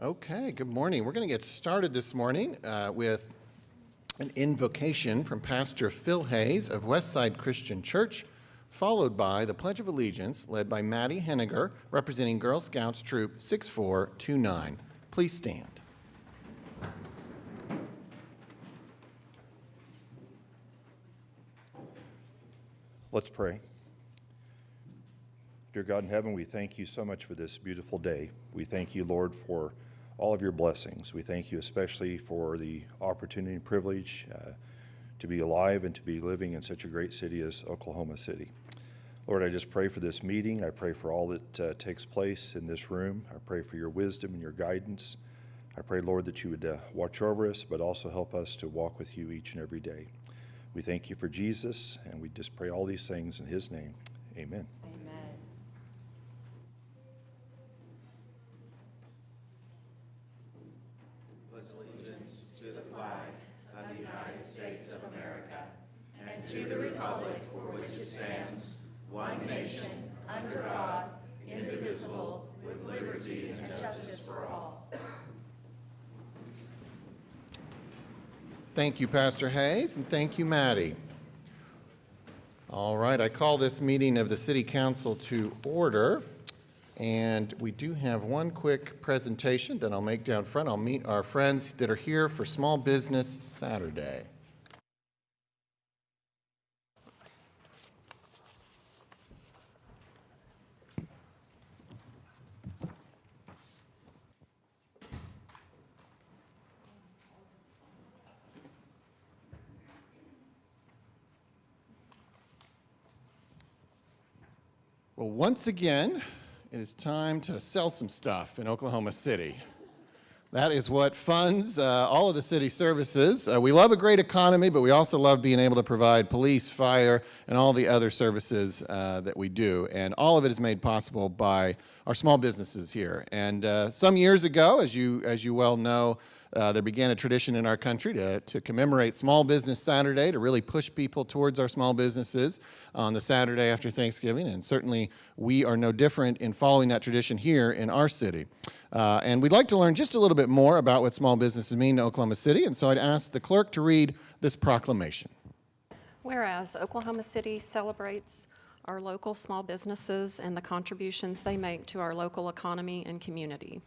Okay, good morning. We're going to get started this morning with an invocation from Pastor Phil Hayes of Westside Christian Church, followed by the Pledge of Allegiance led by Maddie Henniger, representing Girl Scouts Troop 6429. Please stand. Let's pray. Dear God in heaven, we thank you so much for this beautiful day. We thank you, Lord, for all of your blessings. We thank you especially for the opportunity and privilege to be alive and to be living in such a great city as Oklahoma City. Lord, I just pray for this meeting. I pray for all that takes place in this room. I pray for your wisdom and your guidance. I pray, Lord, that you would watch over us, but also help us to walk with you each and every day. We thank you for Jesus, and we just pray all these things in his name. Amen. Amen. Pledge allegiance to the flag of the United States of America and to the republic for which it stands, one nation, under God, indivisible, with liberty and justice for all. Thank you, Pastor Hayes, and thank you, Maddie. All right, I call this meeting of the City Council to order, and we do have one quick presentation that I'll make down front. I'll meet our friends that are here for Small Business Saturday. Well, once again, it is time to sell some stuff in Oklahoma City. That is what funds all of the city services. We love a great economy, but we also love being able to provide police, fire, and all the other services that we do. And all of it is made possible by our small businesses here. And some years ago, as you well know, there began a tradition in our country to commemorate Small Business Saturday, to really push people towards our small businesses on the Saturday after Thanksgiving, and certainly we are no different in following that tradition here in our city. And we'd like to learn just a little bit more about what small businesses mean to Oklahoma City, and so I'd ask the clerk to read this proclamation. Whereas Oklahoma City celebrates our local small businesses and the contributions they make to our local economy and community.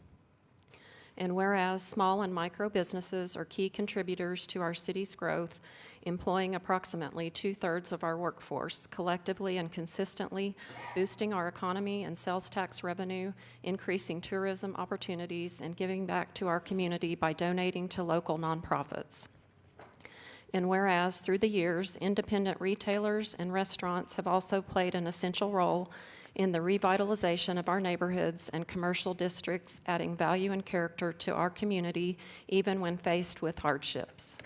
And whereas small and micro businesses are key contributors to our city's growth, employing approximately 2/3 of our workforce, collectively and consistently boosting our economy and sales tax revenue, increasing tourism opportunities, and giving back to our community by donating to local nonprofits. And whereas through the years, independent retailers and restaurants have also played an essential role in the revitalization of our neighborhoods and commercial districts, adding value and character to our community, even when faced with hardships.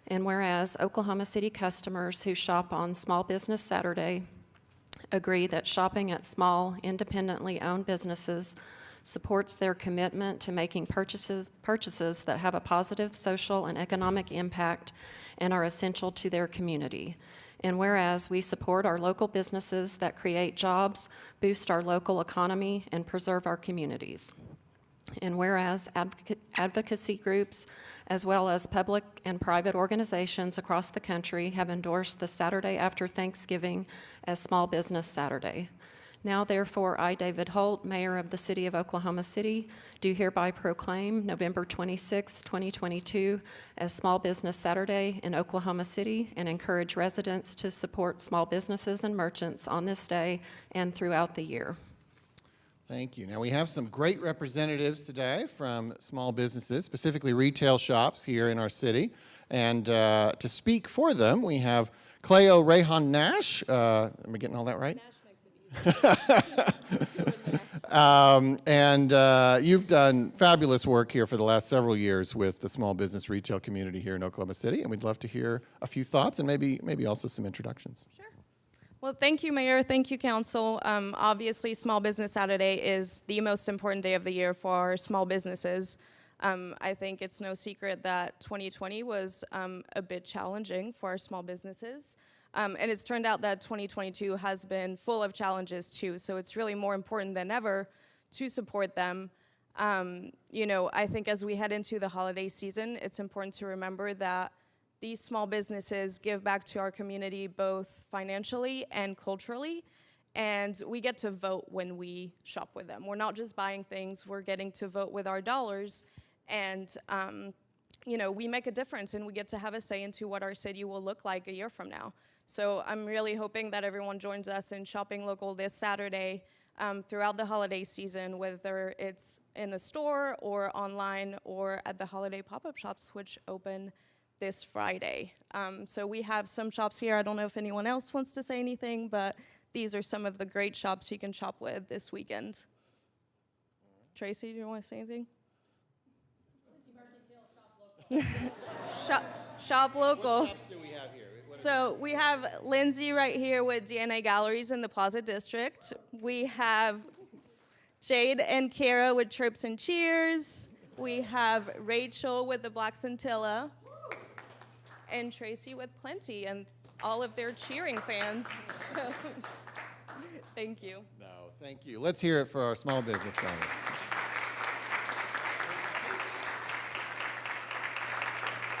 And whereas Oklahoma City customers who shop on Small Business Saturday agree that shopping at small, independently owned businesses supports their commitment to making purchases that have a positive social and economic impact and are essential to their community. And whereas we support our local businesses that create jobs, boost our local economy, and preserve our communities. And whereas advocacy groups, as well as public and private organizations across the country, have endorsed the Saturday after Thanksgiving as Small Business Saturday. Now, therefore, I, David Holt, Mayor of the City of Oklahoma City, do hereby proclaim November 26, 2022 as Small Business Saturday in Oklahoma City and encourage residents to support small businesses and merchants on this day and throughout the year. Thank you. Now, we have some great representatives today from small businesses, specifically retail shops here in our city. And to speak for them, we have Cleo Rehan Nash. Am I getting all that right? You've done fabulous work here for the last several years with the small business retail community here in Oklahoma City, and we'd love to hear a few thoughts and maybe also some introductions. Sure. Well, thank you, Mayor. Thank you, Council. Obviously, Small Business Saturday is the most important day of the year for our small businesses. I think it's no secret that 2020 was a bit challenging for our small businesses. And it's turned out that 2022 has been full of challenges too, so it's really more important than ever to support them I think as we head into the holiday season, it's important to remember that these small businesses give back to our community both financially and culturally, and we get to vote when we shop with them. We're not just buying things, we're getting to vote with our dollars, and we make a difference, and we get to have a say into what our city will look like a year from now. So I'm really hoping that everyone joins us in shopping local this Saturday throughout the holiday season, whether it's in a store or online or at the holiday pop-up shops, which open this Friday. So we have some shops here. I don't know if anyone else wants to say anything, but these are some of the great shops you can shop with this weekend. Tracy, do you want to say anything? Shop local. What shops do we have here? So we have Lindsay right here with DNA Galleries in the Plaza District. We have Jade and Kara with Chirps and Cheers. We have Rachel with the Black Scintilla. And Tracy with Plenty and all of their cheering fans. So, thank you. No, thank you. Let's hear it for our small business owners.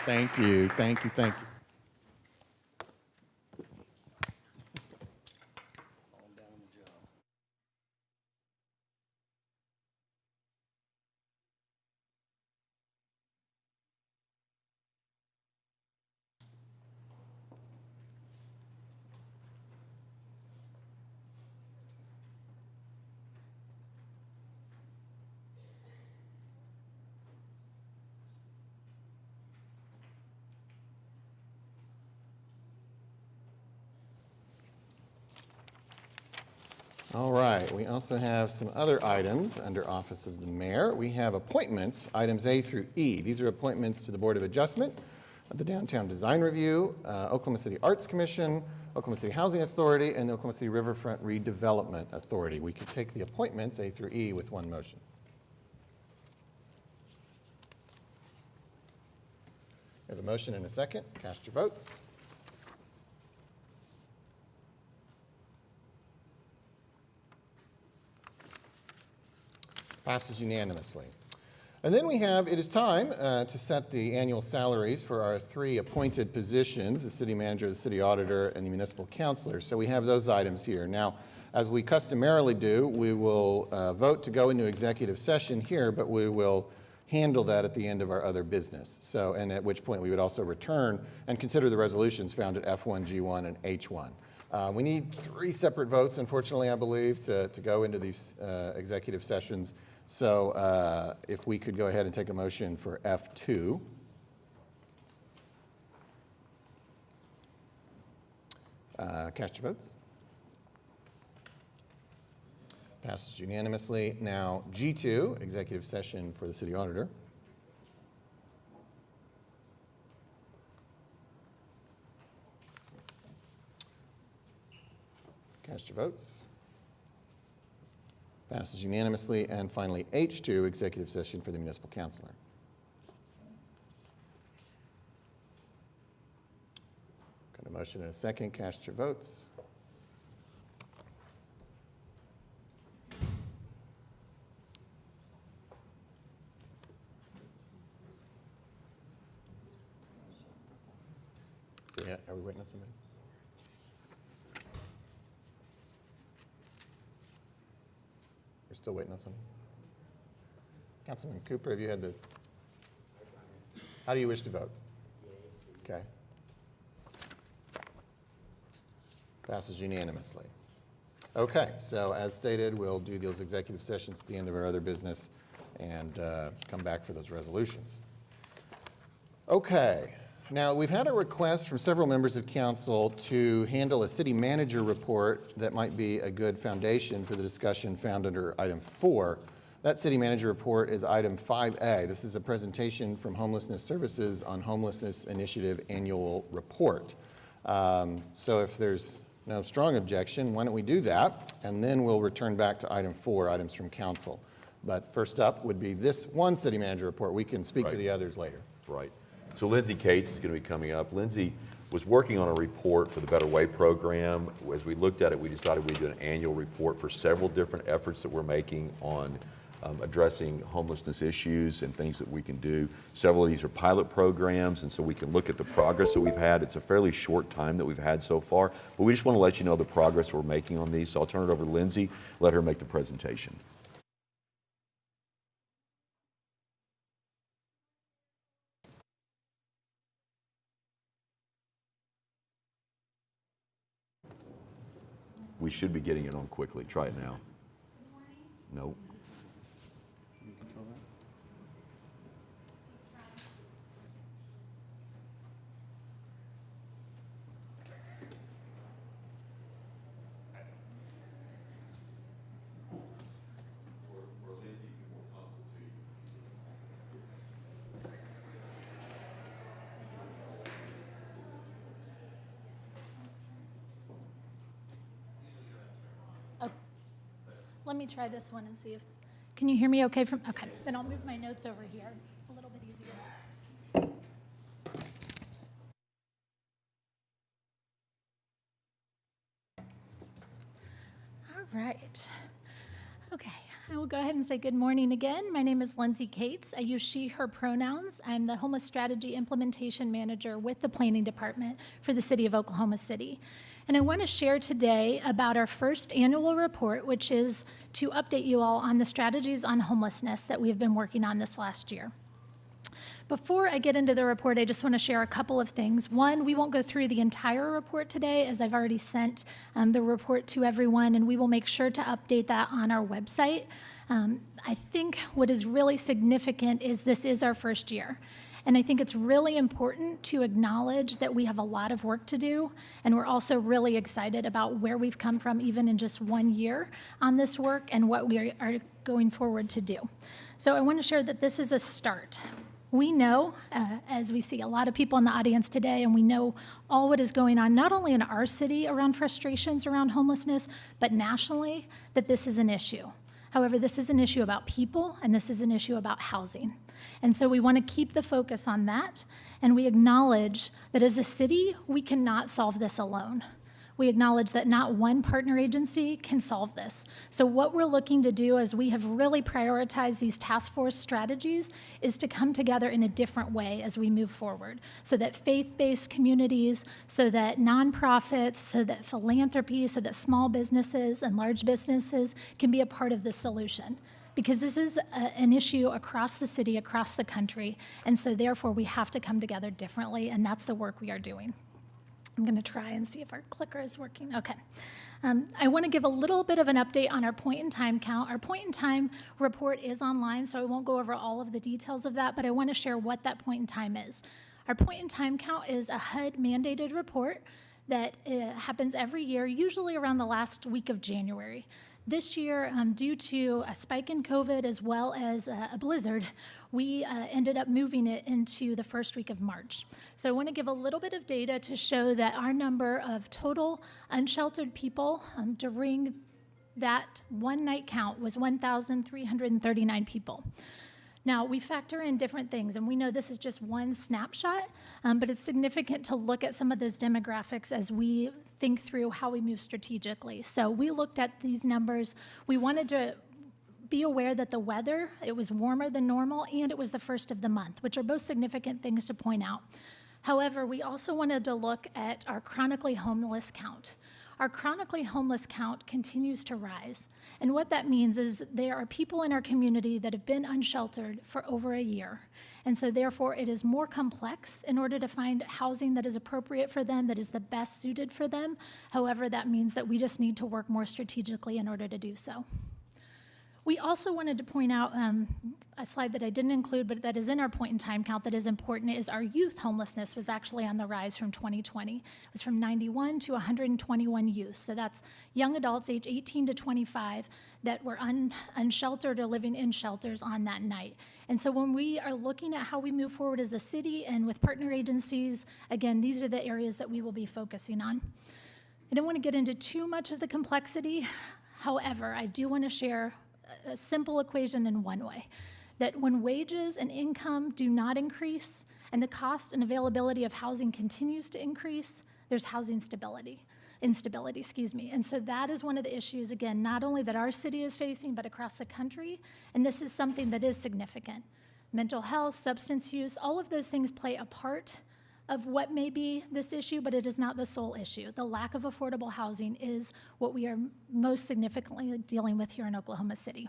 Thank you, thank you, thank you. All right, we also have some other items under Office of the Mayor. We have appointments, items A through E. These are appointments to the Board of Adjustment, the Downtown Design Review, Oklahoma City Arts Commission, Oklahoma City Housing Authority, and the Oklahoma City Riverfront Redevelopment Authority. We could take the appointments, A through E, with one motion. We have a motion and a second. Cast your votes. Passes unanimously. And then it is time to set the annual salaries for our three appointed positions, the city manager, the city auditor, and the municipal counselor. So we have those items here. Now, as we customarily do, we will vote to go into executive session here, but we will handle that at the end of our other business. So, and at which point we would also return and consider the resolutions found at F1, G1, and H1. We need 3 separate votes, unfortunately, I believe, to go into these executive sessions. So if we could go ahead and take a motion for F2. Cast your votes. Passes unanimously. Now G2, executive session for the city auditor. Cast your votes. Passes unanimously. And finally, H2, executive session for the municipal counselor. Got a motion and a second. Cast your votes. Yeah, are we waiting on somebody? We're still waiting on something. Councilman Cooper, have you had to? How do you wish to vote? Okay. Passes unanimously. Okay, so as stated, we'll do those executive sessions at the end of our other business and come back for those resolutions. Okay. Now, we've had a request from several members of council to handle a city manager report that might be a good foundation for the discussion found under item 4. That city manager report is item 5A. This is a presentation from Homelessness Services on Homelessness Initiative Annual Report. So if there's no strong objection, why don't we do that? And then we'll return back to item 4, items from council. But first up would be this one city manager report. We can speak to the others later. Right. So Lindsay Cates is going to be coming up. Lindsay was working on a report for the Better Way program. As we looked at it, we decided we'd do an annual report for several different efforts that we're making on addressing homelessness issues and things that we can do. Several of these are pilot programs, and so we can look at the progress that we've had. It's a fairly short time that we've had so far, but we just want to let you know the progress we're making on these. So I'll turn it over to Lindsay, let her make the presentation. We should be getting it on quickly. Try it now. No. Oh, let me try this one and see if, can you hear me okay from, okay, then I'll move my notes over here, a little bit easier. All right. Okay, I will go ahead and say good morning again. My name is Lindsay Cates. I use she, her pronouns. I'm the Homeless Strategy Implementation Manager with the Planning Department for the City of Oklahoma City. And I want to share today about our first annual report, which is to update you all on the strategies on homelessness that we have been working on this last year. Before I get into the report, I just want to share a couple of things. One, we won't go through the entire report today, as I've already sent the report to everyone, and we will make sure to update that on our website. I think what is really significant is this is our first year. And I think it's really important to acknowledge that we have a lot of work to do, and we're also really excited about where we've come from even in just 1 year on this work and what we are going forward to do. So I want to share that this is a start. We know, as we see a lot of people in the audience today, and we know all what is going on, not only in our city around frustrations around homelessness, but nationally, that this is an issue. However, this is an issue about people, and this is an issue about housing. And so we want to keep the focus on that, and we acknowledge that as a city, we cannot solve this alone. We acknowledge that not one partner agency can solve this. So what we're looking to do, as we have really prioritized these task force strategies, is to come together in a different way as we move forward, so that faith-based communities, so that nonprofits, so that philanthropy, so that small businesses and large businesses can be a part of this solution. Because this is an issue across the city, across the country, and so therefore we have to come together differently, and that's the work we are doing. I'm going to try and see if our clicker is working. Okay. I want to give a little bit of an update on our point-in-time count. Our point-in-time report is online, so I won't go over all of the details of that, but I want to share what that point-in-time is. Our point-in-time count is a HUD-mandated report that happens every year, usually around the last week of January. This year, due to a spike in COVID as well as a blizzard, we ended up moving it into the first week of March. So I want to give a little bit of data to show that our number of total unsheltered people during that one night count was 1,339 people. Now, we factor in different things, and we know this is just one snapshot, but it's significant to look at some of those demographics as we think through how we move strategically. So we looked at these numbers. We wanted to be aware that the weather, it was warmer than normal, and it was the first of the month, which are both significant things to point out. However, we also wanted to look at our chronically homeless count. Our chronically homeless count continues to rise. And what that means is there are people in our community that have been unsheltered for over a year. And so therefore it is more complex in order to find housing that is appropriate for them, that is the best suited for them. However, that means that we just need to work more strategically in order to do so. We also wanted to point out a slide that I didn't include, but that is in our point-in-time count that is important, is our youth homelessness was actually on the rise from 2020. It was from 91 to 121 youth. So that's young adults age 18 to 25 that were unsheltered or living in shelters on that night. And so when we are looking at how we move forward as a city and with partner agencies, again, these are the areas that we will be focusing on. I don't want to get into too much of the complexity. However, I do want to share a simple equation in one way, that when wages and income do not increase and the cost and availability of housing continues to increase, there's housing stability. instability, excuse me. And so that is one of the issues, again, not only that our city is facing, but across the country. And this is something that is significant. Mental health, substance use, all of those things play a part of what may be this issue, but it is not the sole issue. The lack of affordable housing is what we are most significantly dealing with here in Oklahoma City.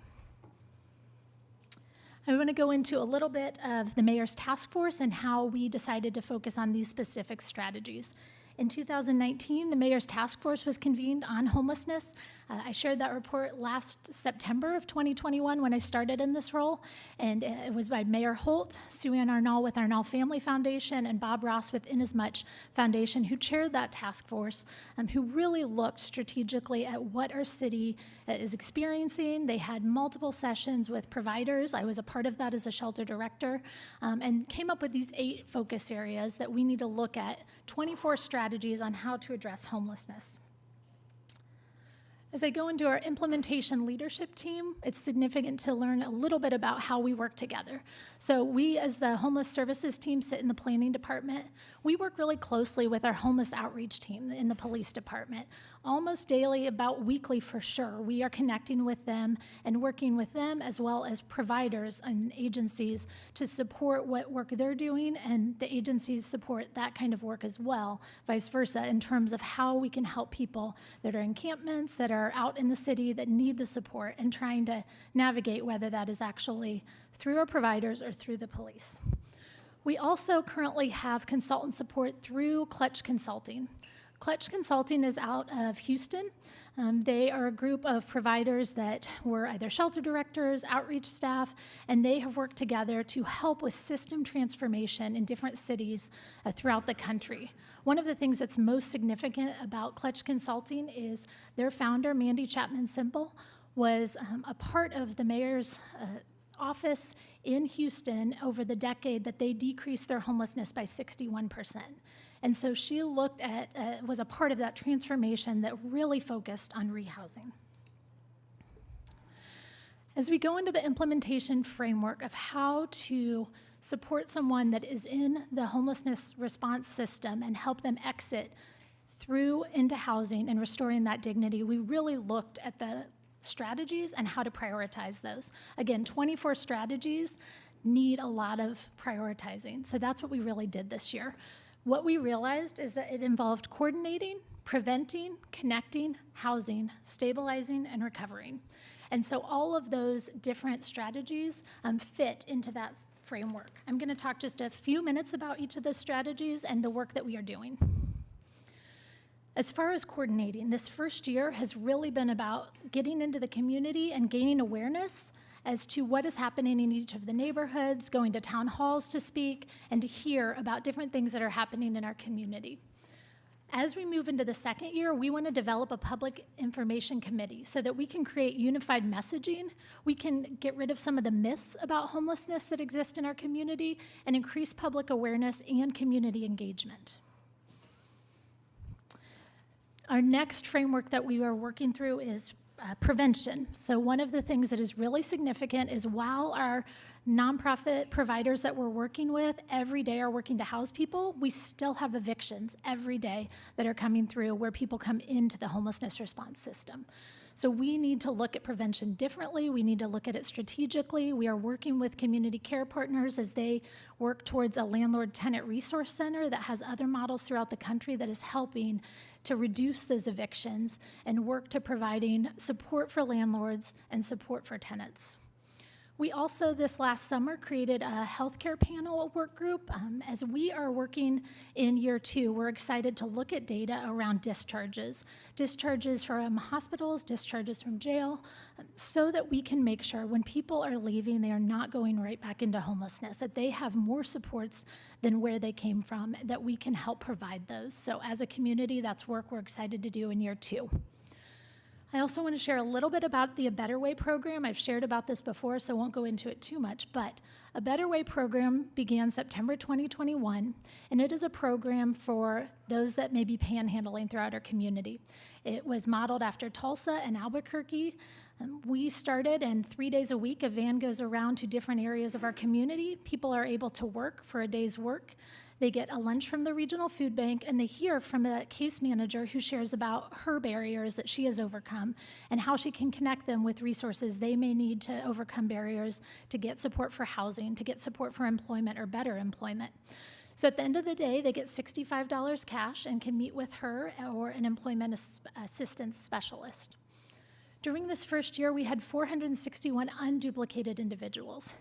I want to go into a little bit of the mayor's task force and how we decided to focus on these specific strategies. In 2019, the mayor's task force was convened on homelessness. I shared that report last September of 2021 when I started in this role, and it was by Mayor Holt, Sue Ann Arnall with Arnall Family Foundation, and Bob Ross with Inasmuch Foundation, who chaired that task force, who really looked strategically at what our city is experiencing. They had multiple sessions with providers. I was a part of that as a shelter director, and came up with these 8 focus areas that we need to look at, 24 strategies on how to address homelessness. As I go into our implementation leadership team, it's significant to learn a little bit about how we work together. So we, as the homeless services team, sit in the planning department. We work really closely with our homeless outreach team in the police department. Almost daily, about weekly for sure, we are connecting with them and working with them as well as providers and agencies to support what work they're doing, and the agencies support that kind of work as well, vice versa, in terms of how we can help people that are encampments, that are out in the city that need the support, and trying to navigate whether that is actually through our providers or through the police. We also currently have consultant support through Clutch Consulting. Clutch Consulting is out of Houston. They are a group of providers that were either shelter directors, outreach staff, and they have worked together to help with system transformation in different cities throughout the country. One of the things that's most significant about Clutch Consulting is their founder, Mandy Chapman Simple, was a part of the mayor's office in Houston over the decade that they decreased their homelessness by 61%. And so she looked at, was a part of that transformation that really focused on rehousing. As we go into the implementation framework of how to support someone that is in the homelessness response system and help them exit through into housing and restoring that dignity, we really looked at the strategies and how to prioritize those. Again, 24 strategies need a lot of prioritizing. So that's what we really did this year. What we realized is that it involved coordinating, preventing, connecting, housing, stabilizing, and recovering. And so all of those different strategies fit into that framework. I'm going to talk just a few minutes about each of those strategies and the work that we are doing. As far as coordinating, this first year has really been about getting into the community and gaining awareness as to what is happening in each of the neighborhoods, going to town halls to speak, and to hear about different things that are happening in our community. As we move into the second year, we want to develop a public information committee so that we can create unified messaging, we can get rid of some of the myths about homelessness that exist in our community, and increase public awareness and community engagement. Our next framework that we are working through is prevention. So one of the things that is really significant is while our nonprofit providers that we're working with every day are working to house people, we still have evictions every day that are coming through where people come into the homelessness response system. So we need to look at prevention differently. We need to look at it strategically. We are working with community care partners as they work towards a landlord-tenant resource center that has other models throughout the country that is helping to reduce those evictions and work to providing support for landlords and support for tenants. We also, this last summer, created a healthcare panel work group. As we are working in year 2, we're excited to look at data around discharges from hospitals, discharges from jail, so that we can make sure when people are leaving, they are not going right back into homelessness, that they have more supports than where they came from, that we can help provide those. So as a community, that's work we're excited to do in year 2. I also want to share a little bit about the A Better Way program. I've shared about this before, so I won't go into it too much, but A Better Way program began September 2021, and it is a program for those that may be panhandling throughout our community. It was modeled after Tulsa and Albuquerque. We started, and 3 days a week, a van goes around to different areas of our community. People are able to work for a day's work. They get a lunch from the regional food bank, and they hear from a case manager who shares about her barriers that she has overcome and how she can connect them with resources they may need to overcome barriers to get support for housing, to get support for employment or better employment. So at the end of the day, they get $65 cash and can meet with her or an employment assistance specialist. During this first year, we had 461 unduplicated individuals.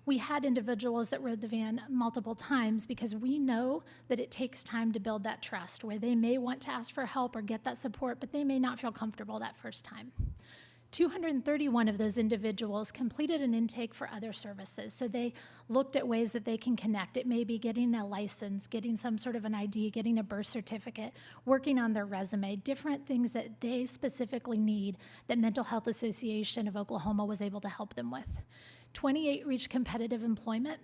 We had individuals that rode the van multiple times because we know that it takes time to build that trust, where they may want to ask for help or get that support, but they may not feel comfortable that first time. 231 of those individuals completed an intake for other services. So they looked at ways that they can connect. It may be getting a license, getting some sort of an ID, getting a birth certificate, working on their resume, different things that they specifically need that Mental Health Association of Oklahoma was able to help them with. 28 reached competitive employment.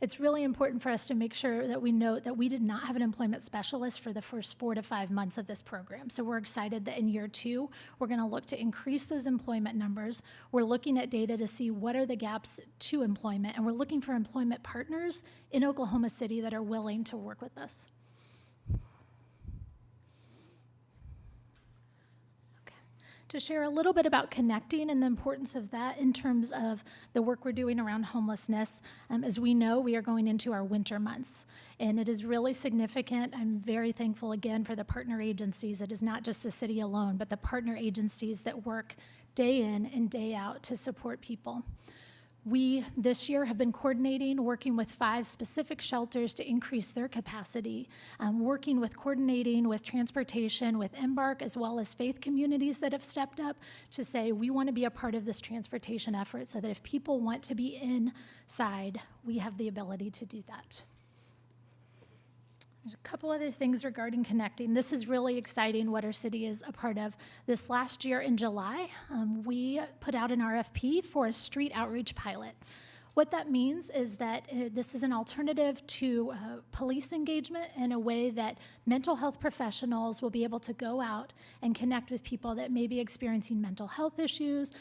It's really important for us to make sure that we note that we did not have an employment specialist for the first 4 to 5 months of this program. So we're excited that in year 2, we're going to look to increase those employment numbers. We're looking at data to see what are the gaps to employment, and we're looking for employment partners in Oklahoma City that are willing to work with us. To share a little bit about connecting and the importance of that in terms of the work we're doing around homelessness. As we know, we are going into our winter months, and it is really significant. I'm very thankful again for the partner agencies. It is not just the city alone, but the partner agencies that work day in and day out to support people. We, this year, have been coordinating, working with 5 specific shelters to increase their capacity, coordinating with transportation, with Embark, as well as faith communities that have stepped up to say, we want to be a part of this transportation effort so that if people want to be inside, we have the ability to do that. There's a couple other things regarding connecting. This is really exciting what our city is a part of. This last year in July, we put out an RFP for a street outreach pilot. What that means is that this is an alternative to police engagement in a way that mental health professionals will be able to go out and connect with people that may be experiencing mental health issues,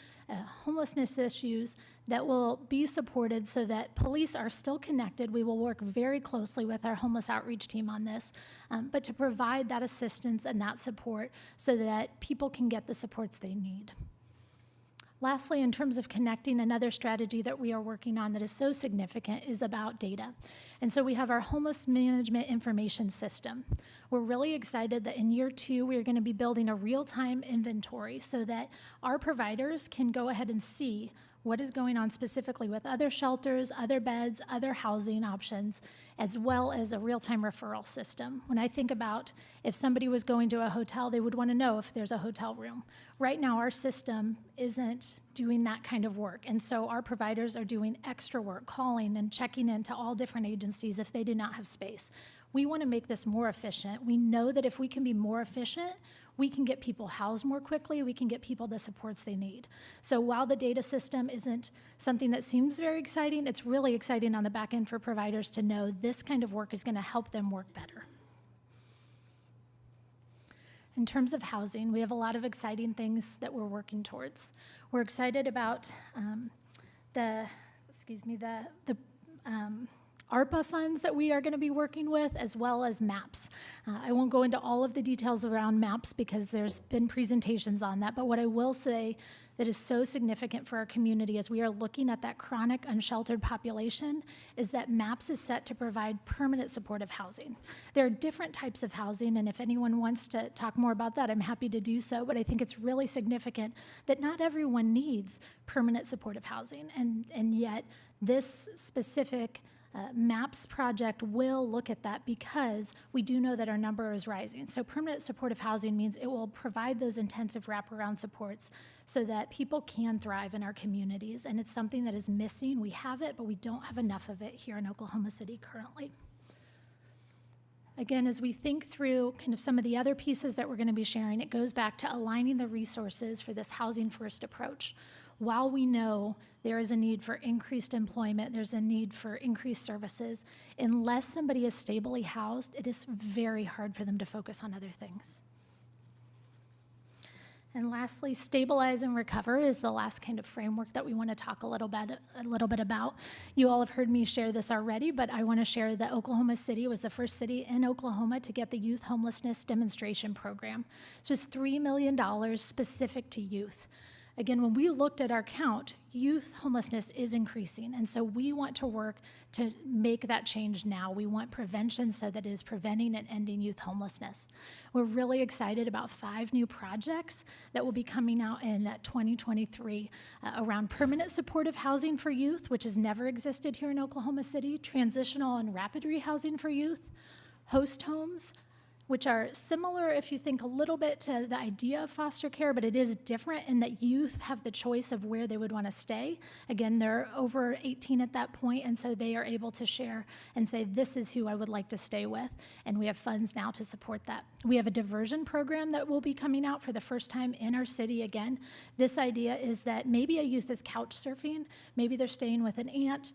homelessness issues, that will be supported so that police are still connected. We will work very closely with our homeless outreach team on this, but to provide that assistance and that support so that people can get the supports they need. Lastly, in terms of connecting, another strategy that we are working on that is so significant is about data. And so we have our homeless management information system. We're really excited that in year 2, we are going to be building a real-time inventory so that our providers can go ahead and see what is going on specifically with other shelters, other beds, other housing options, as well as a real-time referral system. When I think about if somebody was going to a hotel, they would want to know if there's a hotel room. Right now, our system isn't doing that kind of work, and so our providers are doing extra work, calling and checking into all different agencies if they do not have space. We want to make this more efficient. We know that if we can be more efficient, we can get people housed more quickly, we can get people the supports they need. So while the data system isn't something that seems very exciting, it's really exciting on the back end for providers to know this kind of work is going to help them work better. In terms of housing, we have a lot of exciting things that we're working towards. We're excited about the ARPA funds that we are going to be working with, as well as MAPS. I won't go into all of the details around MAPS because there's been presentations on that, but what I will say that is so significant for our community as we are looking at that chronic unsheltered population is that MAPS is set to provide permanent supportive housing. There are different types of housing, and if anyone wants to talk more about that, I'm happy to do so, but I think it's really significant that not everyone needs permanent supportive housing, and yet this specific MAPS project will look at that because we do know that our number is rising. So permanent supportive housing means it will provide those intensive wraparound supports so that people can thrive in our communities, and it's something that is missing. We have it, but we don't have enough of it here in Oklahoma City currently. Again, as we think through kind of some of the other pieces that we're going to be sharing, it goes back to aligning the resources for this housing first approach. While we know there is a need for increased employment, there's a need for increased services, unless somebody is stably housed, it is very hard for them to focus on other things. And lastly, stabilize and recover is the last kind of framework that we want to talk a little bit about. You all have heard me share this already, but I want to share that Oklahoma City was the first city in Oklahoma to get the Youth Homelessness Demonstration Program. So it's $3 million specific to youth. Again, when we looked at our count, youth homelessness is increasing, and so we want to work to make that change now. We want prevention so that it is preventing and ending youth homelessness. We're really excited about 5 new projects that will be coming out in 2023 around permanent supportive housing for youth, which has never existed here in Oklahoma City, transitional and rapid rehousing for youth, host homes, which are similar if you think a little bit to the idea of foster care, but it is different in that youth have the choice of where they would want to stay. Again, they're over 18 at that point, and so they are able to share and say, this is who I would like to stay with, and we have funds now to support that. We have a diversion program that will be coming out for the first time in our city again. This idea is that maybe a youth is couch surfing, maybe they're staying with an aunt.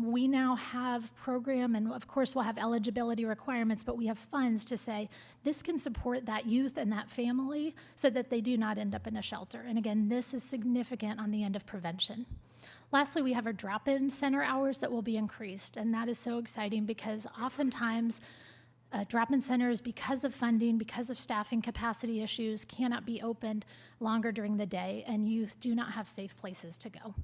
We now have program, and of course we'll have eligibility requirements, but we have funds to say, this can support that youth and that family so that they do not end up in a shelter. And again, this is significant on the end of prevention. Lastly, we have our drop-in center hours that will be increased, and that is so exciting because oftentimes drop-in centers, because of funding, because of staffing capacity issues, cannot be opened longer during the day, and youth do not have safe places to go.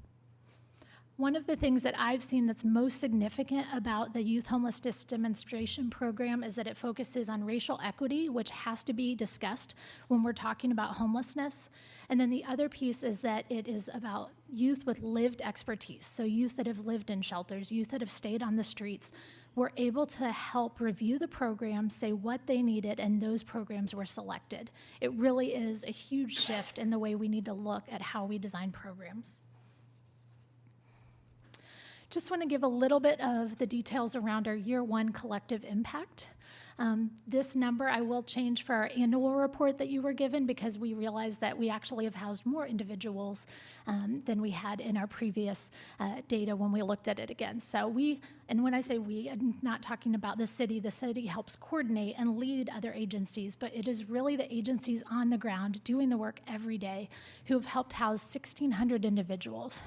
One of the things that I've seen that's most significant about the Youth Homelessness Demonstration Program is that it focuses on racial equity, which has to be discussed when we're talking about homelessness. And then the other piece is that it is about youth with lived expertise. So youth that have lived in shelters, youth that have stayed on the streets, were able to help review the program, say what they needed, and those programs were selected. It really is a huge shift in the way we need to look at how we design programs. Just want to give a little bit of the details around our year 1 collective impact. This number I will change for our annual report that you were given because we realized that we actually have housed more individuals than we had in our previous data when we looked at it again. So and when I say we, I'm not talking about the city helps coordinate and lead other agencies, but it is really the agencies on the ground doing the work every day who have helped house 1,600 individuals.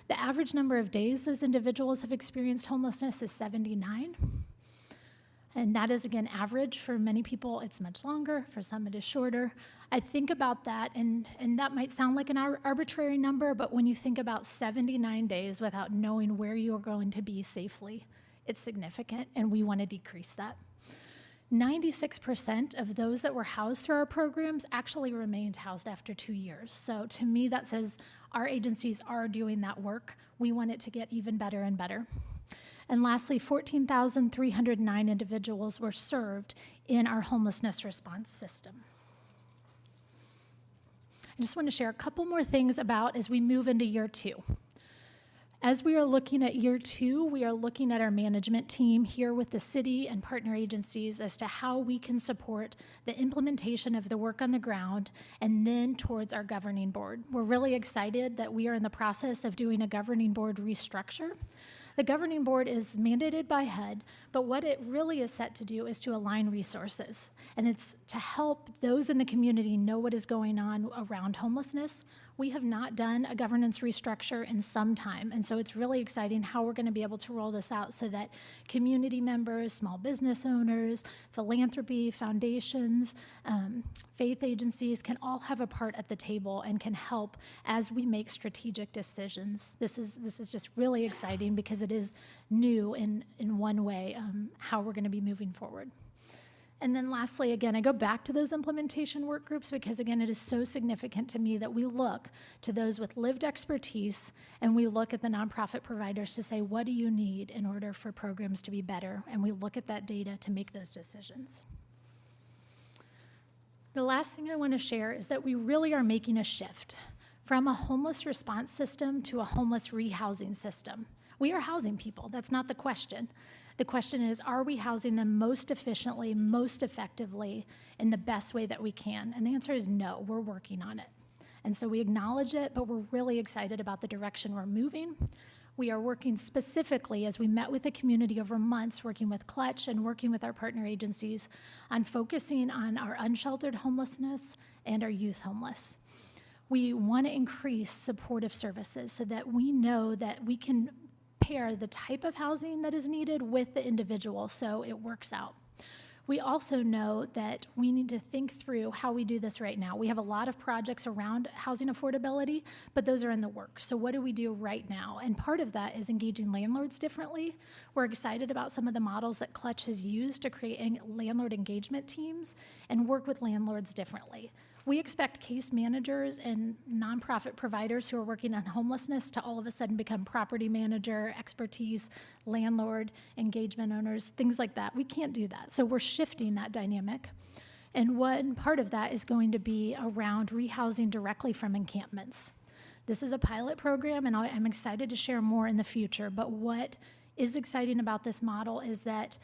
The average number of days those individuals have experienced homelessness is 79. And that is, again, average. For many people, it's much longer. For some, it is shorter. I think about that, and that might sound like an arbitrary number, but when you think about 79 days without knowing where you are going to be safely, it's significant, and we want to decrease that. 96% of those that were housed through our programs actually remained housed after 2 years. So to me, that says our agencies are doing that work. We want it to get even better and better. And lastly, 14,309 individuals were served in our homelessness response system. I just want to share a couple more things about as we move into year 2. As we are looking at year 2, we are looking at our management team here with the city and partner agencies as to how we can support the implementation of the work on the ground and then towards our governing board. We're really excited that we are in the process of doing a governing board restructure. The governing board is mandated by HUD, but what it really is set to do is to align resources. And it's to help those in the community know what is going on around homelessness. We have not done a governance restructure in some time, and so it's really exciting how we're going to be able to roll this out so that community members, small business owners, philanthropy, foundations, faith agencies can all have a part at the table and can help as we make strategic decisions. This is just really exciting because it is new in one way how we're going to be moving forward. And then lastly, again, I go back to those implementation work groups because, again, it is so significant to me that we look to those with lived expertise and we look at the nonprofit providers to say, what do you need in order for programs to be better? And we look at that data to make those decisions. The last thing I want to share is that we really are making a shift from a homeless response system to a homeless rehousing system. We are housing people. That's not the question. The question is, are we housing them most efficiently, most effectively, in the best way that we can? And the answer is no, we're working on it. And so we acknowledge it, but we're really excited about the direction we're moving. We are working specifically, as we met with the community over months, working with Clutch and working with our partner agencies on focusing on our unsheltered homelessness and our youth homeless. We want to increase supportive services so that we know that we can pair the type of housing that is needed with the individual so it works out. We also know that we need to think through how we do this right now. We have a lot of projects around housing affordability, but those are in the works. So what do we do right now? And part of that is engaging landlords differently. We're excited about some of the models that Clutch has used to create landlord engagement teams and work with landlords differently. We expect case managers and nonprofit providers who are working on homelessness to all of a sudden become property manager, expertise, landlord, engagement owners, things like that. We can't do that. So we're shifting that dynamic. And one part of that is going to be around rehousing directly from encampments. This is a pilot program, and I'm excited to share more in the future. But what is exciting about this model is that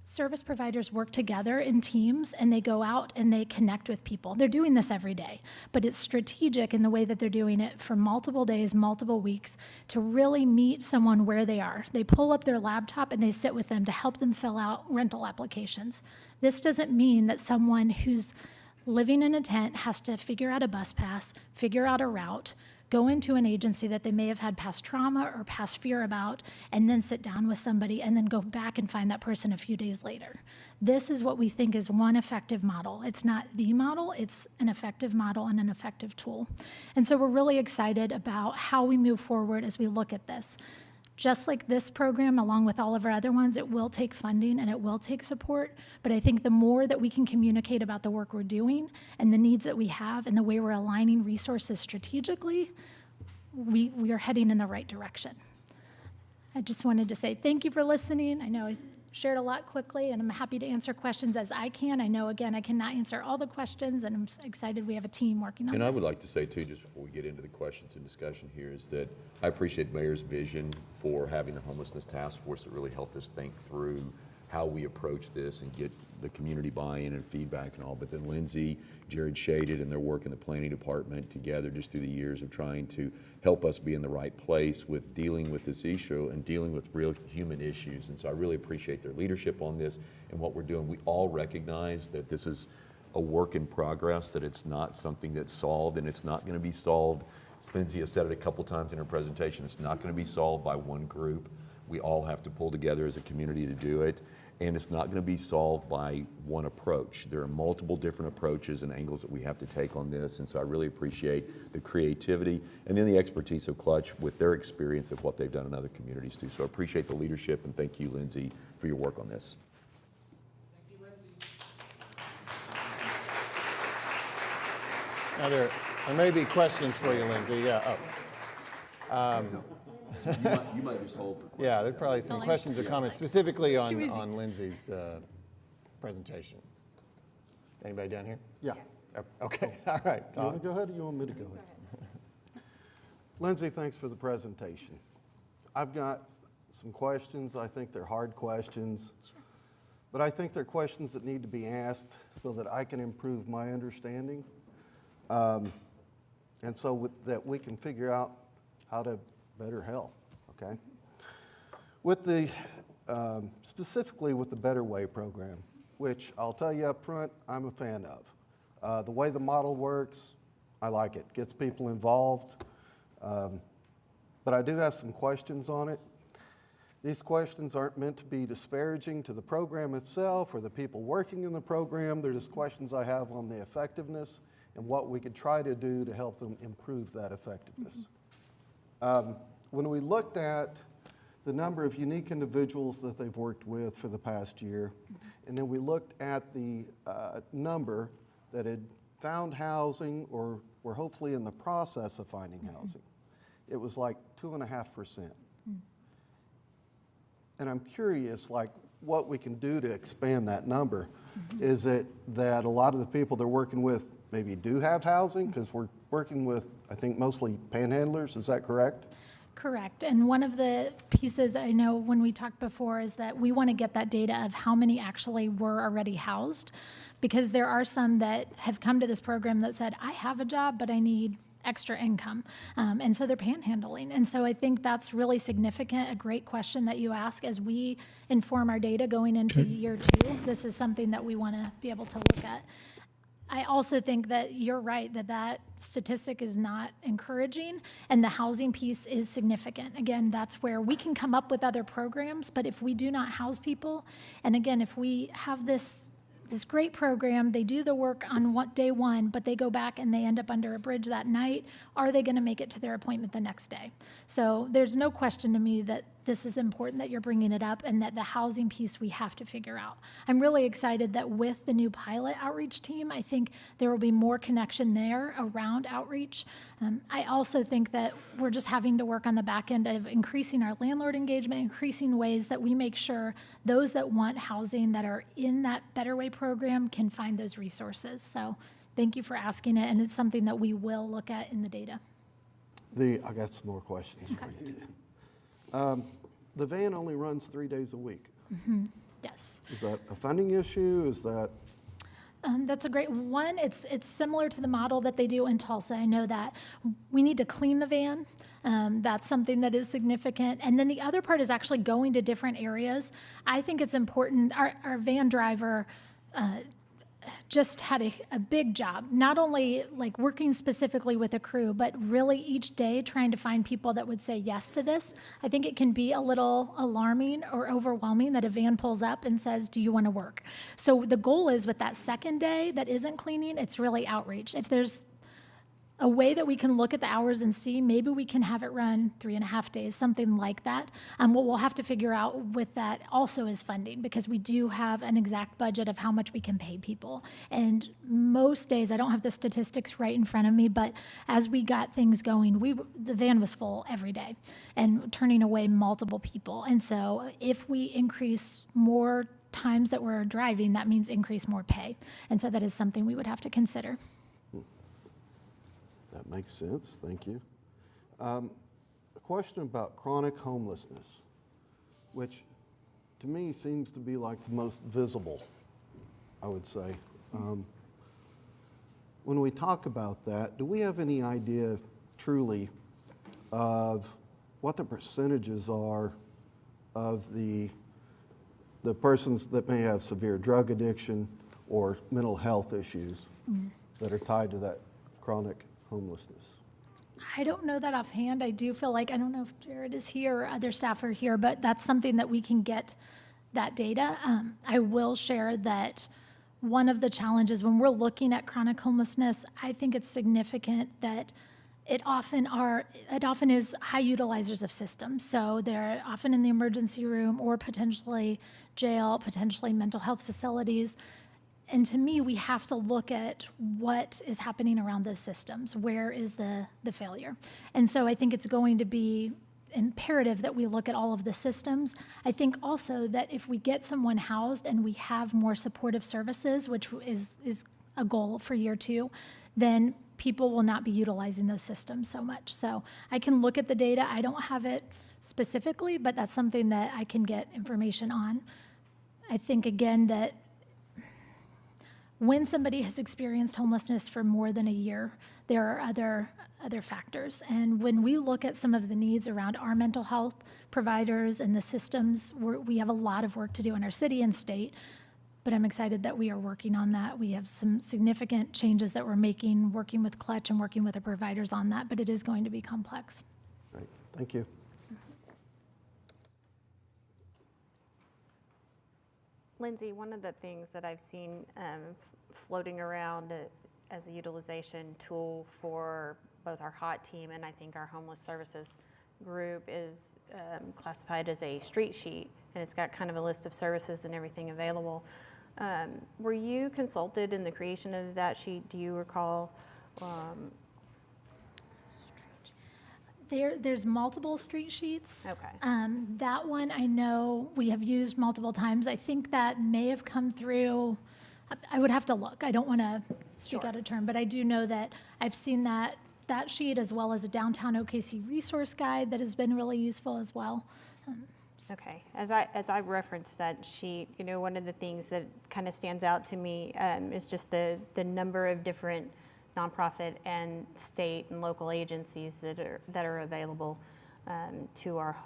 service providers work together in teams, and they go out and they connect with people. They're doing this every day, but it's strategic in the way that they're doing it for multiple days, multiple weeks, to really meet someone where they are. They pull up their laptop and they sit with them to help them fill out rental applications. This doesn't mean that someone who's living in a tent has to figure out a bus pass, figure out a route, go into an agency that they may have had past trauma or past fear about, and then sit down with somebody and then go back and find that person a few days later. This is what we think is one effective model. It's not the model, it's an effective model and an effective tool. And so we're really excited about how we move forward as we look at this. Just like this program, along with all of our other ones, it will take funding and it will take support, but I think the more that we can communicate about the work we're doing and the needs that we have and the way we're aligning resources strategically, we are heading in the right direction. I just wanted to say thank you for listening. I know I shared a lot quickly, and I'm happy to answer questions as I can. I know, again, I cannot answer all the questions, and I'm excited we have a team working on this. And I would like to say, too, just before we get into the questions and discussion here, is that I appreciate the Mayor's vision for having the Homelessness Task Force that really helped us think through how we approach this and get the community buy-in and feedback and all. But then Lindsay, Jared Shaded, and their work in the planning department together just through the years of trying to help us be in the right place with dealing with this issue and dealing with real human issues. And so I really appreciate their leadership on this and what we're doing. We all recognize that this is a work in progress, that it's not something that's solved, and it's not going to be solved. Lindsay has said it a couple times in her presentation. It's not going to be solved by one group. We all have to pull together as a community to do it. And it's not going to be solved by one approach. There are multiple different approaches and angles that we have to take on this, and so I really appreciate the creativity and then the expertise of Clutch with their experience of what they've done in other communities too. So I appreciate the leadership, and thank you, Lindsay, for your work on this. Thank you, Lindsay. Now there may be questions for you, Lindsay. Yeah. You might just hold for questions. Yeah, there's probably some questions or comments specifically on Lindsay's presentation. Anybody down here? Yeah. Okay, all right. You want to go ahead or you want me to go ahead? Lindsay, thanks for the presentation. I've got some questions. I think they're hard questions. Sure. But I think they're questions that need to be asked so that I can improve my understanding. And so that we can figure out how to better help, okay? With the, specifically with the Better Way program, which I'll tell you up front, I'm a fan of. The way the model works, I like it. Gets people involved. But I do have some questions on it. These questions aren't meant to be disparaging to the program itself or the people working in the program. They're just questions I have on the effectiveness and what we could try to do to help them improve that effectiveness. When we looked at the number of unique individuals that they've worked with for the past year, and then we looked at the number that had found housing or were hopefully in the process of finding housing, it was like 2.5%. And I'm curious, like, what we can do to expand that number. Is it that a lot of the people they're working with maybe do have housing? Because we're working with, I think, mostly panhandlers, is that correct? Correct. And one of the pieces I know when we talked before is that we want to get that data of how many actually were already housed, because there are some that have come to this program that said, I have a job, but I need extra income. And so they're panhandling. And so I think that's really significant, a great question that you ask as we inform our data going into year 2. This is something that we want to be able to look at. I also think that you're right, that statistic is not encouraging, and the housing piece is significant. Again, that's where we can come up with other programs, but if we do not house people, and again, if we have this great program, they do the work on day one, but they go back and they end up under a bridge that night, are they going to make it to their appointment the next day? So there's no question to me that this is important that you're bringing it up, and that the housing piece we have to figure out. I'm really excited that with the new pilot outreach team, I think there will be more connection there around outreach. I also think that we're just having to work on the back end of increasing our landlord engagement, increasing ways that we make sure those that want housing that are in that Better Way program can find those resources. So thank you for asking it, and it's something that we will look at in the data. I got some more questions for you too. The van only runs 3 days a week. Yes. Is that a funding issue? Is that? That's a great one. It's similar to the model that they do in Tulsa. I know that we need to clean the van. That's something that is significant. And then the other part is actually going to different areas. I think it's important. Our van driver just had a big job, not only like working specifically with a crew, but really each day trying to find people that would say yes to this. I think it can be a little alarming or overwhelming that a van pulls up and says, do you want to work? So the goal is with that second day that isn't cleaning, it's really outreach. If there's a way that we can look at the hours and see, maybe we can have it run 3.5 days, something like that. What we'll have to figure out with that also is funding, because we do have an exact budget of how much we can pay people. And most days, I don't have the statistics right in front of me, but as we got things going, the van was full every day and turning away multiple people. And so if we increase more times that we're driving, that means increase more pay. And so that is something we would have to consider. That makes sense, thank you. A question about chronic homelessness, which to me seems to be like the most visible, I would say. When we talk about that, do we have any idea truly of what the percentages are of the persons that may have severe drug addiction or mental health issues that are tied to that chronic homelessness? I don't know that offhand. I do feel like, I don't know if Jared is here or other staff are here, but that's something that we can get that data. I will share that one of the challenges when we're looking at chronic homelessness, I think it's significant that it often is high utilizers of systems. So they're often in the emergency room or potentially jail, potentially mental health facilities. And to me, we have to look at what is happening around those systems. Where is the failure? And so I think it's going to be imperative that we look at all of the systems. I think also that if we get someone housed and we have more supportive services, which is a goal for year 2, then people will not be utilizing those systems so much. So I can look at the data. I don't have it specifically, but that's something that I can get information on. I think, again, that when somebody has experienced homelessness for more than a year, there are other factors. And when we look at some of the needs around our mental health providers and the systems, we have a lot of work to do in our city and state, but I'm excited that we are working on that. We have some significant changes that we're making, working with Clutch and working with the providers on that, but it is going to be complex. Right, thank you. Lindsay, one of the things that I've seen floating around as a utilization tool for both our HOT team and I think our homeless services group is classified as a street sheet, and it's got kind of a list of services and everything available. Were you consulted in the creation of that sheet? Do you recall? There's multiple street sheets. Okay. That one I know we have used multiple times. I think that may have come through. I would have to look. I don't want to speak out of turn, but I do know that I've seen that sheet as well as a downtown OKC resource guide that has been really useful as well. Okay. As I referenced that sheet, one of the things that kind of stands out to me is just the number of different nonprofit and state and local agencies that are available to our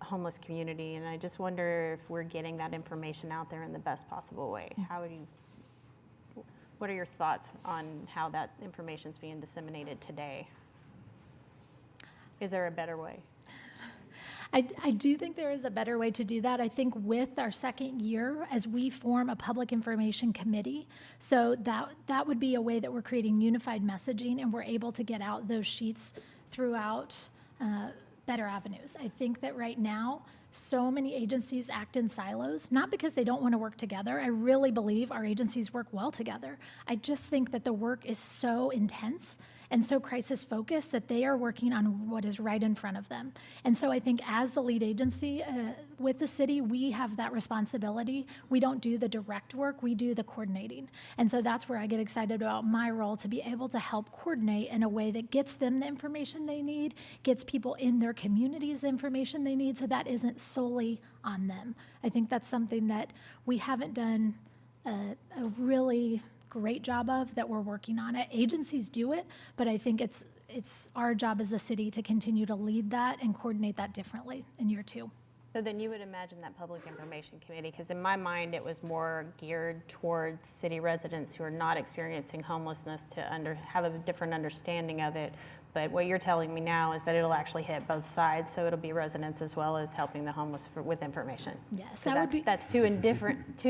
homeless community, and I just wonder if we're getting that information out there in the best possible way. How would you? What are your thoughts on how that information's being disseminated today? Is there a better way? I do think there is a better way to do that. I think with our second year, as we form a public information committee, so that would be a way that we're creating unified messaging and we're able to get out those sheets throughout better avenues. I think that right now, so many agencies act in silos, not because they don't want to work together. I really believe our agencies work well together. I just think that the work is so intense and so crisis focused that they are working on what is right in front of them. And so I think as the lead agency with the city, we have that responsibility. We don't do the direct work, we do the coordinating. And so that's where I get excited about my role, to be able to help coordinate in a way that gets them the information they need, gets people in their communities the information they need, so that isn't solely on them. I think that's something that we haven't done a really great job of, that we're working on it. Agencies do it, but I think it's our job as a city to continue to lead that and coordinate that differently in year 2. So then you would imagine that public information committee, because in my mind, it was more geared towards city residents who are not experiencing homelessness to have a different understanding of it. But what you're telling me now is that it'll actually hit both sides, so it'll be residents as well as helping the homeless with information. Yes, So that would be. that's two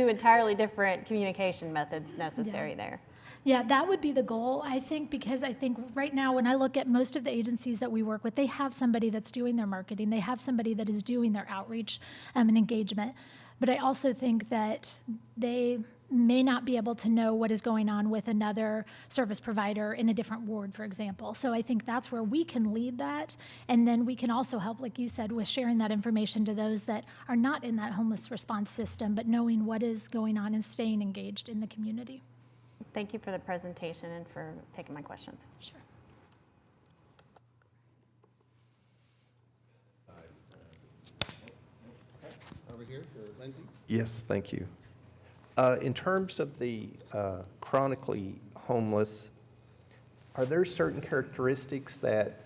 entirely different communication methods necessary there. Yeah, that would be the goal, I think, because I think right now when I look at most of the agencies that we work with, they have somebody that's doing their marketing, they have somebody that is doing their outreach and engagement. But I also think that they may not be able to know what is going on with another service provider in a different ward, for example. So I think that's where we can lead that. And then we can also help, like you said, with sharing that information to those that are not in that homeless response system, but knowing what is going on and staying engaged in the community. Thank you for the presentation and for taking my questions. Sure. Over here for Lindsay. Yes, thank you. In terms of the chronically homeless, are there certain characteristics that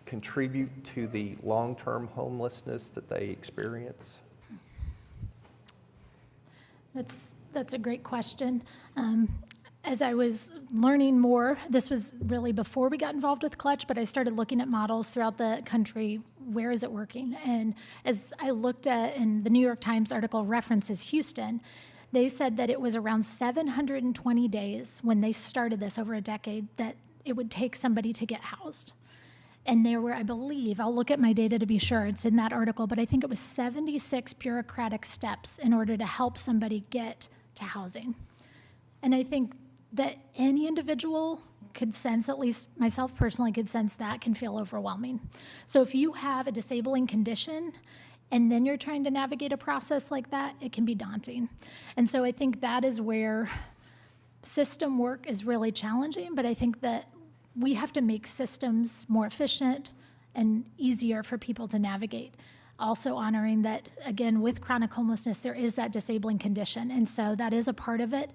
contribute to the long-term homelessness that they experience? That's a great question. As I was learning more, this was really before we got involved with Clutch, but I started looking at models throughout the country. Where is it working? And as I looked at, and the New York Times article references Houston, they said that it was around 720 days when they started this over a decade that it would take somebody to get housed. And there were, I believe, I'll look at my data to be sure, it's in that article, but I think it was 76 bureaucratic steps in order to help somebody get to housing. And I think that any individual could sense, at least myself personally could sense, that can feel overwhelming. So if you have a disabling condition and then you're trying to navigate a process like that, it can be daunting. And so I think that is where system work is really challenging, but I think that we have to make systems more efficient and easier for people to navigate. Also honoring that, again, with chronic homelessness, there is that disabling condition. And so that is a part of it.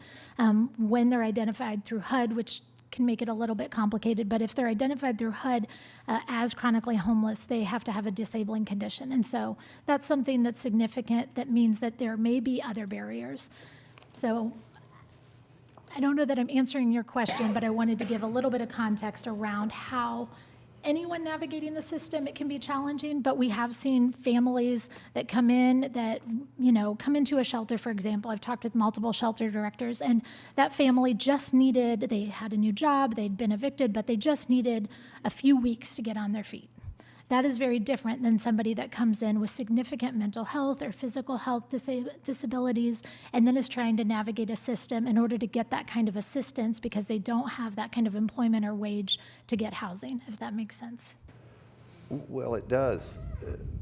When they're identified through HUD, which can make it a little bit complicated, but if they're identified through HUD as chronically homeless, they have to have a disabling condition. And so that's something that's significant, that means that there may be other barriers. So I don't know that I'm answering your question, but I wanted to give a little bit of context around how anyone navigating the system, it can be challenging, but we have seen families that come in that, come into a shelter, for example. I've talked with multiple shelter directors, and that family just needed, they had a new job, they'd been evicted, but they just needed a few weeks to get on their feet. That is very different than somebody that comes in with significant mental health or physical health disabilities and then is trying to navigate a system in order to get that kind of assistance because they don't have that kind of employment or wage to get housing, if that makes sense. Well, it does.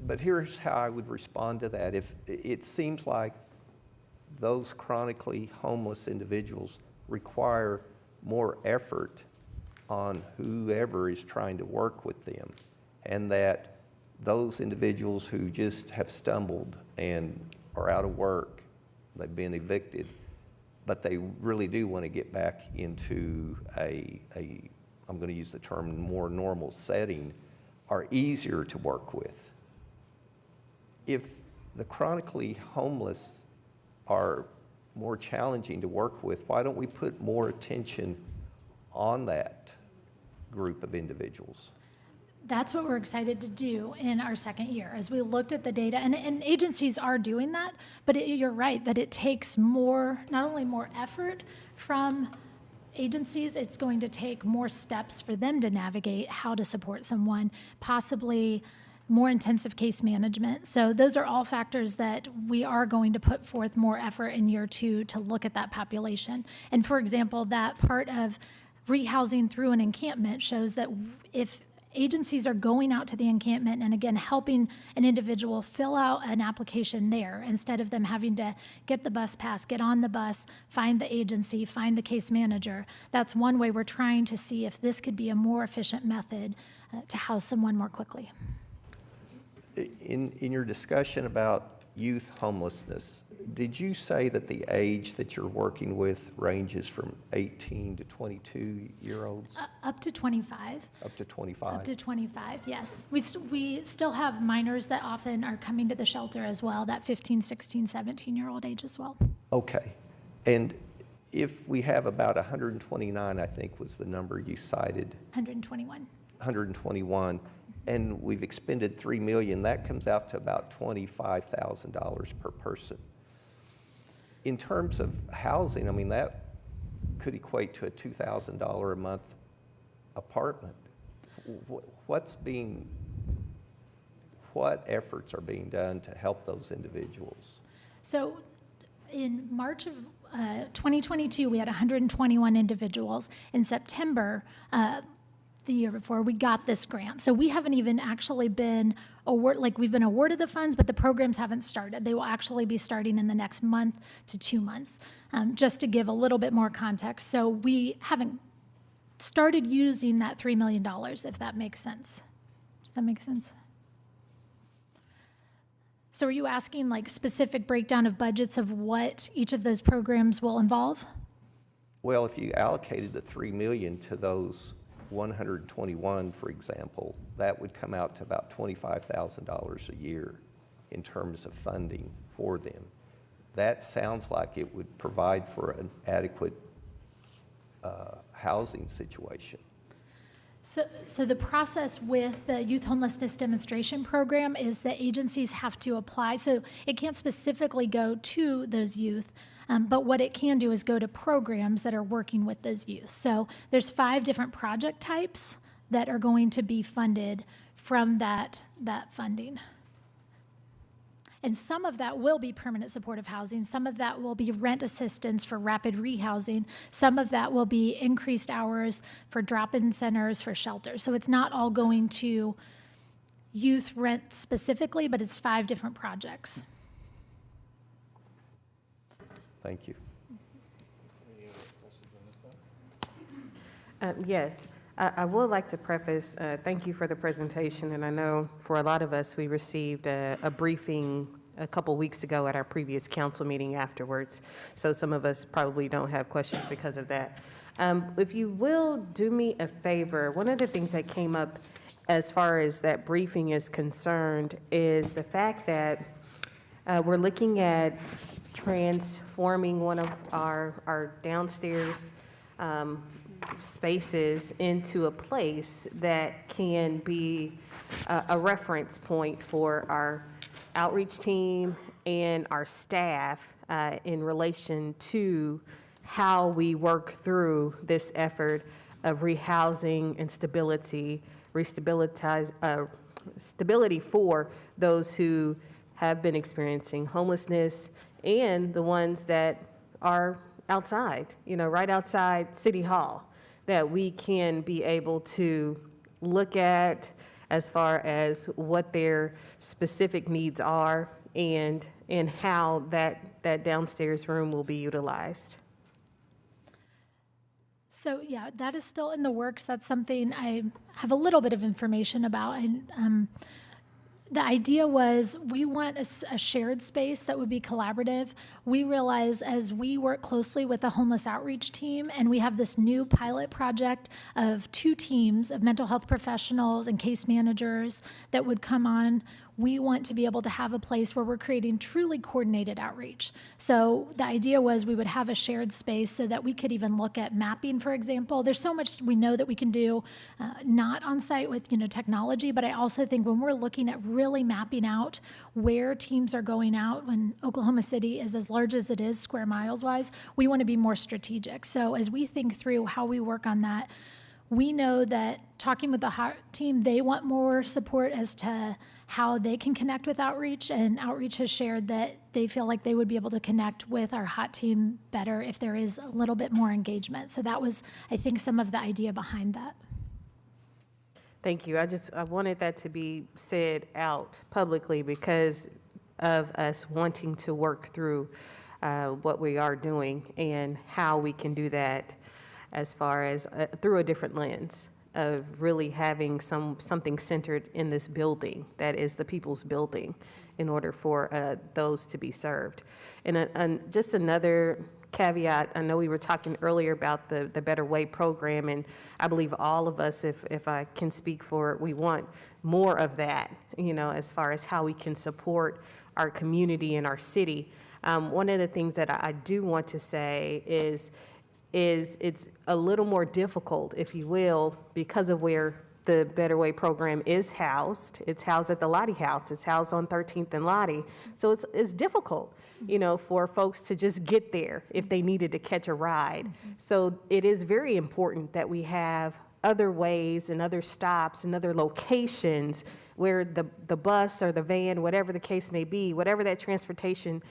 But here's how I would respond to that. If it seems like those chronically homeless individuals require more effort on whoever is trying to work with them, and that those individuals who just have stumbled and are out of work, they've been evicted, but they really do want to get back into I'm going to use the term more normal setting, are easier to work with. If the chronically homeless are more challenging to work with. Why don't we put more attention on that group of individuals? That's what we're excited to do in our second year as we looked at the data. And agencies are doing that, but you're right that it takes more, not only more effort from agencies, it's going to take more steps for them to navigate how to support someone, possibly more intensive case management. So those are all factors that we are going to put forth more effort in year 2 to look at that population. And for example, that part of rehousing through an encampment shows that if agencies are going out to the encampment and again helping an individual fill out an application there instead of them having to get the bus pass, get on the bus, find the agency, find the case manager. That's one way we're trying to see if this could be a more efficient method to house someone more quickly. In your discussion about youth homelessness, did you say that the age that you're working with ranges from 18 to 22-year-olds? Up to 25. Up to 25? Up to 25, yes. We still have minors that often are coming to the shelter as well, that 15, 16, 17-year-old age as well. Okay. And if we have about 129, I think was the number you cited. 121. 121, and we've expended $3 million, that comes out to about $25,000 per person. In terms of housing, I mean, that could equate to a $2,000 a month apartment. What efforts are being done to help those individuals? So in March of 2022, we had 121 individuals. In September, the year before, we got this grant. So we haven't even actually been we've been awarded the funds, but the programs haven't started. They will actually be starting in the next month to 2 months, just to give a little bit more context. So we haven't started using that $3 million, if that makes sense. Does that make sense? So are you asking like specific breakdown of budgets of what each of those programs will involve? Well, if you allocated the $3 million to those 121, for example, that would come out to about $25,000 a year in terms of funding for them. That sounds like it would provide for an adequate housing situation. So the process with the Youth Homelessness Demonstration Program is that agencies have to apply. So it can't specifically go to those youth, but what it can do is go to programs that are working with those youth. So there's 5 different project types that are going to be funded from that funding. And some of that will be permanent supportive housing. Some of that will be rent assistance for rapid rehousing. Some of that will be increased hours for drop-in centers for shelters. So it's not all going to youth rent specifically, but it's 5 different projects. Thank you. Yes, I would like to preface, thank you for the presentation, and I know for a lot of us, we received a briefing a couple weeks ago at our previous council meeting afterwards, so some of us probably don't have questions because of that. If you will do me a favor, one of the things that came up as far as that briefing is concerned is the fact that we're looking at transforming one of our downstairs spaces into a place that can be a reference point for our outreach team and our staff in relation to how we work through this effort of rehousing and stability for those who have been experiencing homelessness and the ones that are outside, right outside City Hall, that we can be able to look at as far as what their specific needs are and how that downstairs room will be utilized. So yeah, that is still in the works. That's something I have a little bit of information about. And the idea was we want a shared space that would be collaborative. We realize as we work closely with the homeless outreach team, and we have this new pilot project of 2 teams of mental health professionals and case managers that would come on we want to be able to have a place where we're creating truly coordinated outreach. So the idea was we would have a shared space so that we could even look at mapping, for example. There's so much we know that we can do not on site with technology, but I also think when we're looking at really mapping out where teams are going out, when Oklahoma City is as large as it is square miles wise, we want to be more strategic. So as we think through how we work on that, we know that talking with the HOT team, they want more support as to how they can connect with outreach, and outreach has shared that they feel like they would be able to connect with our HOT team better if there is a little bit more engagement. So that was, I think, some of the idea behind that. Thank you. I wanted that to be said out publicly because of us wanting to work through what we are doing and how we can do that as far as through a different lens of really having something centered in this building that is the people's building in order for those to be served. And just another caveat, I know we were talking earlier about the Better Way program, and I believe all of us, if I can speak for it, we want more of that, as far as how we can support our community and our city. One of the things that I do want to say is it's a little more difficult, if you will, because of where the Better Way program is housed. It's housed at the Lottie House. It's housed on 13th and Lottie. So it's difficult, for folks to just get there if they needed to catch a ride. So it is very important that we have other ways and other stops and other locations where the bus or the van, whatever the case may be, whatever that transportation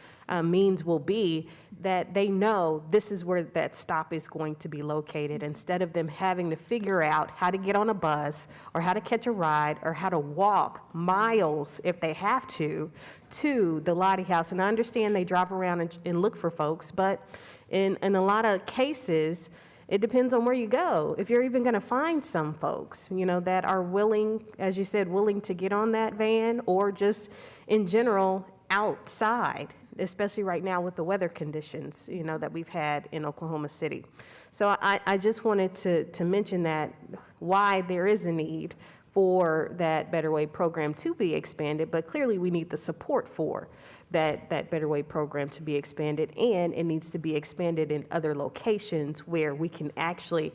means will be, that they know this is where that stop is going to be located, instead of them having to figure out how to get on a bus or how to catch a ride or how to walk miles if they have to the Lottie House. And I understand they drive around and look for folks, but in a lot of cases, it depends on where you go. If you're even going to find some folks, that are willing, as you said, willing to get on that van, or just in general outside, especially right now with the weather conditions, that we've had in Oklahoma City. So I just wanted to mention that, why there is a need for that Better Way program to be expanded, but clearly we need the support for that Better Way program to be expanded, and it needs to be expanded in other locations where we can actually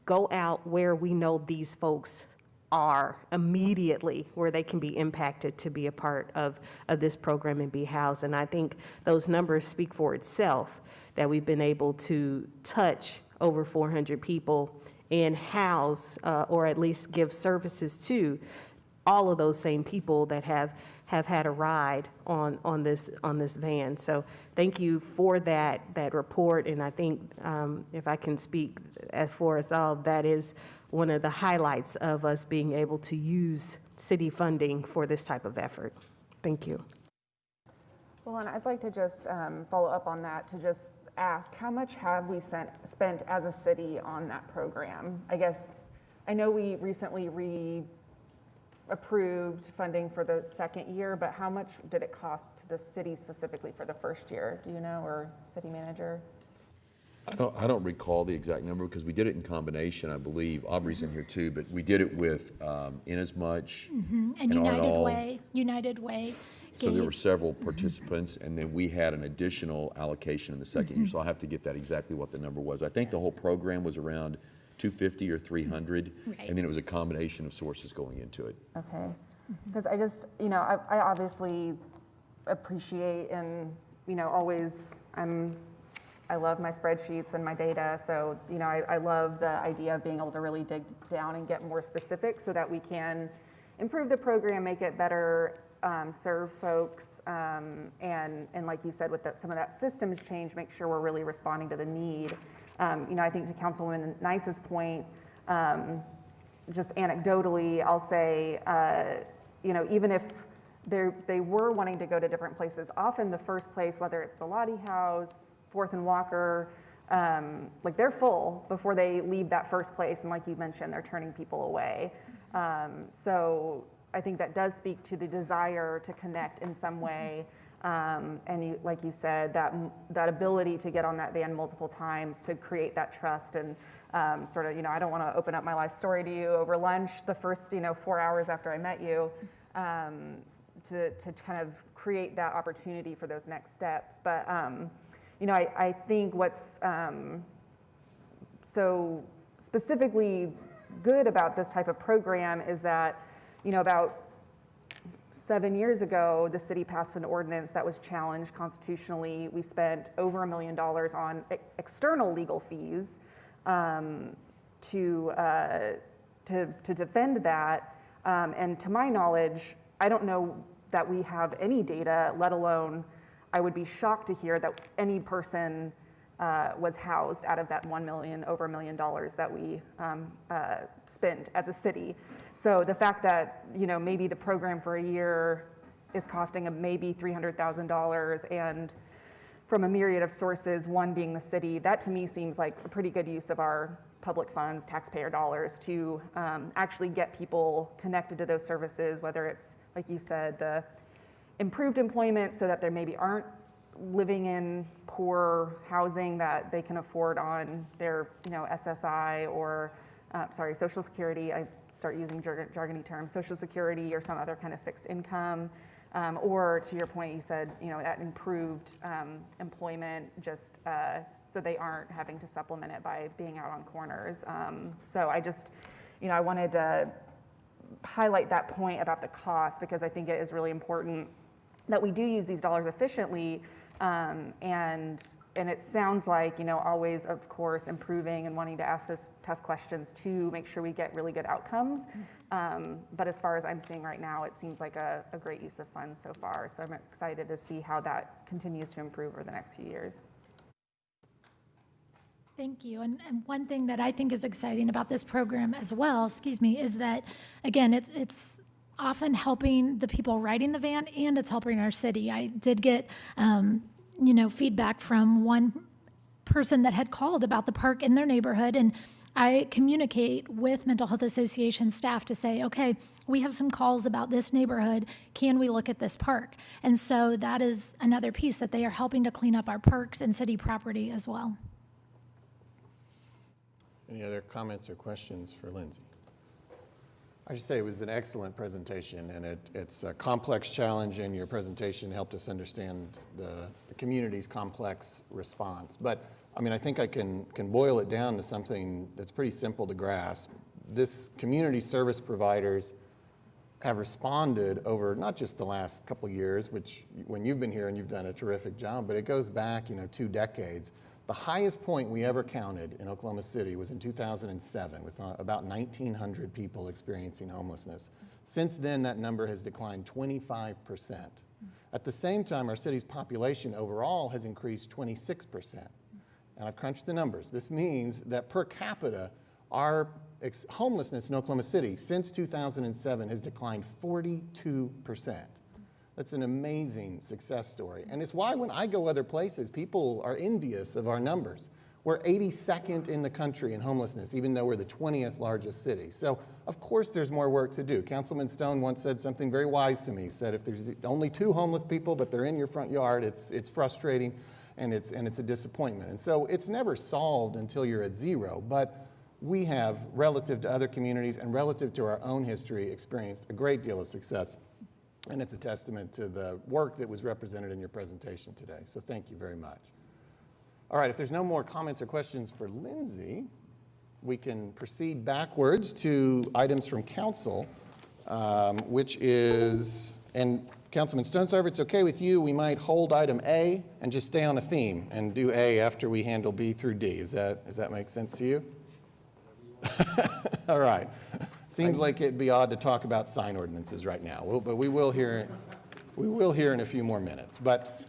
go out where we know these folks are immediately, where they can be impacted to be a part of this program and be housed. And I think those numbers speak for itself, that we've been able to touch over 400 people and house, or at least give services to all of those same people that have had a ride on this van. So thank you for that report, and I think if I can speak for us all, that is one of the highlights of us being able to use city funding for this type of effort. Thank you. Well, and I'd like to just follow up on that, to just ask, how much have we spent as a city on that program? I guess, I know we recently approved funding for the second year, but how much did it cost to the city specifically for the first year? Do you know, or city manager? I don't recall the exact number, because we did it in combination, I believe. Aubrey's in here too, but we did it with Inasmuch And United Way. So there were several participants, and then we had an additional allocation in the second year. So I'll have to get that exactly what the number was. I think the whole program was around 250 or 300, and then it was a combination of sources going into it. Okay, because I just, I obviously appreciate and, always, I love my spreadsheets and my data, so, I love the idea of being able to really dig down and get more specific so that we can improve the program, make it better, serve folks, and like you said, with some of that systems change, make sure we're really responding to the need. I think to Councilwoman Nice's point, just anecdotally, I'll say, even if they were wanting to go to different places, often the first place, whether it's the Lottie House, 4th and Walker, like they're full before they leave that first place, and like you mentioned, they're turning people away. So I think that does speak to the desire to connect in some way. And like you said, that ability to get on that van multiple times to create that trust and sort of, I don't want to open up my life story to you over lunch the first, 4 hours after I met you. to kind of create that opportunity for those next steps. But I think what's so specifically good about this type of program is that, about 7 years ago, the city passed an ordinance that was challenged constitutionally. We spent over $1 million on external legal fees to defend that. And to my knowledge, I don't know that we have any data, let alone I would be shocked to hear that any person was housed out of that over $1 million that we spent as a city. So the fact that, maybe the program for a year is costing maybe $300,000, and from a myriad of sources, one being the city, that to me seems like a pretty good use of our public funds, taxpayer dollars, to actually get people connected to those services, whether it's, like you said, the improved employment so that there maybe aren't living in poor housing that they can afford on their, SSI or, Social Security. I start using jargony terms, Social Security or some other kind of fixed income. Or to your point, you said, that improved employment just so they aren't having to supplement it by being out on corners. So I just, I wanted to highlight that point about the cost, because I think it is really important that we do use these dollars efficiently. And it sounds like, always, of course, improving and wanting to ask those tough questions to make sure we get really good outcomes. But as far as I'm seeing right now, it seems like a great use of funds so far. So I'm excited to see how that continues to improve over the next few years. Thank you. And one thing that I think is exciting about this program as well, is that, again, it's often helping the people riding the van, and it's helping our city. I did get feedback from one person that had called about the park in their neighborhood, and I communicate with Mental Health Association staff to say, okay, we have some calls about this neighborhood. Can we look at this park? And so that is another piece, that they are helping to clean up our parks and city property as well. Any other comments or questions for Lindsay? I should say it was an excellent presentation, and it's a complex challenge, and your presentation helped us understand the community's complex response. But I think I can boil it down to something that's pretty simple to grasp. This community service providers have responded over not just the last couple of years, which when you've been here and you've done a terrific job, but it goes back 2 decades. The highest point we ever counted in Oklahoma City was in 2007, with about 1,900 people experiencing homelessness. Since then, that number has declined 25%. At the same time, our city's population overall has increased 26%. And I've crunched the numbers. This means that per capita, our homelessness in Oklahoma City since 2007 has declined 42%. That's an amazing success story. And it's why when I go other places, people are envious of our numbers. We're 82nd in the country in homelessness, even though we're the 20th largest city. So, of course, there's more work to do. Councilman Stone once said something very wise to me. He said, if there's only 2 homeless people, but they're in your front yard, it's frustrating and it's a disappointment. And so it's never solved until you're at 0. But we have, relative to other communities and relative to our own history, experienced a great deal of success. And it's a testament to the work that was represented in your presentation today. So thank you very much. All right, if there's no more comments or questions for Lindsay, we can proceed backwards to items from council, which is, and Councilman Stonesifer, if it's okay with you, we might hold item A and just stay on a theme and do A after we handle B through D. Does that make sense to you? All right. Seems like it'd be odd to talk about sign ordinances right now, but we will hear in a few more minutes. But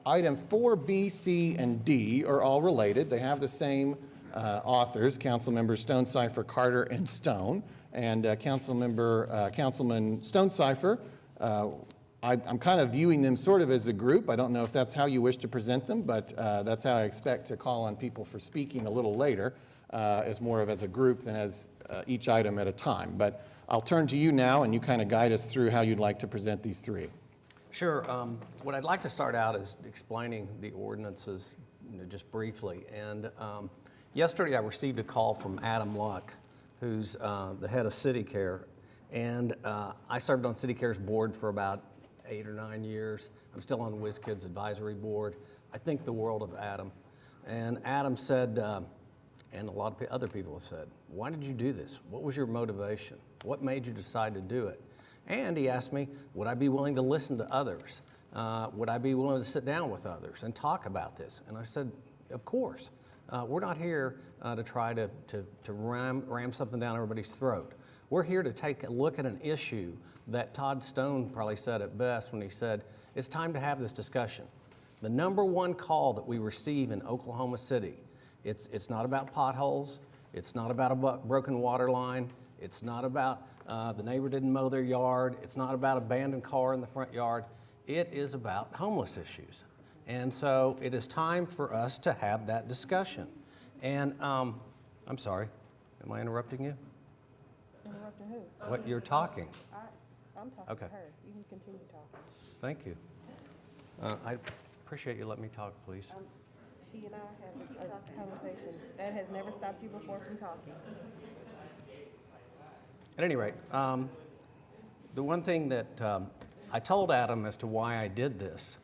item 4, B, C, and D are all related. They have the same authors, Councilmember Stonesifer, Carter, and Stone. And Councilman Stonesifer, I'm kind of viewing them sort of as a group. I don't know if that's how you wish to present them, but that's how I expect to call on people for speaking a little later, as more of as a group than as each item at a time. But I'll turn to you now, and you kind of guide us through how you'd like to present these 3. Sure. What I'd like to start out is explaining the ordinances just briefly. And yesterday I received a call from Adam Luck, who's the head of City Care, And I served on City Care's board for about 8 or 9 years. I'm still on WizKids Advisory Board. I think the world of Adam. And Adam said, and a lot of other people have said, why did you do this? What was your motivation? What made you decide to do it? And he asked me, would I be willing to listen to others? Would I be willing to sit down with others and talk about this? And I said, of course. We're not here to try to ram something down everybody's throat. We're here to take a look at an issue that Todd Stone probably said it best when he said, it's time to have this discussion. The number one call that we receive in Oklahoma City, it's not about potholes, it's not about a broken water line, it's not about the neighbor didn't mow their yard, it's not about abandoned car in the front yard, it is about homeless issues. And so it is time for us to have that discussion. And I'm sorry, am I interrupting you? Interrupting who? What, you're talking? I'm talking Okay. to her. You can continue talking. Thank you. I appreciate you letting me talk, please. She and I have a conversation. That has never stopped you before from talking. At any rate, the one thing that I told Adam as to why I did this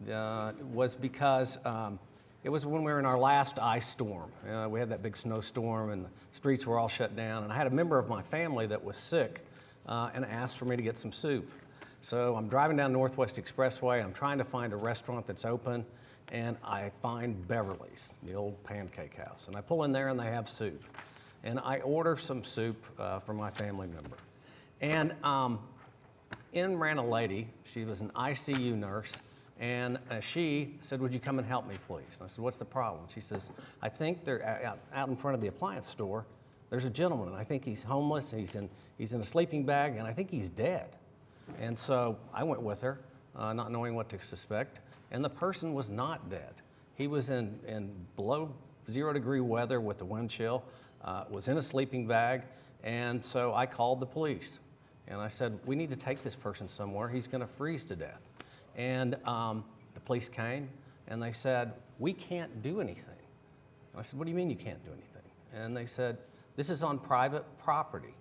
was because it was when we were in our last ice storm. We had that big snowstorm and the streets were all shut down. And I had a member of my family that was sick and asked for me to get some soup. So I'm driving down Northwest Expressway. I'm trying to find a restaurant that's open. And I find Beverly's, the old pancake house. And I pull in there and they have soup. And I order some soup for my family member. And in ran a lady. She was an ICU nurse. And she said, would you come and help me, please? And I said, what's the problem? She says, I think they're out in front of the appliance store. There's a gentleman, and I think he's homeless. He's in a sleeping bag, and I think he's dead. And so I went with her, not knowing what to suspect. And the person was not dead. He was in below 0-degree weather with the wind chill, was in a sleeping bag. And so I called the police. And I said, we need to take this person somewhere. He's going to freeze to death. And the police came, and they said, we can't do anything. And I said, what do you mean you can't do anything? And they said, this is on private property.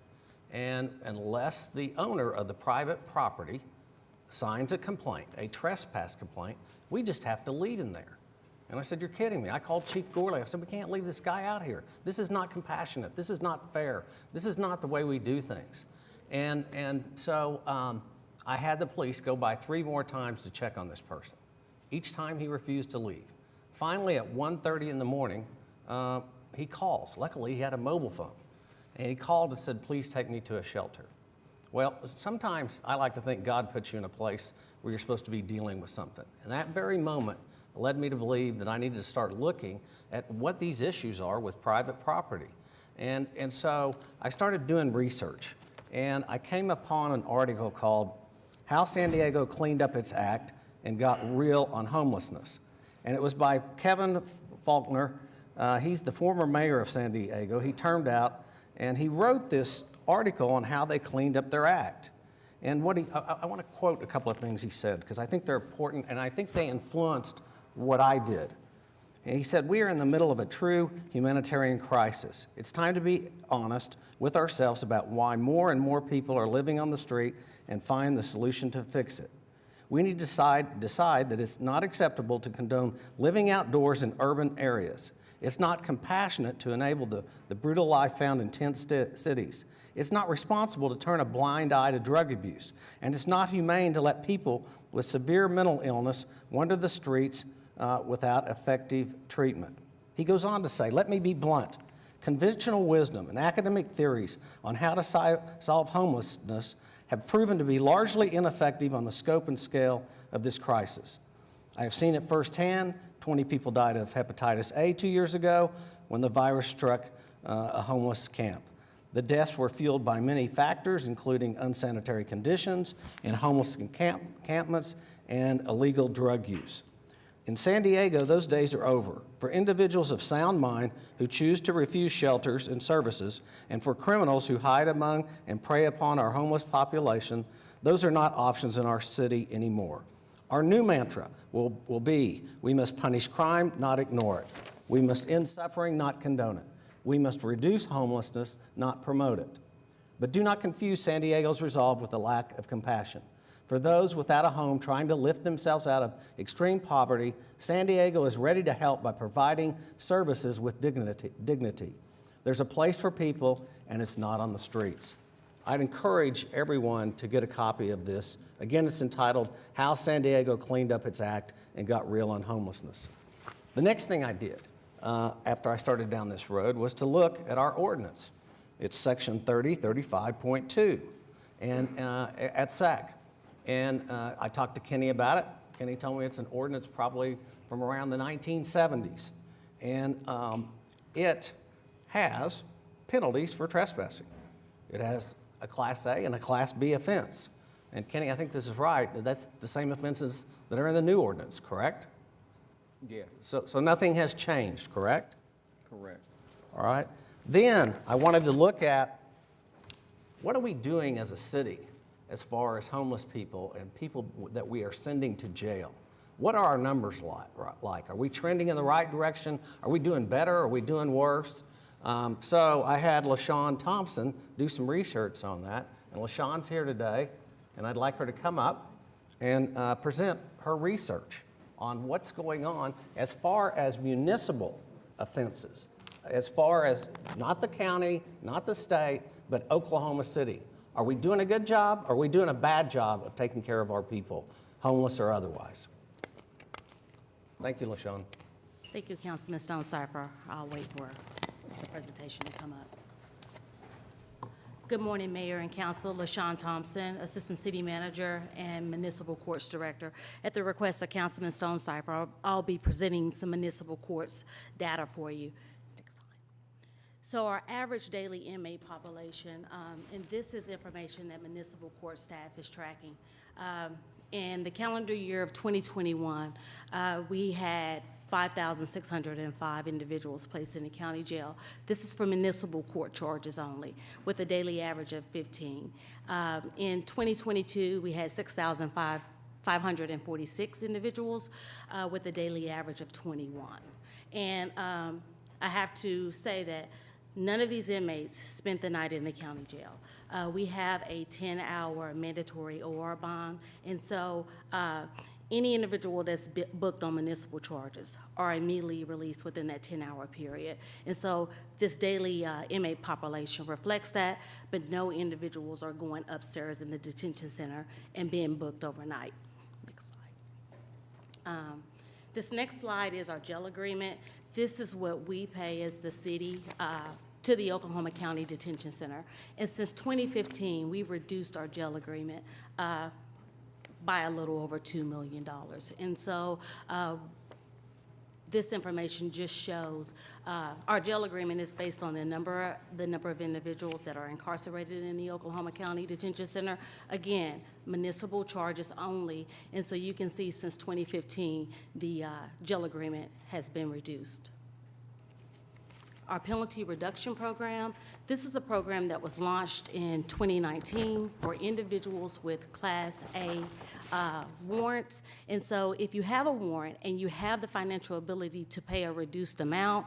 And unless the owner of the private property signs a complaint, a trespass complaint, we just have to leave him there. And I said, you're kidding me. I called Chief Gorley. I said, we can't leave this guy out here. This is not compassionate. This is not fair. This is not the way we do things. And so I had the police go by 3 more times to check on this person. Each time he refused to leave. Finally, at 1:30 in the morning, he calls. Luckily, he had a mobile phone. And he called and said, please take me to a shelter. Well, sometimes I like to think God puts you in a place where you're supposed to be dealing with something. And that very moment led me to believe that I needed to start looking at what these issues are with private property. And so I started doing research. And I came upon an article called How San Diego Cleaned Up Its Act and Got Real on Homelessness. And it was by Kevin Faulkner. He's the former mayor of San Diego. He termed out, and he wrote this article on how they cleaned up their act. And I want to quote a couple of things he said, because I think they're important, and I think they influenced what I did. And he said, we are in the middle of a true humanitarian crisis. It's time to be honest with ourselves about why more and more people are living on the street and find the solution to fix it. We need to decide that it's not acceptable to condone living outdoors in urban areas. It's not compassionate to enable the brutal life found in tent cities. It's not responsible to turn a blind eye to drug abuse. And it's not humane to let people with severe mental illness wander the streets without effective treatment. He goes on to say, let me be blunt. Conventional wisdom and academic theories on how to solve homelessness have proven to be largely ineffective on the scope and scale of this crisis. I have seen it firsthand. 20 people died of hepatitis A 2 years ago when the virus struck a homeless camp. The deaths were fueled by many factors, including unsanitary conditions in homeless encampments and illegal drug use. In San Diego, those days are over. For individuals of sound mind who choose to refuse shelters and services, and for criminals who hide among and prey upon our homeless population, those are not options in our city anymore. Our new mantra will be, we must punish crime, not ignore it. We must end suffering, not condone it. We must reduce homelessness, not promote it. But do not confuse San Diego's resolve with a lack of compassion. For those without a home trying to lift themselves out of extreme poverty, San Diego is ready to help by providing services with dignity. There's a place for people, and it's not on the streets. I'd encourage everyone to get a copy of this. Again, it's entitled, How San Diego Cleaned Up Its Act and Got Real on Homelessness. The next thing I did after I started down this road was to look at our ordinance. It's section 3035.2 and at SAC. And I talked to Kenny about it. Kenny told me it's an ordinance probably from around the 1970s. And it has penalties for trespassing. It has a Class A and a Class B offense. And Kenny, I think this is right. That's the same offenses that are in the new ordinance, correct? Yes. So nothing has changed, correct? Correct. All right. Then I wanted to look at what are we doing as a city as far as homeless people and people that we are sending to jail. What are our numbers like? Are we trending in the right direction? Are we doing better? Are we doing worse? So I had LaShawn Thompson do some research on that. And LaShawn's here today, and I'd like her to come up and present her research on what's going on as far as municipal offenses, as far as not the county, not the state, but Oklahoma City. Are we doing a good job? Or are we doing a bad job of taking care of our people, homeless or otherwise? Thank you, LaShawn. Thank you, Councilman Stone Cipher. I'll wait for the presentation to come up. Good morning, Mayor and Council. LaShawn Thompson, Assistant City Manager and Municipal Courts Director. At the request of Councilman Stone Cipher, I'll be presenting some municipal courts data for you. Next slide. So our average daily inmate population, and this is information that municipal court staff is tracking. In the calendar year of 2021, we had 5,605 individuals placed in the county jail. This is for municipal court charges only, with a daily average of 15. In 2022, we had 6,546 individuals with a daily average of 21. And I have to say that none of these inmates spent the night in the county jail. We have a 10-hour mandatory OR bond, and so any individual that's booked on municipal charges are immediately released within that 10-hour period. And so this daily inmate population reflects that, but no individuals are going upstairs in the detention center and being booked overnight. Next slide. This next slide is our jail agreement. This is what we pay as the city to the Oklahoma County Detention Center. And since 2015, we've reduced our jail agreement by a little over $2 million. And so this information just shows our jail agreement is based on the number of individuals that are incarcerated in the Oklahoma County Detention Center. Again, municipal charges only. And so you can see since 2015, the jail agreement has been reduced. Our penalty reduction program, this is a program that was launched in 2019 for individuals with Class A warrants. And so if you have a warrant and you have the financial ability to pay a reduced amount,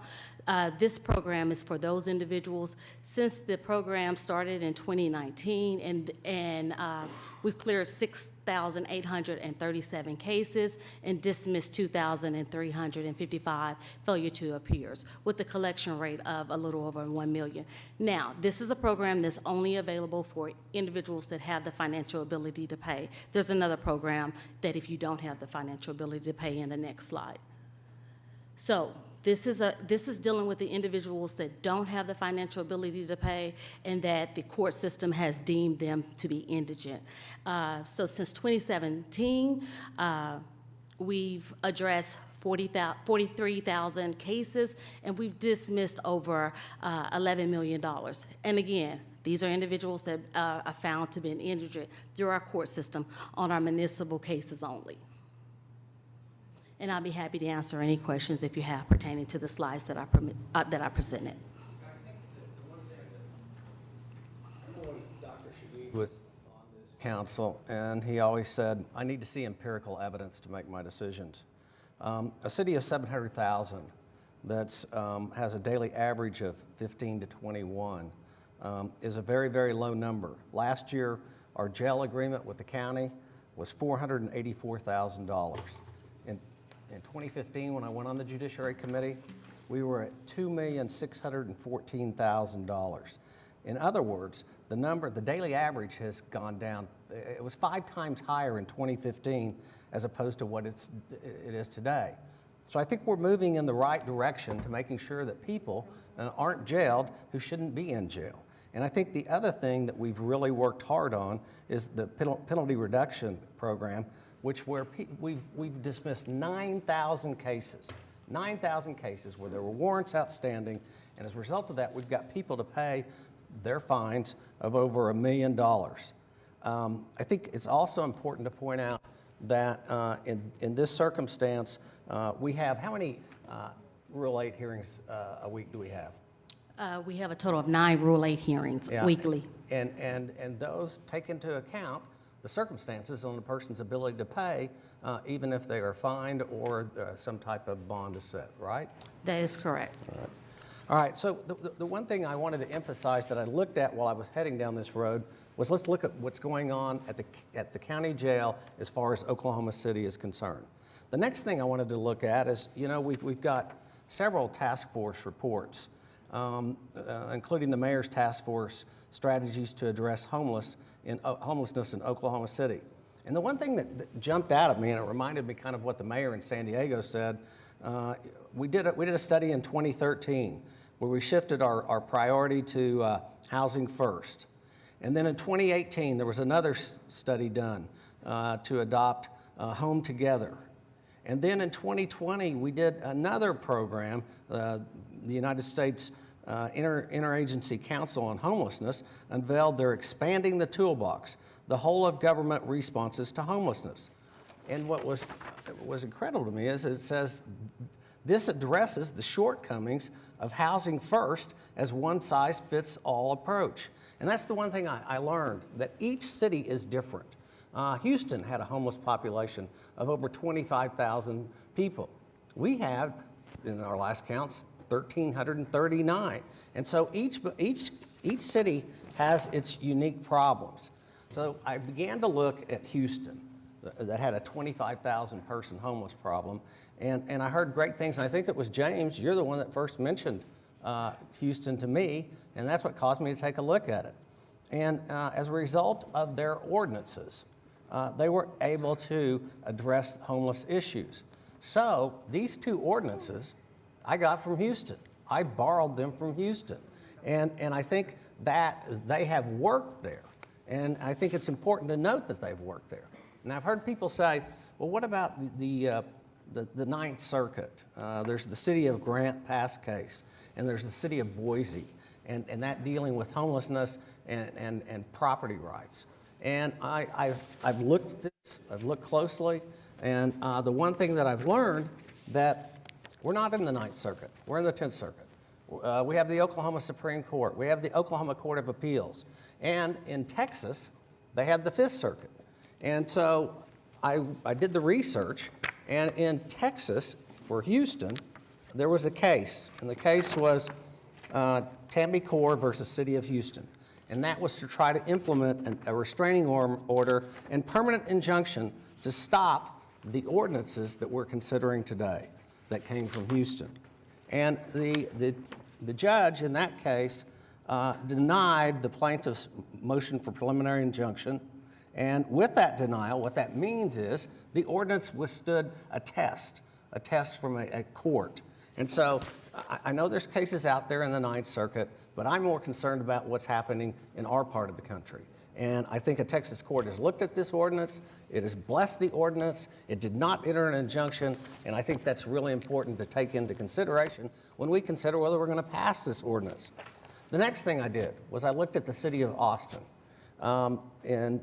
this program is for those individuals. Since the program started in 2019 and we've cleared 6,837 cases and dismissed 2,355 failure to appears with a collection rate of a little over 1 million. Now, this is a program that's only available for individuals that have the financial ability to pay. There's another program that if you don't have the financial ability to pay in the next slide. So this is dealing with the individuals that don't have the financial ability to pay and that the court system has deemed them to be indigent. So since 2017, we've addressed 43,000 cases, and we've dismissed over $11 million. And again, these are individuals that are found to be indigent through our court system on our municipal cases only. And I'll be happy to answer any questions if you have pertaining to the slides that I presented. With council, and he always said, I need to see empirical evidence to make my decisions. A city of 700,000 that has a daily average of 15 to 21 is a very, very low number. Last year, our jail agreement with the county was $484,000. In 2015, when I went on the Judiciary Committee, we were at $2,614,000. In other words, the daily average has gone down. It was 5 times higher in 2015 as opposed to what it is today. So I think we're moving in the right direction to making sure that people aren't jailed who shouldn't be in jail. And I think the other thing that we've really worked hard on is the penalty reduction program, which we've dismissed 9,000 cases. 9,000 cases where there were warrants outstanding, and as a result of that, we've got people to pay their fines of over $1 million. I think it's also important to point out that in this circumstance, we have, how many Rule 8 hearings a week do we have? We have a total of 9 Rule 8 hearings weekly. And those take into account the circumstances on the person's ability to pay, even if they are fined or some type of bond is set, right? That is correct. All right, so the one thing I wanted to emphasize that I looked at while I was heading down this road was let's look at what's going on at the county jail as far as Oklahoma City is concerned. The next thing I wanted to look at is, you know, we've got several task force reports, including the mayor's task force strategies to address homelessness in Oklahoma City. And the one thing that jumped out at me, and it reminded me kind of what the mayor in San Diego said, we did a study in 2013 where we shifted our priority to housing first. And then in 2018, there was another study done to adopt Home Together. And then in 2020, we did another program, the United States Interagency Council on Homelessness unveiled their Expanding the Toolbox, the whole of government responses to homelessness. And what was incredible to me is it says this addresses the shortcomings of housing first as one-size-fits-all approach. And that's the one thing I learned, that each city is different. Houston had a homeless population of over 25,000 people. We had, in our last counts, 1,339. And so each city has its unique problems. So I began to look at Houston, that had a 25,000 person homeless problem. And I heard great things. And I think it was James, you're the one that first mentioned Houston to me, and that's what caused me to take a look at it. And as a result of their ordinances, they were able to address homeless issues. So these 2 ordinances I got from Houston. I borrowed them from Houston. And I think that they have worked there. And I think it's important to note that they've worked there. And I've heard people say, well, what about the Ninth Circuit? There's the City of Grant Pass case, and there's the City of Boise, and that dealing with homelessness and property rights. And I've looked at this, I've looked closely, and the one thing that I've learned that we're not in the Ninth Circuit, we're in the 10th Circuit. We have the Oklahoma Supreme Court, we have the Oklahoma Court of Appeals, and in Texas, they have the 5th Circuit. And so I did the research, and in Texas, for Houston, there was a case, and the case was Tammy Core versus City of Houston. And that was to try to implement a restraining order and permanent injunction to stop the ordinances that we're considering today that came from Houston. And the judge in that case denied the plaintiff's motion for preliminary injunction. And with that denial, what that means is the ordinance withstood a test from a court. And so I know there's cases out there in the Ninth Circuit, but I'm more concerned about what's happening in our part of the country. And I think a Texas court has looked at this ordinance, it has blessed the ordinance, it did not enter an injunction, and I think that's really important to take into consideration when we consider whether we're going to pass this ordinance. The next thing I did was I looked at the city of Austin. And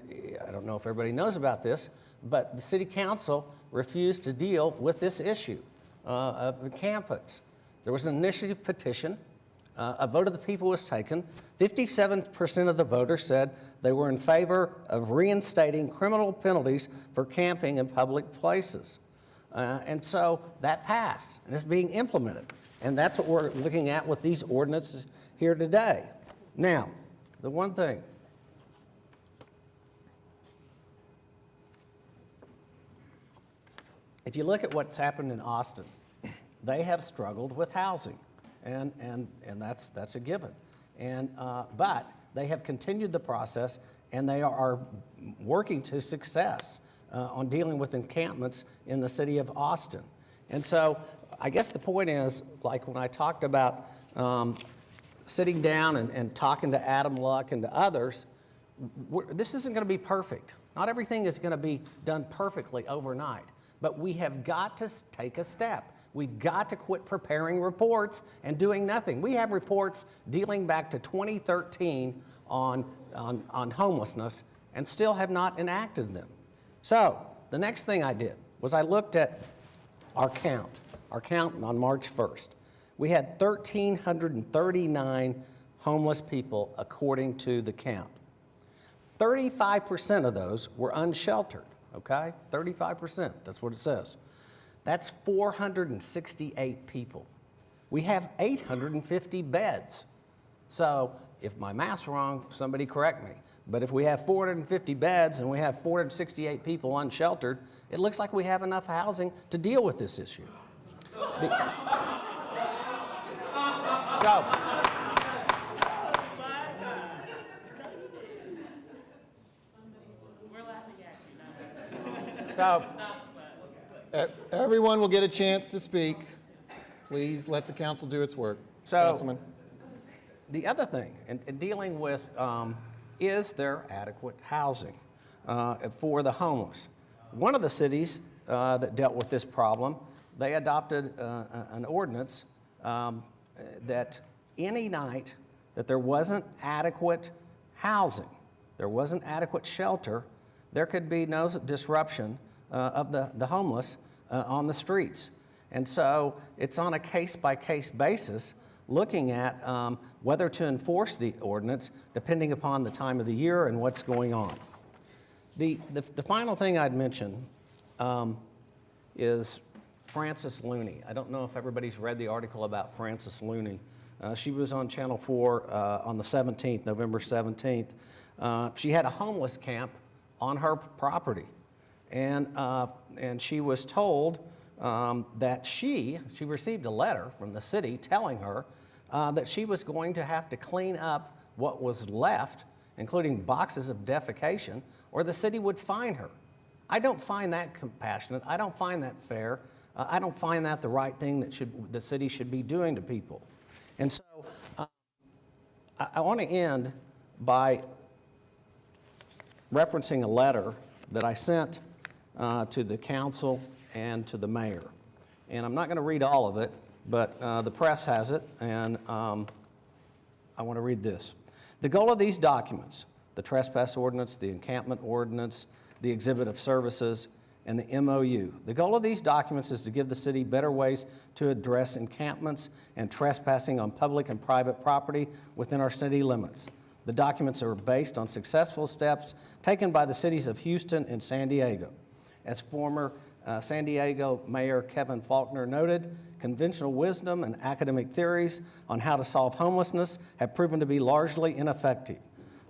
I don't know if everybody knows about this, but the city council refused to deal with this issue of the campus. There was an initiative petition. A vote of the people was taken. 57% of the voters said they were in favor of reinstating criminal penalties for camping in public places. And so that passed, and it's being implemented. And that's what we're looking at with these ordinances here today. Now, the one thing, if you look at what's happened in Austin, they have struggled with housing, and that's a given. But they have continued the process, and they are working to success on dealing with encampments in the city of Austin. And so I guess the point is, like when I talked about sitting down and talking to Adam Luck and to others, this isn't going to be perfect. Not everything is going to be done perfectly overnight, but we have got to take a step. We've got to quit preparing reports and doing nothing. We have reports dealing back to 2013 on homelessness and still have not enacted them. So the next thing I did was I looked at our count on March 1st. We had 1,339 homeless people according to the count. 35% of those were unsheltered, okay? 35%, that's what it says. That's 468 people. We have 850 beds. So if my math's wrong, somebody correct me. But if we have 450 beds and we have 468 people unsheltered, it looks like we have enough housing to deal with this issue. Everyone will get a chance to speak. Please let the council do its work. Councilman. The other thing, in dealing with, is there adequate housing for the homeless? One of the cities that dealt with this problem, they adopted an ordinance that any night that there wasn't adequate housing, there wasn't adequate shelter, there could be no disruption of the homeless on the streets. And so it's on a case-by-case basis, looking at whether to enforce the ordinance depending upon the time of the year and what's going on. The final thing I'd mention is Frances Looney. I don't know if everybody's read the article about Frances Looney. She was on Channel 4 on the 17th, November 17th. She had a homeless camp on her property. And she was told that she received a letter from the city telling her that she was going to have to clean up what was left, including boxes of defecation, or the city would fine her. I don't find that compassionate. I don't find that fair. I don't find that the right thing that the city should be doing to people. And so I want to end by referencing a letter that I sent to the council and to the mayor. And I'm not going to read all of it, but the press has it, and I want to read this. The goal of these documents, the trespass ordinance, the encampment ordinance, the exhibit of services, and the MOU. The goal of these documents is to give the city better ways to address encampments and trespassing on public and private property within our city limits. The documents are based on successful steps taken by the cities of Houston and San Diego. As former San Diego Mayor Kevin Faulkner noted, conventional wisdom and academic theories on how to solve homelessness have proven to be largely ineffective.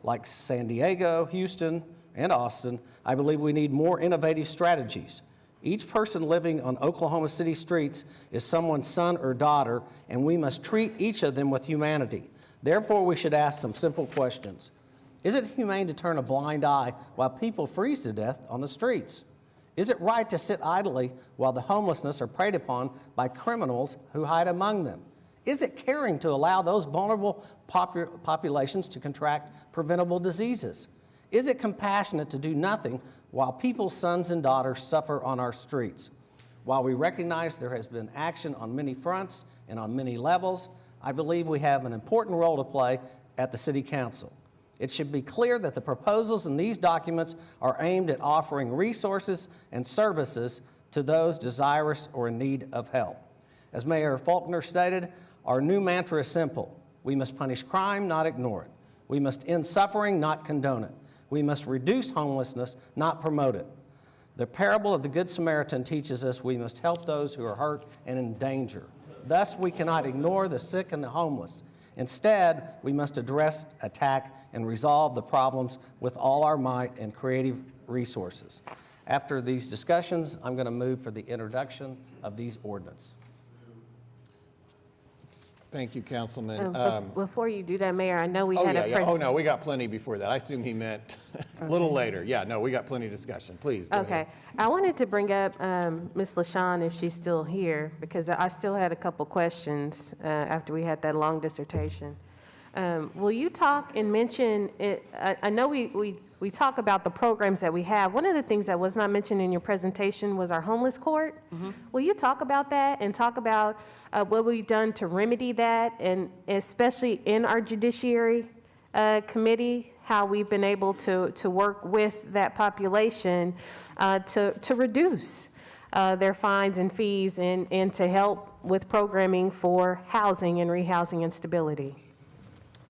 Like San Diego, Houston, and Austin, I believe we need more innovative strategies. Each person living on Oklahoma City streets is someone's son or daughter, and we must treat each of them with humanity. Therefore, we should ask some simple questions. Is it humane to turn a blind eye while people freeze to death on the streets? Is it right to sit idly while the homelessness are preyed upon by criminals who hide among them? Is it caring to allow those vulnerable populations to contract preventable diseases? Is it compassionate to do nothing while people's sons and daughters suffer on our streets? While we recognize there has been action on many fronts and on many levels, I believe we have an important role to play at the City Council. It should be clear that the proposals in these documents are aimed at offering resources and services to those desirous or in need of help. As Mayor Faulkner stated, our new mantra is simple. We must punish crime, not ignore it. We must end suffering, not condone it. We must reduce homelessness, not promote it. The parable of the Good Samaritan teaches us we must help those who are hurt and in danger. Thus, we cannot ignore the sick and the homeless. Instead, we must address, attack, and resolve the problems with all our might and creative resources. After these discussions, I'm going to move for the introduction of these ordinances. Thank you, Councilman. Before you do that, Mayor, I know we Oh, had yeah, a yeah. Oh, no, we got plenty before that. I assume he meant a little later. Yeah, no, we got plenty of discussion. Please, go Okay. ahead. I wanted to bring up Ms. LaShawn, if she's still here, because I still had a couple questions after we had that long dissertation. Will you talk and mention, I know we talk about the programs that we have. One of the things that was not mentioned in your presentation was our homeless court. Will you talk about that and talk about what we've done to remedy that, and especially in our judiciary committee, how we've been able to work with that population to reduce their fines and fees and to help with programming for housing and rehousing and stability?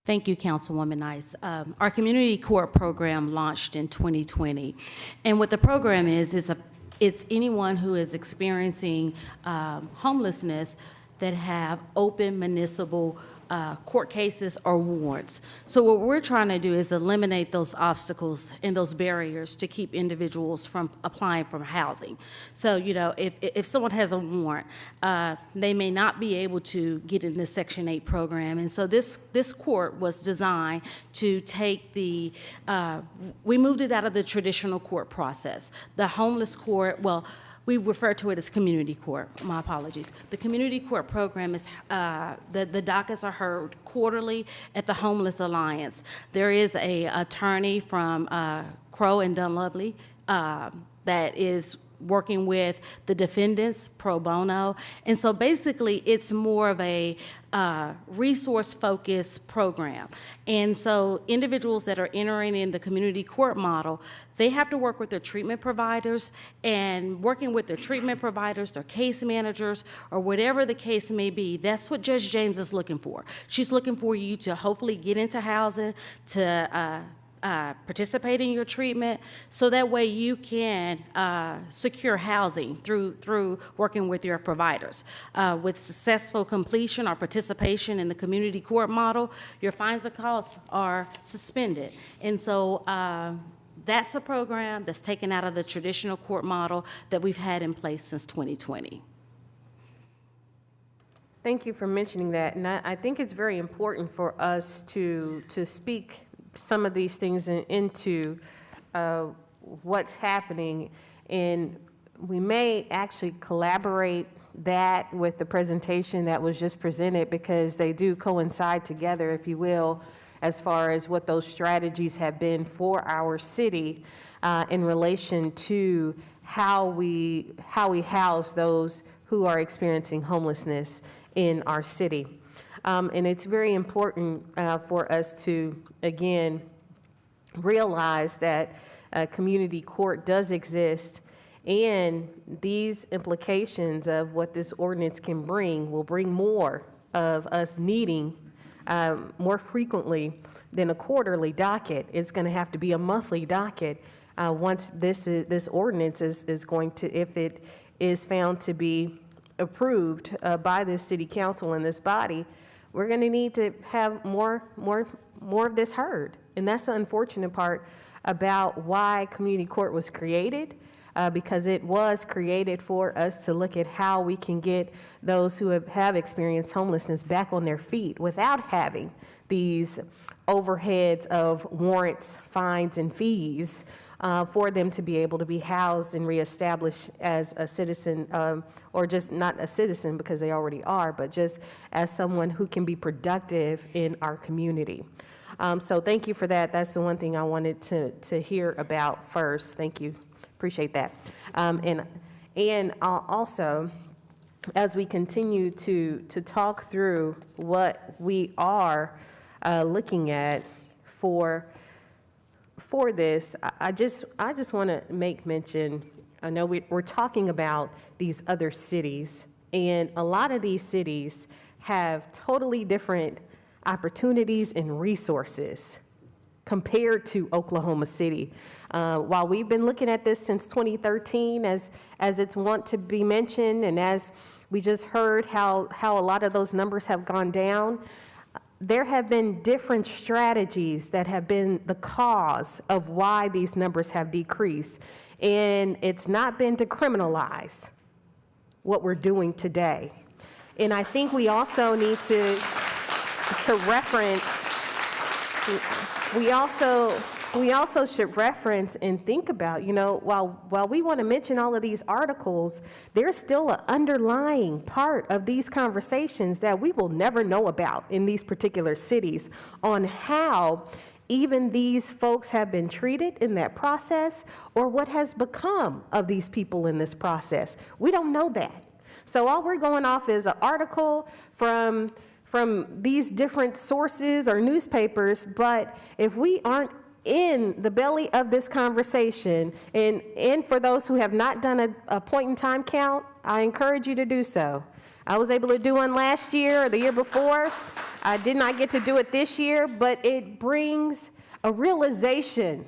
Thank you, Councilwoman Nice. Our community court program launched in 2020. And what the program is it's anyone who is experiencing homelessness that have open municipal court cases or warrants. So what we're trying to do is eliminate those obstacles and those barriers to keep individuals from applying for housing. So, you know, if someone has a warrant, they may not be able to get in this Section 8 program. And so this court was designed to take we moved it out of the traditional court process. The homeless court, we refer to it as community court. My apologies. The community court program is, the dockets are heard quarterly at the Homeless Alliance. There is a attorney from Crow and Dunlovely that is working with the defendants pro bono. And so basically it's more of a resource-focused program. And so individuals that are entering in the community court model, they have to work with their treatment providers, and working with their treatment providers, their case managers, or whatever the case may be. That's what Judge James is looking for. She's looking for you to hopefully get into housing, to participate in your treatment, so that way you can secure housing through working with your providers. With successful completion or participation in the community court model, your fines and costs are suspended. And so that's a program that's taken out of the traditional court model that we've had in place since 2020. Thank you for mentioning that. And I think it's very important for us to speak some of these things into what's happening. And we may actually collaborate that with the presentation that was just presented, because they do coincide together, if you will, as far as what those strategies have been for our city in relation to how we house those who are experiencing homelessness in our city. And it's very important for us to, again, realize that community court does exist, and these implications of what this ordinance can bring will bring more of us needing more frequently than a quarterly docket. It's going to have to be a monthly docket once this ordinance is going to, if it is found to be approved by this city council and this body. We're going to need to have more of this heard. And that's the unfortunate part about why community court was created, because it was created for us to look at how we can get those who have experienced homelessness back on their feet without having these overheads of warrants, fines, and fees for them to be able to be housed and reestablished as a citizen, or just not a citizen because they already are, but just as someone who can be productive in our community. So thank you for that. That's the one thing I wanted to hear about first. Thank you. Appreciate that. And also, as we continue to talk through what we are looking at for this, I just want to make mention, I know we're talking about these other cities, and a lot of these cities have totally different opportunities and resources compared to Oklahoma City. While we've been looking at this since 2013, as it's want to be mentioned, and as we just heard how a lot of those numbers have gone down, there have been different strategies that have been the cause of why these numbers have decreased. And it's not been to criminalize what we're doing today. And I think we also need to reference, we also should reference and think about, while we want to mention all of these articles, there's still an underlying part of these conversations that we will never know about in these particular cities on how even these folks have been treated in that process or what has become of these people in this process. We don't know that. So all we're going off is an article from these different sources or newspapers, but if we aren't in the belly of this conversation, and for those who have not done a point in time count, I encourage you to do so. I was able to do one last year or the year before. I did not get to do it this year, but it brings a realization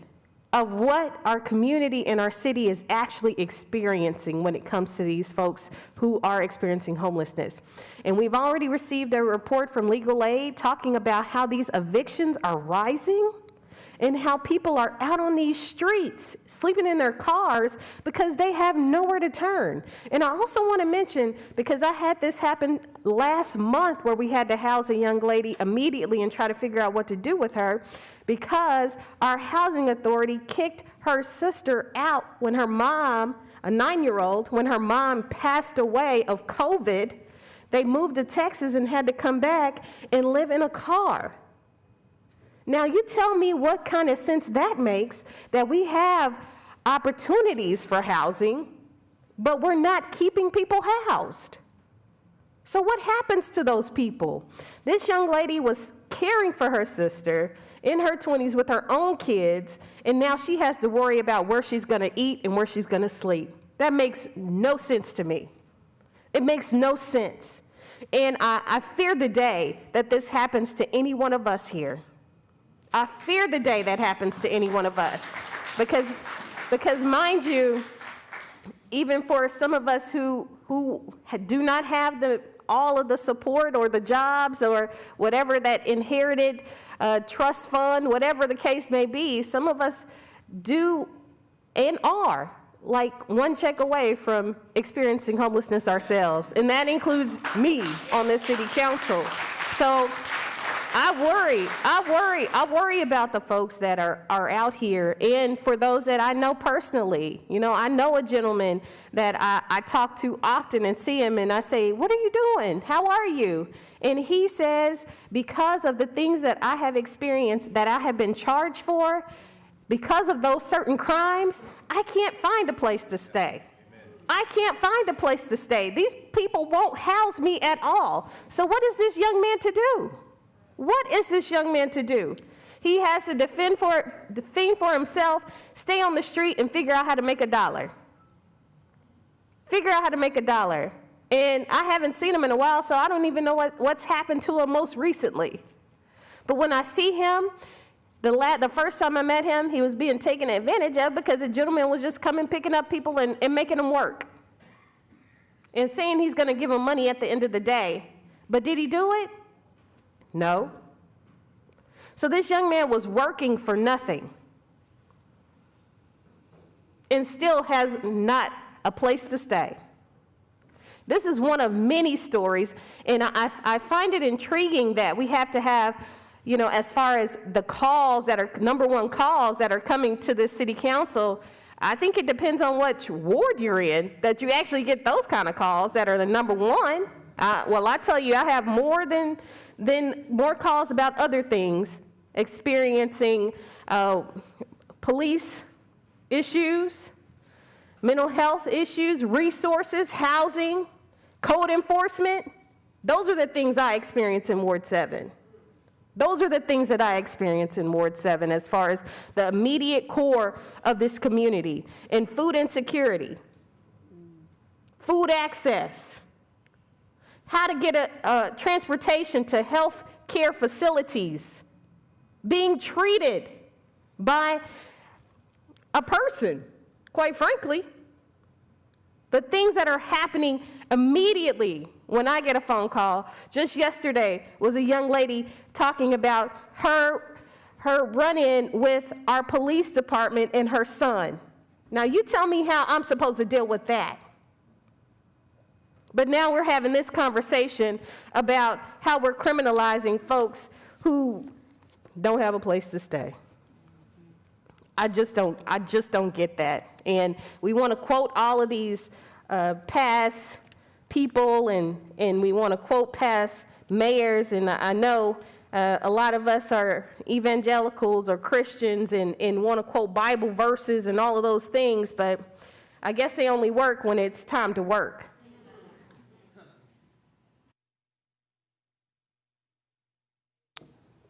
of what our community and our city is actually experiencing when it comes to these folks who are experiencing homelessness. And we've already received a report from Legal Aid talking about how these evictions are rising and how people are out on these streets sleeping in their cars because they have nowhere to turn. And I also want to mention, because I had this happen last month where we had to house a young lady immediately and try to figure out what to do with her, because our housing authority kicked her sister out when her mom, a 9-year-old, when her mom passed away of COVID. They moved to Texas and had to come back and live in a car. Now, you tell me what kind of sense that makes, that we have opportunities for housing, but we're not keeping people housed. So what happens to those people? This young lady was caring for her sister in her 20s with her own kids, and now she has to worry about where she's going to eat and where she's going to sleep. That makes no sense to me. It makes no sense. And I fear the day that this happens to any one of us here. I fear the day that happens to any one of us, because mind you, even for some of us who do not have all of the support or the jobs or whatever, that inherited trust fund, whatever the case may be, some of us do and are like one check away from experiencing homelessness ourselves, and that includes me on this city council. So I worry about the folks that are out here. And for those that I know personally, I know a gentleman that I talk to often and see him, and I say, "What are you doing? How are you?" And he says, because of the things that I have experienced, that I have been charged for, because of those certain crimes, I can't find a place to stay. I can't find a place to stay. These people won't house me at all. So what is this young man to do? What is this young man to do? He has to defend for himself, stay on the street, and figure out how to make a dollar. Figure out how to make a dollar. And I haven't seen him in a while, so I don't even know what's happened to him most recently. But when I see him, the first time I met him, he was being taken advantage of because a gentleman was just coming, picking up people and making them work. And saying he's going to give them money at the end of the day. But did he do it? No. So this young man was working for nothing and still has not a place to stay. This is one of many stories, and I find it intriguing that we have to have, as far as the calls that are, number one calls that are coming to the city council, I think it depends on what ward you're in, that you actually get those kind of calls that are the number one. Well, I tell you, I have more calls about other things, experiencing police issues, mental health issues, resources, housing, code enforcement. Those are the things I experience in Ward 7. Those are the things that I experience in Ward 7 as far as the immediate core of this community. And food insecurity, food access, how to get a transportation to health care facilities, being treated by a person, quite frankly. The things that are happening immediately when I get a phone call. Just yesterday was a young lady talking about her run-in with our police department and her son. Now, you tell me how I'm supposed to deal with that. But now we're having this conversation about how we're criminalizing folks who don't have a place to stay. I just don't get that. And we want to quote all of these past people, and we want to quote past mayors, and I know a lot of us are evangelicals or Christians and want to quote Bible verses and all of those things, but I guess they only work when it's time to work.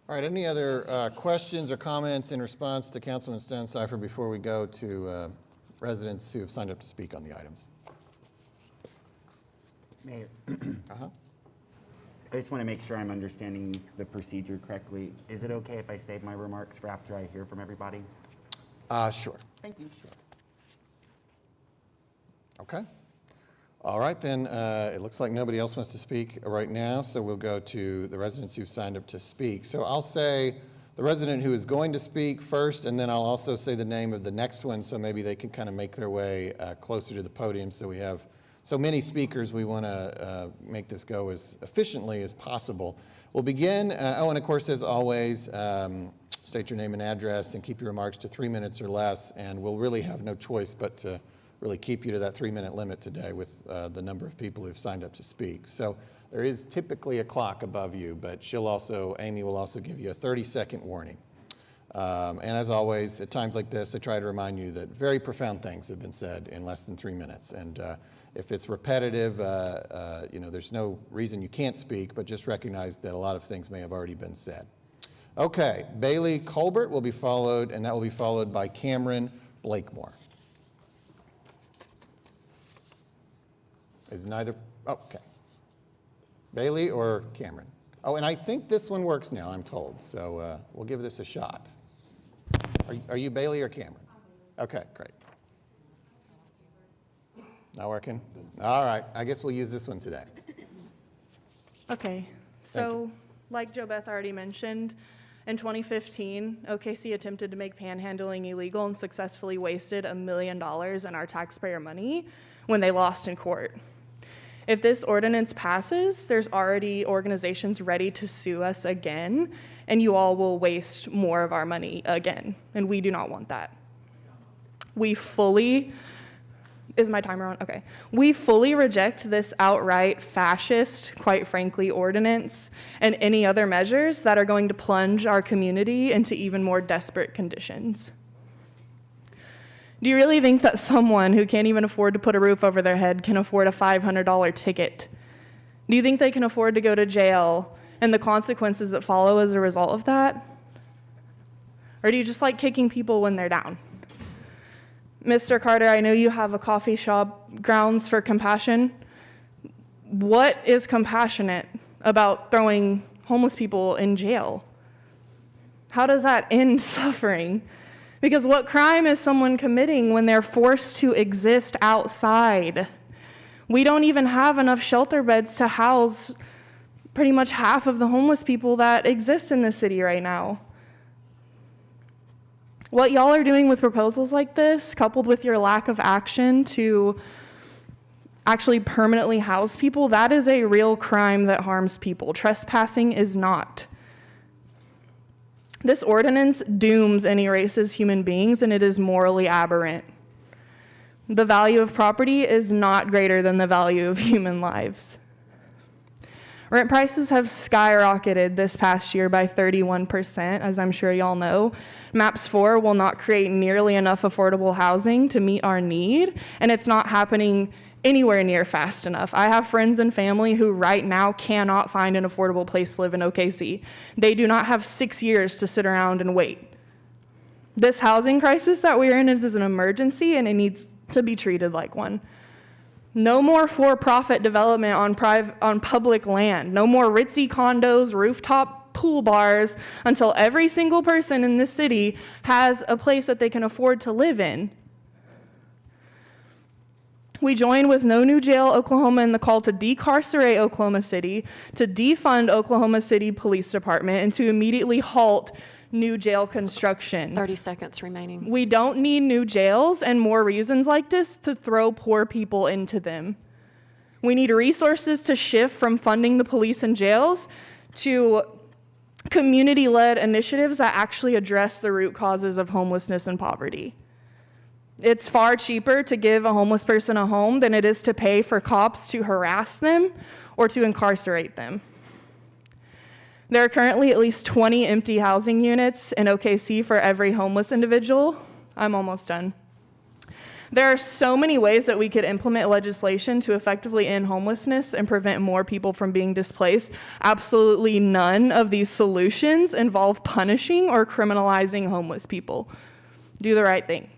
All right, any other questions or comments in response to Councilman Stonecipher before we go to residents who have signed up to speak on the items? Mayor, I just want to make sure I'm understanding the procedure correctly. Is it okay if I save my remarks for after I hear from everybody? Sure. Thank you. Sure. Okay. All right, then it looks like nobody else wants to speak right now, so we'll go to the residents who've signed up to speak. So I'll say the resident who is going to speak first, and then I'll also say the name of the next one, so maybe they can kind of make their way closer to the podium, so we have so many speakers. We want to make this go as efficiently as possible. We'll begin, and of course, as always, state your name and address and keep your remarks to 3 minutes or less, and we'll really have no choice but to really keep you to that 3-minute limit today with the number of people who've signed up to speak. So there is typically a clock above you, but Amy will also give you a 30-second warning. And as always, at times like this, I try to remind you that very profound things have been said in less than 3 minutes. And if it's repetitive, there's no reason you can't speak, but just recognize that a lot of things may have already been said. Okay, Bailey Colbert will be followed, and that will be followed by Cameron Blakemore. Is neither, okay. Bailey or Cameron? Oh, and I think this one works now, I'm told, so we'll give this a shot. Are you Bailey or Cameron? Okay, great. Not working? All right, I guess we'll use this one today. Okay, so like Jo Beth already mentioned, in 2015, OKC attempted to make panhandling illegal and successfully wasted $1 million in our taxpayer money when they lost in court. If this ordinance passes, there's already organizations ready to sue us again, and you all will waste more of our money again, and we do not want that. Is my timer on? Okay. We fully reject this outright fascist, quite frankly, ordinance and any other measures that are going to plunge our community into even more desperate conditions. Do you really think that someone who can't even afford to put a roof over their head can afford a $500 ticket? Do you think they can afford to go to jail and the consequences that follow as a result of that? Or do you just like kicking people when they're down? Mr. Carter, I know you have a coffee shop, Grounds for Compassion. What is compassionate about throwing homeless people in jail? How does that end suffering? Because what crime is someone committing when they're forced to exist outside? We don't even have enough shelter beds to house pretty much half of the homeless people that exist in this city right now. What y'all are doing with proposals like this, coupled with your lack of action to actually permanently house people, that is a real crime that harms people. Trespassing is not. This ordinance dooms and erases human beings, and it is morally aberrant. The value of property is not greater than the value of human lives. Rent prices have skyrocketed this past year by 31%, as I'm sure y'all know. MAPS 4 will not create nearly enough affordable housing to meet our need, and it's not happening anywhere near fast enough. I have friends and family who right now cannot find an affordable place to live in OKC. They do not have 6 years to sit around and wait. This housing crisis that we're in is an emergency, and it needs to be treated like one. No more for-profit development on public land. No more ritzy condos, rooftop pool bars, until every single person in this city has a place that they can afford to live in. we join with No New Jail Oklahoma in the call to decarcerate Oklahoma City, to defund Oklahoma City Police Department, and to immediately halt new jail construction. 30 seconds remaining. We don't need new jails and more reasons like this to throw poor people into them. We need resources to shift from funding the police and jails to community-led initiatives that actually address the root causes of homelessness and poverty. It's far cheaper to give a homeless person a home than it is to pay for cops to harass them or to incarcerate them. There are currently at least 20 empty housing units in OKC for every homeless individual. I'm almost done. There are so many ways that we could implement legislation to effectively end homelessness and prevent more people from being displaced. Absolutely none of these solutions involve punishing or criminalizing homeless people. Do the right thing.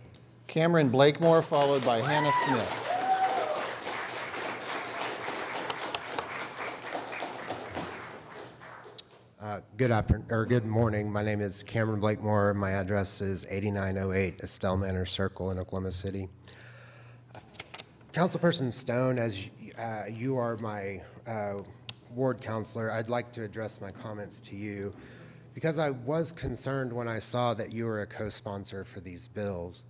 Cameron Blakemore, followed by Hannah Smith. Good morning. My name is Cameron Blakemore. My address is 8908 Estelle Manor Circle in Oklahoma City. Councilperson Stone, as you are my ward counselor, I'd like to address my comments to you because I was concerned when I saw that you were a co-sponsor for these bills.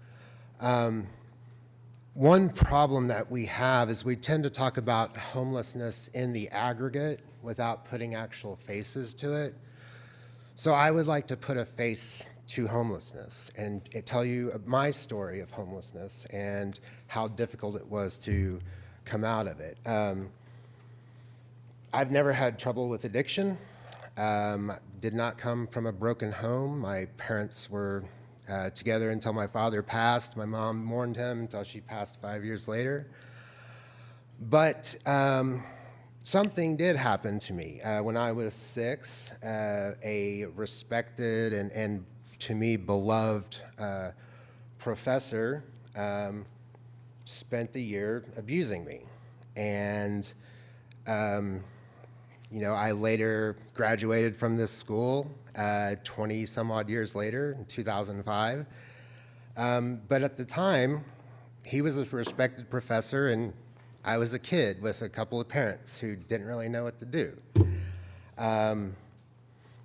One problem that we have is we tend to talk about homelessness in the aggregate without putting actual faces to it. So I would like to put a face to homelessness and tell you my story of homelessness and how difficult it was to come out of it. I've never had trouble with addiction. Did not come from a broken home. My parents were together until my father passed. My mom mourned him until she passed 5 years later. But something did happen to me. When I was 6, a respected and to me beloved professor spent the year abusing me. And I later graduated from this school 20 some odd years later, in 2005. But at the time, he was a respected professor and I was a kid with a couple of parents who didn't really know what to do.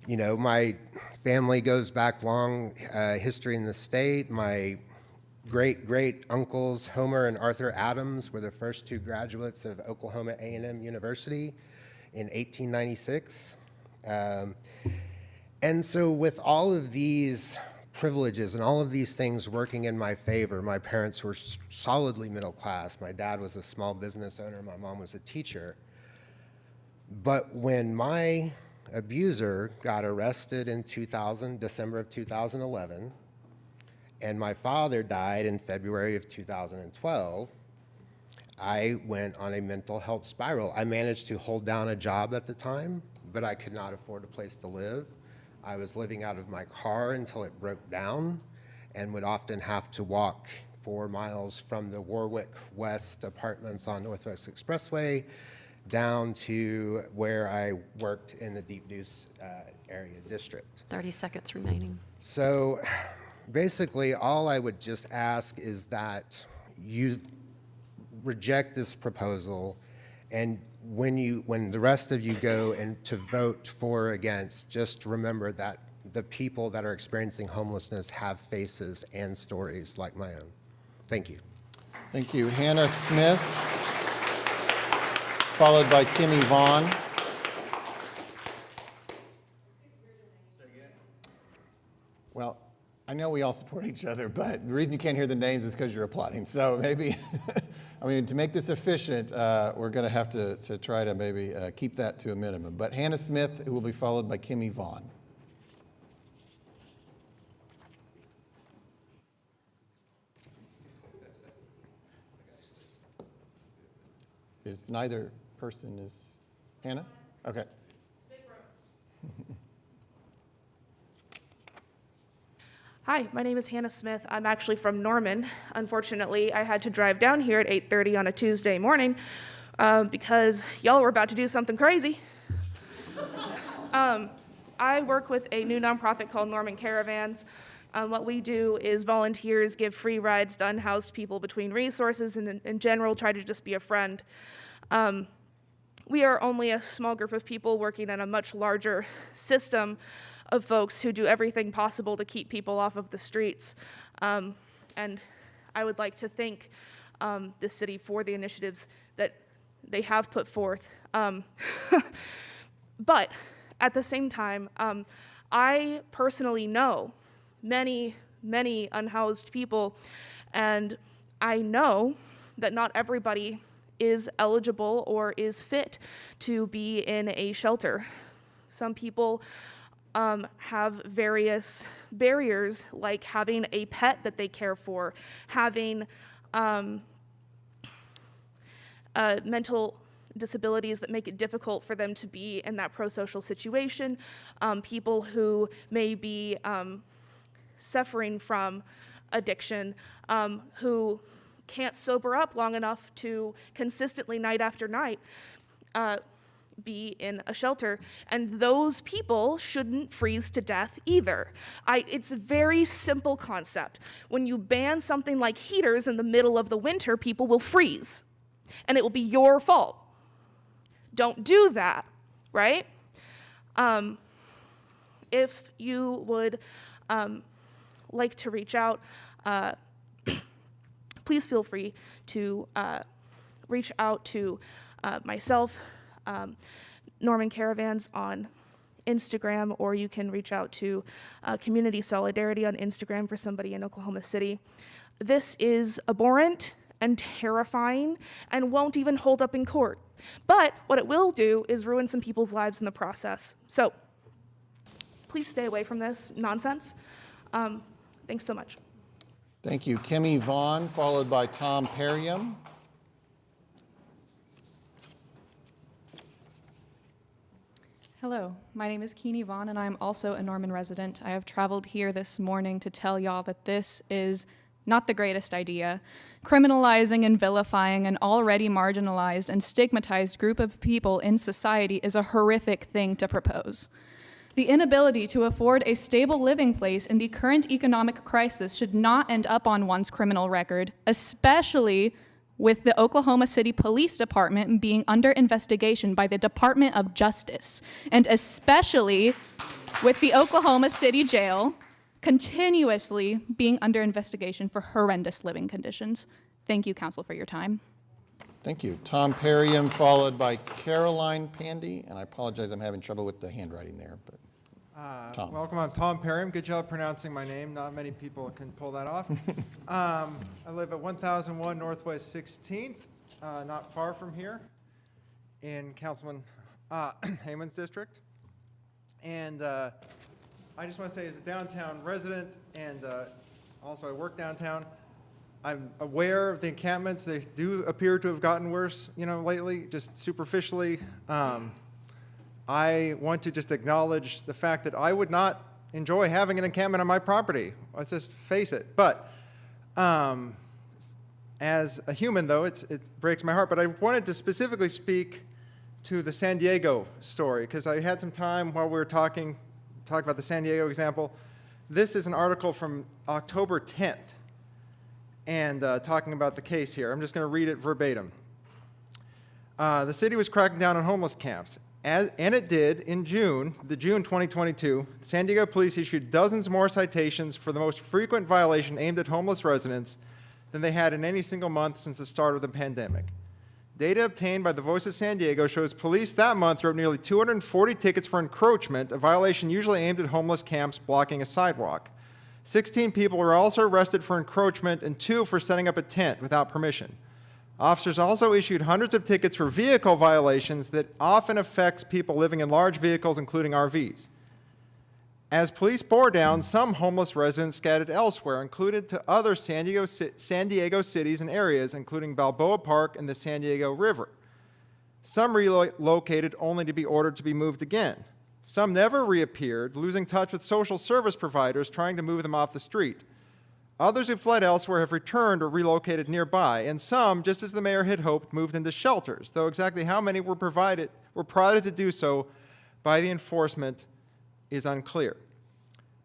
My family goes back long history in the state. My great uncles, Homer and Arthur Adams, were the first 2 graduates of Oklahoma A&M University in 1896. And so with all of these privileges and all of these things working in my favor, my parents were solidly middle class. My dad was a small business owner. My mom was a teacher. But when my abuser got arrested in December of 2011, and my father died in February of 2012, I went on a mental health spiral. I managed to hold down a job at the time, but I could not afford a place to live. I was living out of my car until it broke down and would often have to walk 4 miles from the Warwick West apartments on Northwest Expressway down to where I worked in the Deep Deuce area district. 30 seconds remaining. So basically, all I would just ask is that you reject this proposal, and when the rest of you go and to vote for or against, just remember that the people that are experiencing homelessness have faces and stories like my own. Thank you. Thank you. Hannah Smith, followed by Kimmy Vaughn. Well, I know we all support each other, but the reason you can't hear the names is because you're applauding. So maybe, to make this efficient, we're going to have to try to maybe keep that to a minimum. But Hannah Smith, who will be followed by Kimmy Vaughn. If neither person is Hannah? Okay. Hi, my name is Hannah Smith. I'm actually from Norman. Unfortunately, I had to drive down here at 8:30 on a Tuesday morning because y'all were about to do something crazy. I work with a new nonprofit called Norman Caravans, What we do is volunteers give free rides to unhoused people between resources and in general try to just be a friend. We are only a small group of people working in a much larger system of folks who do everything possible to keep people off of the streets. And I would like to thank the city for the initiatives that they have put forth. But at the same time, I personally know many, many unhoused people, and I know that not everybody is eligible or is fit to be in a shelter. Some people have various barriers, like having a pet that they care for, having mental disabilities that make it difficult for them to be in that pro-social situation, people who may be suffering from addiction, who can't sober up long enough to consistently, night after night, be in a shelter. And those people shouldn't freeze to death either. It's a very simple concept. When you ban something like heaters in the middle of the winter, people will freeze. And it will be your fault. Don't do that, right? If you would like to reach out, please feel free to reach out to myself, Norman Caravans on Instagram, or you can reach out to Community Solidarity on Instagram for somebody in Oklahoma City. This is abhorrent and terrifying and won't even hold up in court. But what it will do is ruin some people's lives in the process. So please stay away from this nonsense. Thanks so much. Thank you. Kimmy Vaughn, followed by Tom Perriam. Hello, my name is Keeney Vaughn, and I'm also a Norman resident. I have traveled here this morning to tell y'all that this is not the greatest idea. Criminalizing and vilifying an already marginalized and stigmatized group of people in society is a horrific thing to propose. The inability to afford a stable living place in the current economic crisis should not end up on one's criminal record, especially with the Oklahoma City Police Department being under investigation by the Department of Justice, and especially with the Oklahoma City Jail continuously being under investigation for horrendous living conditions. Thank you, Council, for your time. Thank you. Tom Perriam, followed by Caroline Pandy, and I apologize, I'm having trouble with the handwriting there, but Tom. Welcome, I'm Tom Perriam. Good job pronouncing my name. Not many people can pull that off. I live at 1001 Northwest 16th, not far from here, in Councilman Heyman's district. And I just want to say, as a downtown resident, and also I work downtown, I'm aware of the encampments. They do appear to have gotten worse, lately, just superficially. I want to just acknowledge the fact that I would not enjoy having an encampment on my property. Let's just face it. But as a human, though, it breaks my heart. But I wanted to specifically speak to the San Diego story, because I had some time while we were talk about the San Diego example. This is an article from October 10th, and talking about the case here. I'm just going to read it verbatim. The city was cracking down on homeless camps, and it did in June 2022. San Diego police issued dozens more citations for the most frequent violation aimed at homeless residents than they had in any single month since the start of the pandemic. Data obtained by the Voice of San Diego shows police that month wrote nearly 240 tickets for encroachment, a violation usually aimed at homeless camps blocking a sidewalk. 16 people were also arrested for encroachment and 2 for setting up a tent without permission. Officers also issued hundreds of tickets for vehicle violations that often affects people living in large vehicles, including RVs. As police bore down, some homeless residents scattered elsewhere, included to other San Diego cities and areas, including Balboa Park and the San Diego River. Some relocated only to be ordered to be moved again. Some never reappeared, losing touch with social service providers trying to move them off the street. Others who fled elsewhere have returned or relocated nearby, and some, just as the mayor had hoped, moved into shelters, though exactly how many were prodded to do so by the enforcement is unclear.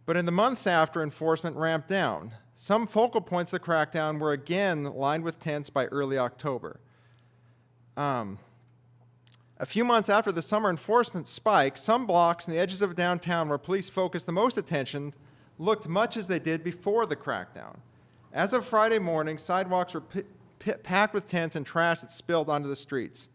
But in the months after, enforcement ramped down. Some focal points of the crackdown were again lined with tents by early October. A few months after the summer enforcement spike, some blocks in the edges of downtown where police focused the most attention looked much as they did before the crackdown. As of Friday morning, sidewalks were packed with tents and trash that spilled onto the streets.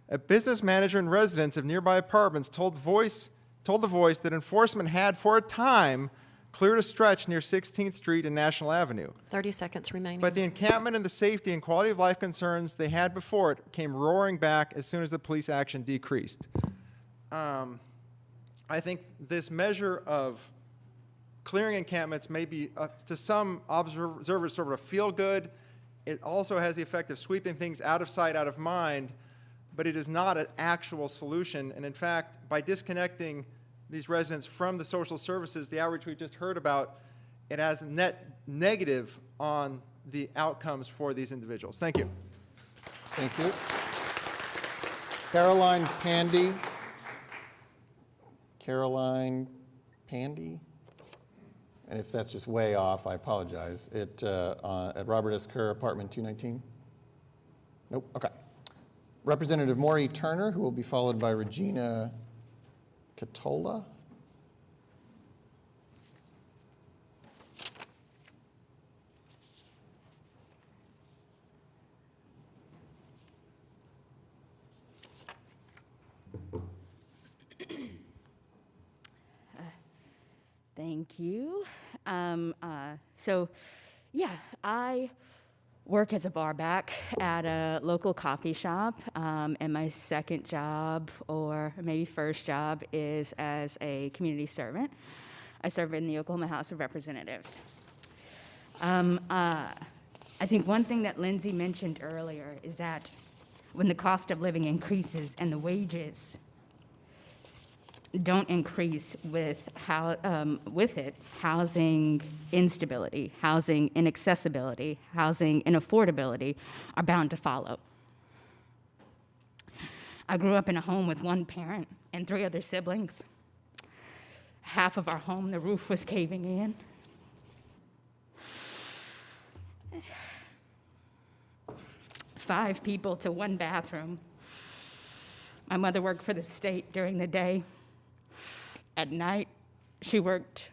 A business manager and residents of nearby apartments told The Voice that enforcement had, for a time, cleared a stretch near 16th Street and National Avenue. 30 seconds remaining. But the encampment and the safety and quality of life concerns they had before it came roaring back as soon as the police action decreased. I think this measure of clearing encampments may be, to some observers, sort of a feel-good. It also has the effect of sweeping things out of sight, out of mind, but it is not an actual solution. And in fact, by disconnecting these residents from the social services, the outreach we just heard about, it has a net negative on the outcomes for these individuals. Thank you. Thank you. Caroline Pandy. Caroline Pandy? And if that's just way off, I apologize. At Robert S. Kerr, apartment 219? Nope, okay. Representative Maury Turner, who will be followed by Regina Catola. Thank you. I work as a bar back at a local coffee shop, and my second job, or maybe first job, is as a community servant. I serve in the Oklahoma House of Representatives. I think one thing that Lindsay mentioned earlier is that when the cost of living increases and the wages don't increase with it, housing instability, housing inaccessibility, housing inaffordability are bound to follow. I grew up in a home with one parent and 3 other siblings. Half of our home, the roof was caving in. Five people to one bathroom. My mother worked for the state during the day. At night, she worked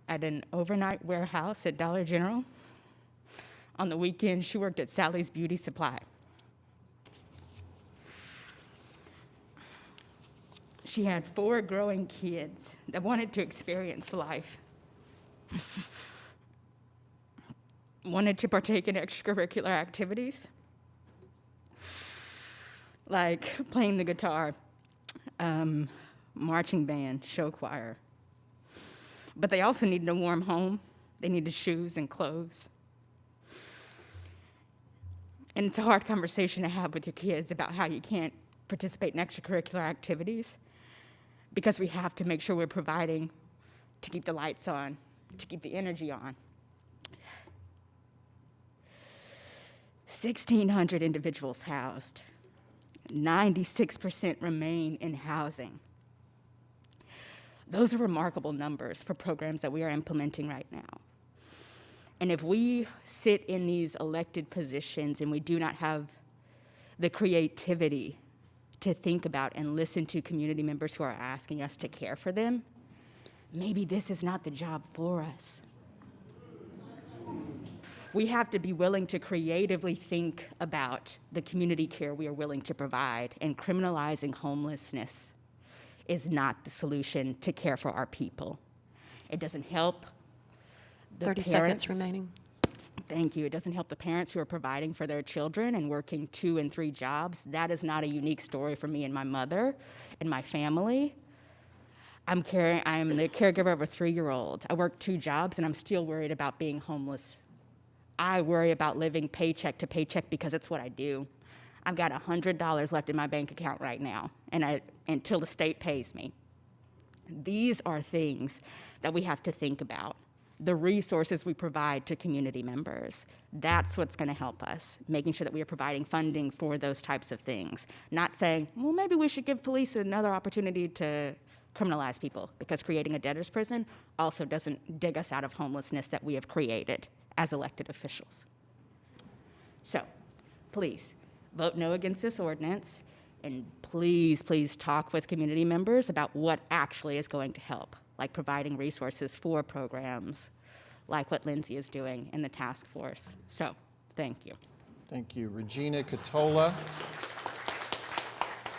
at an overnight warehouse at Dollar General. On the weekends, she worked at Sally's Beauty Supply. She had 4 growing kids that wanted to experience life, wanted to partake in extracurricular activities, like playing the guitar, marching band, show choir. But they also needed a warm home. They needed shoes and clothes. And it's a hard conversation to have with your kids about how you can't participate in extracurricular activities, because we have to make sure we're providing to keep the lights on, to keep the energy on. 1,600 individuals housed. 96% remain in housing. Those are remarkable numbers for programs that we are implementing right now. And if we sit in these elected positions and we do not have the creativity to think about and listen to community members who are asking us to care for them, maybe this is not the job for us. We have to be willing to creatively think about the community care we are willing to provide, and criminalizing homelessness is not the solution to care for our people. It doesn't help the 30 parents. seconds remaining. Thank you. It doesn't help the parents who are providing for their children and working 2 and 3 jobs. That is not a unique story for me and my mother and my family. I'm the caregiver of a 3-year-old. I work 2 jobs and I'm still worried about being homeless. I worry about living paycheck to paycheck because it's what I do. I've got $100 left in my bank account right now, and until the state pays me. These are things that we have to think about. The resources we provide to community members, that's what's going to help us, making sure that we are providing funding for those types of things. Not saying, well, maybe we should give police another opportunity to criminalize people, because creating a debtor's prison also doesn't dig us out of homelessness that we have created as elected officials. So, please, vote no against this ordinance, and please, please talk with community members about what actually is going to help, like providing resources for programs like what Lindsay is doing in the task force. So, thank you. Thank you. Regina Catola,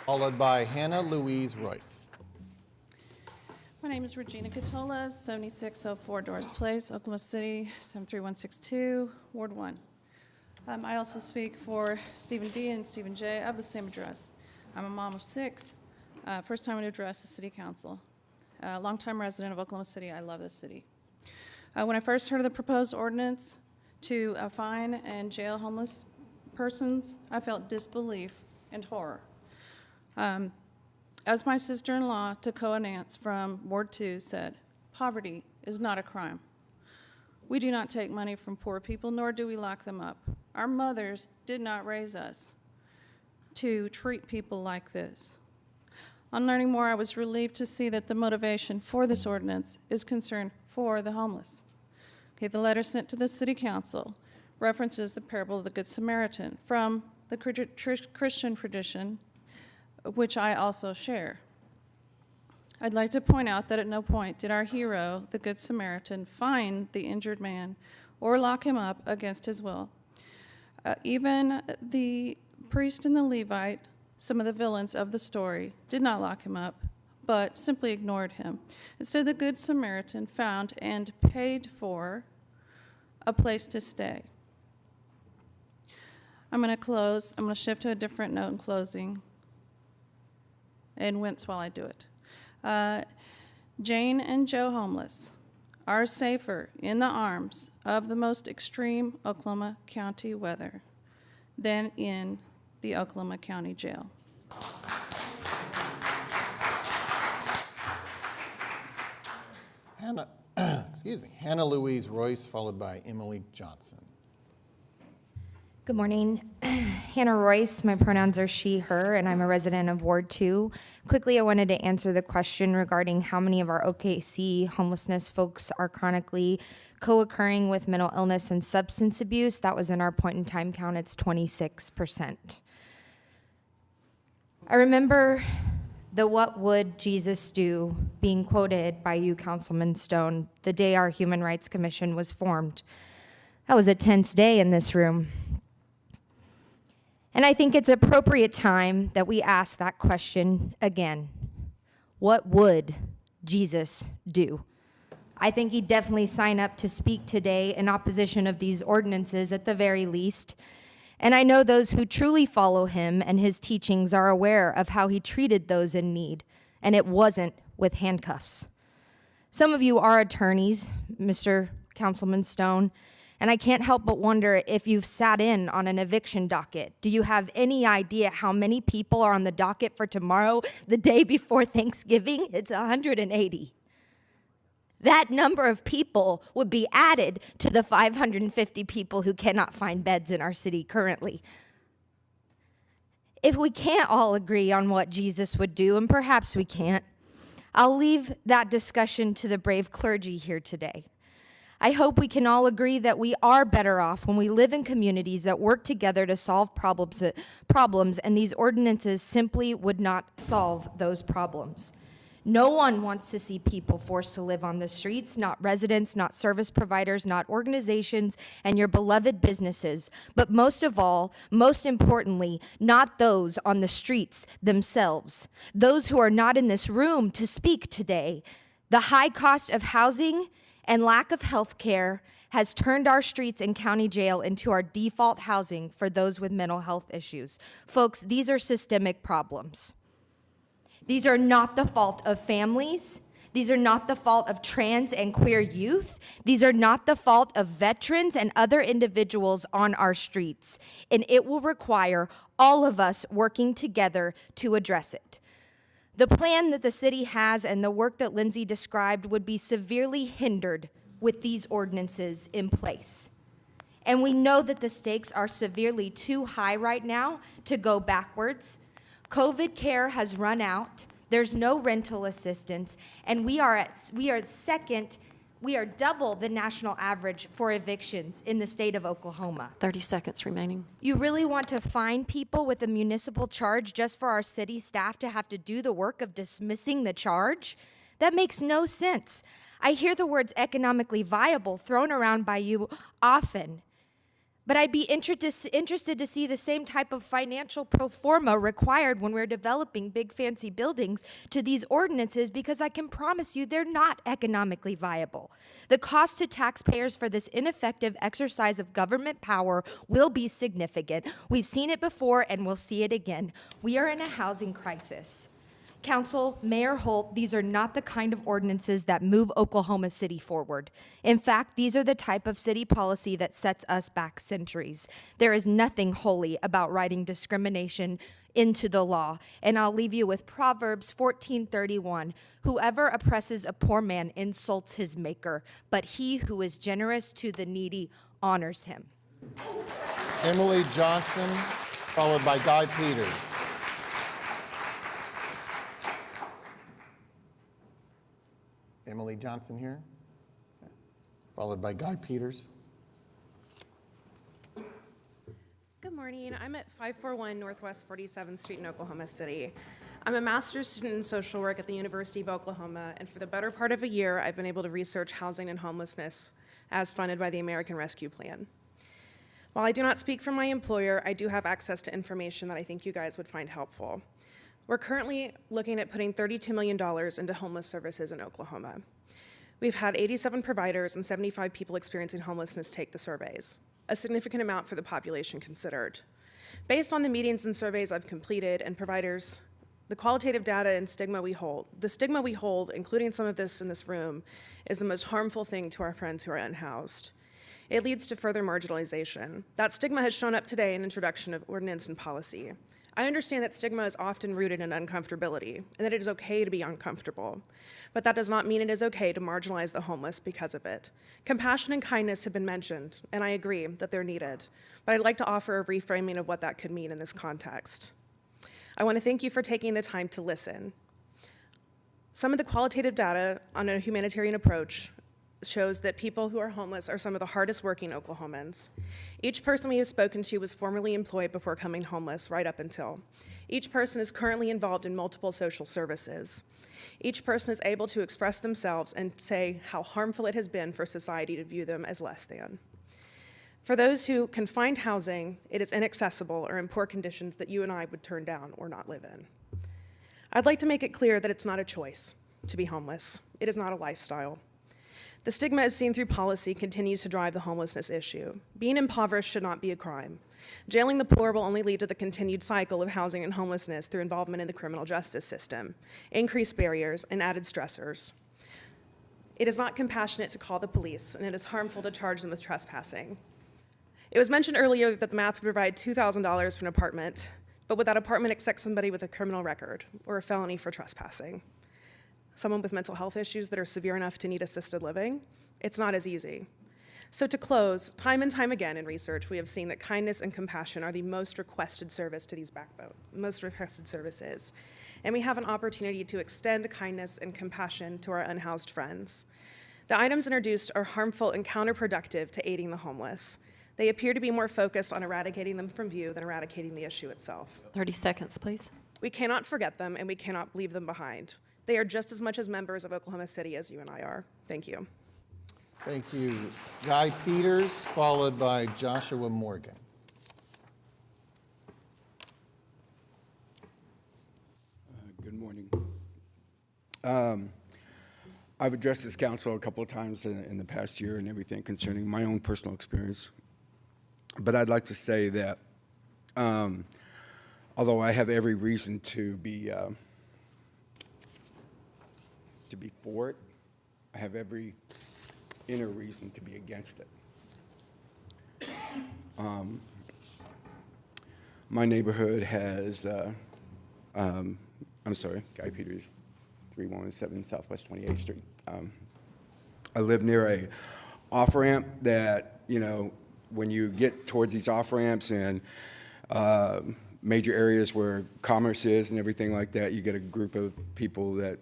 followed by Hannah Louise Royce. My name is Regina Catola, 7604 Doris Place, Oklahoma City, 73162, Ward 1. I also speak for Stephen D. and Stephen J. I have the same address. I'm a mom of 6, first time to address the City Council. Longtime resident of Oklahoma City. I love this city. When I first heard of the proposed ordinance to fine and jail homeless persons, I felt disbelief and horror. As my sister-in-law, Tacoa Nance from Ward 2 said, poverty is not a crime. We do not take money from poor people, nor do we lock them up. Our mothers did not raise us to treat people like this. On learning more, I was relieved to see that the motivation for this ordinance is concern for the homeless. Okay, the letter sent to the City Council references the parable of the Good Samaritan from the Christian tradition, which I also share. I'd like to point out that at no point did our hero, the Good Samaritan, find the injured man or lock him up against his will. Even the priest and the Levite, some of the villains of the story, did not lock him up, but simply ignored him. Instead, the Good Samaritan found and paid for a place to stay. I'm going to close. I'm going to shift to a different note in closing and wince while I do it. Jane and Joe homeless are safer in the arms of the most extreme Oklahoma County weather than in the Oklahoma County Jail. Hannah Louise Royce, followed by Emily Johnson. Good morning. Hannah Royce, my pronouns are she, her, and I'm a resident of Ward 2. Quickly, I wanted to answer the question regarding how many of our OKC homelessness folks are chronically co-occurring with mental illness and substance abuse. That was in our point in time count, it's 26%. I remember the "What would Jesus do" being quoted by you, Councilman Stone, the day our Human Rights Commission was formed. That was a tense day in this room. And I think it's appropriate time that we ask that question again. What would Jesus do? I think he'd definitely sign up to speak today in opposition of these ordinances at the very least. And I know those who truly follow him and his teachings are aware of how he treated those in need, and it wasn't with handcuffs. Some of you are attorneys, Mr. Councilman Stone, and I can't help but wonder if you've sat in on an eviction docket. Do you have any idea how many people are on the docket for tomorrow, the day before Thanksgiving? It's 180. That number of people would be added to the 550 people who cannot find beds in our city currently. If we can't all agree on what Jesus would do, and perhaps we can't, I'll leave that discussion to the brave clergy here today. I hope we can all agree that we are better off when we live in communities that work together to solve problems, and these ordinances simply would not solve those problems. No one wants to see people forced to live on the streets, not residents, not service providers, not organizations, and your beloved businesses. But most of all, most importantly, not those on the streets themselves, those who are not in this room to speak today. The high cost of housing and lack of health care has turned our streets and county jail into our default housing for those with mental health issues. Folks, these are systemic problems. These are not the fault of families. These are not the fault of trans and queer youth. These are not the fault of veterans and other individuals on our streets. And it will require all of us working together to address it. The plan that the city has and the work that Lindsay described would be severely hindered with these ordinances in place. And we know that the stakes are severely too high right now to go backwards. COVID care has run out. There's no rental assistance, and we are double the national average for evictions in the state of Oklahoma. 30 seconds remaining. You really want to fine people with a municipal charge just for our city staff to have to do the work of dismissing the charge? That makes no sense. I hear the words economically viable thrown around by you often, but I'd be interested to see the same type of financial pro forma required when we're developing big fancy buildings to these ordinances, because I can promise you they're not economically viable. The cost to taxpayers for this ineffective exercise of government power will be significant. We've seen it before and we'll see it again. We are in a housing crisis. Council, Mayor Holt, these are not the kind of ordinances that move Oklahoma City forward. In fact, these are the type of city policy that sets us back centuries. There is nothing holy about writing discrimination into the law. And I'll leave you with Proverbs 14:31. Whoever oppresses a poor man insults his maker, but he who is generous to the needy honors him. Emily Johnson, followed by Guy Peters. Emily Johnson here, followed by Guy Peters. Good morning. I'm at 541 Northwest 47th Street in Oklahoma City. I'm a master's student in social work at the University of Oklahoma, and for the better part of a year, I've been able to research housing and homelessness as funded by the American Rescue Plan. While I do not speak for my employer, I do have access to information that I think you guys would find helpful. We're currently looking at putting $32 million into homeless services in Oklahoma. We've had 87 providers and 75 people experiencing homelessness take the surveys, a significant amount for the population considered. Based on the meetings and surveys I've completed and providers, the qualitative data and stigma we hold, including some of this in this room, is the most harmful thing to our friends who are unhoused. It leads to further marginalization. That stigma has shown up today in introduction of ordinance and policy. I understand that stigma is often rooted in uncomfortability and that it is okay to be uncomfortable, but that does not mean it is okay to marginalize the homeless because of it. Compassion and kindness have been mentioned, and I agree that they're needed, but I'd like to offer a reframing of what that could mean in this context. I want to thank you for taking the time to listen. Some of the qualitative data on a humanitarian approach shows that people who are homeless are some of the hardest working Oklahomans. Each person we have spoken to was formerly employed before coming homeless, right up until. Each person is currently involved in multiple social services. Each person is able to express themselves and say how harmful it has been for society to view them as less than. For those who can find housing, it is inaccessible or in poor conditions that you and I would turn down or not live in. I'd like to make it clear that it's not a choice to be homeless. It is not a lifestyle. The stigma as seen through policy continues to drive the homelessness issue. Being impoverished should not be a crime. Jailing the poor will only lead to the continued cycle of housing and homelessness through involvement in the criminal justice system, increased barriers, and added stressors. It is not compassionate to call the police, and it is harmful to charge them with trespassing. It was mentioned earlier that the math would provide $2,000 for an apartment, but would that apartment accept somebody with a criminal record or a felony for trespassing? Someone with mental health issues that are severe enough to need assisted living? It's not as easy. So to close, time and time again in research, we have seen that kindness and compassion are the most requested service to these most requested services. And we have an opportunity to extend kindness and compassion to our unhoused friends. The items introduced are harmful and counterproductive to aiding the homeless. They appear to be more focused on eradicating them from view than eradicating the issue itself. 30 seconds, please. We cannot forget them and we cannot leave them behind. They are just as much as members of Oklahoma City as you and I are. Thank you. Thank you. Guy Peters, followed by Joshua Morgan. Good morning. I've addressed this council a couple of times in the past year and everything concerning my own personal experience. But I'd like to say that although I have every reason to be for it, I have every inner reason to be against it. My neighborhood has, I'm sorry, Guy Peters, 3117 Southwest 28th Street. I live near a off-ramp that, you know, when you get towards these off-ramps and major areas where commerce is and everything like that, you get a group of people that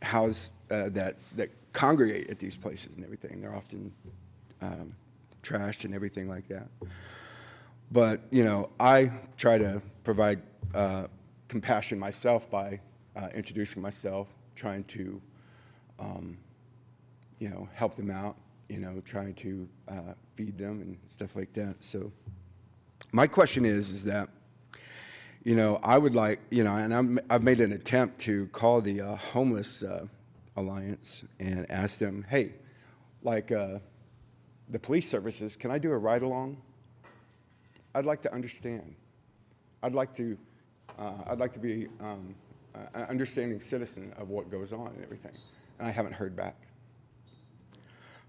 that congregate at these places and everything. They're often trashed and everything like that. But, I try to provide compassion myself by introducing myself, trying to, help them out, trying to feed them and stuff like that. So my question is that, I would like, and I've made an attempt to call the Homeless Alliance and ask them, hey, like the police services, can I do a ride-along? I'd like to understand. I'd like to be an understanding citizen of what goes on and everything, and I haven't heard back.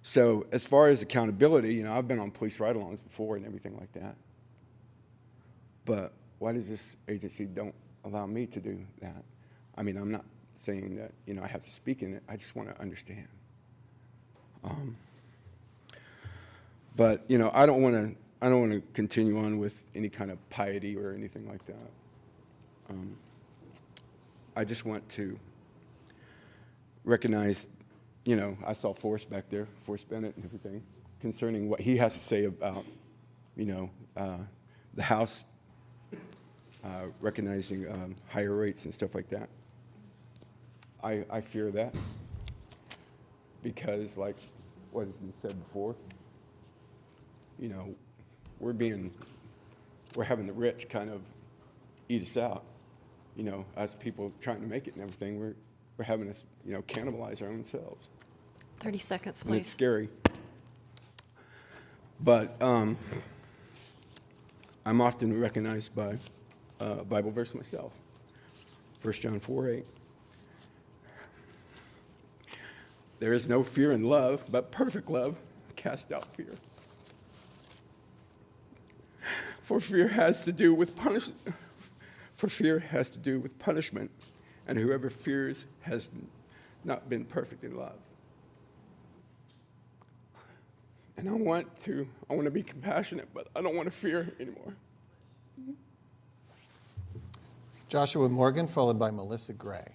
So as far as accountability, I've been on police ride-alongs before and everything like that. But why does this agency don't allow me to do that? I mean, I'm not saying that, I have to speak in it. I just want to understand. But, I don't want to continue on with any kind of piety or anything like that. I just want to recognize, I saw Forrest back there, Forrest Bennett and everything, concerning what he has to say about, the House recognizing higher rates and stuff like that. I fear that because, like what has been said before, we're having the rich kind of eat us out. Us people trying to make it and everything, we're having us, cannibalize our own selves. 30 seconds, And it's please. scary. But I'm often recognized by a Bible verse myself, 1 John 4:8. There is no fear in love, but perfect love casts out fear. For fear has to do with punishment. For fear has to do with punishment, and whoever fears has not been perfect in love. And I want to be compassionate, but I don't want to fear anymore. Joshua Morgan, followed by Melissa Gray.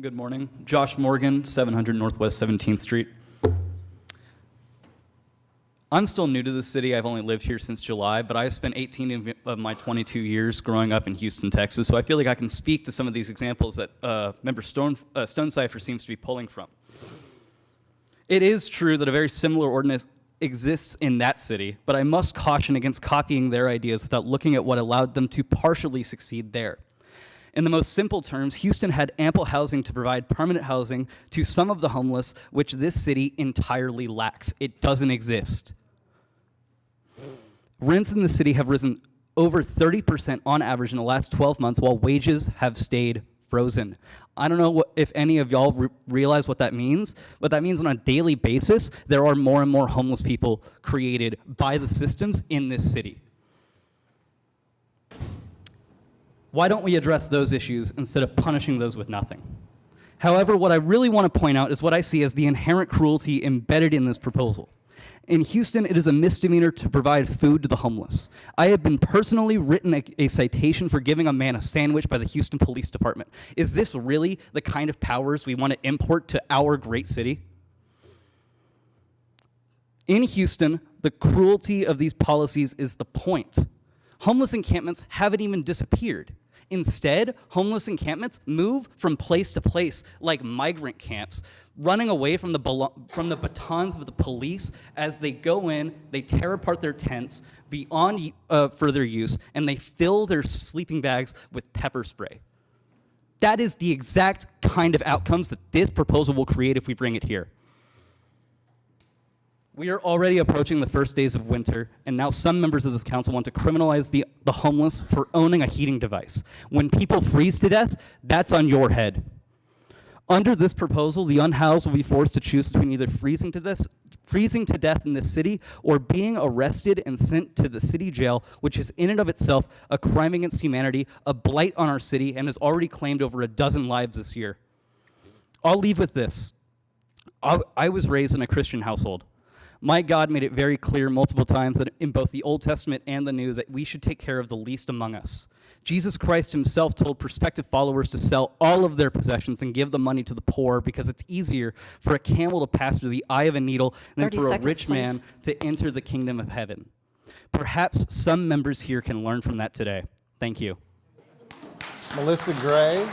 Good morning. Josh Morgan, 700 Northwest 17th Street. I'm still new to the city. I've only lived here since July, but I spent 18 of my 22 years growing up in Houston, Texas, so I feel like I can speak to some of these examples that Member Stonecipher seems to be pulling from. It is true that a very similar ordinance exists in that city, but I must caution against copying their ideas without looking at what allowed them to partially succeed there. In the most simple terms, Houston had ample housing to provide permanent housing to some of the homeless, which this city entirely lacks. It doesn't exist. Rents in the city have risen over 30% on average in the last 12 months, while wages have stayed frozen. I don't know if any of y'all realize what that means, but that means on a daily basis, there are more and more homeless people created by the systems in this city. Why don't we address those issues instead of punishing those with nothing? However, what I really want to point out is what I see as the inherent cruelty embedded in this proposal. In Houston, it is a misdemeanor to provide food to the homeless. I have been personally written a citation for giving a man a sandwich by the Houston Police Department. Is this really the kind of powers we want to import to our great city? In Houston, the cruelty of these policies is the point. Homeless encampments haven't even disappeared. Instead, homeless encampments move from place to place like migrant camps, running away from the batons of the police as they go in, they tear apart their tents beyond further use, and they fill their sleeping bags with pepper spray. That is the exact kind of outcomes that this proposal will create if we bring it here. We are already approaching the first days of winter, and now some members of this council want to criminalize the homeless for owning a heating device. When people freeze to death, that's on your head. Under this proposal, the unhoused will be forced to choose between either freezing to death in this city or being arrested and sent to the city jail, which is in and of itself a crime against humanity, a blight on our city, and has already claimed over a dozen lives this year. I'll leave with this. I was raised in a Christian household. My God made it very clear multiple times that in both the Old Testament and the New that we should take care of the least among us. Jesus Christ himself told prospective followers to sell all of their possessions and give the money to the poor because it's easier for a camel to pass through the eye of a needle than 30 for a seconds, rich man to enter the kingdom of heaven. Perhaps some members here can learn from that today. Thank you. Melissa Gray.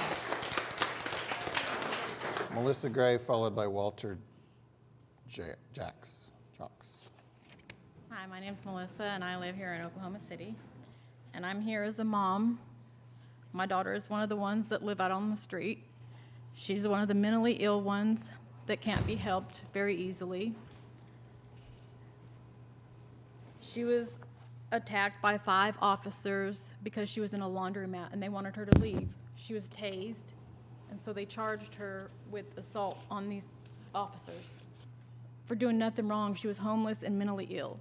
Melissa Gray, followed by Walter Jacks. Hi, my name's Melissa, and I live here in Oklahoma City. And I'm here as a mom. My daughter is one of the ones that live out on the street. She's one of the mentally ill ones that can't be helped very easily. She was attacked by 5 officers because she was in a laundromat and they wanted her to leave. She was tased, and so they charged her with assault on these officers for doing nothing wrong. She was homeless and mentally ill.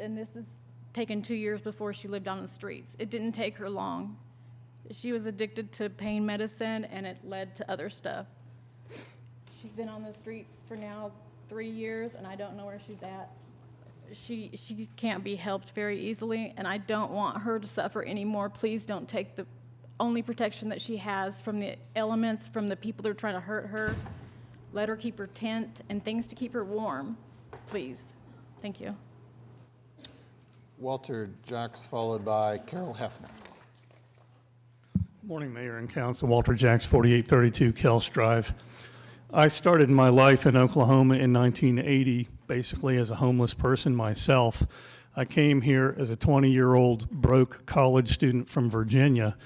And this is taken 2 years before she lived on the streets. It didn't take her long. She was addicted to pain medicine, and it led to other stuff. She's been on the streets for now 3 years, and I don't know where she's at. She can't be helped very easily, and I don't want her to suffer anymore. Please don't take the only protection that she has from the elements, from the people that are trying to hurt her. Let her keep her tent and things to keep her warm, please. Thank you. Walter Jacks, followed by Carol Hefner. Morning, Mayor and Council. Walter Jacks, 4832 Kels Drive. I started my life in Oklahoma in 1980, basically as a homeless person myself. I came here as a 20-year-old broke college student from Virginia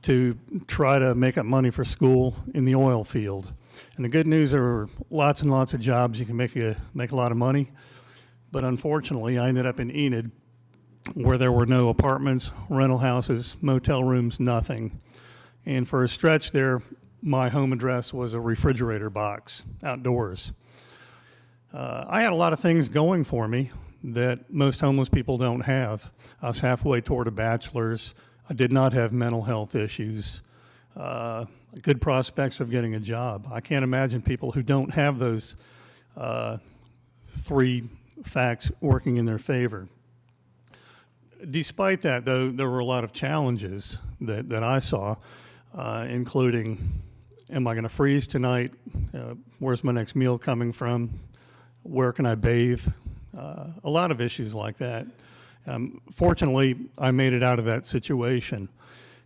to try to make up money for school in the oil field. And the good news, there were lots and lots of jobs. You can make a lot of money. But unfortunately, I ended up in Enid, where there were no apartments, rental houses, motel rooms, nothing. And for a stretch there, my home address was a refrigerator box outdoors. I had a lot of things going for me that most homeless people don't have. I was halfway toward a bachelor's. I did not have mental health issues. Good prospects of getting a job. I can't imagine people who don't have those 3 facts working in their favor. Despite that, though, there were a lot of challenges that I saw, including, am I going to freeze tonight? Where's my next meal coming from? Where can I bathe? A lot of issues like that. Fortunately, I made it out of that situation.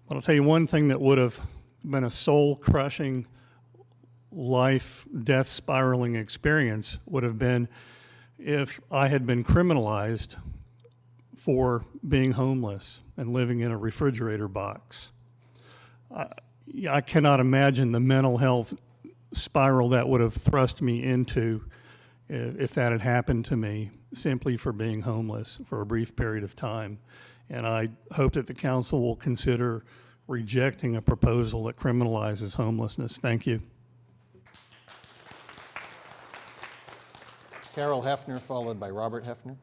But I'll tell you one thing that would have been a soul-crushing, life-death spiraling experience would have been if I had been criminalized for being homeless and living in a refrigerator box. I cannot imagine the mental health spiral that would have thrust me into if that had happened to me simply for being homeless for a brief period of time. And I hope that the council will consider rejecting a proposal that criminalizes homelessness. Thank you. Carol Hefner, followed by Robert Hefner.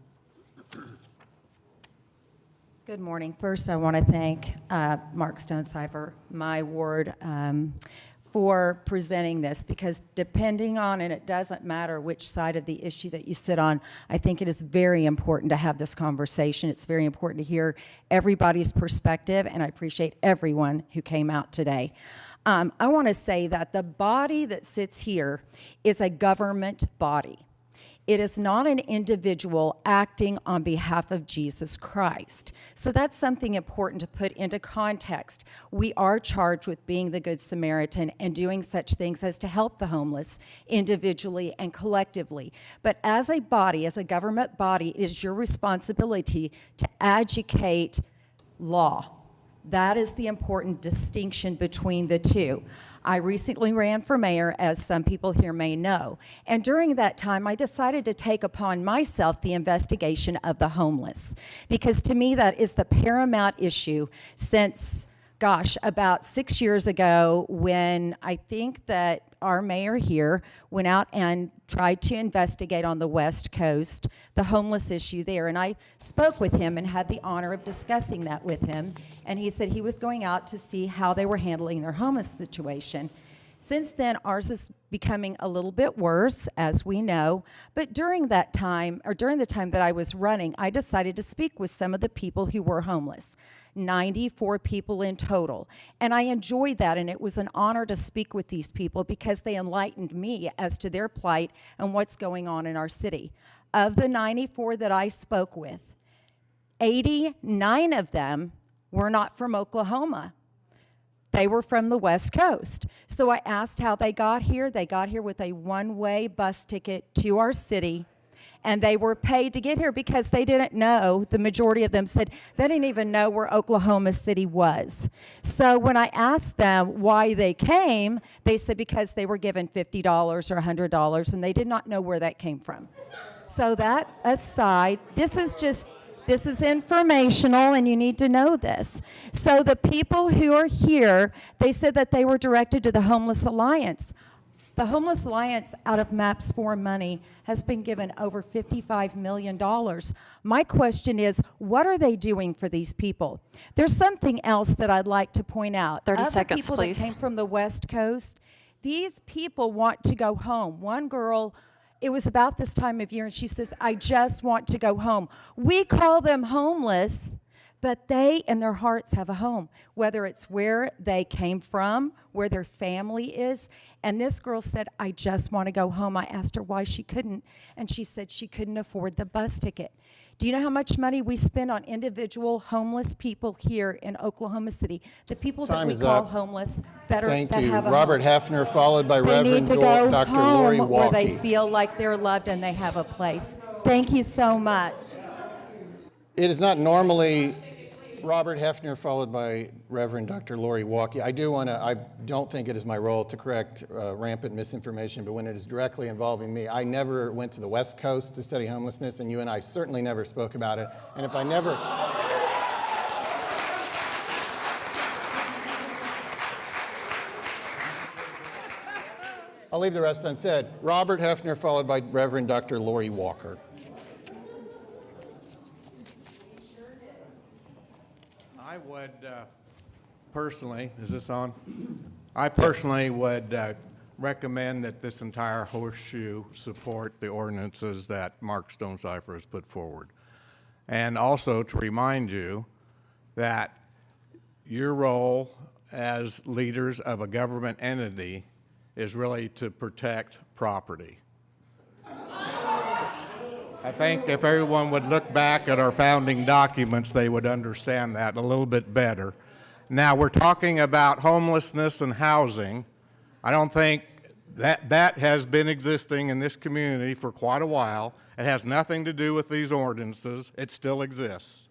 Good morning. First, I want to thank Mark Stonecipher, my ward, for presenting this, because depending on, and it doesn't matter which side of the issue that you sit on, I think it is very important to have this conversation. It's very important to hear everybody's perspective, and I appreciate everyone who came out today. I want to say that the body that sits here is a government body. It is not an individual acting on behalf of Jesus Christ. So that's something important to put into context. We are charged with being the Good Samaritan and doing such things as to help the homeless individually and collectively. But as a body, as a government body, it is your responsibility to educate law. That is the important distinction between the two. I recently ran for mayor, as some people here may know, and during that time I decided to take upon myself the investigation of the homeless, because to me that is the paramount issue since, gosh, about 6 years ago, when I think that our mayor here went out and tried to investigate on the West Coast the homeless issue there. And I spoke with him and had the honor of discussing that with him. And he said he was going out to see how they were handling their homeless situation. Since then, ours is becoming a little bit worse, as we know. But during that time, or during the time that I was running, I decided to speak with some of the people who were homeless. 94 people in total. And I enjoyed that, and it was an honor to speak with these people because they enlightened me as to their plight and what's going on in our city. Of the 94 that I spoke with, 89 of them were not from Oklahoma. They were from the West Coast. So I asked how they got here. They got here with a one-way bus ticket to our city, and they were paid to get here because they didn't know, the majority of them said they didn't even know where Oklahoma City was. So when I asked them why they came, they said because they were given $50 or $100, and they did not know where that came from. So that aside, this is informational, and you need to know this. So the people who are here, they said that they were directed to the Homeless Alliance. The Homeless Alliance, out of MAPS 4 money, has been given over $55 million. My question is, what are they doing for these people? There's something else that I'd like to point out. 30 Of the seconds, people please. that came from the West Coast, these people want to go home. One girl, it was about this time of year, and she says, I just want to go home. We call them homeless, but they in their hearts have a home, whether it's where they came from, where their family is. And this girl said, I just want to go home. I asked her why she couldn't, and she said she couldn't afford the bus ticket. Do you know how much money we spend on individual homeless people here in Oklahoma City? The people that Time we is call up. homeless Thank that you. have a Robert home. Heffner, followed by They need Reverend to go Dr. home Lori where they Walke. feel like they're loved and they have a place. Thank you so much. It is not normally Robert Heffner, followed by Reverend Dr. Lori Walke. I don't think it is my role to correct rampant misinformation, but when it is directly involving me, I never went to the West Coast to study homelessness, and you and I certainly never spoke about it. And if I never... I'll leave the rest unsaid. Robert Heffner, followed by Reverend Dr. Lori Walker. I would personally, is this on? I personally would recommend that this entire horseshoe support the ordinances that Mark Stonecipher has put forward. And also to remind you that your role as leaders of a government entity is really to protect property. I think if everyone would look back at our founding documents, they would understand that a little bit better. Now, we're talking about homelessness and housing. I don't think that has been existing in this community for quite a while. It has nothing to do with these ordinances. It still exists.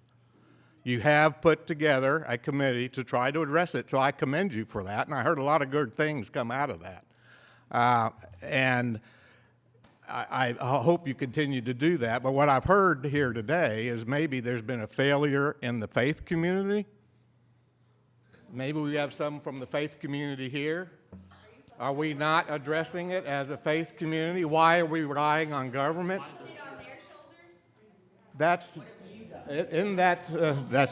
You have put together a committee to try to address it, so I commend you for that, and I heard a lot of good things come out of that. And I hope you continue to do that, but what I've heard here today is maybe there's been a failure in the faith community. Maybe we have some from the faith community here. Are we not addressing it as a faith community? Why are we relying on government? That's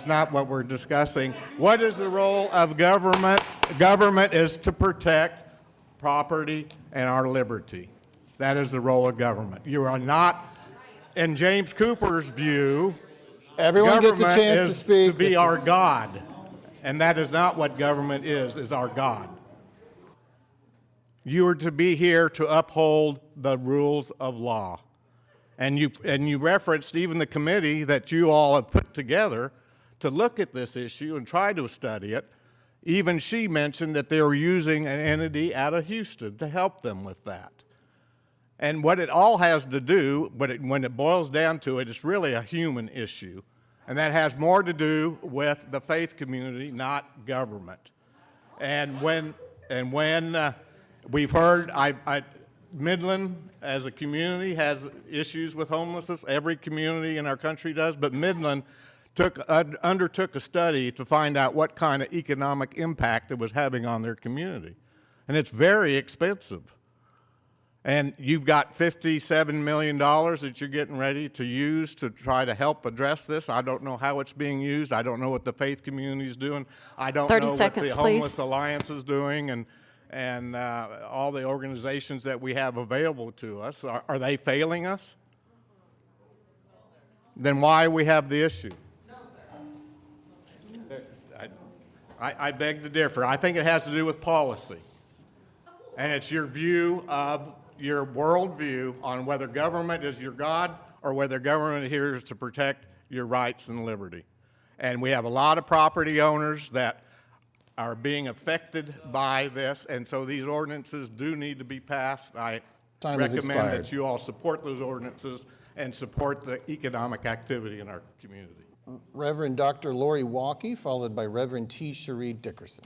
not what we're discussing. What is the role of government? Government is to protect property and our liberty. That is the role of government. You are not, in James Cooper's view, everyone gets a government chance to is speak. to be our God. And that is not what government is our God. You are to be here to uphold the rules of law. And you referenced even the committee that you all have put together to look at this issue and try to study it. Even she mentioned that they were using an entity out of Houston to help them with that. And what it all has to do, when it boils down to it, it's really a human issue. And that has more to do with the faith community, not government. And when we've heard, Midland as a community has issues with homelessness. Every community in our country does, but Midland undertook a study to find out what kind of economic impact it was having on their community. And it's very expensive. And you've got $57 million that you're getting ready to use to try to help address this. I don't know how it's being used. I don't know what the faith community is doing. I don't know what the Homeless Alliance is doing. and all the organizations that we have available to us, are they failing us? Then why we have the issue? I beg to differ. I think it has to do with policy. And it's your view of your worldview on whether government is your God or whether government here is to protect your rights and liberty. And we have a lot of property owners that are being affected by this, and so these ordinances do need to be passed. I Time has recommend expired. that you all support those ordinances and support the economic activity in our community. Reverend Dr. Lori Walkie, followed by Reverend T. Cherie Dickerson.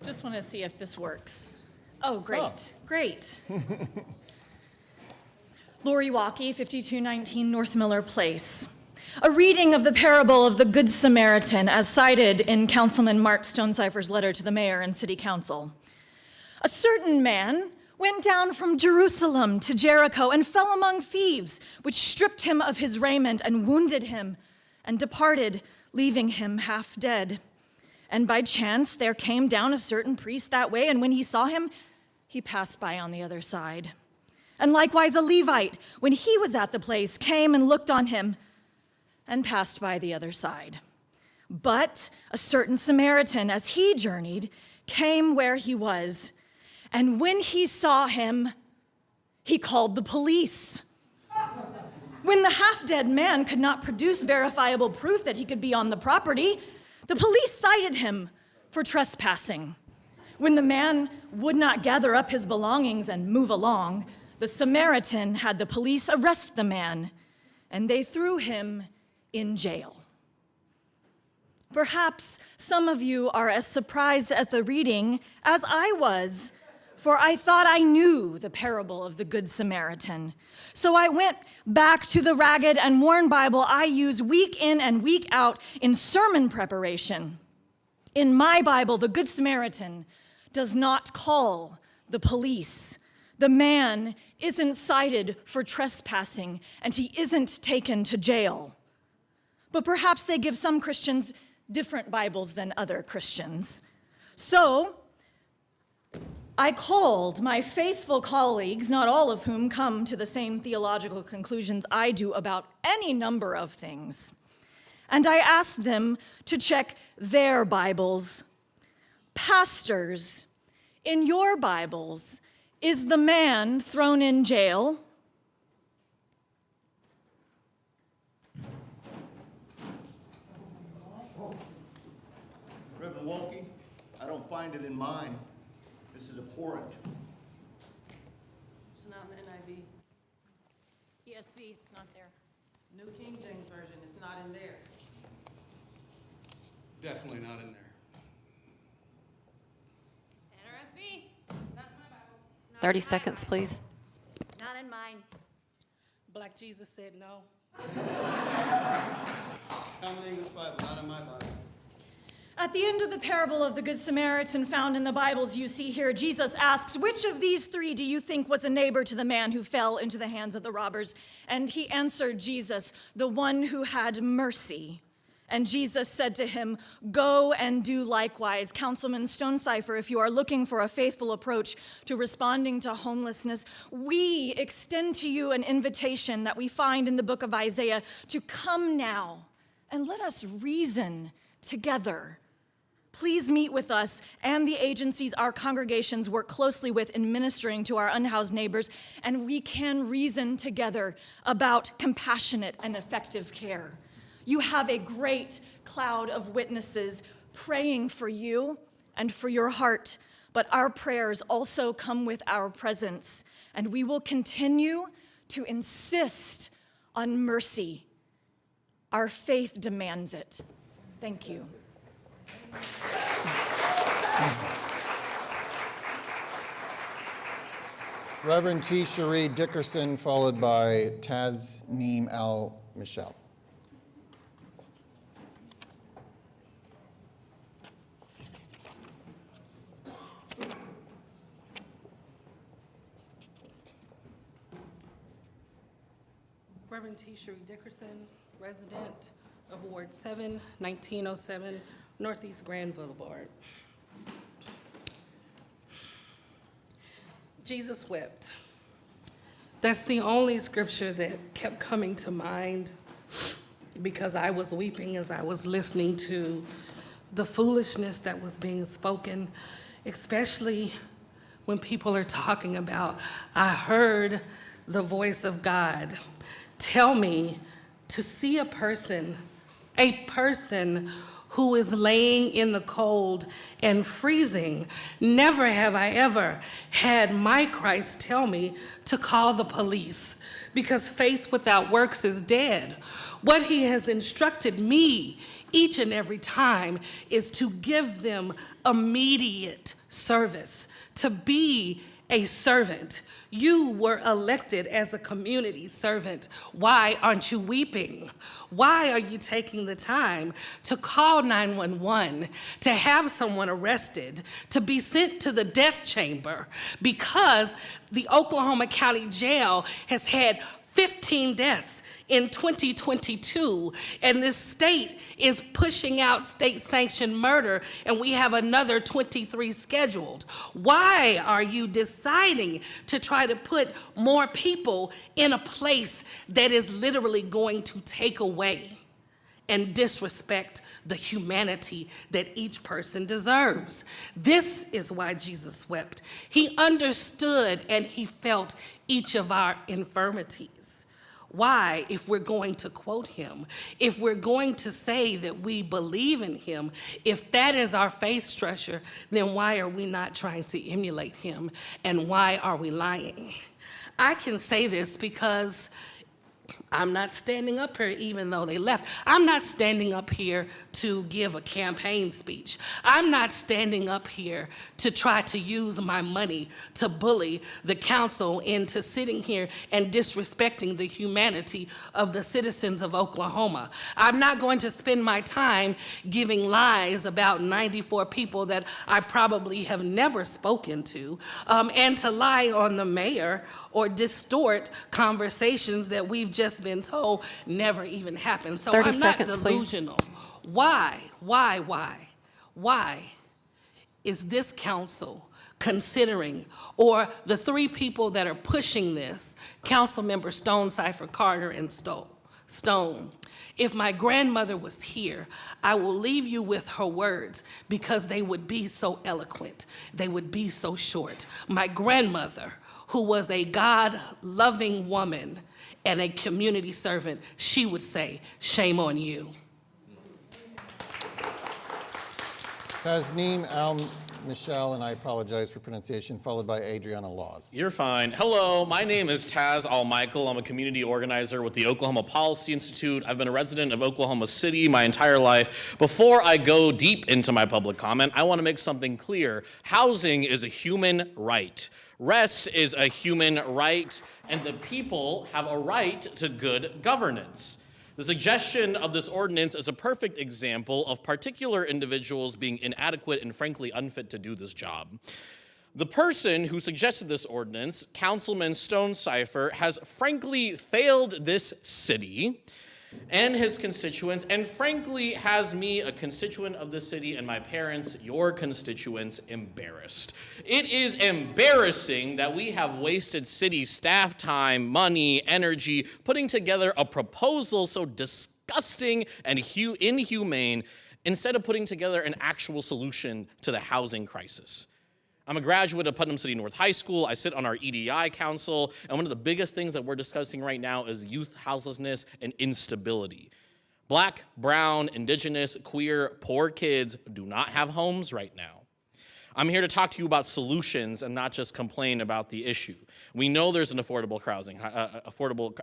Just want to see if this works. Oh, great, Oh. great. Lori Walkie, 5219 North Miller Place. A reading of the parable of the Good Samaritan as cited in Councilman Mark Stonecipher's letter to the mayor and city council. A certain man went down from Jerusalem to Jericho and fell among thieves, which stripped him of his raiment and wounded him and departed, leaving him half dead. And by chance there came down a certain priest that way, and when he saw him, he passed by on the other side. And likewise a Levite, when he was at the place, came and looked on him and passed by the other side. But a certain Samaritan, as he journeyed, came where he was, and when he saw him, he called the police. When the half-dead man could not produce verifiable proof that he could be on the property, the police cited him for trespassing. When the man would not gather up his belongings and move along, the Samaritan had the police arrest the man, and they threw him in jail. Perhaps some of you are as surprised at the reading as I was, for I thought I knew the parable of the Good Samaritan. So I went back to the ragged and worn Bible I use week in and week out in sermon preparation. In my Bible, the Good Samaritan does not call the police. The man isn't cited for trespassing, and he isn't taken to jail. But perhaps they give some Christians different Bibles than other Christians. So I called my faithful colleagues, not all of whom come to the same theological conclusions I do about any number of things, and I asked them to check their Bibles. Pastors, in your Bibles, is the man thrown in jail? Reverend Walkie, I don't find it in mine. This is abhorrent. It's not in the NIV. ESV, it's not there. New King James Version, it's not in there. Definitely not in there. NRSV, not in my Bible. Not 30 in my seconds, Bible. please. Not in mine. Black Jesus said no. Common English Bible, not in my Bible. At the end of the parable of the Good Samaritan found in the Bibles you see here, Jesus asks, which of these three do you think was a neighbor to the man who fell into the hands of the robbers? And he answered Jesus, the one who had mercy. And Jesus said to him, go and do likewise. Councilman Stonecipher, if you are looking for a faithful approach to responding to homelessness, we extend to you an invitation that we find in the book of Isaiah to come now and let us reason together. Please meet with us and the agencies our congregations work closely with in ministering to our unhoused neighbors, and we can reason together about compassionate and effective care. You have a great cloud of witnesses praying for you and for your heart, but our prayers also come with our presence, and we will continue to insist on mercy. Our faith demands it. Thank you. Reverend T. Cherie Dickerson, followed by Tasneem Al-Michel. Reverend T. Cherie Dickerson, resident of Ward 7, 1907 Northeast Grand Boulevard. Jesus wept. That's the only scripture that kept coming to mind because I was weeping as I was listening to the foolishness that was being spoken, especially when people are talking about, I heard the voice of God tell me to see a person who is laying in the cold and freezing. Never have I ever had my Christ tell me to call the police, because faith without works is dead. What he has instructed me each and every time is to give them immediate service, to be a servant. You were elected as a community servant. Why aren't you weeping? Why are you taking the time to call 911, to have someone arrested, to be sent to the death chamber? Because the Oklahoma County Jail has had 15 deaths in 2022, and this state is pushing out state-sanctioned murder, and we have another 23 scheduled. Why are you deciding to try to put more people in a place that is literally going to take away and disrespect the humanity that each person deserves? This is why Jesus wept. He understood and he felt each of our infirmities. Why, if we're going to quote him, if we're going to say that we believe in him, if that is our faith structure, then why are we not trying to emulate him? And why are we lying? I can say this because I'm not standing up here even though they left. I'm not standing up here to give a campaign speech. I'm not standing up here to try to use my money to bully the council into sitting here and disrespecting the humanity of the citizens of Oklahoma. I'm not going to spend my time giving lies about 94 people that I probably have never spoken to, and to lie on the mayor or distort conversations that we've just been told never even happened. So 30 I'm not seconds, please. delusional. Why is this council considering, or the three people that are pushing this, council members Stone, Cipher, Carter, and Stone? If my grandmother was here, I will leave you with her words because they would be so eloquent. They would be so short. My grandmother, who was a God-loving woman and a community servant, she would say, shame on you. Tasneem Al-Michel, and I apologize for pronunciation, followed by Adriana Laws. You're fine. Hello, my name is Taz Al-Michael. I'm a community organizer with the Oklahoma Policy Institute. I've been a resident of Oklahoma City my entire life. Before I go deep into my public comment, I want to make something clear. Housing is a human right. Rest is a human right, and the people have a right to good governance. The suggestion of this ordinance is a perfect example of particular individuals being inadequate and frankly unfit to do this job. The person who suggested this ordinance, Councilman Stone Cipher, has frankly failed this city and his constituents, and frankly has me, a constituent of the city, and my parents, your constituents, embarrassed. It is embarrassing that we have wasted city staff time, money, energy, putting together a proposal so disgusting and inhumane instead of putting together an actual solution to the housing crisis. I'm a graduate of Putnam City North High School. I sit on our EDI council, and one of the biggest things that we're discussing right now is youth houselessness and instability. Black, brown, indigenous, queer, poor kids do not have homes right now. I'm here to talk to you about solutions and not just complain about the issue. We know there's an affordable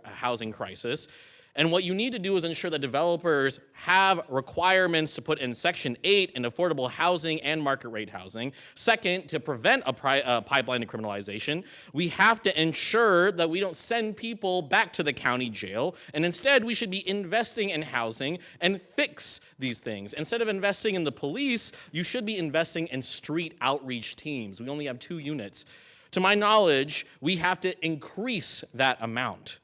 housing crisis. And what you need to do is ensure that developers have requirements to put in Section 8 in affordable housing and market rate housing. Second, to prevent a pipeline to criminalization, we have to ensure that we don't send people back to the county jail, and instead we should be investing in housing and fix these things. Instead of investing in the police, you should be investing in street outreach teams. We only have 2 units. To my knowledge, we have to increase that amount.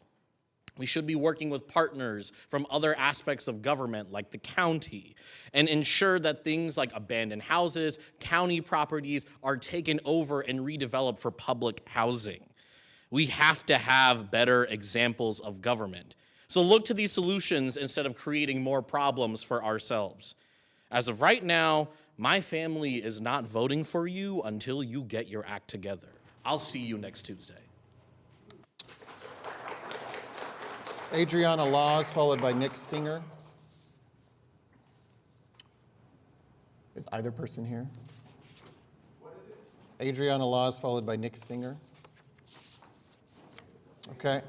We should be working with partners from other aspects of government, like the county, and ensure that things like abandoned houses, county properties are taken over and redeveloped for public housing. We have to have better examples of government. So look to these solutions instead of creating more problems for ourselves. As of right now, my family is not voting for you until you get your act together. I'll see you next Tuesday. Adriana Laws, followed by Nick Singer. Is either person here? What is it? Adriana Laws, followed by Nick Singer. Okay.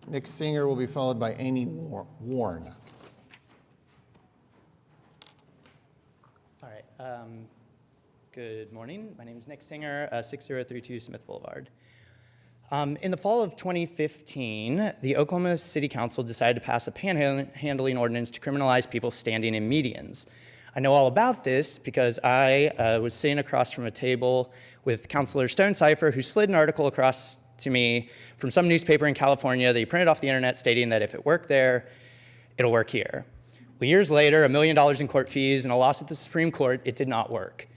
Nick Singer will be followed by Amy Warren. All right. Good morning. My name is Nick Singer, 6032 Smith Boulevard. In the fall of 2015, the Oklahoma City Council decided to pass a panhandling ordinance to criminalize people standing in medians. I know all about this because I was sitting across from a table with Councilor Stonecipher, who slid an article across to me from some newspaper in California that he printed off the internet stating that if it worked there, it'll work here. Well, years later, $1 million in court fees and a loss at the Supreme Court, it did not work.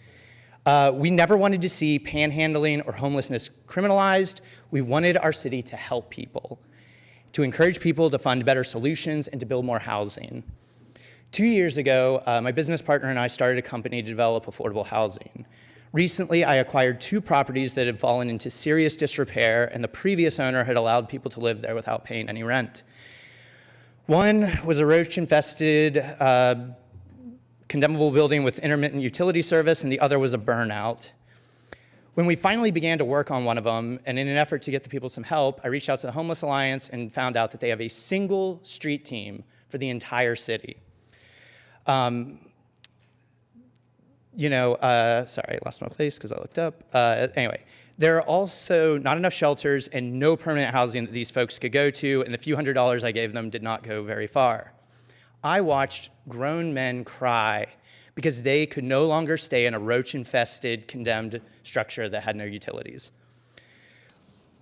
We never wanted to see panhandling or homelessness criminalized. We wanted our city to help people, to encourage people to fund better solutions and to build more housing. 2 years ago, my business partner and I started a company to develop affordable housing. Recently, I acquired 2 properties that had fallen into serious disrepair, and the previous owner had allowed people to live there without paying any rent. One was a roach-infested, condemnable building with intermittent utility service, and the other was a burnout. When we finally began to work on one of them, and in an effort to get the people some help, I reached out to the Homeless Alliance and found out that they have a single street team for the entire city. Sorry, I lost my place because I looked up. Anyway, there are also not enough shelters and no permanent housing that these folks could go to, and the few $100s I gave them did not go very far. I watched grown men cry because they could no longer stay in a roach-infested, condemned structure that had no utilities.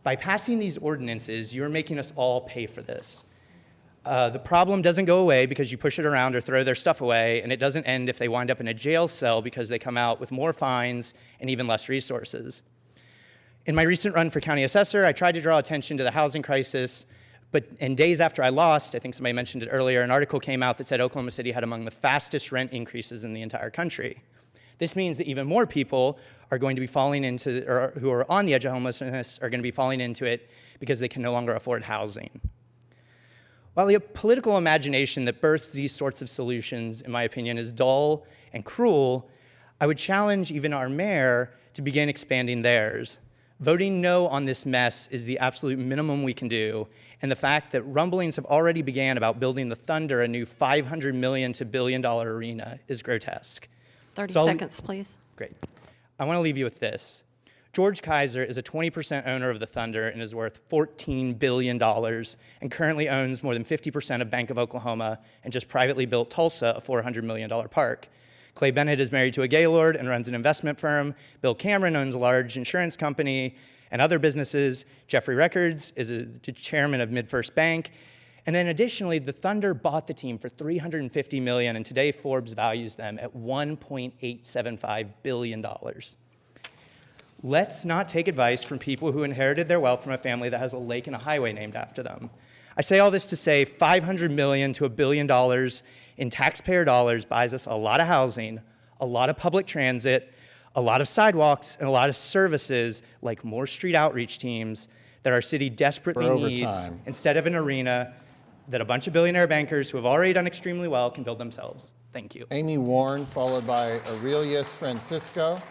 By passing these ordinances, you're making us all pay for this. The problem doesn't go away because you push it around or throw their stuff away, and it doesn't end if they wind up in a jail cell because they come out with more fines and even less resources. In my recent run for county assessor, I tried to draw attention to the housing crisis, but in days after I lost, I think somebody mentioned it earlier, an article came out that said Oklahoma City had among the fastest rent increases in the entire country. This means that even more people are going to be falling into, or who are on the edge of homelessness are going to be falling into it because they can no longer afford housing. While the political imagination that births these sorts of solutions, in my opinion, is dull and cruel, I would challenge even our mayor to begin expanding theirs. Voting no on this mess is the absolute minimum we can do, and the fact that rumblings have already began about building the Thunder, a new $500 million to $1 billion arena, is grotesque. 30 seconds, please. Great. I want to leave you with this. George Kaiser is a 20% owner of the Thunder and is worth $14 billion and currently owns more than 50% of Bank of Oklahoma and just privately built Tulsa, a $400 million park. Clay Bennett is married to a Gaylord and runs an investment firm. Bill Cameron owns a large insurance company and other businesses. Jeffrey Records is the chairman of MidFirst Bank. And then additionally, the Thunder bought the team for $350 million, and today Forbes values them at $1.875 billion. Let's not take advice from people who inherited their wealth from a family that has a lake and a highway named after them. I say all this to say $500 million to $1 billion in taxpayer dollars buys us a lot of housing, a lot of public transit, a lot of sidewalks, and a lot of services like more street outreach teams that our city desperately needs instead of an arena that a bunch of billionaire bankers who have already done extremely well can build themselves. Thank you. Amy Warren, followed by Aurelius Francisco.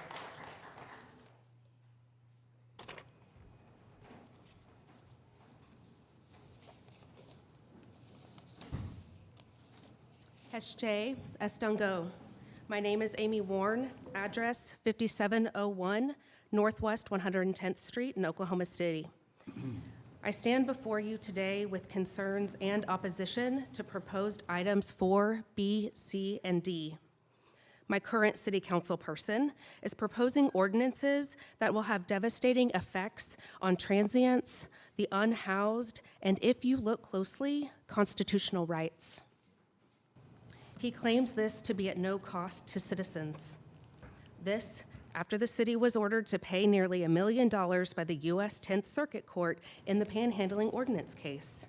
SJ, don't go. My name is Amy Warren, address 5701 Northwest 110th Street in Oklahoma City. I stand before you today with concerns and opposition to proposed items 4, B, C, and D. my current city council person, is proposing ordinances that will have devastating effects on transients, the unhoused, and if you look closely, constitutional rights. He claims this to be at no cost to citizens. This, after the city was ordered to pay nearly $1 million by the U.S. 10th Circuit Court in the panhandling ordinance case.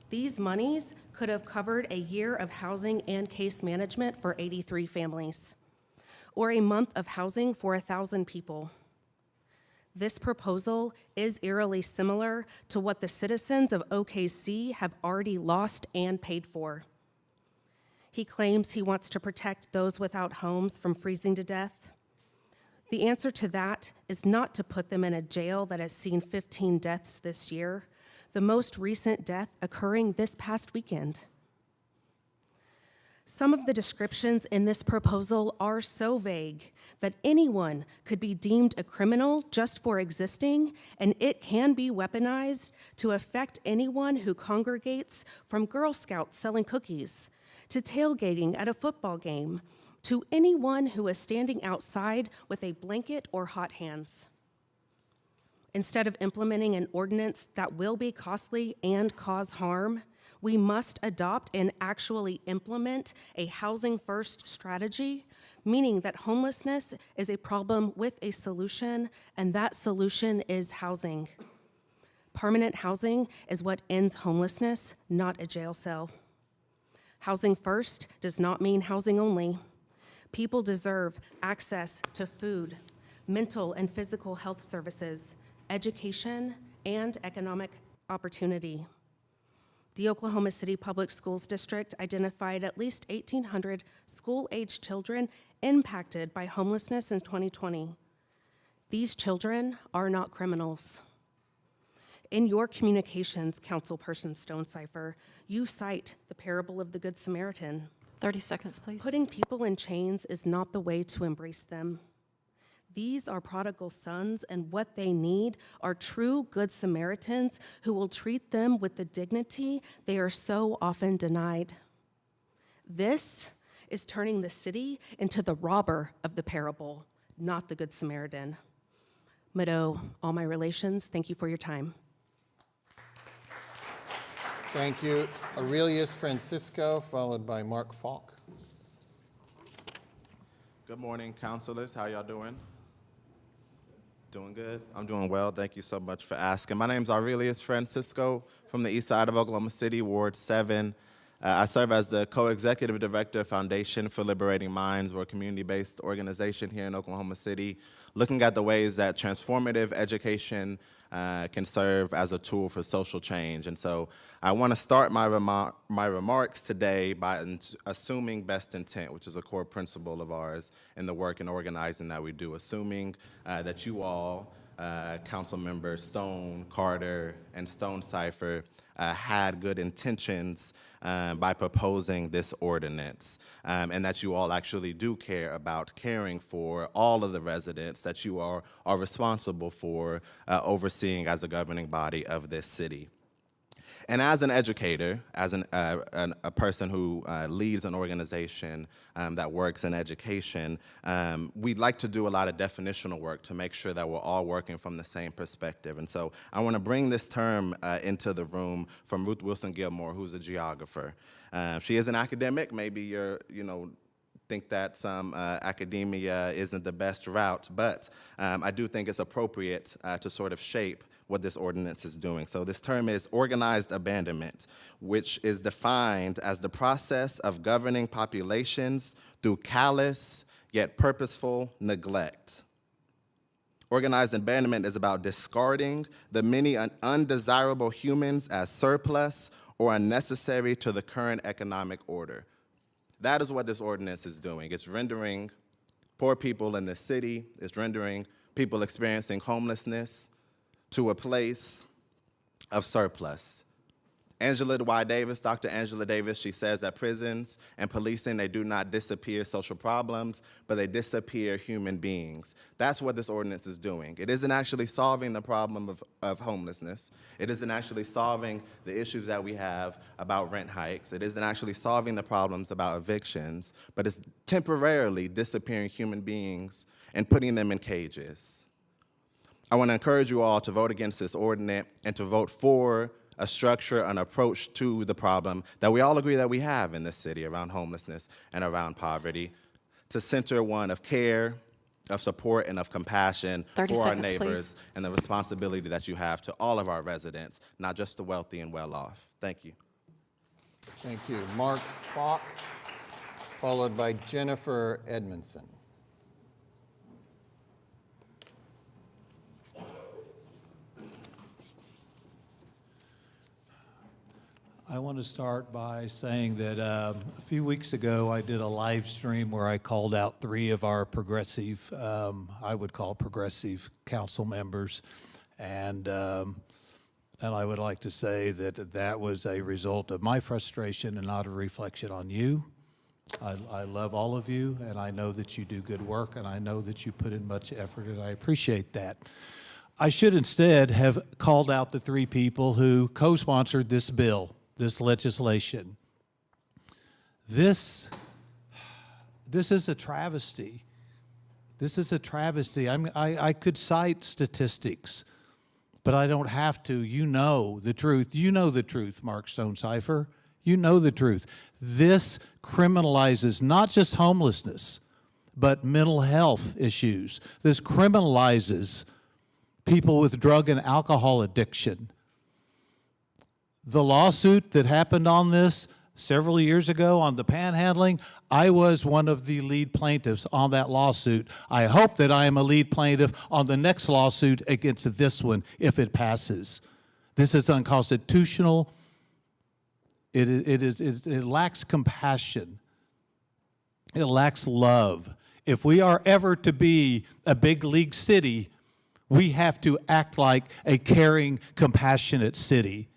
These monies could have covered a year of housing and case management for 83 families, or a month of housing for 1,000 people. This proposal is eerily similar to what the citizens of OKC have already lost and paid for. He claims he wants to protect those without homes from freezing to death. The answer to that is not to put them in a jail that has seen 15 deaths this year, the most recent death occurring this past weekend. Some of the descriptions in this proposal are so vague that anyone could be deemed a criminal just for existing, and it can be weaponized to affect anyone who congregates from Girl Scouts selling cookies, to tailgating at a football game, to anyone who is standing outside with a blanket or hot hands. Instead of implementing an ordinance that will be costly and cause harm, we must adopt and actually implement a housing-first strategy, meaning that homelessness is a problem with a solution, and that solution is housing. Permanent housing is what ends homelessness, not a jail cell. Housing first does not mean housing only. People deserve access to food, mental and physical health services, education, and economic opportunity. The Oklahoma City Public Schools District identified at least 1,800 school-aged children impacted by homelessness in 2020. These children are not criminals. In your communications, Councilperson Stonecipher, you cite the parable of the Good Samaritan. 30 seconds, please. Putting people in chains is not the way to embrace them. These are prodigal sons, and what they need are true Good Samaritans who will treat them with the dignity they are so often denied. This is turning the city into the robber of the parable, not the Good Samaritan. Mado, all my relations, thank you for your time. Thank you. Aurelius Francisco, followed by Mark Falk. Good morning, councilors. How y'all doing? Doing good? I'm doing well. Thank you so much for asking. My name is Aurelius Francisco from the east side of Oklahoma City, Ward 7. I serve as the co-executive director of Foundation for Liberating Minds. We're a community-based organization here in Oklahoma City, looking at the ways that transformative education can serve as a tool for social change. And so I want to start my remarks today by assuming best intent, which is a core principle of ours in the work and organizing that we do, assuming that you all, Council Members Stone, Carter, and Stonecipher, had good intentions by proposing this ordinance, and that you all actually do care about caring for all of the residents that you are responsible for overseeing as a governing body of this city. And as an educator, as a person who leads an organization that works in education, we'd like to do a lot of definitional work to make sure that we're all working from the same perspective. And so I want to bring this term into the room from Ruth Wilson Gilmore, who's a geographer. She is an academic. Maybe you're, think that some academia isn't the best route, but I do think it's appropriate to sort of shape what this ordinance is doing. So this term is organized abandonment, which is defined as the process of governing populations through callous yet purposeful neglect. Organized abandonment is about discarding the many undesirable humans as surplus or unnecessary to the current economic order. That is what this ordinance is doing. It's rendering poor people in the city, it's rendering people experiencing homelessness to a place of surplus. Dr. Angela Davis, she says that prisons and policing, they do not disappear social problems, but they disappear human beings. That's what this ordinance is doing. It isn't actually solving the problem of homelessness. It isn't actually solving the issues that we have about rent hikes. It isn't actually solving the problems about evictions, but it's temporarily disappearing human beings and putting them in cages. I want to encourage you all to vote against this ordinance and to vote for a structure, an approach to the problem that we all agree that we have in this city around homelessness and around poverty, to center one of care, of support, and of compassion 30 for our seconds, neighbors, please. and the responsibility that you have to all of our residents, not just the wealthy and well-off. Thank you. Thank you. Mark Falk, followed by Jennifer Edmondson. I want to start by saying that a few weeks ago I did a live stream where I called out 3 of our progressive, I would call progressive council members, and I would like to say that that was a result of my frustration and not a reflection on you. I love all of you, and I know that you do good work, and I know that you put in much effort, and I appreciate that. I should instead have called out the 3 people who co-sponsored this bill, this legislation. This is a travesty. This is a travesty. I could cite statistics, but I don't have to. You know the truth. You know the truth, Mark Stonecipher. You know the truth. This criminalizes not just homelessness, but mental health issues. This criminalizes people with drug and alcohol addiction. The lawsuit that happened on this several years ago on the panhandling, I was one of the lead plaintiffs on that lawsuit. I hope that I am a lead plaintiff on the next lawsuit against this one if it passes. This is unconstitutional. It lacks compassion. It lacks love. If we are ever to be a big league city, we have to act like a caring, compassionate city.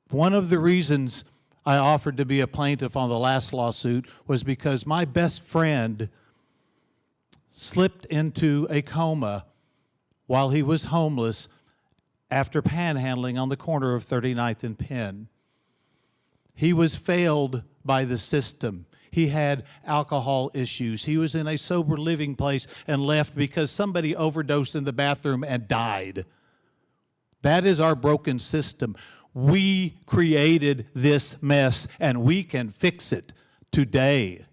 One of the reasons I offered to be a plaintiff on the last lawsuit was because my best friend slipped into a coma while he was homeless after panhandling on the corner of 39th and Penn. He was failed by the system. He had alcohol issues. He was in a sober living place and left because somebody overdosed in the bathroom and died. That is our broken system. We created this mess, and we can fix it today.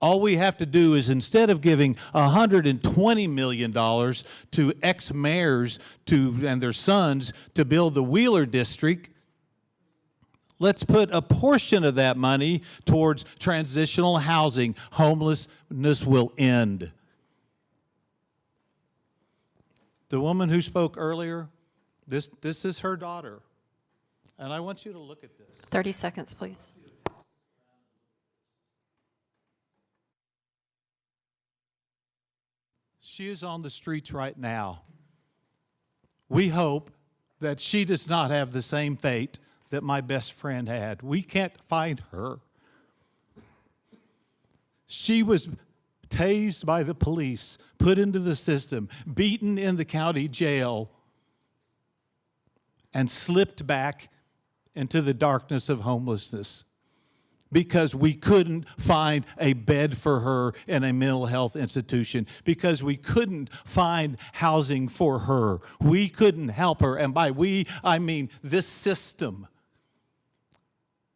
All we have to do is, instead of giving $120 million to ex-mayors and their sons to build the Wheeler District, let's put a portion of that money towards transitional housing. Homelessness will end. The woman who spoke earlier, this is her daughter. And I want you to look at this. 30 seconds, please. She is on the streets right now. We hope that she does not have the same fate that my best friend had. We can't find her. She was tased by the police, put into the system, beaten in the county jail, and slipped back into the darkness of homelessness because we couldn't find a bed for her in a mental health institution, because we couldn't find housing for her. We couldn't help her, and by we, I mean this system.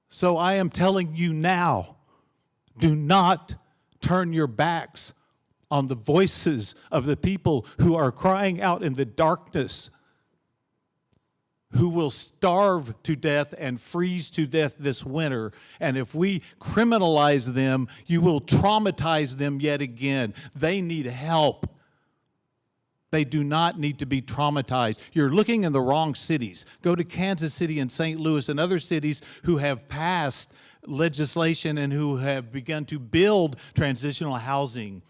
So I am telling you now, do not turn your backs on the voices of the people who are crying out in the darkness, who will starve to death and freeze to death this winter. And if we criminalize them, you will traumatize them yet again. They need help. They do not need to be traumatized. You're looking in the wrong cities. Go to Kansas City and St. Louis and other cities who have passed legislation and who have begun to build transitional housing.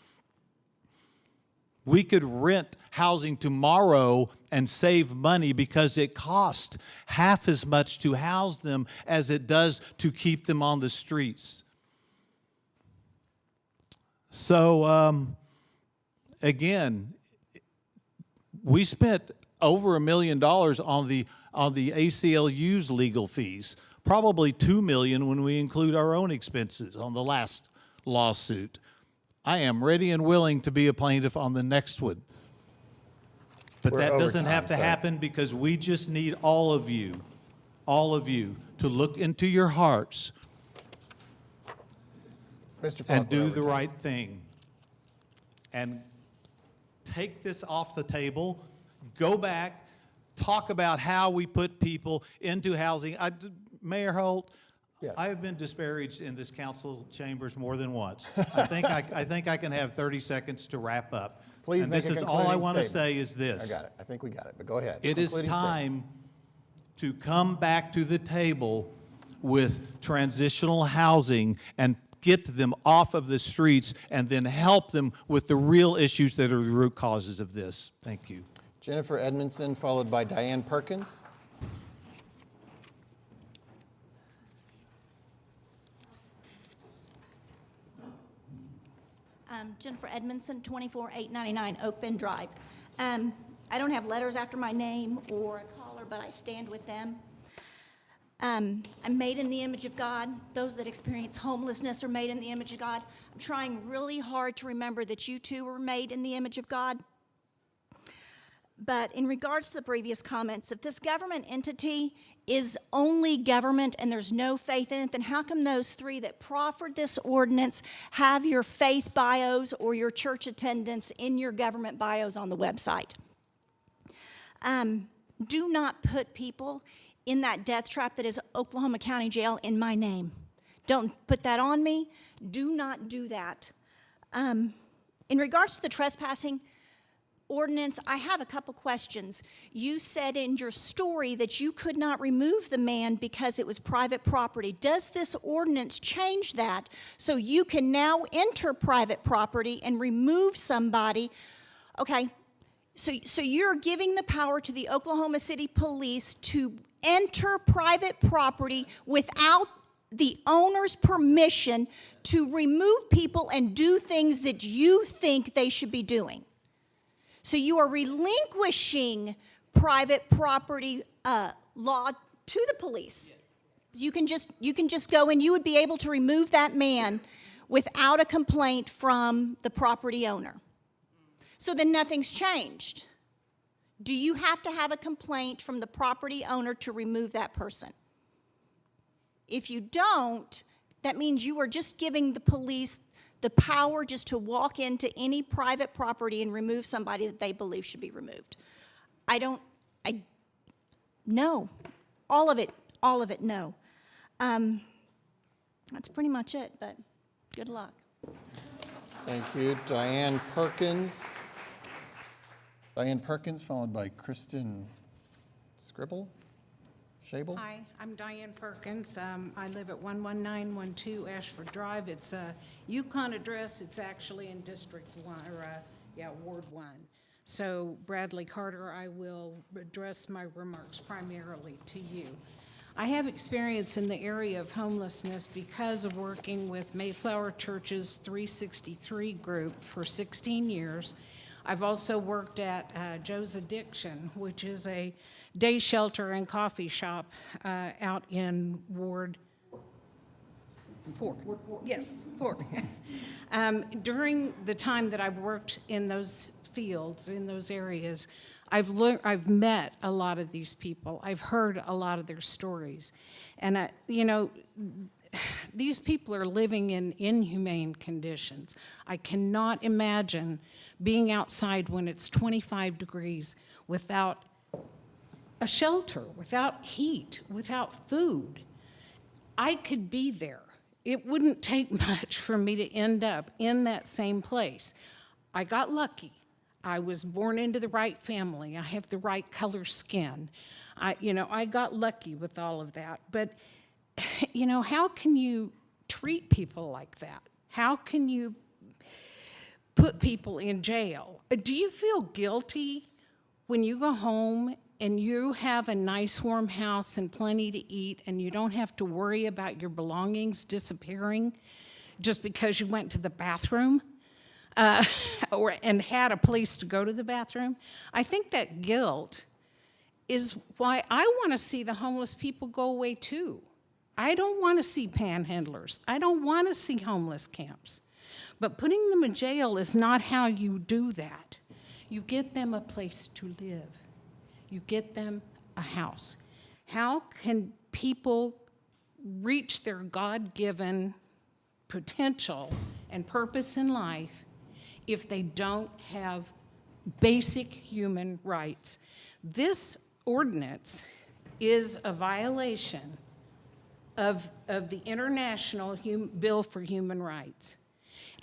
We could rent housing tomorrow and save money because it costs half as much to house them as it does to keep them on the streets. So, again, we spent over $1 million on the ACLU's legal fees, probably $2 million when we include our own expenses on the last lawsuit. I am ready and willing to be a plaintiff on the next one. But that doesn't have to happen because we just need all of you to look into your hearts and do the right thing. And take this off the table, go back, talk about how we put people into housing. Mayor Holt, yes. I have been disparaged in this council chambers more than once. I think I can have 30 seconds to wrap up. Please and make this a is all I concluding want to statement. say is this. I got it. I think we got it, but go ahead. It is Concluding time to come back to the table with transitional housing and get them off of the streets and then help them with the real issues that are the root causes of this. Thank you. Jennifer Edmondson, followed by Diane Perkins. Jennifer Edmondson, 24899 Oak Bend Drive. I don't have letters after my name or a collar, but I stand with them. I'm made in the image of God. Those that experience homelessness are made in the image of God. I'm trying really hard to remember that you too were made in the image of God. But in regards to the previous comments, if this government entity is only government and there's no faith in it, then how come those three that proffered this ordinance have your faith bios or your church attendance in your government bios on the website? Do not put people in that death trap that is Oklahoma County Jail in my name. Don't put that on me. Do not do that. In regards to the trespassing ordinance, I have a couple questions. You said in your story that you could not remove the man because it was private property. Does this ordinance change that so you can now enter private property and remove somebody? Okay, so you're giving the power to the Oklahoma City Police to enter private property without the owner's permission to remove people and do things that you think they should be doing. So you are relinquishing private property law to the police. You can just go and you would be able to remove that man without a complaint from the property owner. So then nothing's changed. Do you have to have a complaint from the property owner to remove that person? If you don't, that means you are just giving the police the power just to walk into any private property and remove somebody that they believe should be removed. No. All of it, no. That's pretty much it, but good luck. Thank you. Diane Perkins. Diane Perkins, followed by Kristen Scribble. Shable? Hi, I'm Diane Perkins. I live at 11912 Ashford Drive. It's a Yukon address. It's actually in District 1, or Ward 1. So Bradley Carter, I will address my remarks primarily to you. I have experience in the area of homelessness because of working with Mayflower Church's 363 group for 16 years. I've also worked at Joe's Addiction, which is a day shelter and coffee shop out in Ward 4. Yes, 4. During the time that I've worked in those fields, in those areas, I've met a lot of these people. I've heard a lot of their stories. And, these people are living in inhumane conditions. I cannot imagine being outside when it's 25 degrees without a shelter, without heat, without food. I could be there. It wouldn't take much for me to end up in that same place. I got lucky. I was born into the right family. I have the right color skin. I got lucky with all of that. But how can you treat people like that? How can you put people in jail. Do you feel guilty when you go home and you have a nice warm house and plenty to eat and you don't have to worry about your belongings disappearing just because you went to the bathroom and had a place to go to the bathroom? I think that guilt is why I want to see the homeless people go away too. I don't want to see panhandlers. I don't want to see homeless camps. But putting them in jail is not how you do that. You get them a place to live. You get them a house. How can people reach their God-given potential and purpose in life if they don't have basic human rights? This ordinance is a violation of the International Bill for Human Rights,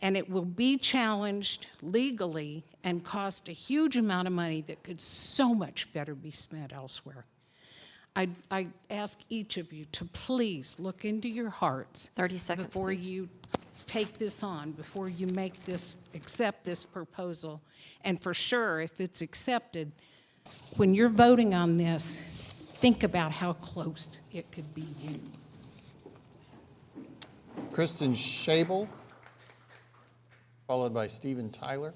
and it will be challenged legally and cost a huge amount of money that could so much better be spent elsewhere. I ask each of you to please look into your hearts 30 seconds, before please. you take this on, before you accept this proposal. And for sure, if it's accepted, when you're voting on this, think about how close it could be you. Kristen Schabel, followed by Stephen Tyler.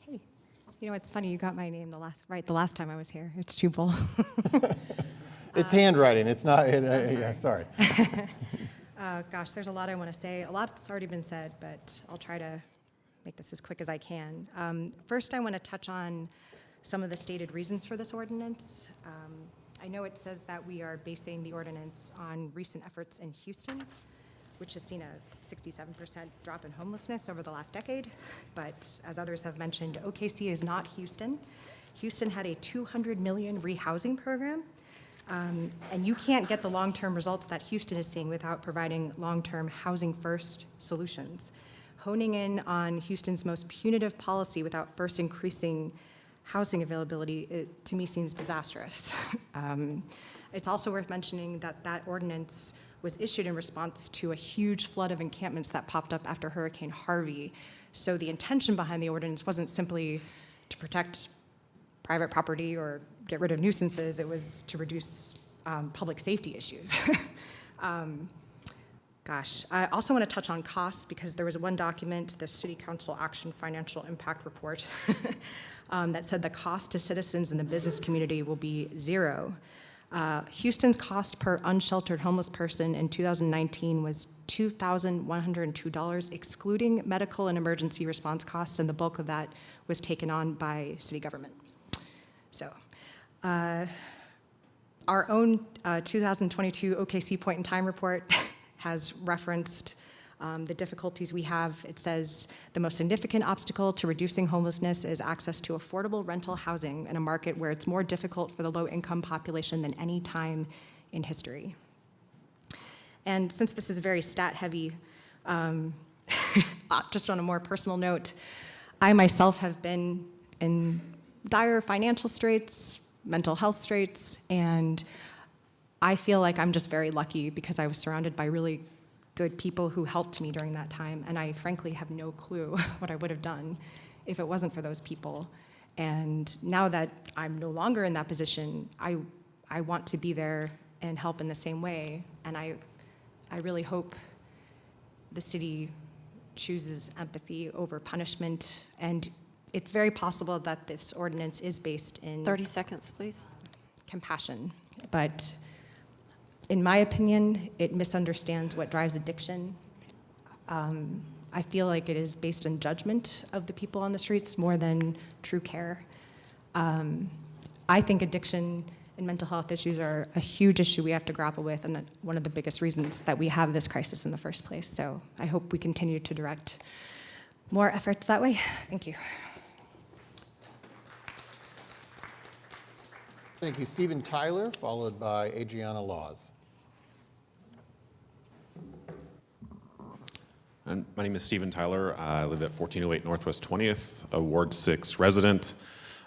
Hey, you know, it's funny, you got my name the last time I was here. It's Jubal. It's handwriting, it's not, yeah, sorry. Gosh, there's a lot I want to say. A lot's already been said, but I'll try to make this as quick as I can. First, I want to touch on some of the stated reasons for this ordinance. I know it says that we are basing the ordinance on recent efforts in Houston, which has seen a 67% drop in homelessness over the last decade. But as others have mentioned, OKC is not Houston. Houston had a $200 million rehousing program. And you can't get the long-term results that Houston is seeing without providing long-term housing-first solutions. Honing in on Houston's most punitive policy without first increasing housing availability, it, to me, seems disastrous. It's also worth mentioning that that ordinance was issued in response to a huge flood of encampments that popped up after Hurricane Harvey. So the intention behind the ordinance wasn't simply to protect private property or get rid of nuisances, it was to reduce public safety issues. Gosh, I also want to touch on costs because there was one document, the City Council Action Financial Impact Report, that said the cost to citizens in the business community will be zero. Houston's cost per unsheltered homeless person in 2019 was $2,102, excluding medical and emergency response costs, and the bulk of that was taken on by city government. So, our own 2022 OKC Point in Time report has referenced the difficulties we have. It says the most significant obstacle to reducing homelessness is access to affordable rental housing in a market where it's more difficult for the low-income population than any time in history. And since this is very stat-heavy, just on a more personal note, I myself have been in dire financial straits, mental health straits, and I feel like I'm just very lucky because I was surrounded by really good people who helped me during that time, and I frankly have no clue what I would have done if it wasn't for those people. And now that I'm no longer in that position, I want to be there and help in the same way, and I really hope the city chooses empathy over punishment, and it's very possible that this ordinance is based in 30 seconds, please. compassion, but in my opinion, it misunderstands what drives addiction. I feel like it is based on judgment of the people on the streets more than true care. I think addiction and mental health issues are a huge issue we have to grapple with, and one of the biggest reasons that we have this crisis in the first place. So I hope we continue to direct more efforts that way. Thank you. Thank you. Stephen Tyler, followed by Adriana Laws. And my name is Stephen Tyler. I live at 1408 Northwest 20th, a Ward 6 resident.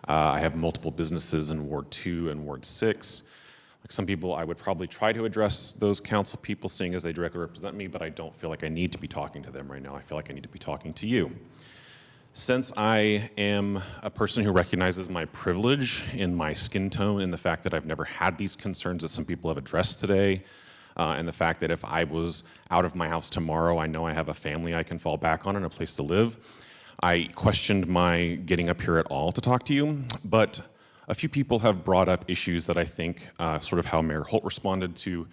I have multiple businesses in Ward 2 and Ward 6. Like some people, I would probably try to address those council people, seeing as they directly represent me, but I don't feel like I need to be talking to them right now. I feel like I need to be talking to you. Since I am a person who recognizes my privilege in my skin tone and the fact that I've never had these concerns that some people have addressed today, and the fact that if I was out of my house tomorrow, I know I have a family I can fall back on and a place to live, I questioned my getting up here at all to talk to you, but a few people have brought up issues that I think, sort of how Mayor Holt responded to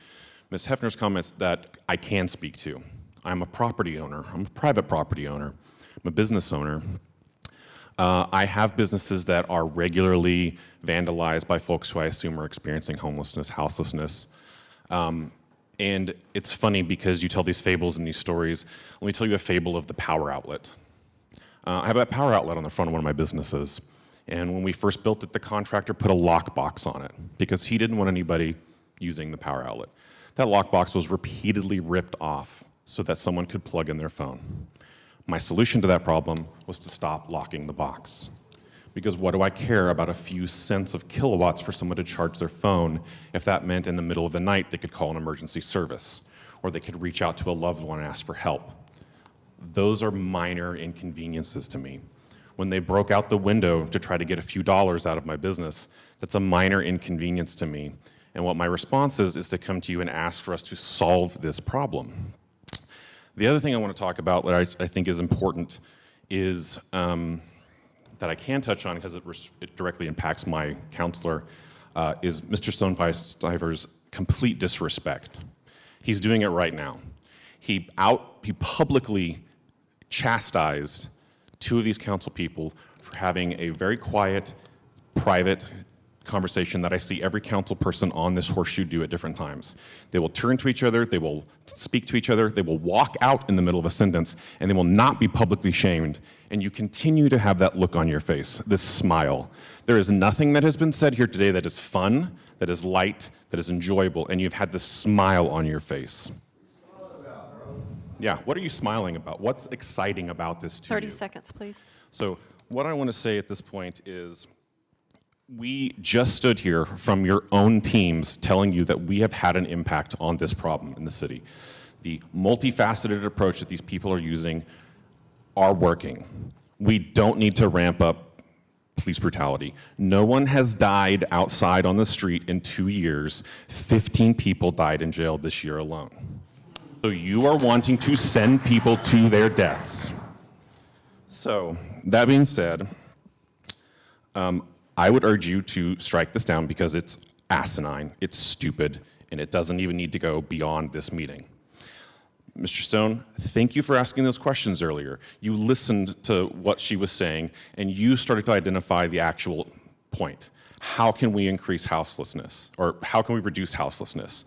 Ms. Hefner's comments, that I can speak to. I'm a property owner. I'm a private property owner. I'm a business owner. I have businesses that are regularly vandalized by folks who I assume are experiencing homelessness, houselessness. And it's funny because you tell these fables and these stories. Let me tell you a fable of the power outlet. I have a power outlet on the front of one of my businesses. And when we first built it, the contractor put a lockbox on it because he didn't want anybody using the power outlet. That lockbox was repeatedly ripped off so that someone could plug in their phone. My solution to that problem was to stop locking the box. Because what do I care about a few cents of kilowatts for someone to charge their phone if that meant in the middle of the night they could call an emergency service, or they could reach out to a loved one and ask for help? Those are minor inconveniences to me. When they broke out the window to try to get a few dollars out of my business, that's a minor inconvenience to me. And what my response is to come to you and ask for us to solve this problem. The other thing I want to talk about that I think is important is that I can touch on because it directly impacts my counselor, is Mr. Stonecipher's complete disrespect. He's doing it right now. He publicly chastised two of these council people for having a very quiet, private conversation that I see every council person on this horseshoe do at different times. They will turn to each other, they will speak to each other, they will walk out in the middle of a sentence, and they will not be publicly shamed. And you continue to have that look on your face, this smile. There is nothing that has been said here today that is fun, that is light, that is enjoyable, and you've had this smile on your face. Yeah, what are you smiling about? What's exciting about this to you? 30 seconds, please. So what I want to say at this point is, we just stood here from your own teams telling you that we have had an impact on this problem in the city. The multifaceted approach that these people are using are working. We don't need to ramp up police brutality. No one has died outside on the street in 2 years. 15 people died in jail this year alone. So you are wanting to send people to their deaths. So that being said, I would urge you to strike this down because it's asinine, it's stupid, and it doesn't even need to go beyond this meeting. Mr. Stone, thank you for asking those questions earlier. You listened to what she was saying, and you started to identify the actual point. How can we increase houselessness, or how can we reduce houselessness?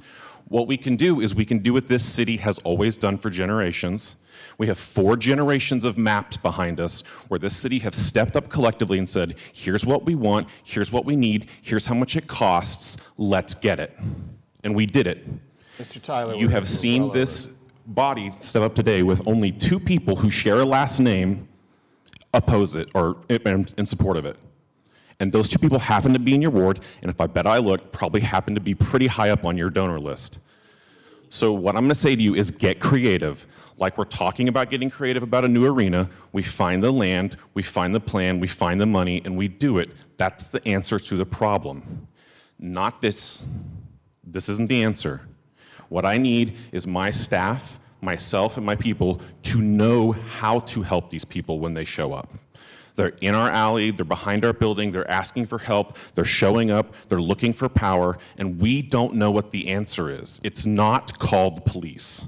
What we can do is we can do what this city has always done for generations. We have 4 generations of maps behind us where this city have stepped up collectively and said, here's what we want, here's what we need, here's how much it costs, let's get it. And we did it. Mr. Tyler, you have seen this body step up today with only 2 people who share a last name oppose it or in support of it. And those 2 people happen to be in your ward, and if I bet I looked, probably happen to be pretty high up on your donor list. So what I'm going to say to you is get creative. Like we're talking about getting creative about a new arena, we find the land, we find the plan, we find the money, and we do it. That's the answer to the problem. Not this. This isn't the answer. What I need is my staff, myself, and my people to know how to help these people when they show up. They're in our alley, they're behind our building, they're asking for help, they're showing up, they're looking for power, and we don't know what the answer is. It's not called police.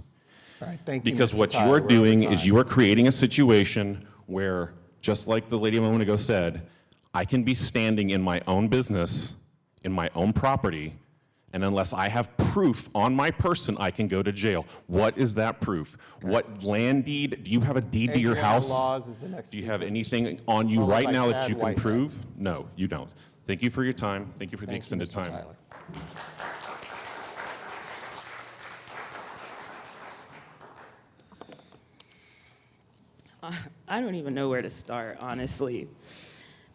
All right, thank you, Because Mr. what you Tyler. are We're over doing time. is you are creating a situation where, just like the lady a moment ago said, I can be standing in my own business, in my own property, and unless I have proof on my person, I can go to jail. What is that proof? What land deed? Do you have a deed to your Adriana house? Laws is the next Do you speaker. have anything on you Followed right by now that Chad you can Whitehead. prove? No, you don't. Thank you for your time. Thank you for the Thank you, extended Mr. time. Tyler. I don't even know where to start, honestly.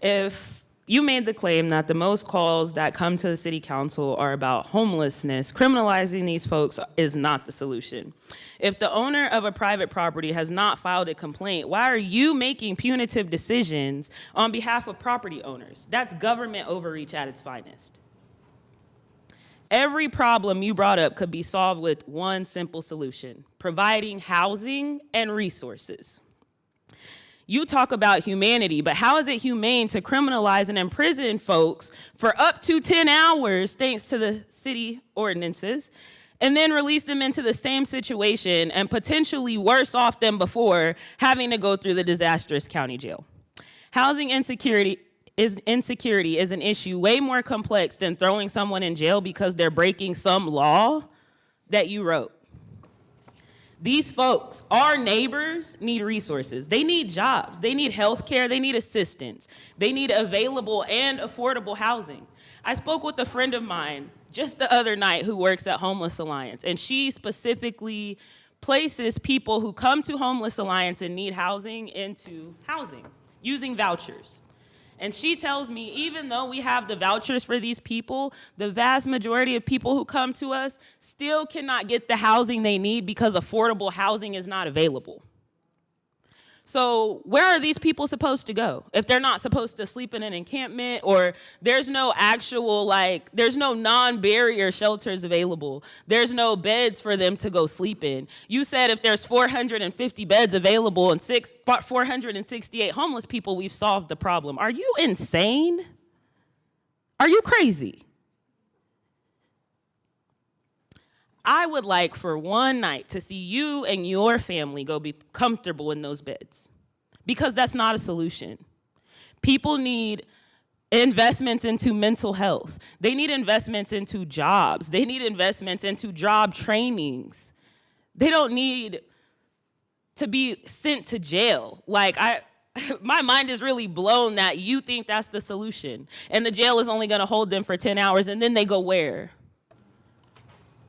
If you made the claim that the most calls that come to the city council are about homelessness. Criminalizing these folks is not the solution. If the owner of a private property has not filed a complaint, why are you making punitive decisions on behalf of property owners? That's government overreach at its finest. Every problem you brought up could be solved with one simple solution: providing housing and resources. You talk about humanity, but how is it humane to criminalize and imprison folks for up to 10 hours thanks to the city ordinances, and then release them into the same situation and potentially worse off than before, having to go through the disastrous county jail? Housing insecurity is an issue way more complex than throwing someone in jail because they're breaking some law that you wrote. These folks, our neighbors, need resources. They need jobs. They need health care. They need assistance. They need available and affordable housing. I spoke with a friend of mine just the other night who works at Homeless Alliance, and she specifically places people who come to Homeless Alliance and need housing into housing using vouchers. And she tells me, even though we have the vouchers for these people, the vast majority of people who come to us still cannot get the housing they need because affordable housing is not available. So where are these people supposed to go if they're not supposed to sleep in an encampment, or there's no actual, there's no non-barrier shelters available? There's no beds for them to go sleep in. You said if there's 450 beds available and 468 homeless people, we've solved the problem. Are you insane? Are you crazy? I would like for one night to see you and your family go be comfortable in those beds, because that's not a solution. People need investments into mental health. They need investments into jobs. They need investments into job trainings. They don't need to be sent to jail. My mind is really blown that you think that's the solution, and the jail is only gonna hold them for 10 hours, and then they go where?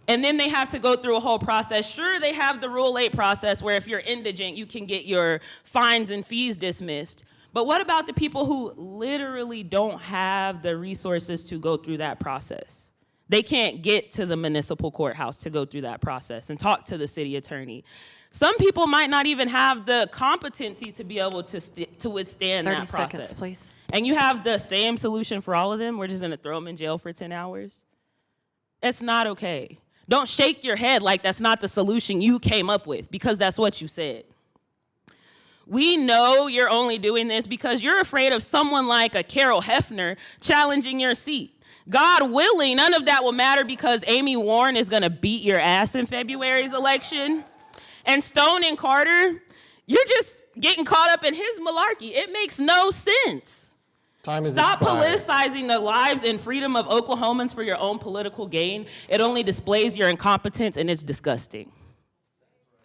And then they have to go through a whole process. Sure, they have the Rule 8 process where if you're indigent, you can get your fines and fees dismissed. But what about the people who literally don't have the resources to go through that process? They can't get to the municipal courthouse to go through that process and talk to the city attorney. Some people might not even have the competency to be able to withstand that process. 30 seconds, please. And you have the same solution for all of them? We're just gonna throw them in jail for 10 hours? It's not okay. Don't shake your head like that's not the solution you came up with, because that's what you said. We know you're only doing this because you're afraid of someone like a Carol Hefner challenging your seat. God willing, none of that will matter because Amy Warren is gonna beat your ass in February's election. And Stone and Carter, you're just getting caught up in his malarkey. It makes no sense. Time is Stop expired. politicizing the lives and freedom of Oklahomans for your own political gain. It only displays your incompetence, and it's disgusting.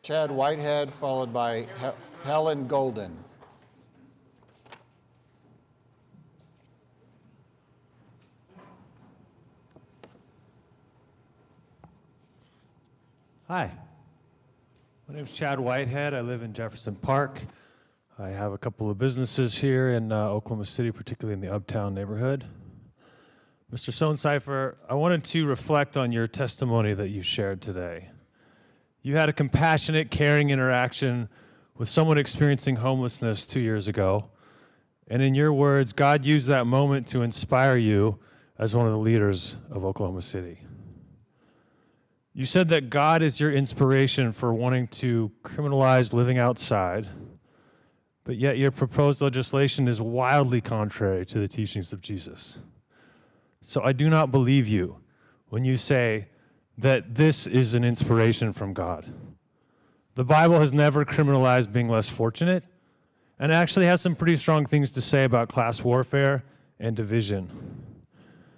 Chad Whitehead, followed by Helen Golden. Hi, my name is Chad Whitehead. I live in Jefferson Park. I have a couple of businesses here in Oklahoma City, particularly in the Uptown neighborhood. Mr. Stonecipher, I wanted to reflect on your testimony that you shared today. You had a compassionate, caring interaction with someone experiencing homelessness 2 years ago. And in your words, God used that moment to inspire you as one of the leaders of Oklahoma City. You said that God is your inspiration for wanting to criminalize living outside, but yet your proposed legislation is wildly contrary to the teachings of Jesus. So I do not believe you when you say that this is an inspiration from God. The Bible has never criminalized being less fortunate, and actually has some pretty strong things to say about class warfare and division.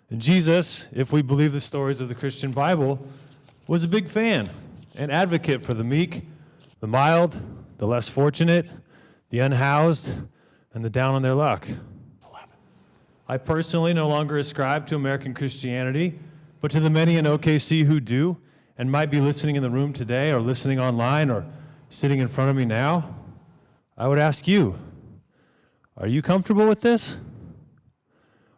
And Jesus, if we believe the stories of the Christian Bible, was a big fan and advocate for the meek, the mild, the less fortunate, the unhoused, and the down on their luck. I personally no longer ascribe to American Christianity, but to the many in OKC who do, and might be listening in the room today, or listening online, or sitting in front of me now, I would ask you, are you comfortable with this?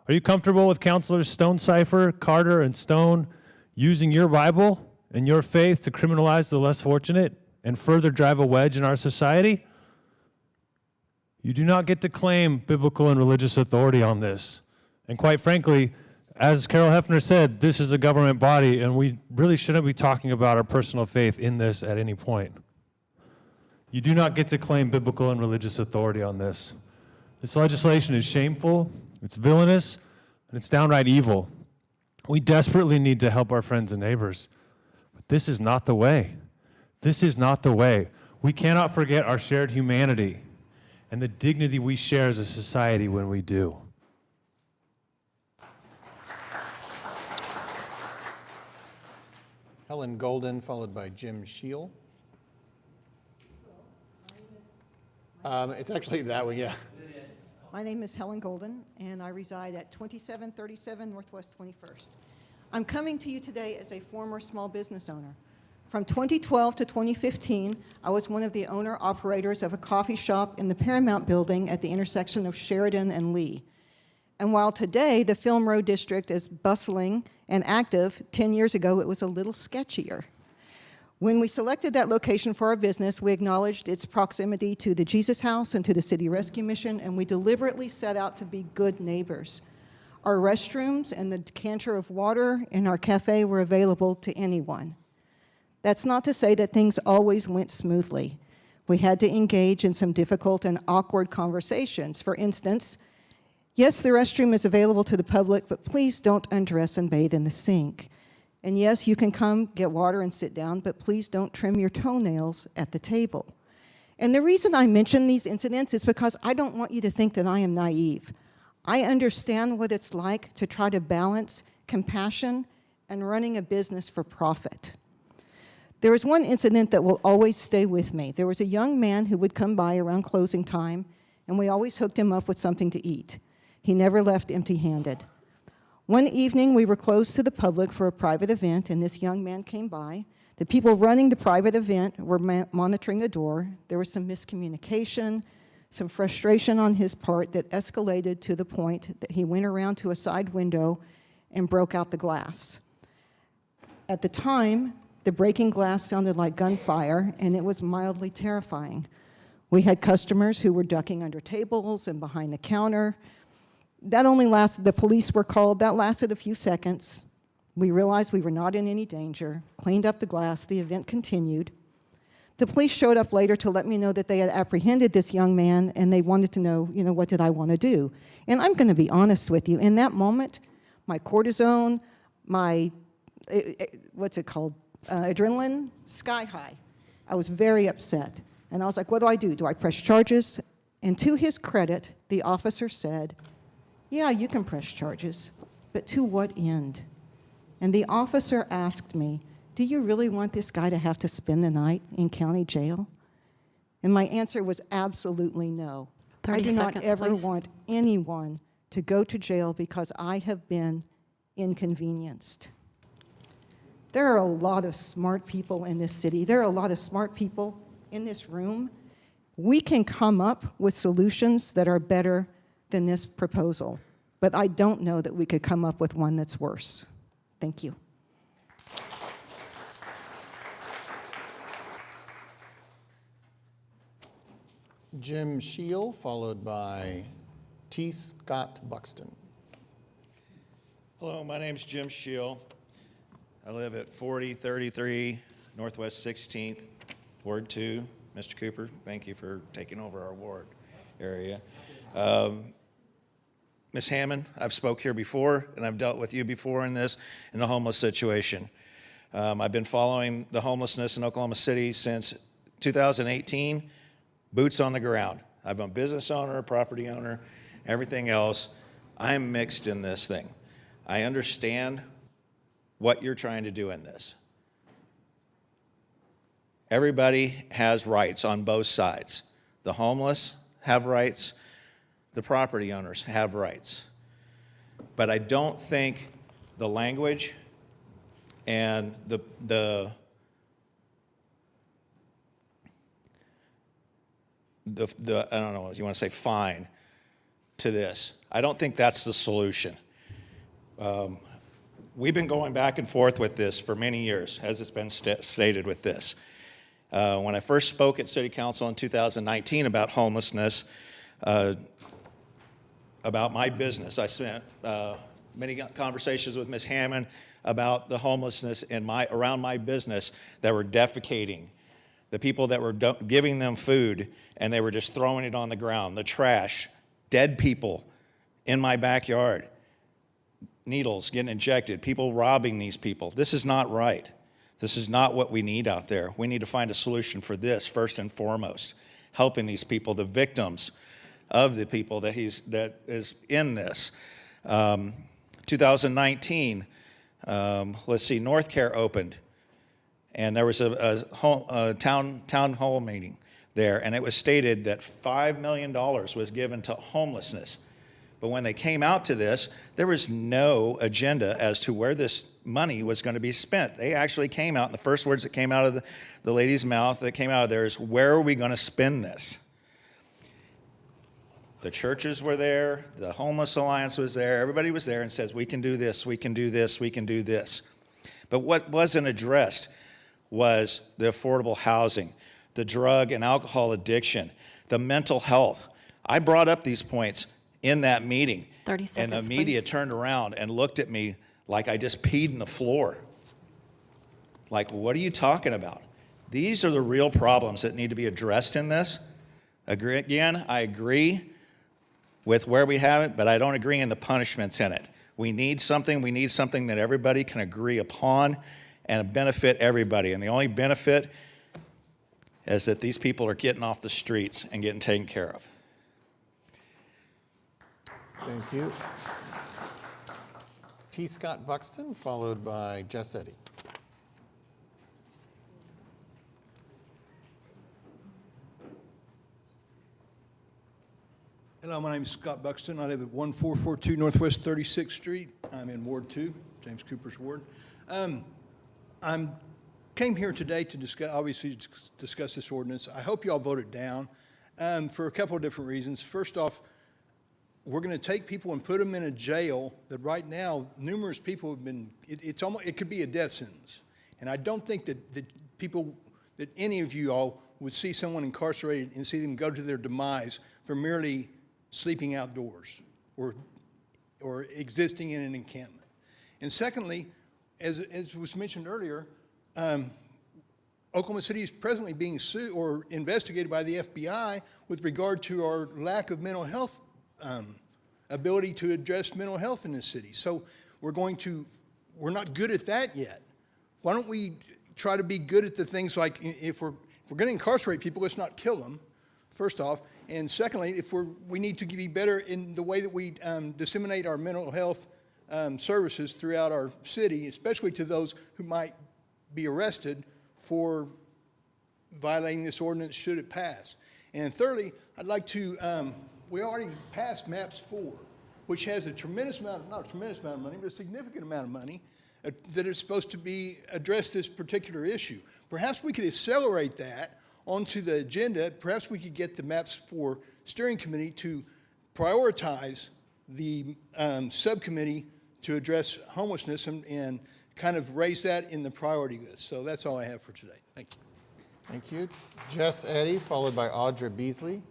Are you comfortable with Councilors Stone Cipher, Carter, and Stone using your Bible and your faith to criminalize the less fortunate and further drive a wedge in our society? You do not get to claim biblical and religious authority on this. And quite frankly, as Carol Hefner said, this is a government body, and we really shouldn't be talking about our personal faith in this at any point. You do not get to claim biblical and religious authority on this. This legislation is shameful, it's villainous, and it's downright evil. We desperately need to help our friends and neighbors, but this is not the way. This is not the way. We cannot forget our shared humanity and the dignity we share as a society when we do. Helen Golden, followed by Jim Scheel. It's actually that one, yeah. My name is Helen Golden, and I reside at 2737 Northwest 21st. I'm coming to you today as a former small business owner. From 2012 to 2015, I was one of the owner-operators of a coffee shop in the Paramount Building at the intersection of Sheridan and Lee. And while today the Film Road District is bustling and active, 10 years ago it was a little sketchier. When we selected that location for our business, we acknowledged its proximity to the Jesus House and to the City Rescue Mission, and we deliberately set out to be good neighbors. Our restrooms and the decanter of water in our cafe were available to anyone. That's not to say that things always went smoothly. We had to engage in some difficult and awkward conversations. For instance, yes, the restroom is available to the public, but please don't undress and bathe in the sink. And yes, you can come get water and sit down, but please don't trim your toenails at the table. And the reason I mention these incidents is because I don't want you to think that I am naive. I understand what it's like to try to balance compassion and running a business for profit. There is one incident that will always stay with me. There was a young man who would come by around closing time, and we always hooked him up with something to eat. He never left empty-handed. One evening, we were closed to the public for a private event, and this young man came by. The people running the private event were monitoring the door. There was some miscommunication, some frustration on his part that escalated to the point that he went around to a side window and broke out the glass. At the time, the breaking glass sounded like gunfire, and it was mildly terrifying. We had customers who were ducking under tables and behind the counter. That only lasted, the police were called, that lasted a few seconds. We realized we were not in any danger, cleaned up the glass, the event continued. The police showed up later to let me know that they had apprehended this young man, and they wanted to know, what did I want to do? And I'm going to be honest with you, in that moment, my cortisone, my, adrenaline, sky high. I was very upset. And I was like, what do? Do I press charges? And to his credit, the officer said, yeah, you can press charges, but to what end? And the officer asked me, do you really want this guy to have to spend the night in county jail? And my answer was absolutely no. 30 I do not seconds, ever please. want anyone to go to jail because I have been inconvenienced. There are a lot of smart people in this city. There are a lot of smart people in this room. We can come up with solutions that are better than this proposal, but I don't know that we could come up with one that's worse. Thank you. Jim Scheel, followed by T. Scott Buxton. Hello, my name's Jim Scheel. I live at 4033 Northwest 16th, Ward 2. Mr. Cooper, thank you for taking over our ward area. Ms. Hammond, I've spoke here before, and I've dealt with you before in the homeless situation. I've been following the homelessness in Oklahoma City since 2018, boots on the ground. I'm a business owner, a property owner, everything else. I'm mixed in this thing. I understand what you're trying to do in this. Everybody has rights on both sides. The homeless have rights. The property owners have rights. But I don't think the language and the I don't know, if you want to say fine, to this. I don't think that's the solution. We've been going back and forth with this for many years, as it's been stated with this. When I first spoke at City Council in 2019 about homelessness, about my business, I spent many conversations with Ms. Hammond about the homelessness around my business that were defecating, the people that were giving them food and they were just throwing it on the ground, the trash, dead people in my backyard, needles getting injected, people robbing these people. This is not right. This is not what we need out there. We need to find a solution for this first and foremost, helping these people, the victims of the people that is in this. 2019, let's see, North Care opened, and there was a town hall meeting there, and it was stated that $5 million was given to homelessness. But when they came out to this, there was no agenda as to where this money was going to be spent. They actually came out, and the first words that came out of the lady's mouth that came out of there is, where are we going to spend this? The churches were there, the Homeless Alliance was there, everybody was there and says, we can do this, we can do this, we can do this. But what wasn't addressed was the affordable housing, the drug and alcohol addiction, the mental health. I brought up these points in that meeting. 30 seconds, and the media please. turned around and looked at me like I just peed in the floor. Like, what are you talking about? These are the real problems that need to be addressed in this. Again, I agree with where we have it, but I don't agree in the punishments in it. We need something that everybody can agree upon and benefit everybody. And the only benefit is that these people are getting off the streets and getting taken care of. Thank you. T. Scott Buxton, followed by Jess Eddy. Hello, my name is Scott Buxton. I live at 1442 Northwest 36th Street. I'm in Ward 2, James Cooper's ward. I came here today to discuss this ordinance. I hope you all vote it down for a couple of different reasons. First off, we're going to take people and put them in a jail that right now numerous people have been. It could be a death sentence, and I don't think that any of you all would see someone incarcerated and see them go to their demise for merely sleeping outdoors or existing in an encampment. And secondly, as was mentioned earlier, Oklahoma City is presently being sued or investigated by the FBI with regard to our lack of mental health ability to address mental health in this city. So we're not good at that yet. Why don't we try to be good at the things like if we're going to incarcerate people, let's not kill them, first off. And secondly, we need to be better in the way that we disseminate our mental health services throughout our city, especially to those who might be arrested for violating this ordinance should it pass. And thirdly, I'd like to, we already passed MAPS 4, which has not a tremendous amount of money, but a significant amount of money that is supposed to address this particular issue. Perhaps we could accelerate that onto the agenda. Perhaps we could get the MAPS 4 steering committee to prioritize the subcommittee to address homelessness and kind of raise that in the priority list. So that's all I have for today. Thank you. Thank you. Jess Eddy, followed by Audra Beasley.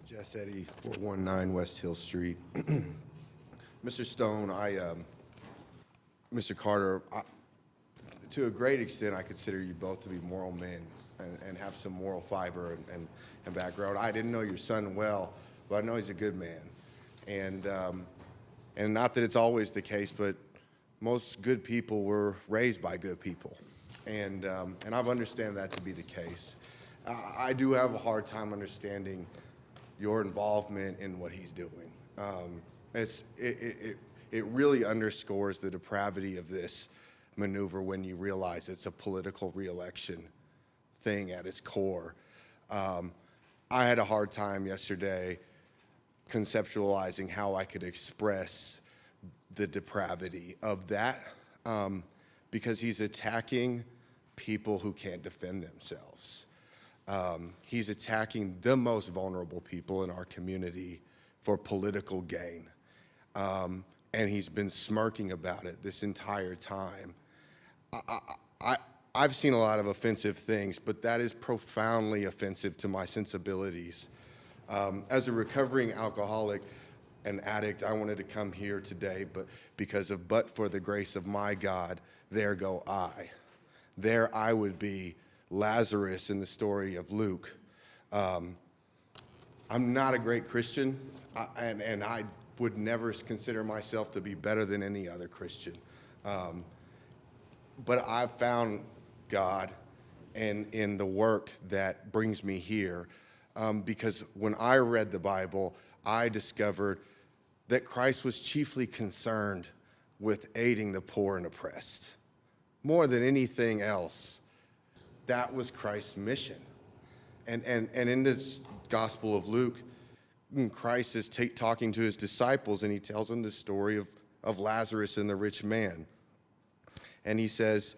Jess Eddy, 419 West Hill Street. Mr. Stone, Mr. Carter, to a great extent, I consider you both to be moral men and have some moral fiber and background. I didn't know your son well, but I know he's a good man. And not that it's always the case, but most good people were raised by good people. And I've understand that to be the case. I do have a hard time understanding your involvement in what he's doing. It really underscores the depravity of this maneuver when you realize it's a political reelection thing at its core. I had a hard time yesterday conceptualizing how I could express the depravity of that because he's attacking people who can't defend themselves. He's attacking the most vulnerable people in our community for political gain. And he's been smirking about it this entire time. I've seen a lot of offensive things, but that is profoundly offensive to my sensibilities. As a recovering alcoholic and addict, I wanted to come here today, but for the grace of my God, there go I. There I would be Lazarus in the story of Luke. I'm not a great Christian, and I would never consider myself to be better than any other Christian. But I've found God in the work that brings me here, because when I read the Bible, I discovered that Christ was chiefly concerned with aiding the poor and oppressed. More than anything else, that was Christ's mission. And in this Gospel of Luke, Christ is talking to his disciples, and he tells them the story of Lazarus and the rich man. And he says,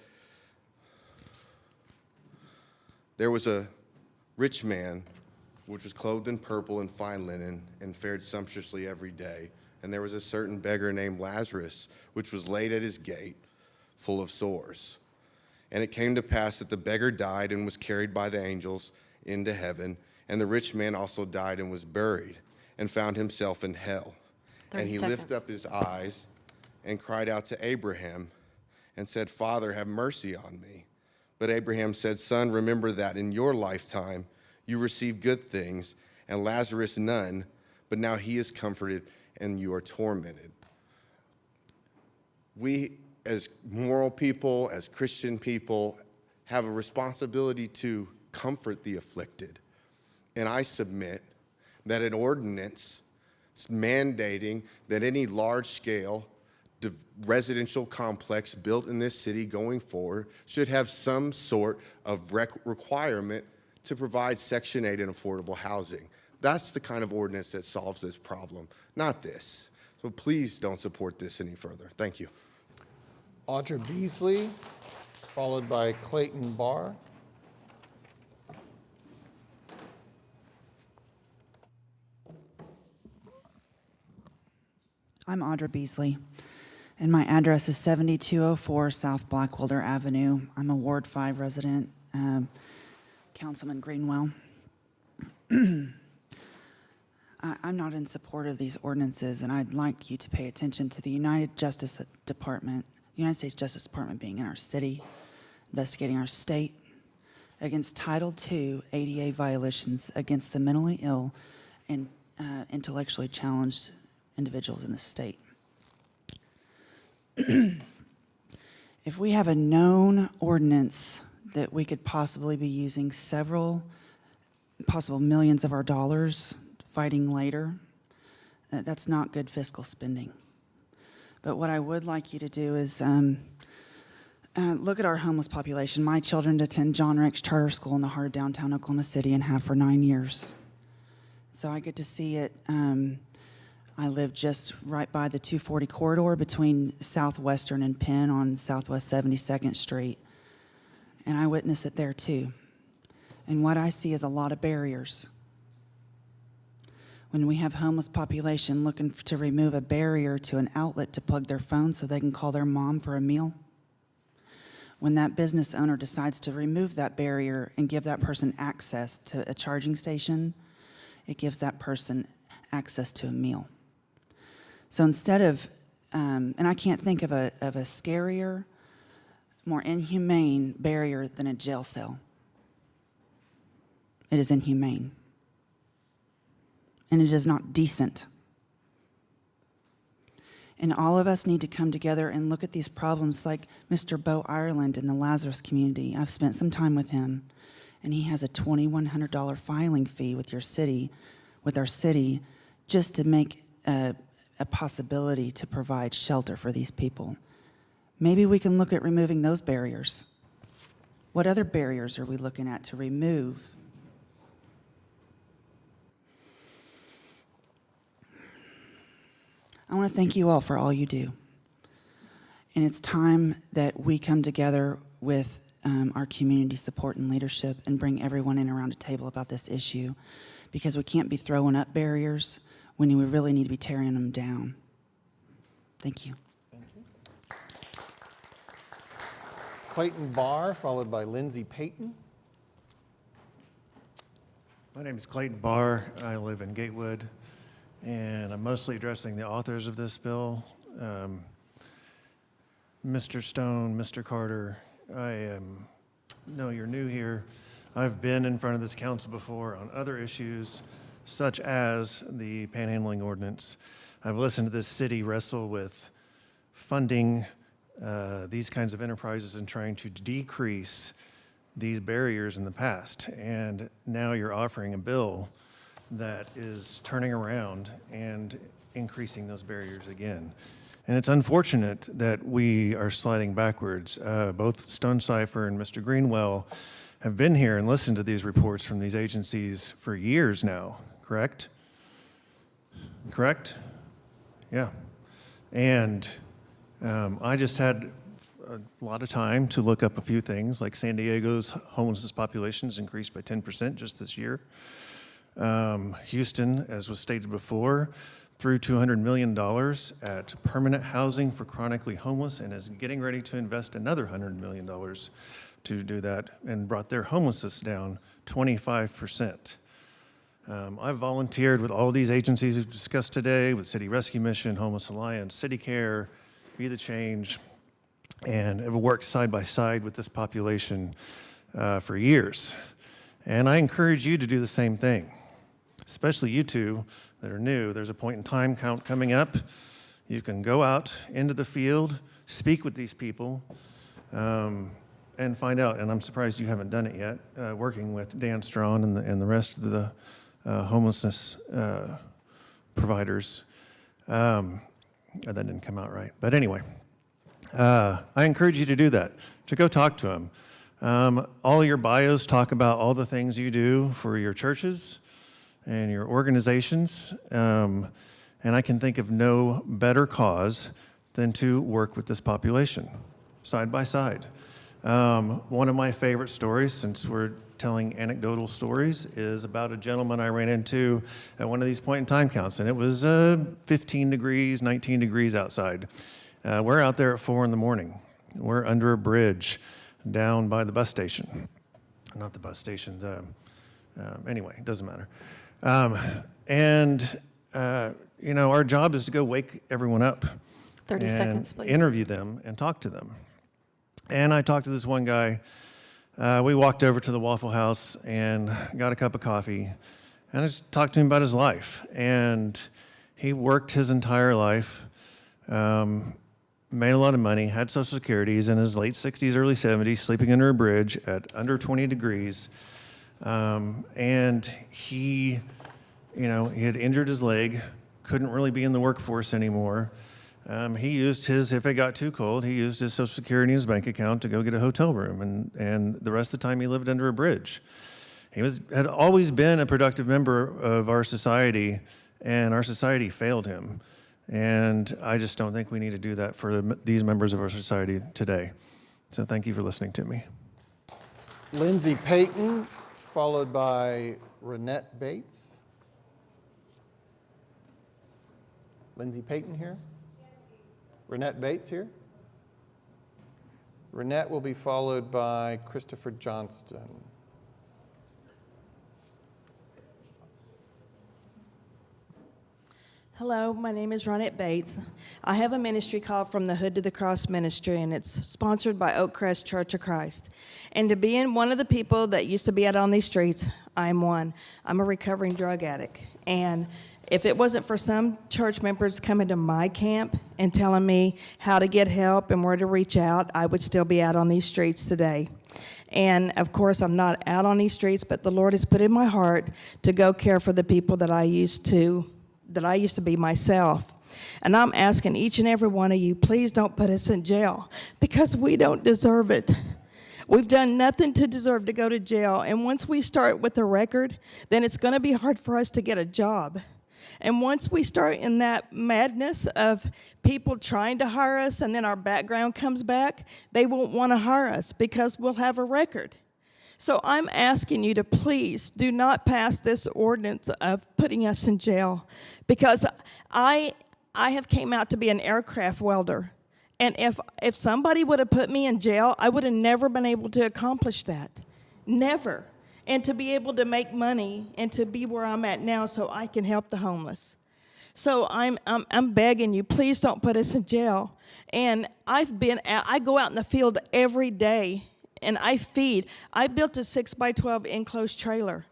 there was a rich man which was clothed in purple and fine linen and fared sumptuously every day. And there was a certain beggar named Lazarus, which was laid at his gate, full of sores. And it came to pass that the beggar died and was carried by the angels into heaven. And the rich man also died and was buried and found himself in hell. And he lifted up his eyes and cried out to Abraham and said, Father, have mercy on me. But Abraham said, Son, remember that in your lifetime you received good things, and Lazarus none, but now he is comforted and you are tormented. We, as moral people, as Christian people, have a responsibility to comfort the afflicted. And I submit that an ordinance mandating that any large-scale residential complex built in this city going forward should have some sort of requirement to provide Section 8 and affordable housing. That's the kind of ordinance that solves this problem, not this. So please don't support this any further. Thank you. Audra Beasley, followed by Clayton Barr. I'm Audra Beasley, and my address is 7204 South Blackwelder Avenue. I'm a Ward 5 resident, Councilman Greenwell. I'm not in support of these ordinances, and I'd like you to pay attention to the United States Justice Department being in our city, investigating our state against Title II ADA violations against the mentally ill and intellectually challenged individuals in the state. If we have a known ordinance that we could possibly be using several possible millions of our dollars fighting later, that's not good fiscal spending. But what I would like you to do is look at our homeless population. My children attend John Rex Charter School in the heart of downtown Oklahoma City and have for 9 years. So I get to see it. I live just right by the 240 corridor between Southwestern and Penn on Southwest 72nd Street. And I witness it there too. And what I see is a lot of barriers. When we have homeless population looking to remove a barrier to an outlet to plug their phone so they can call their mom for a meal, when that business owner decides to remove that barrier and give that person access to a charging station, it gives that person access to a meal. So instead of, and I can't think of a scarier, more inhumane barrier than a jail cell. It is inhumane. And it is not decent. And all of us need to come together and look at these problems like Mr. Bo Ireland in the Lazarus community. I've spent some time with him, and he has a $2,100 filing fee with our city, just to make a possibility to provide shelter for these people. Maybe we can look at removing those barriers. What other barriers are we looking at to remove? I want to thank you all for all you do. And it's time that we come together with our community support and leadership and bring everyone in around a table about this issue, because we can't be throwing up barriers when we really need to be tearing them down. Thank you. Clayton Barr, followed by Lindsay Payton. My name is Clayton Barr. I live in Gatewood, and I'm mostly addressing the authors of this bill. Mr. Stone, Mr. Carter, I know you're new here. I've been in front of this council before on other issues, such as the panhandling ordinance. I've listened to this city wrestle with funding these kinds of enterprises and trying to decrease these barriers in the past. And now you're offering a bill that is turning around and increasing those barriers again. And it's unfortunate that we are sliding backwards. Both Stone Cipher and Mr. Greenwell have been here and listened to these reports from these agencies for years now, correct? Correct? Yeah. And I just had a lot of time to look up a few things, like San Diego's homelessness population has increased by 10% just this year. Houston, as was stated before, threw $200 million at permanent housing for chronically homeless and is getting ready to invest another $100 million to do that, and brought their homelessness down 25%. I've volunteered with all these agencies we've discussed today, with City Rescue Mission, Homeless Alliance, City Care, Be the Change, and have worked side by side with this population for years. And I encourage you to do the same thing, especially you two that are new. There's a point in time count coming up. You can go out into the field, speak with these people, and find out. And I'm surprised you haven't done it yet, working with Dan Strawn and the rest of the homelessness providers. That didn't come out right. But anyway, I encourage you to do that, to go talk to them. All your bios talk about all the things you do for your churches and your organizations. And I can think of no better cause than to work with this population, side by side. One of my favorite stories, since we're telling anecdotal stories, is about a gentleman I ran into at one of these point-in-time counts, and it was 15 degrees, 19 degrees outside. We're out there at 4 in the morning. We're under a bridge down by the bus station. Not the bus station, anyway, it doesn't matter. You know, our job is to go wake everyone up 30 and seconds, please. interview them and talk to them. And I talked to this one guy. We walked over to the Waffle House and got a cup of coffee, and I just talked to him about his life. And he worked his entire life, made a lot of money, had Social Security. He's in his late 60s, early 70s, sleeping under a bridge at under 20 degrees. And he, you know, he had injured his leg, couldn't really be in the workforce anymore. He used his, if it got too cold, he used his Social Security and his bank account to go get a hotel room, and the rest of the time he lived under a bridge. He had always been a productive member of our society, and our society failed him. And I just don't think we need to do that for these members of our society today. So thank you for listening to me. Lindsay Payton, followed by Renette Bates. Lindsay Payton here. Renette Bates here. Renette will be followed by Christopher Johnston. Hello, my name is Ronette Bates. I have a ministry called From the Hood to the Cross Ministry, and it's sponsored by Oakcrest Church of Christ. And to be in one of the people that used to be out on these streets, I'm one. I'm a recovering drug addict. And if it wasn't for some church members coming to my camp and telling me how to get help and where to reach out, I would still be out on these streets today. And of course, I'm not out on these streets, but the Lord has put in my heart to go care for the people that I used to be myself. And I'm asking each and every one of you, please don't put us in jail, because we don't deserve it. We've done nothing to deserve to go to jail. And once we start with a record, then it's going to be hard for us to get a job. And once we start in that madness of people trying to hire us and then our background comes back, they won't want to hire us because we'll have a record. So I'm asking you to please do not pass this ordinance of putting us in jail, because I have came out to be an aircraft welder. And if somebody would have put me in jail, I would have never been able to accomplish that. Never. And to be able to make money and to be where I'm at now so I can help the homeless. So I'm begging you, please don't put us in jail. And I go out in the field every day and I feed. I built a 6x12 enclosed trailer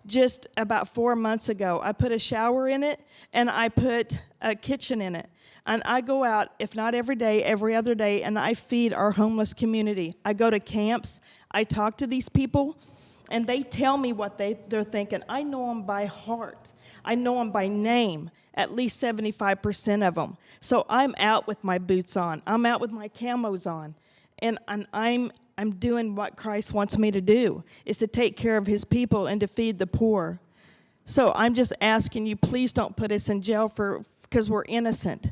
just about 4 months ago. I put a shower in it and I put a kitchen in it. And I go out, if not every day, every other day, and I feed our homeless community. I go to camps, I talk to these people, and they tell me what they're thinking. I know them by heart. I know them by name, at least 75% of them. So I'm out with my boots on. I'm out with my camos on. And I'm doing what Christ wants me to do, is to take care of his people and to feed the poor. So I'm just asking you, please don't put us in jail because we're innocent.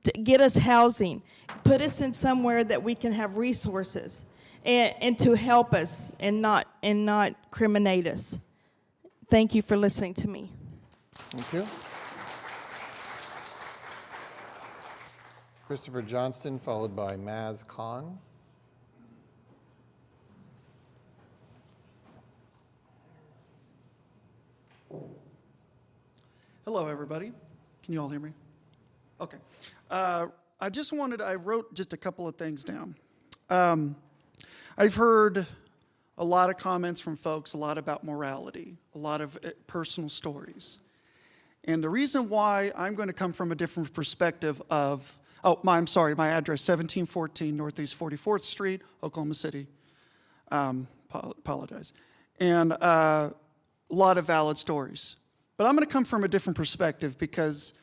To get us housing, put us in somewhere that we can have resources, and to help us and not criminate us. Thank you for listening to me. Thank you. Christopher Johnston, followed by Maz Khan. Hello, everybody. Can you all hear me? Okay. I wrote just a couple of things down. I've heard a lot of comments from folks, a lot about morality, a lot of personal stories. And the reason why I'm going to come from a different perspective of, my address, 1714 Northeast 44th Street, Oklahoma City. Apologize. And a lot of valid stories. But I'm going to come from a different perspective because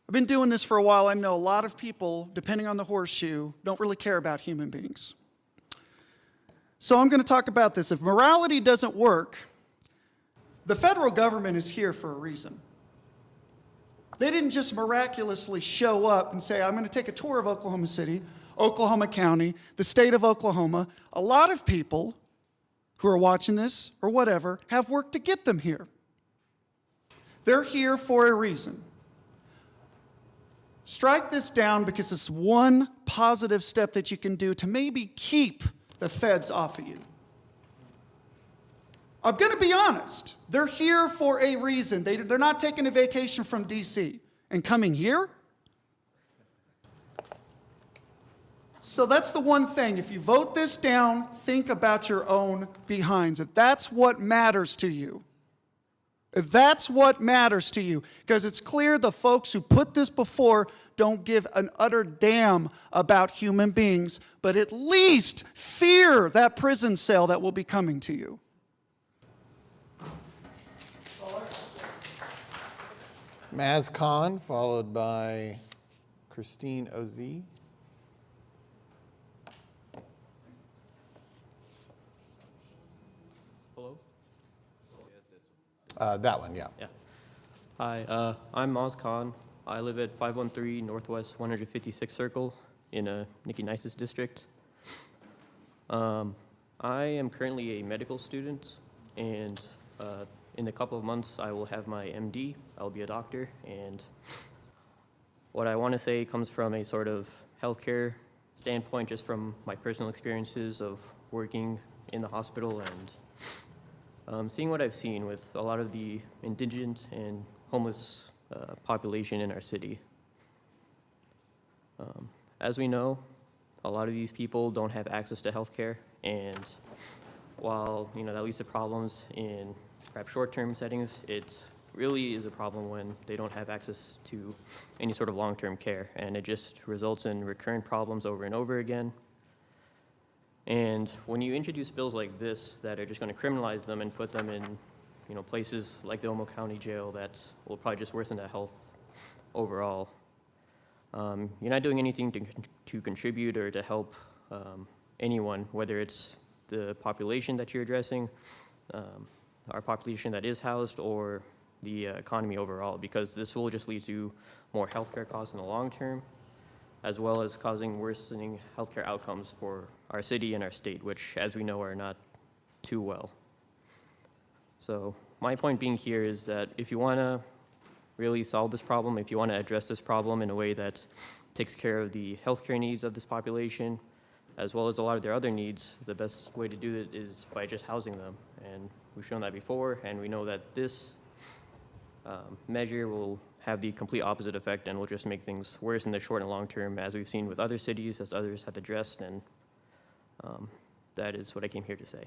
I've been doing this for a while. I know a lot of people, depending on the horseshoe, don't really care about human beings. So I'm going to talk about this. If morality doesn't work, the federal government is here for a reason. They didn't just miraculously show up and say, I'm going to take a tour of Oklahoma City, Oklahoma County, the state of Oklahoma. A lot of people who are watching this or whatever have worked to get them here. They're here for a reason. Strike this down because it's one positive step that you can do to maybe keep the feds off of you. I'm going to be honest. They're here for a reason. They're not taking a vacation from D.C. and coming here. So that's the one thing. If you vote this down, think about your own behinds. If that's what matters to you. If that's what matters to you, because it's clear the folks who put this before don't give an utter damn about human beings, but at least fear that prison cell that will be coming to you. Maz Khan, followed by Christine Oz. That one, yeah. Yeah. Hi, I'm Maz Khan. I live at 513 Northwest 156th Circle in Nikki Nice's district. I am currently a medical student, and in a couple of months I will have my MD. I'll be a doctor, and what I want to say comes from a sort of healthcare standpoint, just from my personal experiences of working in the hospital and seeing what I've seen with a lot of the indigent and homeless population in our city. As we know, a lot of these people don't have access to health care, and while that leads to problems in perhaps short-term settings, it really is a problem when they don't have access to any sort of long-term care, and it just results in recurrent problems over and over again. And when you introduce bills like this that are just going to criminalize them and put them in, places like the Omo County Jail, that will probably just worsen their health overall. You're not doing anything to contribute or to help anyone, whether it's the population that you're addressing, our population that is housed, or the economy overall, because this will just lead to more healthcare costs in the long term, as well as causing worsening healthcare outcomes for our city and our state, which, as we know, are not too well. So my point being here is that if you want to really solve this problem, if you want to address this problem in a way that takes care of the healthcare needs of this population, as well as a lot of their other needs, the best way to do it is by just housing them. And we've shown that before, and we know that this measure will have the complete opposite effect and will just make things worse in the short and long term, as we've seen with other cities, as others have addressed, and that is what I came here to say.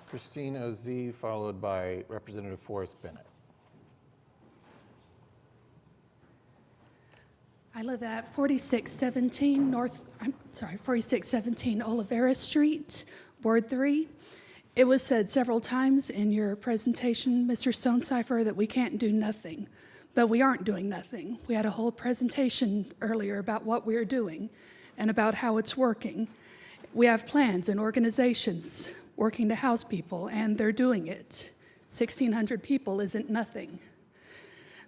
Christine Oz, followed by Representative Forrest Bennett. I live at 4617 4617 Olivera Street, Ward 3. It was said several times in your presentation, Mr. Stonecipher, that we can't do nothing, but we aren't doing nothing. We had a whole presentation earlier about what we're doing and about how it's working. We have plans and organizations working to house people, and they're doing it. 1,600 people isn't nothing.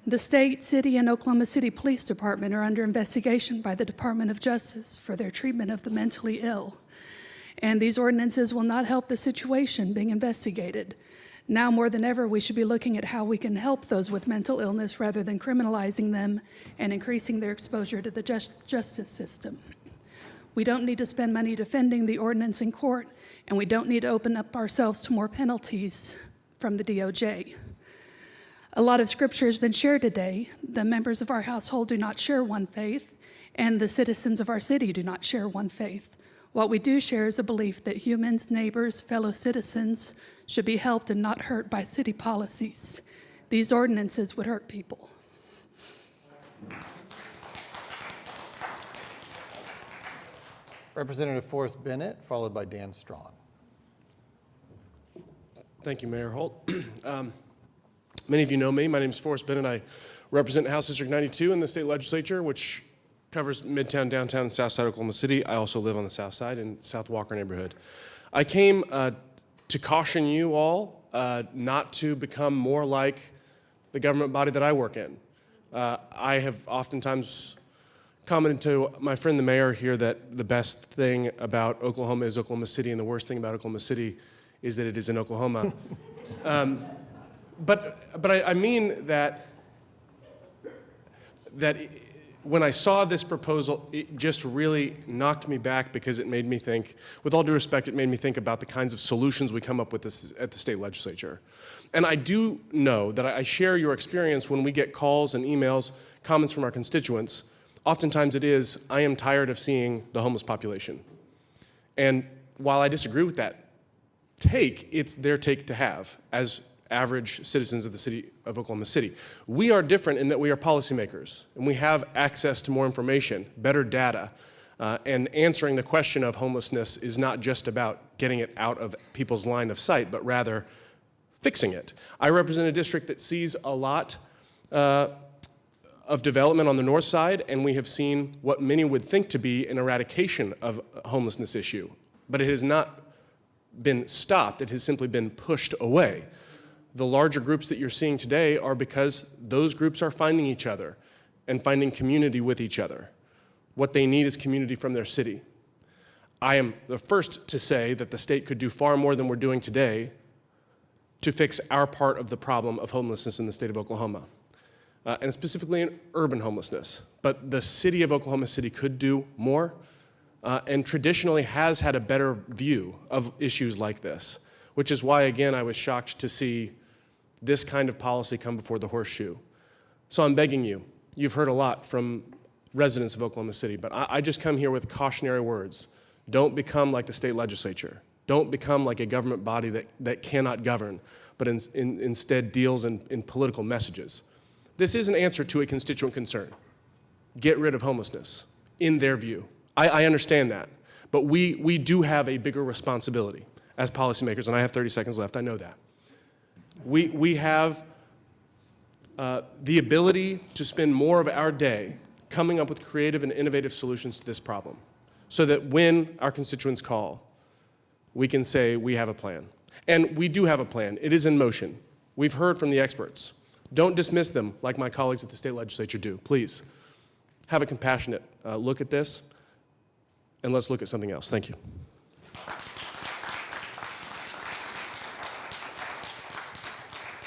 The state, city, and Oklahoma City Police Department are under investigation by the Department of Justice for their treatment of the mentally ill. And these ordinances will not help the situation being investigated. Now more than ever, we should be looking at how we can help those with mental illness rather than criminalizing them and increasing their exposure to the justice system. We don't need to spend money defending the ordinance in court, and we don't need to open up ourselves to more penalties from the DOJ. A lot of scripture has been shared today. The members of our household do not share one faith, and the citizens of our city do not share one faith. What we do share is a belief that humans, neighbors, fellow citizens should be helped and not hurt by city policies. These ordinances would hurt people. Representative Forrest Bennett, followed by Dan Strawn. Thank you, Mayor Holt. Many of you know me. My name is Forrest Bennett. I represent House District 92 in the state legislature, which covers Midtown, Downtown, and South Side Oklahoma City. I also live on the South Side in South Walker neighborhood. I came to caution you all not to become more like the government body that I work in. I have oftentimes commented to my friend the mayor here that the best thing about Oklahoma is Oklahoma City, and the worst thing about Oklahoma City is that it is in Oklahoma. But I mean that when I saw this proposal, it just really knocked me back, because it made me think, with all due respect, it made me think about the kinds of solutions we come up with at the state legislature. And I do know that I share your experience when we get calls and emails, comments from our constituents. Oftentimes it is, I am tired of seeing the homeless population. And while I disagree with that take, it's their take to have as average citizens of the city of Oklahoma City. We are different in that we are policymakers, and we have access to more information, better data, and answering the question of homelessness is not just about getting it out of people's line of sight, but rather fixing it. I represent a district that sees a lot of development on the north side, and we have seen what many would think to be an eradication of a homelessness issue, but it has not been stopped. It has simply been pushed away. The larger groups that you're seeing today are because those groups are finding each other and finding community with each other. What they need is community from their city. I am the first to say that the state could do far more than we're doing today to fix our part of the problem of homelessness in the state of Oklahoma, and specifically in urban homelessness. But the city of Oklahoma City could do more, and traditionally has had a better view of issues like this, which is why, again, I was shocked to see this kind of policy come before the horseshoe. So I'm begging you, you've heard a lot from residents of Oklahoma City, but I just come here with cautionary words. Don't become like the state legislature. Don't become like a government body that cannot govern, but instead deals in political messages. This is an answer to a constituent concern. Get rid of homelessness, in their view. I understand that, but we do have a bigger responsibility as policymakers, and I have 30 seconds left, I know that. We have the ability to spend more of our day coming up with creative and innovative solutions to this problem, so that when our constituents call, we can say we have a plan. And we do have a plan. It is in motion. We've heard from the experts. Don't dismiss them like my colleagues at the state legislature do. Please have a compassionate look at this, and let's look at something else. Thank you.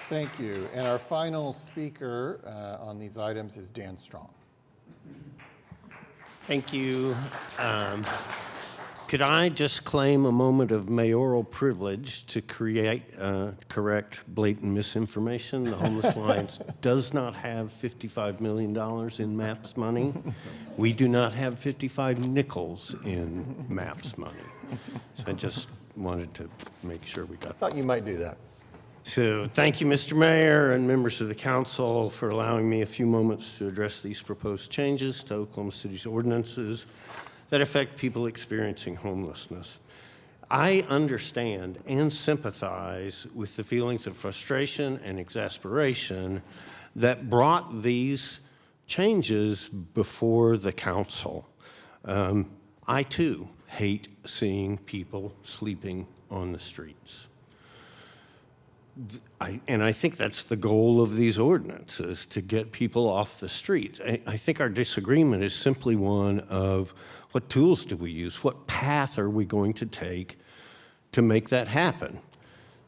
Thank you. And our final speaker on these items is Dan Strong. Thank you. Could I just claim a moment of mayoral privilege to correct blatant misinformation? The Homeless Alliance does not have $55 million in MAPS money. We do not have 55 nickels in MAPS money. So I just wanted to make sure we got that. Thought you might do that. So thank you, Mr. Mayor and members of the council, for allowing me a few moments to address these proposed changes to Oklahoma City's ordinances that affect people experiencing homelessness. I understand and sympathize with the feelings of frustration and exasperation that brought these changes before the council. I too hate seeing people sleeping on the streets. And I think that's the goal of these ordinances, to get people off the streets. I think our disagreement is simply one of what tools do we use? What path are we going to take to make that happen?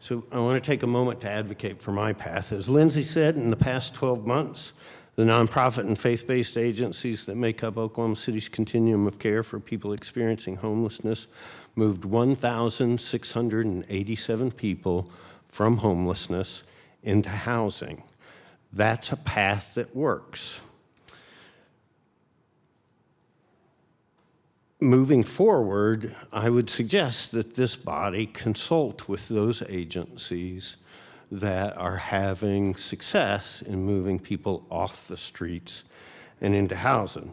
So I want to take a moment to advocate for my path. As Lindsay said, in the past 12 months, the nonprofit and faith-based agencies that make up Oklahoma City's continuum of care for people experiencing homelessness moved 1,687 people from homelessness into housing. That's a path that works. Moving forward, I would suggest that this body consult with those agencies that are having success in moving people off the streets and into housing.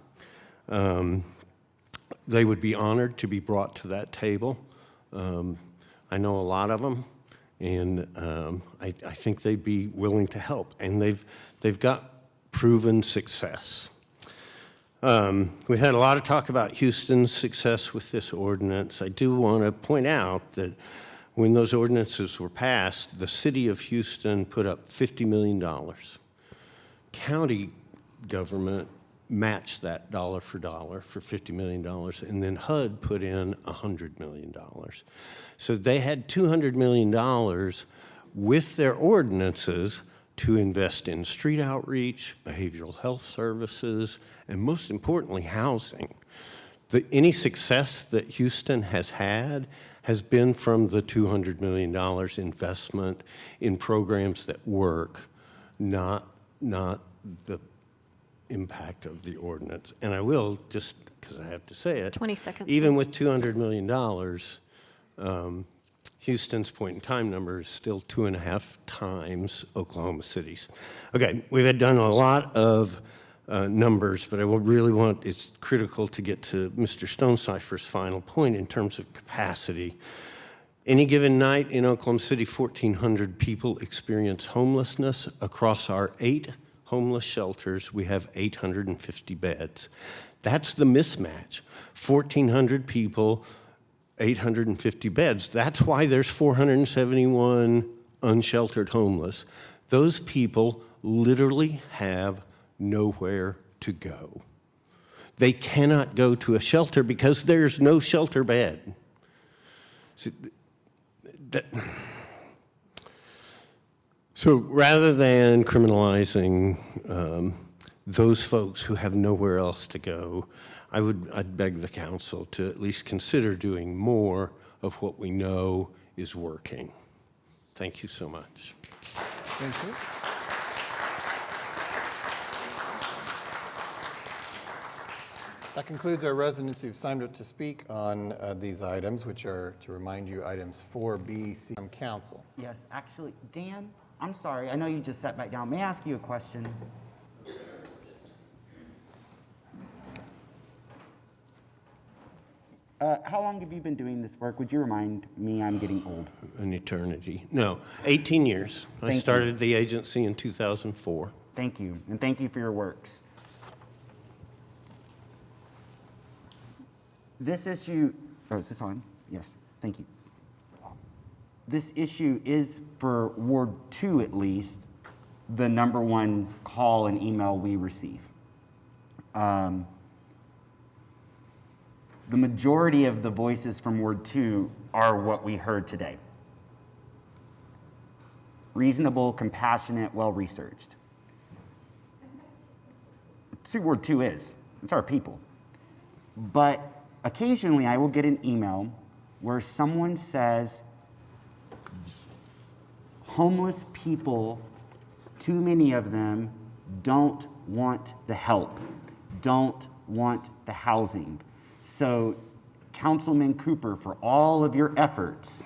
They would be honored to be brought to that table. I know a lot of them, and I think they'd be willing to help, and they've got proven success. We had a lot of talk about Houston's success with this ordinance. I do want to point out that when those ordinances were passed, the city of Houston put up $50 million. County government matched that dollar for $50 million, and then HUD put in $100 million. So they had $200 million with their ordinances to invest in street outreach, behavioral health services, and most importantly, housing. Any success that Houston has had has been from the $200 million investment in programs that work, not the impact of the ordinance. And I will, just because I have to say it, 20 seconds, even please. with $200 million, Houston's point-in-time number is still 2.5 times Oklahoma City's. Okay, we've done a lot of numbers, but I will really want, it's critical to get to Mr. Stonecipher's final point in terms of capacity. Any given night in Oklahoma City, 1,400 people experience homelessness. Across our 8 homeless shelters, we have 850 beds. That's the mismatch. 1,400 people, 850 beds. That's why there's 471 unsheltered homeless. Those people literally have nowhere to go. They cannot go to a shelter because there's no shelter bed. So rather than criminalizing those folks who have nowhere else to go, I'd beg the council to at least consider doing more of what we know is working. Thank you so much. Thank you. That concludes our residents who've signed up to speak on these items, which are, to remind you, items 4B, C from council. Yes, actually, Dan, I'm sorry. I know you just sat back down. May I ask you a question? How long have you been doing this work? Would you remind me? I'm getting old. An eternity. No, 18 years. I started the agency in 2004. Thank you, and thank you for your works. This issue, oh, is this on? Yes, thank you. this issue is, for Ward 2 at least, the #1 call and email we receive. The majority of the voices from Ward 2 are what we heard today. Reasonable, compassionate, well-researched. That's who Ward 2 is. It's our people. But occasionally I will get an email where someone says, homeless people, too many of them, don't want the help, don't want the housing. So, Councilman Cooper, for all of your efforts,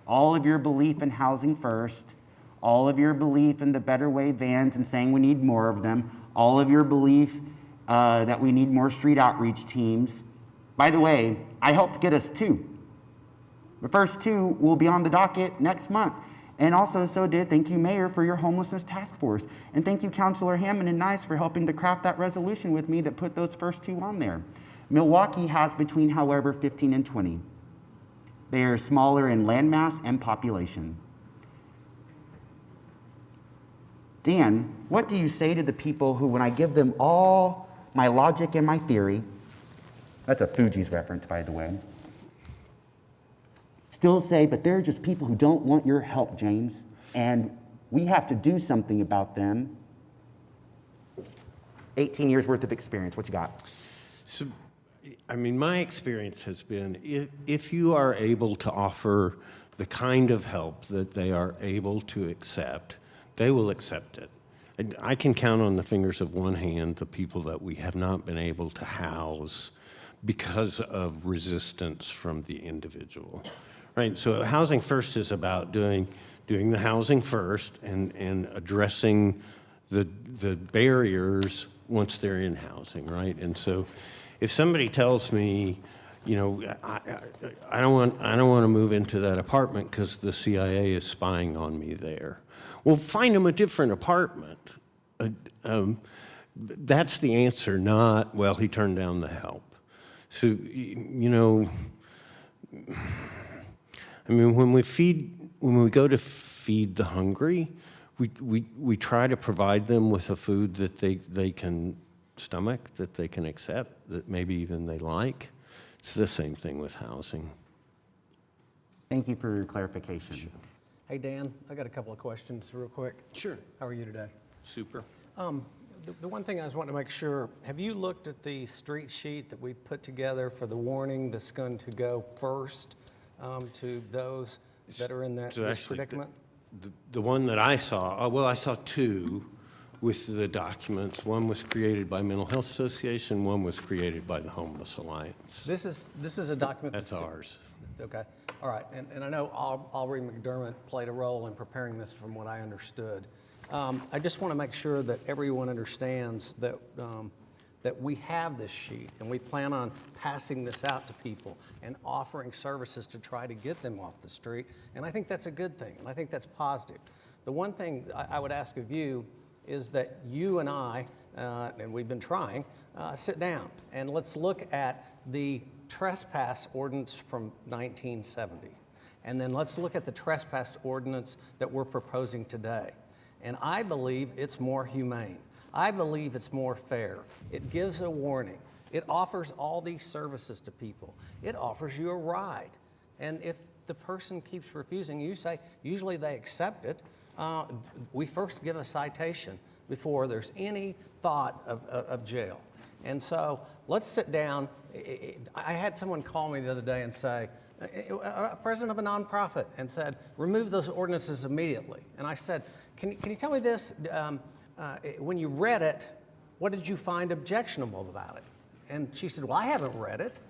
all of your belief in housing first, all of your belief in the Better Way vans and saying we need more of them, all of your belief that we need more street outreach teams. By the way, I helped get us 2. The first 2 will be on the docket next month. And also so did, thank you, Mayor, for your homelessness task force. And thank you, Councilor Hammond and Nice, for helping to craft that resolution with me that put those first 2 on there. Milwaukee has between, however, 15 and 20. They are smaller in landmass and population. Dan, what do you say to the people who, when I give them all my logic and my theory, that's a Fugees reference, by the way, still say, but they're just people who don't want your help, James, and we have to do something about them? 18 years worth of experience, what you got? So, I mean, my experience has been if you are able to offer the kind of help that they are able to accept, they will accept it. And I can count on the fingers of one hand the people that we have not been able to house because of resistance from the individual. Right, so Housing First is about doing the housing first and addressing the barriers once they're in housing, right? And so if somebody tells me, you know, I don't want to move into that apartment because the CIA is spying on me there. Well, find them a different apartment. That's the answer, not, well, he turned down the help. So, you know, I mean, when we go to feed the hungry, we try to provide them with a food that they can stomach, that they can accept, that maybe even they like. It's the same thing with housing. Thank you for your clarification. Sure. Hey, Dan, I got a couple of questions real quick. Sure. How are you today? Super. The one thing I was wanting to make sure, have you looked at the street sheet that we put together for the warning that's going to go first to those that are in this predicament? The one that I saw, well, I saw 2 with the documents. One was created by Mental Health Association, one was created by the Homeless Alliance. This is a document that's ours. Okay, all right, and I know Aubrey McDermott played a role in preparing this from what I understood. I just want to make sure that everyone understands that that we have this sheet and we plan on passing this out to people and offering services to try to get them off the street. And I think that's a good thing, and I think that's positive. The one thing I would ask of you is that you and I, and we've been trying, sit down and let's look at the trespass ordinance from 1970. And then let's look at the trespass ordinance that we're proposing today. And I believe it's more humane. I believe it's more fair. It gives a warning. It offers all these services to people. It offers you a ride. And if the person keeps refusing, you say, usually they accept it. We first give a citation before there's any thought of jail. And so let's sit down. I had someone call me the other day and say, a president of a nonprofit, and said, remove those ordinances immediately. And I said, can you tell me this? When you read it, what did you find objectionable about it? And she said, well, I haven't read it.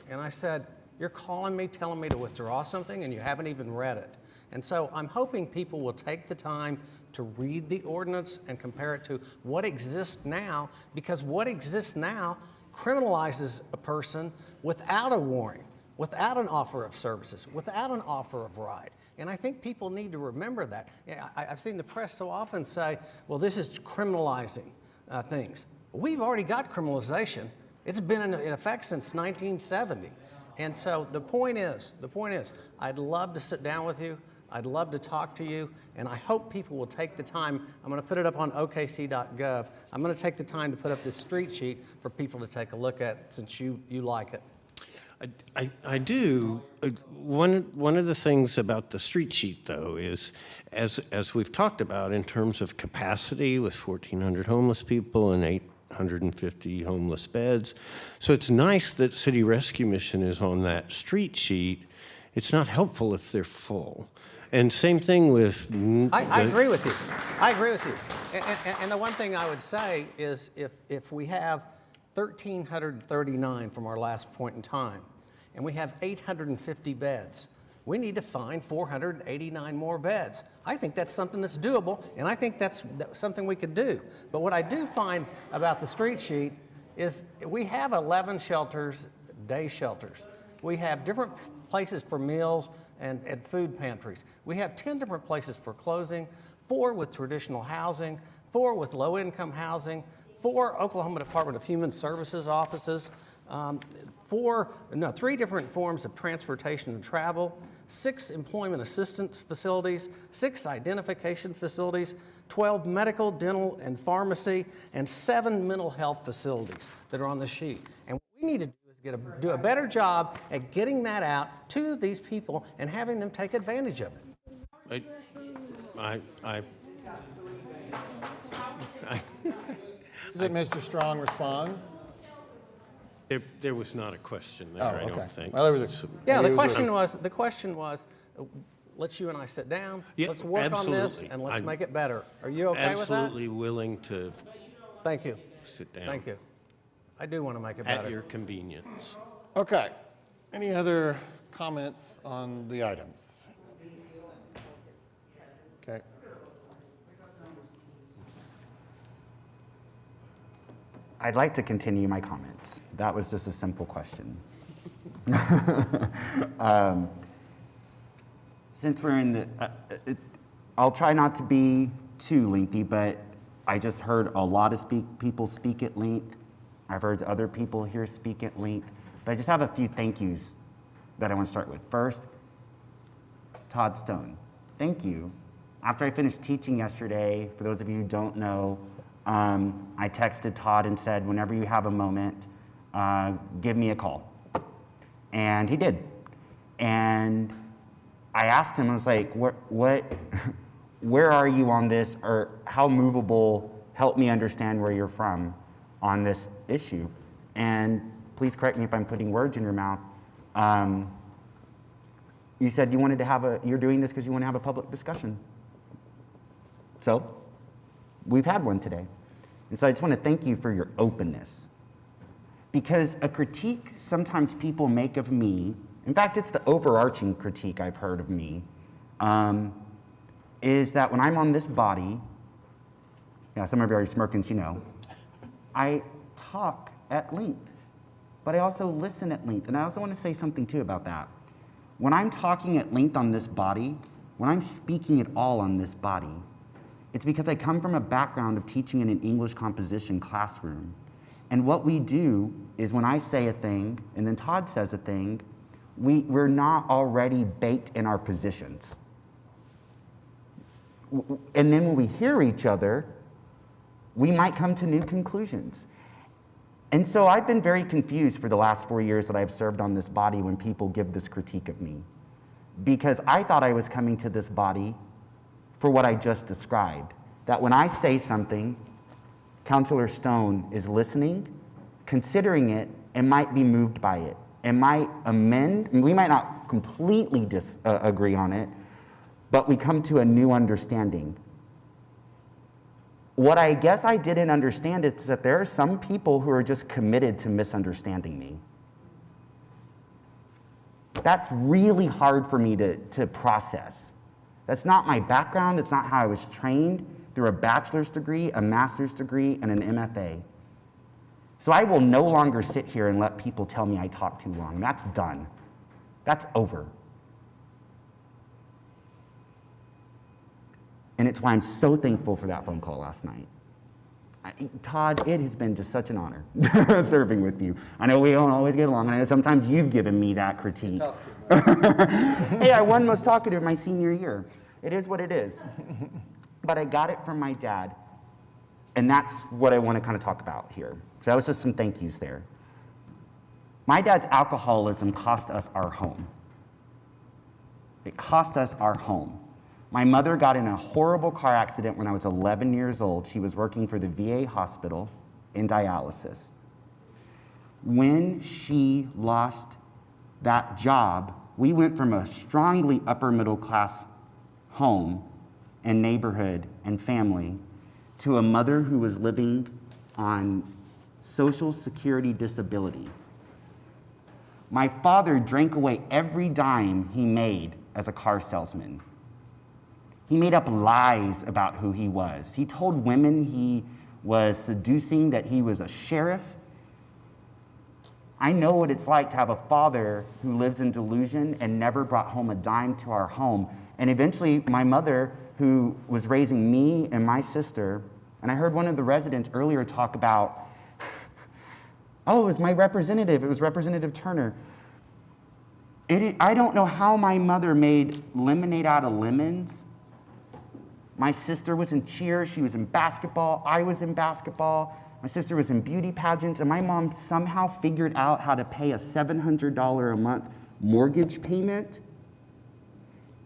And I said, you're calling me, telling me to withdraw something, and you haven't even read it. And so I'm hoping people will take the time to read the ordinance and compare it to what exists now, because what exists now criminalizes a person without a warning, without an offer of services, without an offer of ride. And I think people need to remember that. I've seen the press so often say, well, this is criminalizing things. We've already got criminalization. It's been in effect since 1970. And so the point is, I'd love to sit down with you. I'd love to talk to you, and I hope people will take the time. I'm going to put it up on okc.gov. I'm going to take the time to put up this street sheet for people to take a look at, since you like it. I do. One of the things about the street sheet, though, is as we've talked about in terms of capacity with 1,400 homeless people and 850 homeless beds. So it's nice that City Rescue Mission is on that street sheet. It's not helpful if they're full. And same thing with... I agree with you. I agree with you. And the one thing I would say is if we have 1,339 from our last point in time, and we have 850 beds, we need to find 489 more beds. I think that's something that's doable, and I think that's something we could do. But what I do find about the street sheet is we have 11 shelters, day shelters. We have different places for meals and food pantries. We have 10 different places for closing, 4 with traditional housing, 4 with low-income housing, 4 Oklahoma Department of Human Services offices, 3 different forms of transportation and travel, 6 employment assistance facilities, 6 identification facilities, 12 medical, dental, and pharmacy, and 7 mental health facilities that are on the sheet. And what we need to do is do a better job at getting that out to these people and having them take advantage of it. Is it Mr. Strong respond? There was not a question there, I don't think. Well, there was a... Yeah, the question was, let's you and I sit down, let's work on this, and let's make it better. Are you okay with that? Absolutely willing to Thank you. sit down. Thank you. I do want to make it better. At your convenience. Okay. Any other comments on the items? Okay. I'd like to continue my comments. That was just a simple question. Since we're in the, I'll try not to be too lengthy, but I just heard a lot of people speak at length. I've heard other people here speak at length, but I just have a few thank yous that I want to start with. First, Todd Stone, thank you. After I finished teaching yesterday, for those of you who don't know, I texted Todd and said, whenever you have a moment, give me a call. And he did. And I asked him, I was like, where are you on this? Or how movable, help me understand where you're from on this issue. And please correct me if I'm putting words in your mouth. You said you wanted to you're doing this because you want to have a public discussion. So, we've had one today. And so I just want to thank you for your openness. Because a critique sometimes people make of me, in fact, it's the overarching critique I've heard of me, is that when I'm on this body, some of you are smirking, you know, I talk at length, but I also listen at length. And I also want to say something too about that. When I'm talking at length on this body, when I'm speaking at all on this body, it's because I come from a background of teaching in an English composition classroom. And what we do is when I say a thing and then Todd says a thing, we're not already baked in our positions. And then when we hear each other, we might come to new conclusions. And so I've been very confused for the last 4 years that I've served on this body when people give this critique of me. Because I thought I was coming to this body for what I just described. That when I say something, Councilor Stone is listening, considering it, and might be moved by it, and might amend. We might not completely agree on it, but we come to a new understanding. What I guess I didn't understand is that there are some people who are just committed to misunderstanding me. That's really hard for me to process. That's not my background. It's not how I was trained through a bachelor's degree, a master's degree, and an MFA. So I will no longer sit here and let people tell me I talk too long. That's done. That's over. And it's why I'm so thankful for that phone call last night. Todd, it has been just such an honor serving with you. I know we don't always get along, and I know sometimes you've given me that critique. Hey, I won most talkative my senior year. It is what it is. But I got it from my dad, and that's what I want to kind of talk about here. So that was just some thank yous there. My dad's alcoholism cost us our home. It cost us our home. My mother got in a horrible car accident when I was 11 years old. She was working for the VA hospital in dialysis. When she lost that job, we went from a strongly upper middle class home and neighborhood and family to a mother who was living on Social Security disability. My father drank away every dime he made as a car salesman. He made up lies about who he was. He told women he was seducing, that he was a sheriff. I know what it's like to have a father who lives in delusion and never brought home a dime to our home. And eventually, my mother, who was raising me and my sister, and I heard one of the residents earlier talk about, oh, it was my representative. It was Representative Turner. I don't know how my mother made lemonade out of lemons. My sister was in cheer. She was in basketball. I was in basketball. My sister was in beauty pageants. And my mom somehow figured out how to pay a $700 a month mortgage payment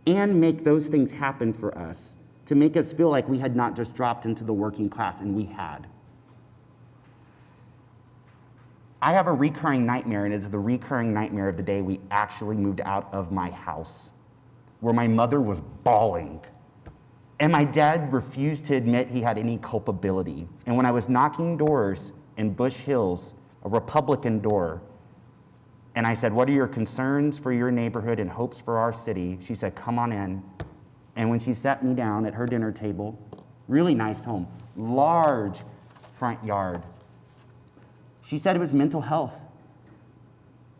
and make those things happen for us to make us feel like we had not just dropped into the working class, and we had. I have a recurring nightmare, and it's the recurring nightmare of the day we actually moved out of my house, where my mother was bawling. And my dad refused to admit he had any culpability. And when I was knocking doors in Bush Hills, a Republican door, and I said, what are your concerns for your neighborhood and hopes for our city? She said, come on in. And when she sat me down at her dinner table, really nice home, large front yard, she said it was mental health.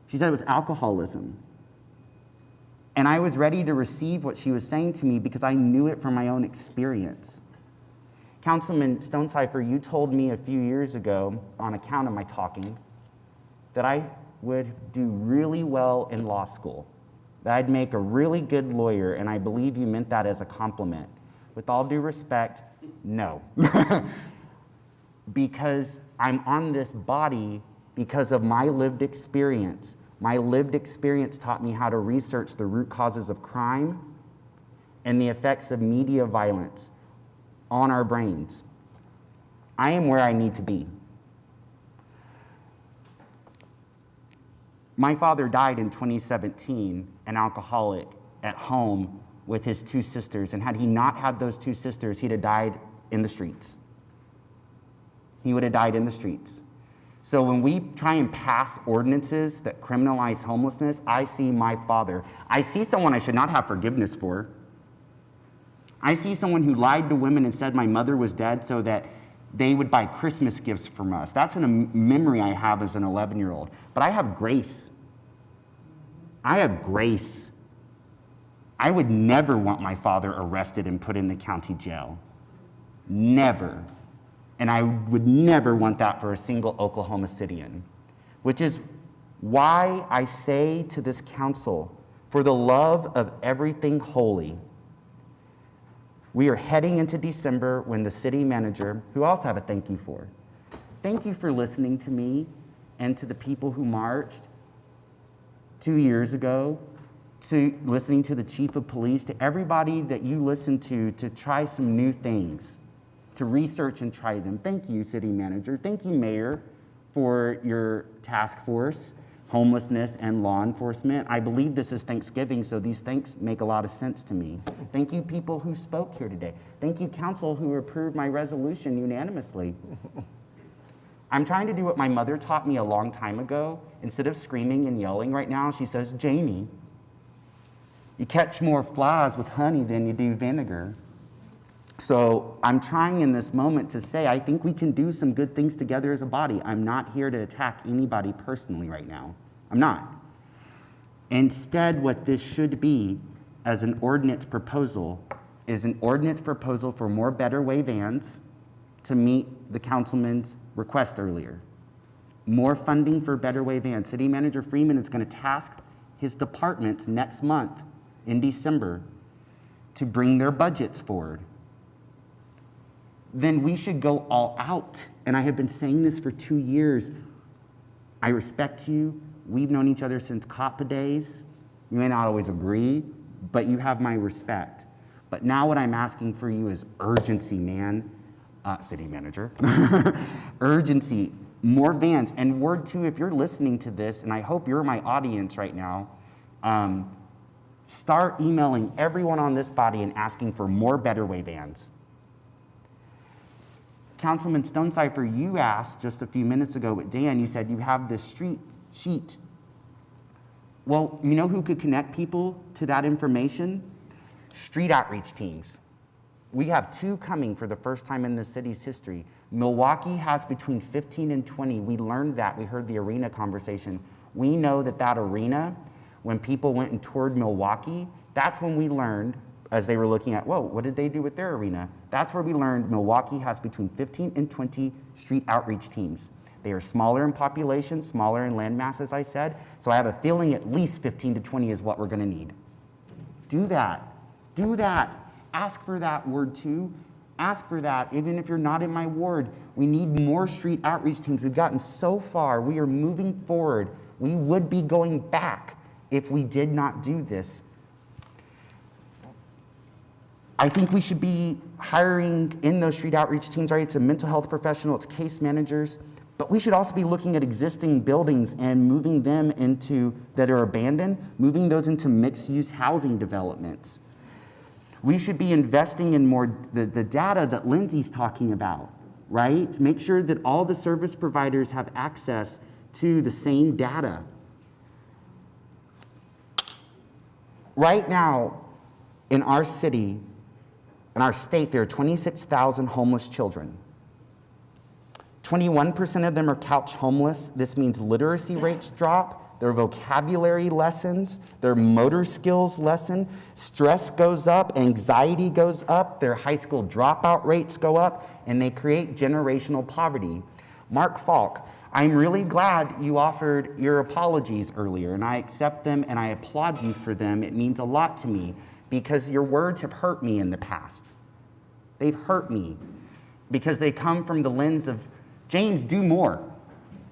She said it was alcoholism. And I was ready to receive what she was saying to me because I knew it from my own experience. Councilman Stonecipher, you told me a few years ago, on account of my talking, that I would do really well in law school, that I'd make a really good lawyer, and I believe you meant that as a compliment. With all due respect, no. Because I'm on this body because of my lived experience. My lived experience taught me how to research the root causes of crime and the effects of media violence on our brains. I am where I need to be. My father died in 2017, an alcoholic, at home with his two sisters. And had he not had those two sisters, he'd have died in the streets. He would have died in the streets. So when we try and pass ordinances that criminalize homelessness, I see my father. I see someone I should not have forgiveness for. I see someone who lied to women and said my mother was dead so that they would buy Christmas gifts from us. That's a memory I have as an 11-year-old. But I have grace. I have grace. I would never want my father arrested and put in the county jail. Never. And I would never want that for a single Oklahoma Cityan, which is why I say to this council, for the love of everything holy, we are heading into December when the city manager, who I also have a thank you for listening to me and to the people who marched 2 years ago, to listening to the chief of police, to everybody that you listen to try some new things, to research and try them. Thank you, city manager. Thank you, mayor, for your task force, homelessness, and law enforcement. I believe this is Thanksgiving, so these thanks make a lot of sense to me. Thank you, people who spoke here today. Thank you, council, who approved my resolution unanimously. I'm trying to do what my mother taught me a long time ago. Instead of screaming and yelling right now, she says, Jamie, you catch more flies with honey than you do vinegar. So I'm trying in this moment to say, I think we can do some good things together as a body. I'm not here to attack anybody personally right now. I'm not. Instead, what this should be as an ordinance proposal is an ordinance proposal for more Better Way vans to meet the councilman's request earlier. More funding for Better Way vans. City Manager Freeman is going to task his departments next month in December to bring their budgets forward. Then we should go all out. And I have been saying this for 2 years. I respect you. We've known each other since COPPA days. You may not always agree, but you have my respect. But now what I'm asking for you is urgency, man. City Manager. Urgency. More vans. And word two, if you're listening to this, and I hope you're my audience right now, start emailing everyone on this body and asking for more Better Way vans. Councilman Stonecipher, you asked just a few minutes ago with Dan, you said you have this street sheet. Well, you know who could connect people to that information? Street outreach teams. We have 2 coming for the first time in the city's history. Milwaukee has between 15 and 20. We learned that. We heard the arena conversation. We know that arena, when people went and toured Milwaukee, that's when we learned, as they were looking at, whoa, what did they do with their arena? That's where we learned Milwaukee has between 15 and 20 street outreach teams. They are smaller in population, smaller in landmass, as I said. So I have a feeling at least 15 to 20 is what we're gonna need. Do that. Do that. Ask for that, ward 2. Ask for that, even if you're not in my ward. We need more street outreach teams. We've gotten so far. We are moving forward. We would be going back if we did not do this. I think we should be hiring in those street outreach teams, right? It's a mental health professional, it's case managers, but we should also be looking at existing buildings and moving them into, that are abandoned, moving those into mixed-use housing developments. We should be investing in more, the data that Lindsay's talking about, right? Make sure that all the service providers have access to the same data. Right now, in our city, in our state, there are 26,000 homeless children. 21% of them are couch homeless. This means literacy rates drop, their vocabulary lessens, their motor skills lessen, stress goes up, anxiety goes up, their high school dropout rates go up, and they create generational poverty. Mark Falk, I'm really glad you offered your apologies earlier, and I accept them and I applaud you for them. It means a lot to me, because your words have hurt me in the past. They've hurt me because they come from the lens of, James, do more.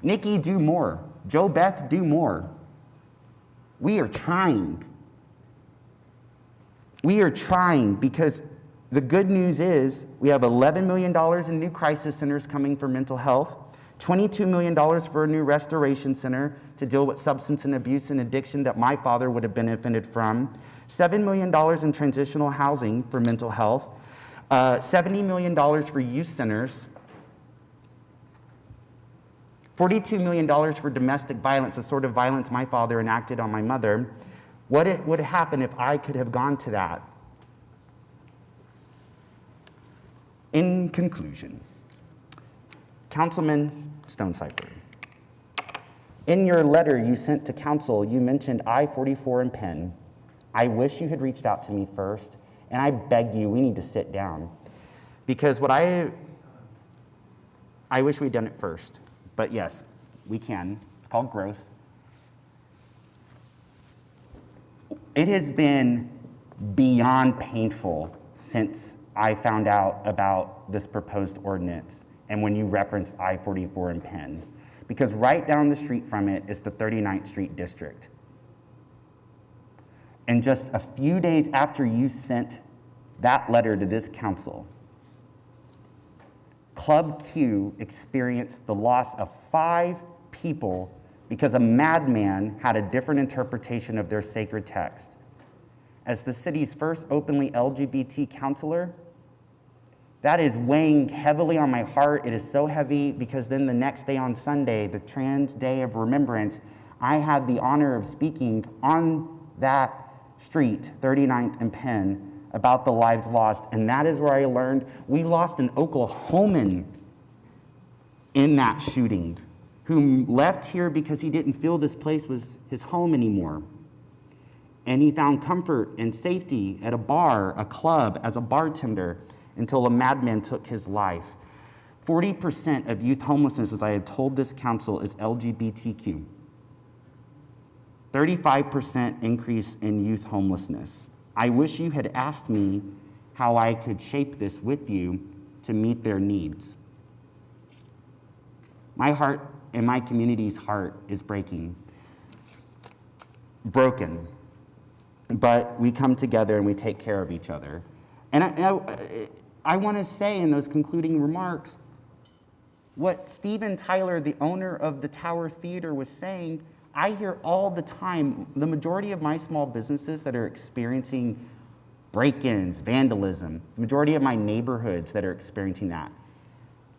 Nikki, do more. Joe Beth, do more. We are trying. We are trying, because the good news is we have $11 million in new crisis centers coming for mental health, $22 million for a new restoration center to deal with substance and abuse and addiction that my father would have benefited from, $7 million in transitional housing for mental health, $70 million for youth centers, $42 million for domestic violence, the sort of violence my father enacted on my mother. What would happen if I could have gone to that? In conclusion, Councilman Stonecipher, in your letter you sent to council, you mentioned I-44 and Penn. I wish you had reached out to me first, and I beg you, we need to sit down. Because what I wish we'd done it first. But yes, we can. It's called growth. It has been beyond painful since I found out about this proposed ordinance and when you referenced I-44 and Penn. Because right down the street from it is the 39th Street District. And just a few days after you sent that letter to this council, Club Q experienced the loss of 5 people because a madman had a different interpretation of their sacred text. As the city's first openly LGBT counselor, that is weighing heavily on my heart. It is so heavy because then the next day on Sunday, the Trans Day of Remembrance, I had the honor of speaking on that street, 39th and Penn, about the lives lost. And that is where I learned we lost an Oklahoman in that shooting who left here because he didn't feel this place was his home anymore. And he found comfort and safety at a bar, a club, as a bartender, until a madman took his life. 40% of youth homelessness, as I have told this council, is LGBTQ. 35% increase in youth homelessness. I wish you had asked me how I could shape this with you to meet their needs. My heart and my community's heart is broken. But we come together and we take care of each other. And I want to say in those concluding remarks, what Steven Tyler, the owner of the Tower Theater, was saying, I hear all the time. The majority of my small businesses that are experiencing break-ins, vandalism, the majority of my neighborhoods that are experiencing that,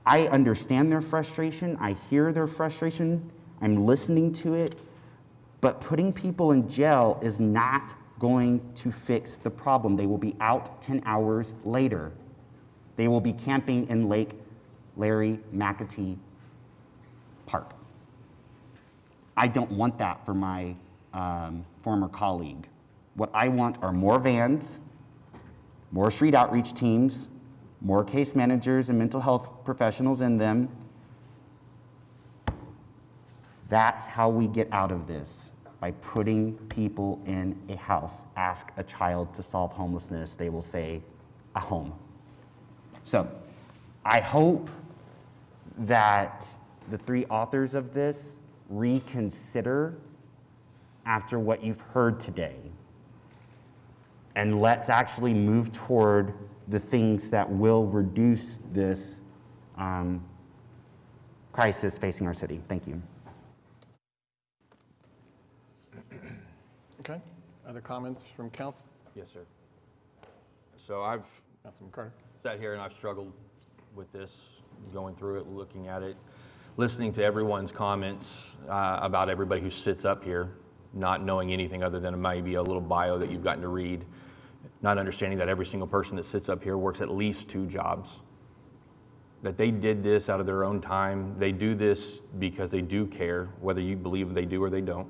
I understand their frustration, I hear their frustration, I'm listening to it, but putting people in jail is not going to fix the problem. They will be out 10 hours later. They will be camping in Lake Larry McAtee Park. I don't want that for my former colleague. What I want are more vans, more street outreach teams, more case managers and mental health professionals in them. That's how we get out of this, by putting people in a house. Ask a child to solve homelessness, they will say, a home. So I hope that the three authors of this reconsider after what you've heard today. And let's actually move toward the things that will reduce this crisis facing our city. Thank you. Okay. Other comments from council? Yes, sir. So I've Councilman Carter. sat here and I've struggled with this, going through it, looking at it, listening to everyone's comments about everybody who sits up here, not knowing anything other than maybe a little bio that you've gotten to read, not understanding that every single person that sits up here works at least 2 jobs, that they did this out of their own time. They do this because they do care, whether you believe they do or they don't.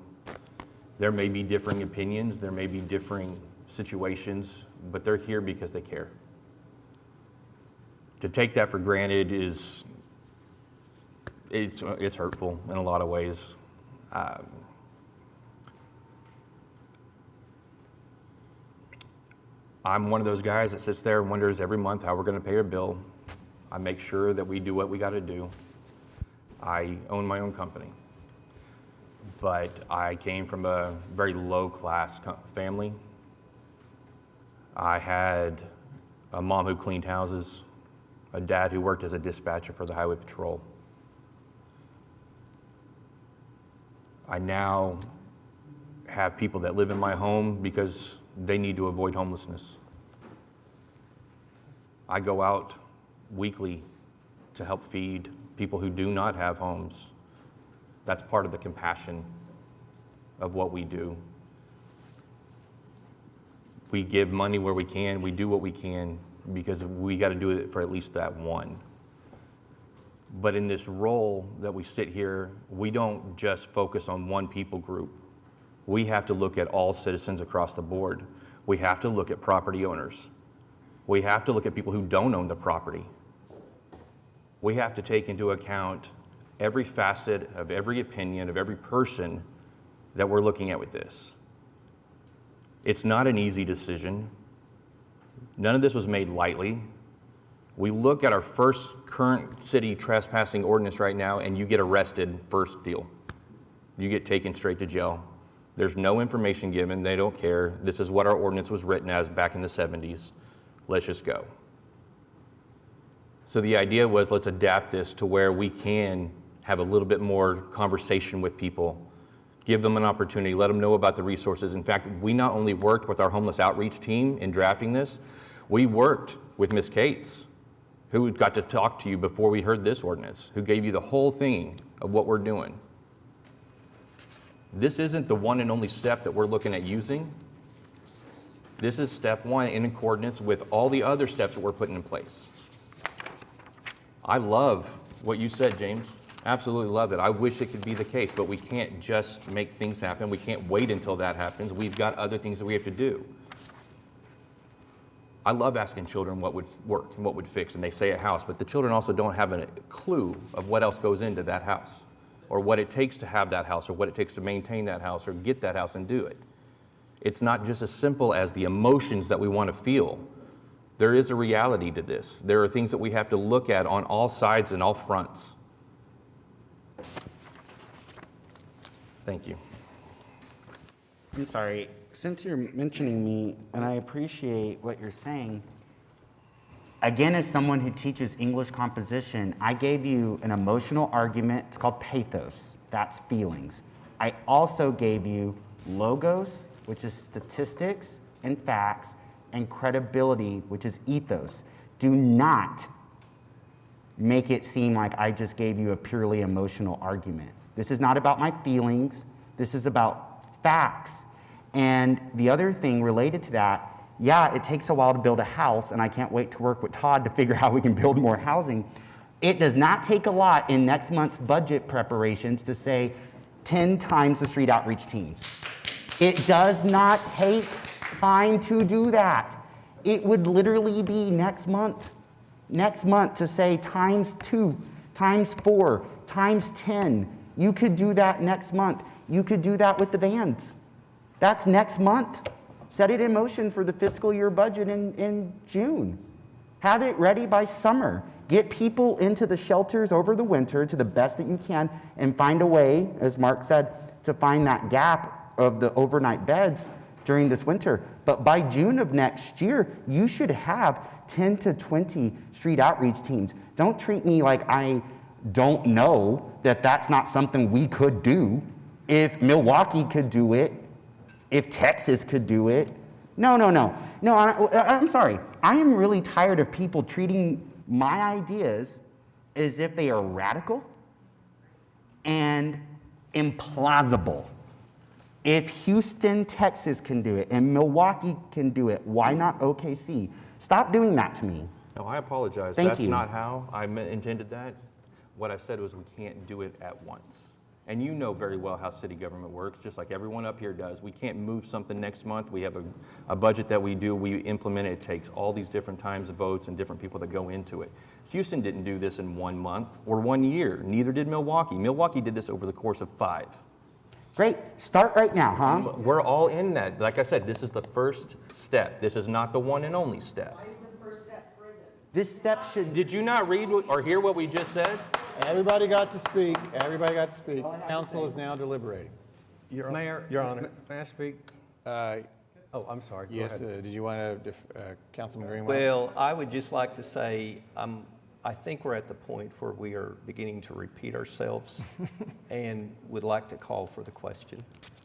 There may be differing opinions, there may be differing situations, but they're here because they care. To take that for granted is, it's hurtful in a lot of ways. I'm one of those guys that sits there and wonders every month how we're going to pay a bill. I make sure that we do what we got to do. I own my own company, but I came from a very low-class family. I had a mom who cleaned houses, a dad who worked as a dispatcher for the Highway Patrol. I now have people that live in my home because they need to avoid homelessness. I go out weekly to help feed people who do not have homes. That's part of the compassion of what we do. We give money where we can, we do what we can, because we got to do it for at least that one. But in this role that we sit here, we don't just focus on one people group. We have to look at all citizens across the board. We have to look at property owners. We have to look at people who don't own the property. We have to take into account every facet of every opinion of every person that we're looking at with this. It's not an easy decision. None of this was made lightly. We look at our first current city trespassing ordinance right now, and you get arrested first deal. You get taken straight to jail. There's no information given. They don't care. This is what our ordinance was written as back in the 70s. Let's just go. So the idea was, let's adapt this to where we can have a little bit more conversation with people, give them an opportunity, let them know about the resources. In fact, we not only worked with our homeless outreach team in drafting this, we worked with Ms. Cates, who got to talk to you before we heard this ordinance, who gave you the whole thing of what we're doing. This isn't the one and only step that we're looking at using. This is step one in accordance with all the other steps that we're putting in place. I love what you said, James. Absolutely love it. I wish it could be the case, but we can't just make things happen. We can't wait until that happens. We've got other things that we have to do. I love asking children what would work and what would fix, and they say a house, but the children also don't have a clue of what else goes into that house, or what it takes to have that house, or what it takes to maintain that house, or get that house and do it. It's not just as simple as the emotions that we want to feel. There is a reality to this. There are things that we have to look at on all sides and all fronts. Thank you. I'm sorry, since you're mentioning me, and I appreciate what you're saying, again, as someone who teaches English composition, I gave you an emotional argument. It's called pathos. That's feelings. I also gave you logos, which is statistics and facts, and credibility, which is ethos. Do not make it seem like I just gave you a purely emotional argument. This is not about my feelings. This is about facts. And the other thing related to that, yeah, it takes a while to build a house, and I can't wait to work with Todd to figure out how we can build more housing. It does not take a lot in next month's budget preparations to say 10 times the street outreach teams. It does not take time to do that. It would literally be next month to say times 2, times 4, times 10. You could do that next month. You could do that with the vans. That's next month. Set it in motion for the fiscal year budget in June. Have it ready by summer. Get people into the shelters over the winter to the best that you can, and find a way, as Mark said, to find that gap of the overnight beds during this winter. But by June of next year, you should have 10 to 20 street outreach teams. Don't treat me like I don't know that that's not something we could do. If Milwaukee could do it, if Texas could do it. No, I'm sorry. I am really tired of people treating my ideas as if they are radical and implausible. If Houston, Texas can do it and Milwaukee can do it, why not OKC? Stop doing that to me. No, I apologize. Thank That's you. not how I intended that. What I said was we can't do it at once. And you know very well how city government works, just like everyone up here does. We can't move something next month. We have a budget that we do. We implement it. It takes all these different times of votes and different people that go into it. Houston didn't do this in 1 month or 1 year. Neither did Milwaukee. Milwaukee did this over the course of 5. Great. Start right now, huh? We're all in that. Like I said, this is the first step. This is not the one and only step. This step should... Did you not read or hear what we just said? Everybody got to speak. Everybody got to speak. Council is now deliberating. Mayor, Your Honor. May I speak? Oh, I'm sorry. Go Yes, ahead. did you want to, Councilman Greenway? Well, I would just like to say, I think we're at the point where we are beginning to repeat ourselves and would like to call for the question.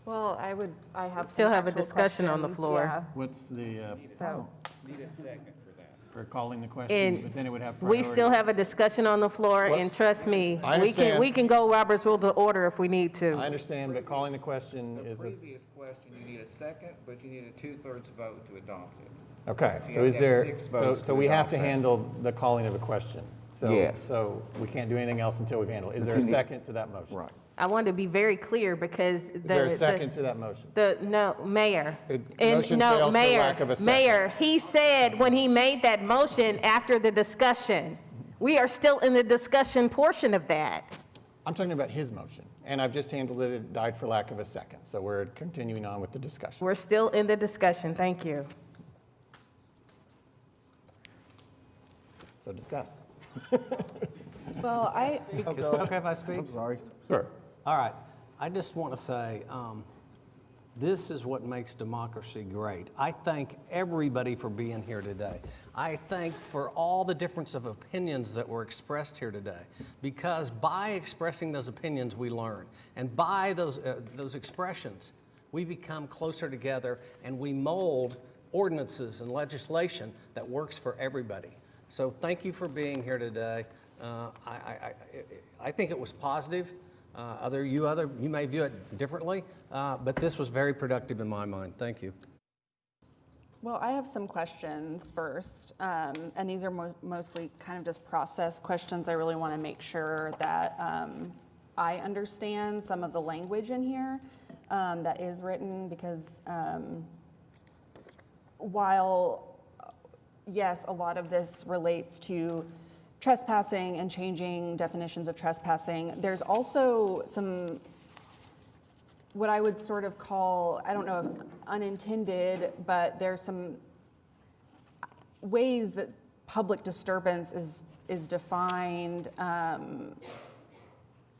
Well, I have Still some have a actual discussion on the questions, floor. yeah. What's the, So, need a second for that. For calling the question, And but then it would have we priority. still have a discussion on the floor, Well, and trust me, I we can understand. go Robert's Rule of Order if we need to. I understand, but calling the question is a, Previous question, you need a second, but you need a 2/3 vote to adopt it. okay, You so have is to have there, 6 so, votes so to we have adopt to that. handle the calling of a question. So, Yes. so we can't do anything else until we've handled it. Is there a second to that motion? Right. I wanted to be very clear because Is there a second to that motion? No, Mayor. Motion fails for lack of a second. Mayor, he said when he made that motion after the discussion, we are still in the discussion portion of that. I'm talking about his motion, and I've just handled it. It died for lack of a second. So we're continuing on with the discussion. We're still in the discussion, thank you. So discuss. well, Is it okay if I speak? I'm sorry. Sure. All right. I just want to say, this is what makes democracy great. I thank everybody for being here today. I thank for all the difference of opinions that were expressed here today, because by expressing those opinions, we learn. And by those expressions, we become closer together and we mold ordinances and legislation that works for everybody. So thank you for being here today. I think it was positive. You may view it differently, but this was very productive in my mind. Thank you. Well, I have some questions first, and these are mostly kind of just process questions. I really want to make sure that I understand some of the language in here that is written, because while yes, a lot of this relates to trespassing and changing definitions of trespassing. There's also some, what I would sort of call, I don't know if unintended, but there's some ways that public disturbance is defined,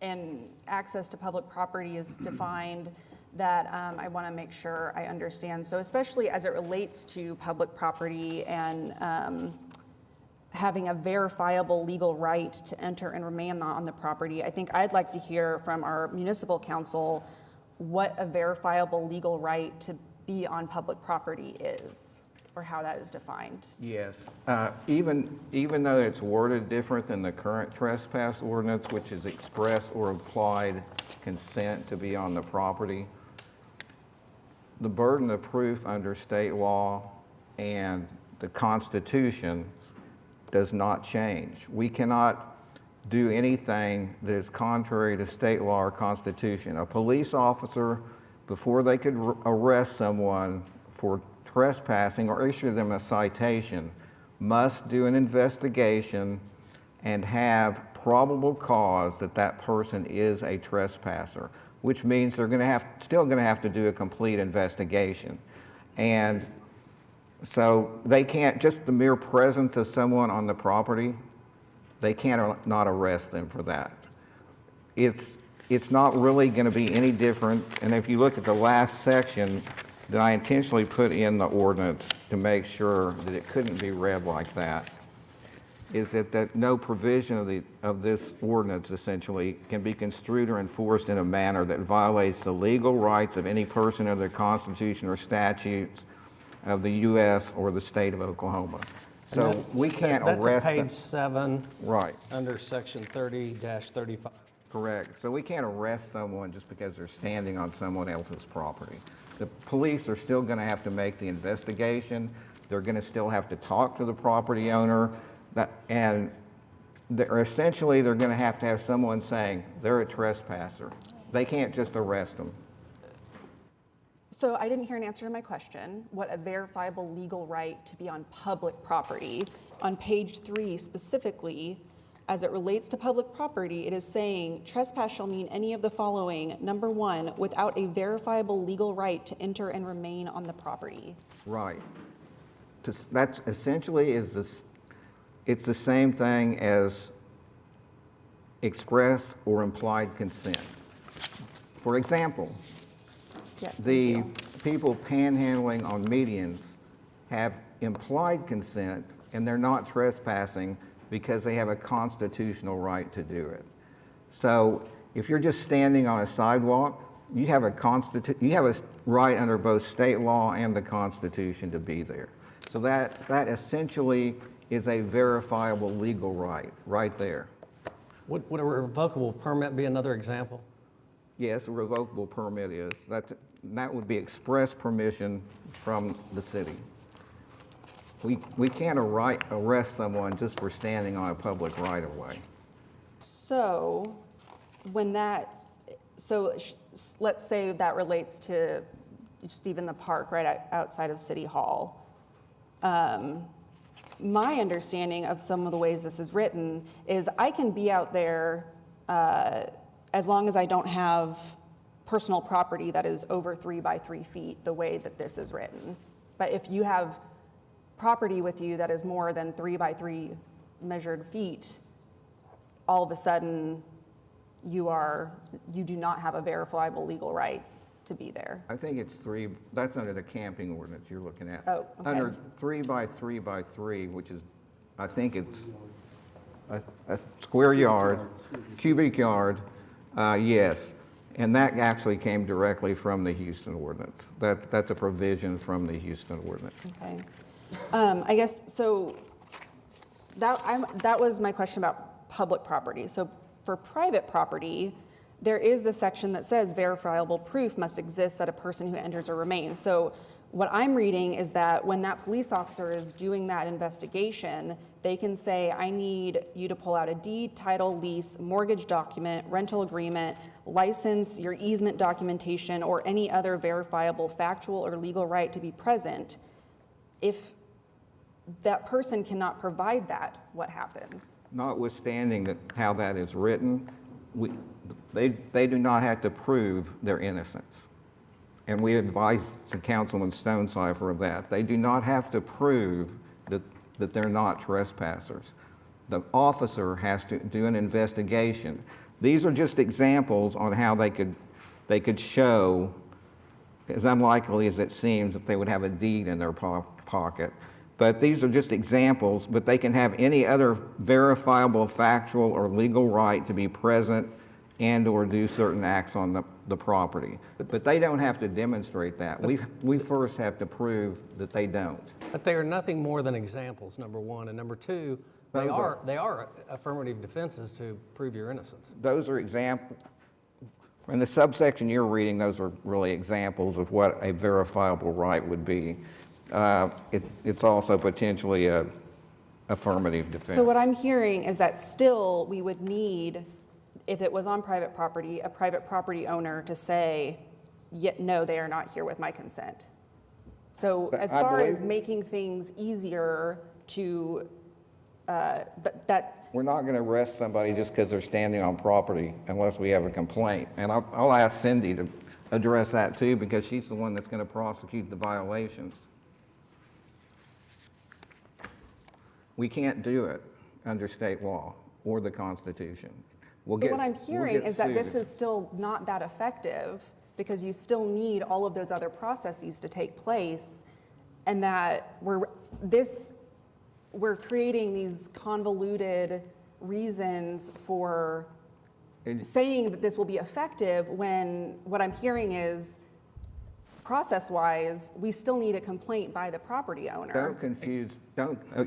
and access to public property is defined, that I want to make sure I understand. So especially as it relates to public property and having a verifiable legal right to enter and remain on the property, I think I'd like to hear from our municipal council what a verifiable legal right to be on public property is, or how that is defined. Yes, even though it's worded different than the current trespass ordinance, which is express or implied consent to be on the property, the burden of proof under state law and the Constitution does not change. We cannot do anything that is contrary to state law or Constitution. A police officer, before they could arrest someone for trespassing or issue them a citation, must do an investigation and have probable cause that that person is a trespasser, which means they're still going to have to do a complete investigation. And so they can't, just the mere presence of someone on the property, they can't not arrest them for that. It's not really going to be any different. And if you look at the last section that I intentionally put in the ordinance to make sure that it couldn't be read like that, is that no provision of this ordinance essentially can be construed or enforced in a manner that violates the legal rights of any person under the Constitution or statutes of the U.S. or the state of Oklahoma. So we can't arrest. That's at page 7. Right. Under section 30-35. Correct. So we can't arrest someone just because they're standing on someone else's property. The police are still going to have to make the investigation. They're going to still have to talk to the property owner. And they're going to have someone saying they're a trespasser. They can't just arrest them. So I didn't hear an answer to my question, what a verifiable legal right to be on public property. On page 3 specifically, as it relates to public property, it is saying trespass shall mean any of the following. Number 1, without a verifiable legal right to enter and remain on the property. Right. That's essentially it's the same thing as express or implied consent. For example, yes, the people panhandling on medians have implied consent and they're not trespassing because they have a constitutional right to do it. So if you're just standing on a sidewalk, you have a right under both state law and the Constitution to be there. So that essentially is a verifiable legal right there. Would a revocable permit be another example? Yes, a revocable permit is. That would be express permission from the city. We can't arrest someone just for standing on a public right-of-way. So let's say that relates to just even the park right outside of City Hall. My understanding of some of the ways this is written is I can be out there as long as I don't have personal property that is over 3 by 3 feet, the way that this is written. But if you have property with you that is more than 3 by 3 measured feet, all of a sudden you do not have a verifiable legal right to be there. I think it's 3, that's under the camping ordinance you're looking at. Oh, okay. Under 3 by 3 by 3, which is, I think it's a square yard, cubic yard, yes. And that actually came directly from the Houston ordinance. That's a provision from the Houston ordinance. Okay. I guess, so that was my question about public property. So for private property, there is the section that says verifiable proof must exist that a person who enters or remains. So what I'm reading is that when that police officer is doing that investigation, they can say, I need you to pull out a deed, title, lease, mortgage document, rental agreement, license, your easement documentation, or any other verifiable factual or legal right to be present. If that person cannot provide that, what happens? Notwithstanding how that is written, they do not have to prove their innocence. And we advise to Councilman Stonecipher of that. They do not have to prove that they're not trespassers. The officer has to do an investigation. These are just examples on how they could show, as unlikely as it seems, that they would have a deed in their pocket. But these are just examples, but they can have any other verifiable, factual, or legal right to be present and or do certain acts on the property. But they don't have to demonstrate that. We first have to prove that they don't. But they are nothing more than examples, number one. And number two, they are affirmative defenses to prove your innocence. Those are examples. In the subsection you're reading, those are really examples of what a verifiable right would be. It's also potentially a affirmative defense. So what I'm hearing is that still we would need, if it was on private property, a private property owner to say, no, they are not here with my consent. So as far as making things easier to, we're not going to arrest somebody just because they're standing on property unless we have a complaint. And I'll ask Cindy to address that too, because she's the one that's going to prosecute the violations. We can't do it under state law or the Constitution. But what I'm hearing is that this is still not that effective because you still need all of those other processes to take place, and that we're creating these convoluted reasons for saying that this will be effective when what I'm hearing is, process-wise, we still need a complaint by the property owner.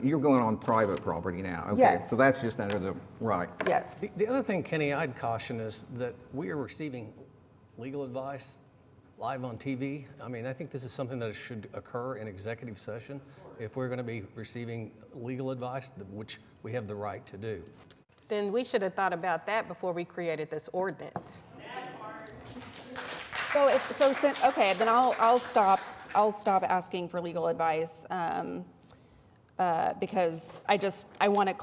You're going on private property now. Okay, yes. So that's just under the right. Yes. The other thing, Kenny, I'd caution is that we are receiving legal advice live on TV. I mean, I think this is something that should occur in executive session if we're going to be receiving legal advice, which we have the right to do. Then we should have thought about that before we created this ordinance. Okay, then I'll stop asking for legal advice because I want to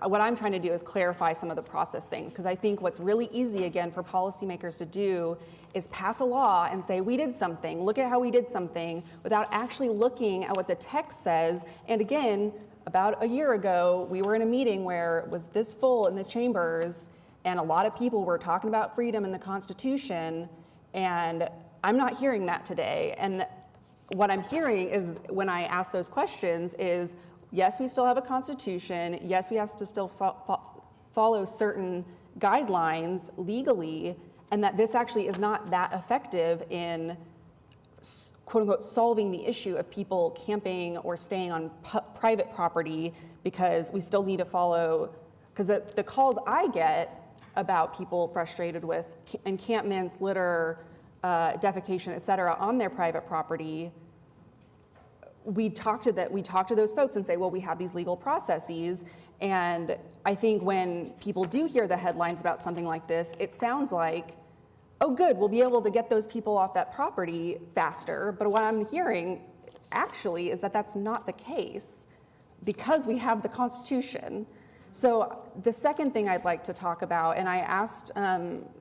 what I'm trying to do is clarify some of the process things, because I think what's really easy, again, for policymakers to do is pass a law and say, we did something, look at how we did something, without actually looking at what the text says. And again, about a year ago, we were in a meeting where it was this full in the chambers, and a lot of people were talking about freedom and the Constitution, and I'm not hearing that today. And what I'm hearing is, when I ask those questions, is yes, we still have a Constitution, yes, we have to still follow certain guidelines legally, and that this actually is not that effective in quote unquote solving the issue of people camping or staying on private property, because we still need to follow, because the calls I get about people frustrated with encampments, litter, defecation, et cetera, on their private property, we talk to those folks and say, well, we have these legal processes. And I think when people do hear the headlines about something like this, it sounds like, oh, good, we'll be able to get those people off that property faster. But what I'm hearing actually is that that's not the case, because we have the Constitution. So the second thing I'd like to talk about, and I asked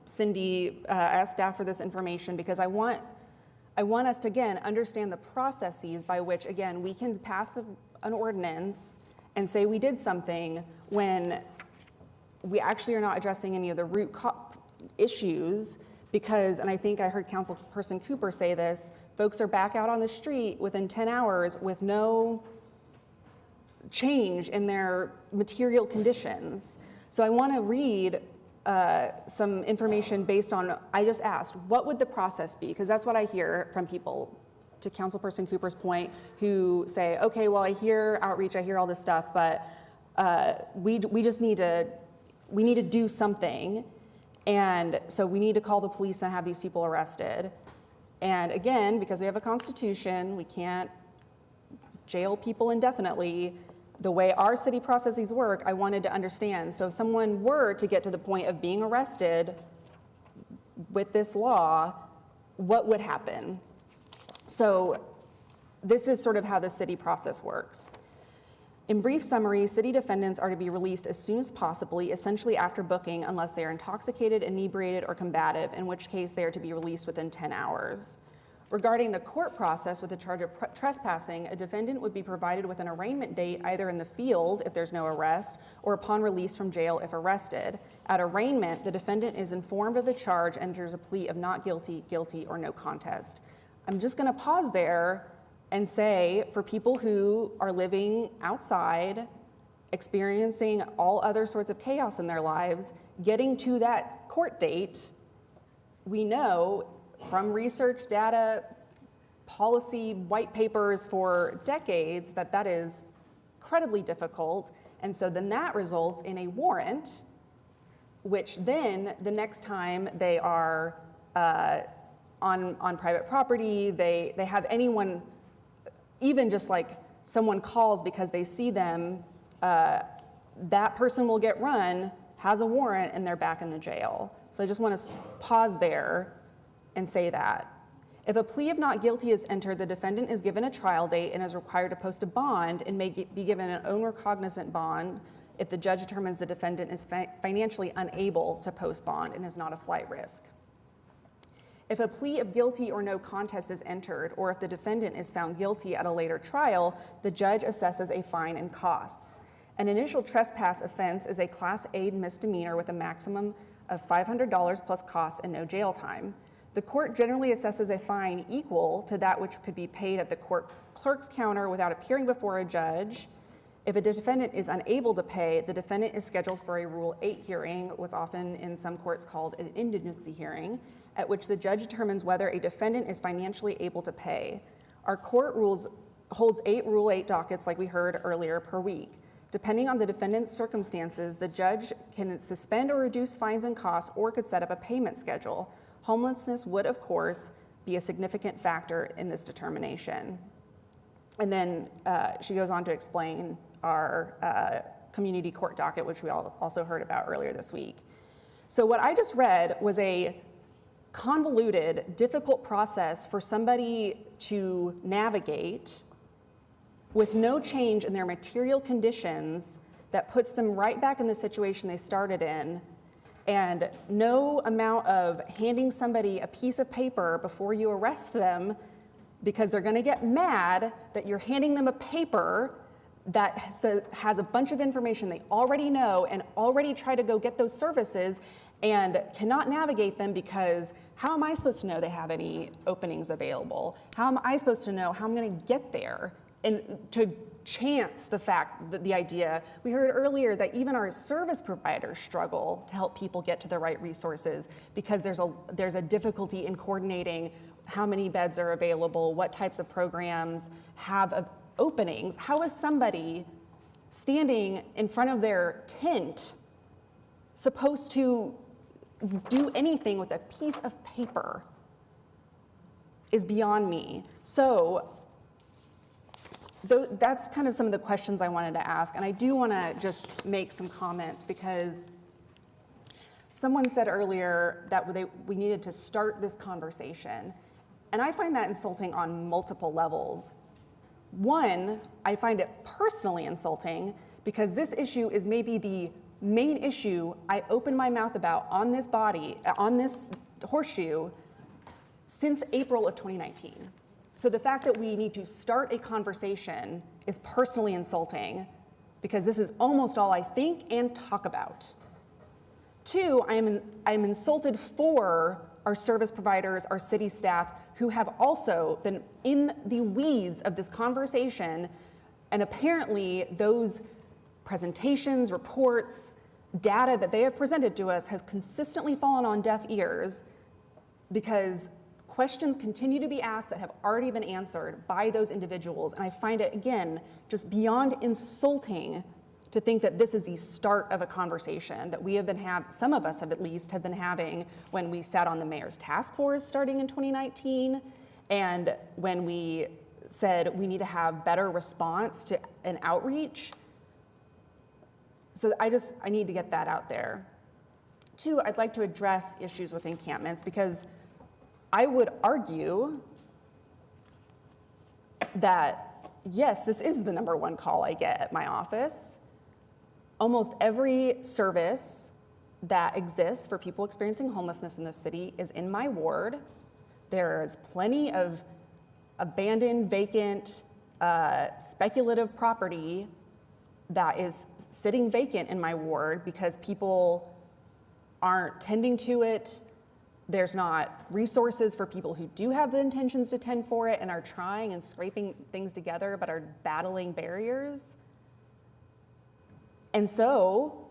Cindy, I asked staff for this information because I want us to, again, understand the processes by which, again, we can pass an ordinance and say we did something when we actually are not addressing any of the root issues. Because, and I think I heard Councilperson Cooper say this, folks are back out on the street within 10 hours with no change in their material conditions. So I want to read some information based on, I just asked, what would the process be? Because that's what I hear from people, to Councilperson Cooper's point, who say, okay, well, I hear outreach, I hear all this stuff, but we just need to do something. And so we need to call the police and have these people arrested. And again, because we have a Constitution, we can't jail people indefinitely. The way our city processes work, I wanted to understand. So if someone were to get to the point of being arrested with this law, what would happen? So this is sort of how the city process works. In brief summary, city defendants are to be released as soon as possible, essentially after booking, unless they are intoxicated, inebriated, or combative, in which case they are to be released within 10 hours. Regarding the court process with the charge of trespassing, a defendant would be provided with an arraignment date either in the field if there's no arrest or upon release from jail if arrested. At arraignment, the defendant is informed of the charge, enters a plea of not guilty, guilty, or no contest. I'm just going to pause there and say, for people who are living outside, experiencing all other sorts of chaos in their lives, getting to that court date, we know from research, data, policy, white papers for decades that that is incredibly difficult. And so then that results in a warrant, which then the next time they are on private property, they have anyone, even just like someone calls because they see them, that person will get run, has a warrant, and they're back in the jail. So I just want to pause there and say that. If a plea of not guilty is entered, the defendant is given a trial date and is required to post a bond and may be given an own recognizant bond if the judge determines the defendant is financially unable to post bond and is not a flight risk. If a plea of guilty or no contest is entered, or if the defendant is found guilty at a later trial, the judge assesses a fine and costs. An initial trespass offense is a Class A misdemeanor with a maximum of $500 plus costs and no jail time. The court generally assesses a fine equal to that which could be paid at the court clerk's counter without appearing before a judge. If a defendant is unable to pay, the defendant is scheduled for a Rule 8 hearing, what's often in some courts called an indigency hearing, at which the judge determines whether a defendant is financially able to pay. Our court holds 8 Rule 8 dockets, like we heard earlier, per week. Depending on the defendant's circumstances, the judge can suspend or reduce fines and costs or could set up a payment schedule. Homelessness would, of course, be a significant factor in this determination. And then she goes on to explain our community court docket, which we all also heard about earlier this week. So what I just read was a convoluted, difficult process for somebody to navigate with no change in their material conditions that puts them right back in the situation they started in, and no amount of handing somebody a piece of paper before you arrest them because they're going to get mad that you're handing them a paper that has a bunch of information they already know and already try to go get those services and cannot navigate them because how am I supposed to know they have any openings available? How am I supposed to know how I'm going to get there? And to chance the fact that the idea, we heard earlier that even our service providers struggle to help people get to the right resources because there's a difficulty in coordinating how many beds are available, what types of programs have openings. How is somebody standing in front of their tent supposed to do anything with a piece of paper is beyond me. So that's kind of some of the questions I wanted to ask. And I do want to just make some comments because someone said earlier that we needed to start this conversation. And I find that insulting on multiple levels. One, I find it personally insulting because this issue is maybe the main issue I open my mouth about on this horseshoe since April of 2019. So the fact that we need to start a conversation is personally insulting because this is almost all I think and talk about. Two, I'm insulted for our service providers, our city staff, who have also been in the weeds of this conversation, and apparently those presentations, reports, data that they have presented to us has consistently fallen on deaf ears because questions continue to be asked that have already been answered by those individuals. And I find it, again, just beyond insulting to think that this is the start of a conversation that we have been some of us have at least have been having when we sat on the mayor's task force starting in 2019, and when we said we need to have better response to an outreach. So I need to get that out there. Two, I'd like to address issues with encampments because I would argue that yes, this is the number one call I get at my office. Almost every service that exists for people experiencing homelessness in this city is in my ward. There's plenty of abandoned, vacant, speculative property that is sitting vacant in my ward because people aren't tending to it. There's not resources for people who do have the intentions to tend for it and are trying and scraping things together but are battling barriers. And so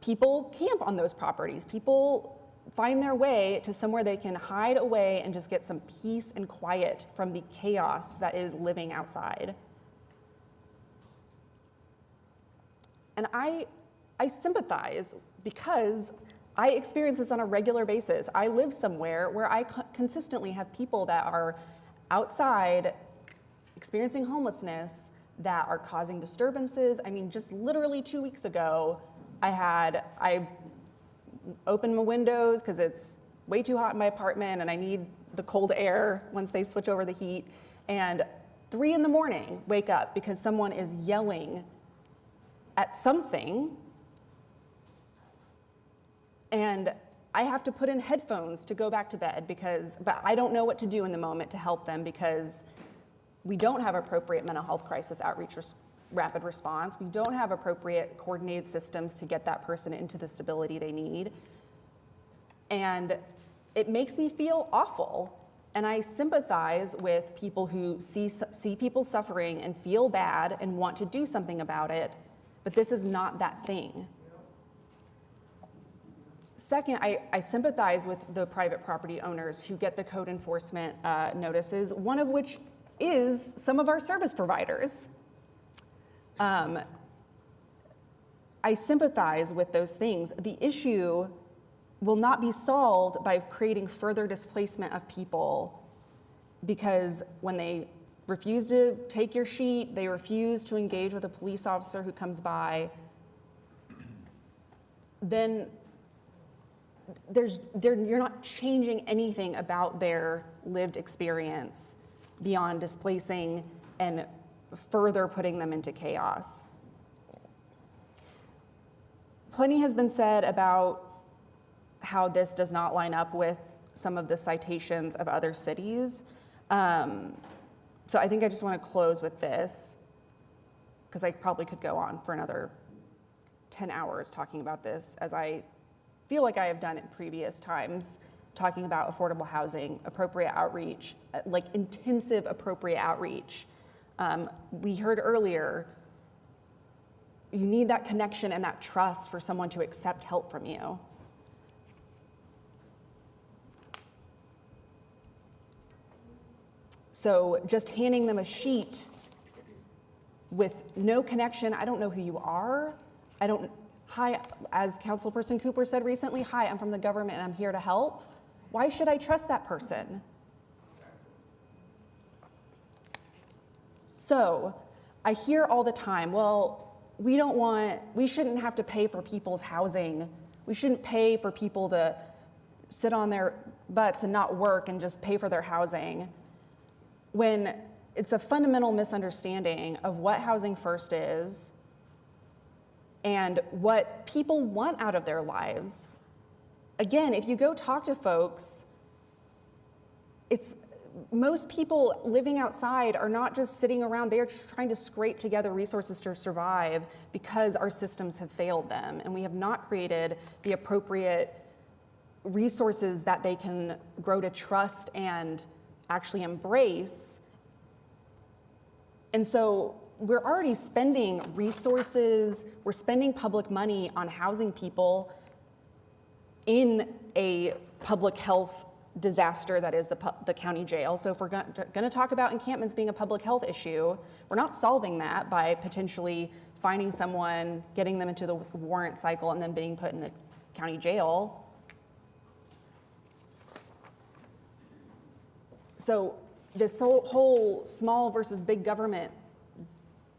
people camp on those properties. People find their way to somewhere they can hide away and just get some peace and quiet from the chaos that is living outside. And I sympathize because I experience this on a regular basis. I live somewhere where I consistently have people that are outside experiencing homelessness that are causing disturbances. I mean, just literally 2 weeks ago, I opened my windows because it's way too hot in my apartment and I need the cold air once they switch over the heat. And 3 a.m, wake up because someone is yelling at something. And I have to put in headphones to go back to bed but I don't know what to do in the moment to help them because we don't have appropriate mental health crisis outreach rapid response. We don't have appropriate coordinated systems to get that person into the stability they need. And it makes me feel awful. And I sympathize with people who see people suffering and feel bad and want to do something about it, but this is not that thing. Second, I sympathize with the private property owners who get the code enforcement notices, one of which is some of our service providers. I sympathize with those things. The issue will not be solved by creating further displacement of people because when they refuse to take your sheet, they refuse to engage with a police officer who comes by, then you're not changing anything about their lived experience beyond displacing and further putting them into chaos. Plenty has been said about how this does not line up with some of the citations of other cities. So I think I just want to close with this, because I probably could go on for another 10 hours talking about this, as I feel like I have done in previous times, talking about affordable housing, appropriate outreach, like intensive appropriate outreach. We heard earlier, you need that connection and that trust for someone to accept help from you. So just handing them a sheet with no connection, I don't know who you are, hi, as Councilperson Cooper said recently, hi, I'm from the government and I'm here to help. Why should I trust that person? So I hear all the time, well, we shouldn't have to pay for people's housing. We shouldn't pay for people to sit on their butts and not work and just pay for their housing. When it's a fundamental misunderstanding of what Housing First is and what people want out of their lives. Again, if you go talk to folks, most people living outside are not just sitting around, they're just trying to scrape together resources to survive because our systems have failed them and we have not created the appropriate resources that they can grow to trust and actually embrace. And so we're already spending resources, we're spending public money on housing people in a public health disaster that is the county jail. So if we're going to talk about encampments being a public health issue, we're not solving that by potentially finding someone, getting them into the warrant cycle, and then being put in the county jail. So this whole small versus big government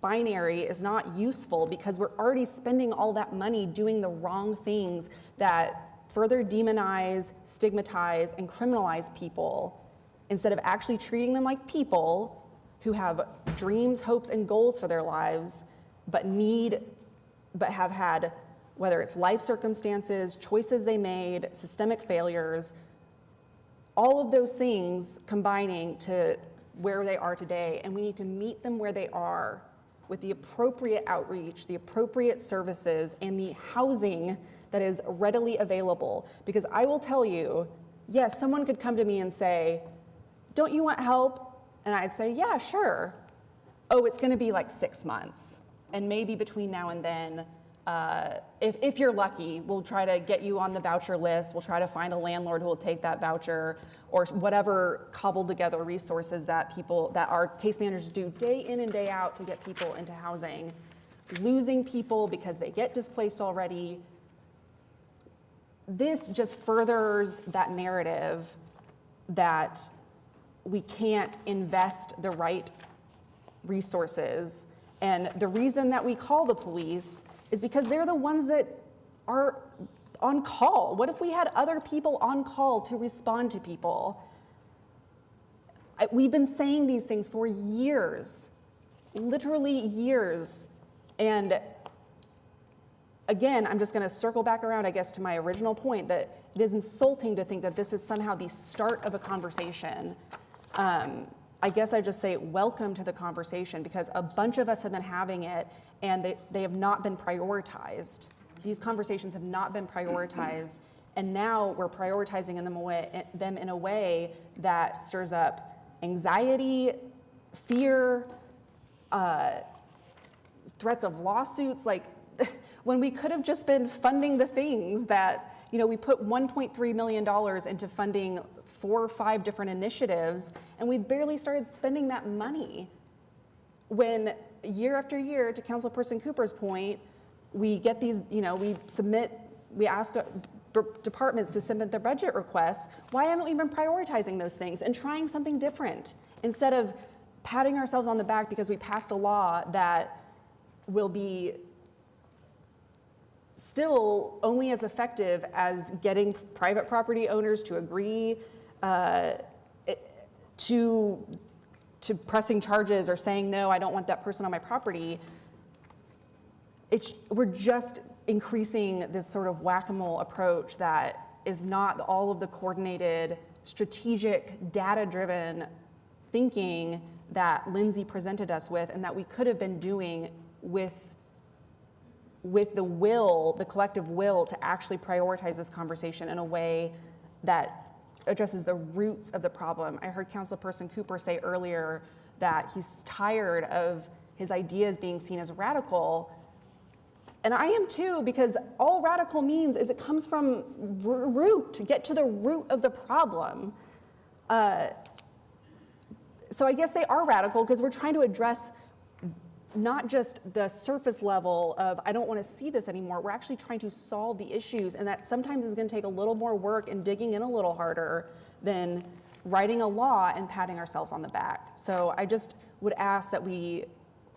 binary is not useful because we're already spending all that money doing the wrong things that further demonize, stigmatize, and criminalize people instead of actually treating them like people who have dreams, hopes, and goals for their lives, but have had, whether it's life circumstances, choices they made, systemic failures, all of those things combining to where they are today. And we need to meet them where they are with the appropriate outreach, the appropriate services, and the housing that is readily available. Because I will tell you, yes, someone could come to me and say, don't you want help? And I'd say, yeah, sure. Oh, it's gonna be like 6 months. And maybe between now and then, if you're lucky, we'll try to get you on the voucher list. We'll try to find a landlord who will take that voucher, or whatever cobbled together resources that our case managers do day in and day out to get people into housing. Losing people because they get displaced already. This just furthers that narrative that we can't invest the right resources. And the reason that we call the police is because they're the ones that are on call. What if we had other people on call to respond to people? We've been saying these things for years, literally years. And again, I'm just gonna circle back around, I guess, to my original point that it is insulting to think that this is somehow the start of a conversation. I guess I just say welcome to the conversation, because a bunch of us have been having it and they have not been prioritized. These conversations have not been prioritized, and now we're prioritizing them in a way that stirs up anxiety, fear, threats of lawsuits, like when we could have just been funding the things that, we put $1.3 million into funding 4 or 5 different initiatives, and we barely started spending that money. When year after year, to Councilperson Cooper's point, we get these, we ask departments to submit their budget requests. Why haven't we been prioritizing those things and trying something different instead of patting ourselves on the back because we passed a law that will be still only as effective as getting private property owners to agree to pressing charges or saying, no, I don't want that person on my property. We're just increasing this sort of whack-a-mole approach that is not all of the coordinated, strategic, data-driven thinking that Lindsay presented us with and that we could have been doing with the collective will to actually prioritize this conversation in a way that addresses the roots of the problem. I heard Councilperson Cooper say earlier that he's tired of his ideas being seen as radical. And I am too, because all radical means is it comes from root, to get to the root of the problem. So I guess they are radical because we're trying to address not just the surface level of, I don't want to see this anymore. We're actually trying to solve the issues, and that sometimes is going to take a little more work and digging in a little harder than writing a law and patting ourselves on the back. So I just would ask that we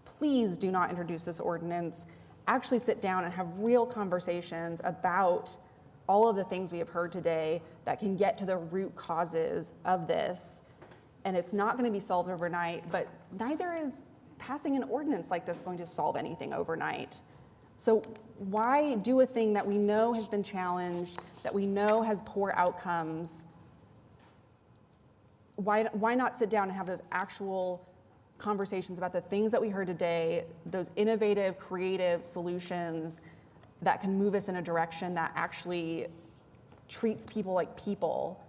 please do not introduce this ordinance, actually sit down and have real conversations about all of the things we have heard today that can get to the root causes of this. And it's not going to be solved overnight, but neither is passing an ordinance like this going to solve anything overnight. So why do a thing that we know has been challenged, that we know has poor outcomes? Why not sit down and have those actual conversations about the things that we heard today, those innovative, creative solutions that can move us in a direction that actually treats people like people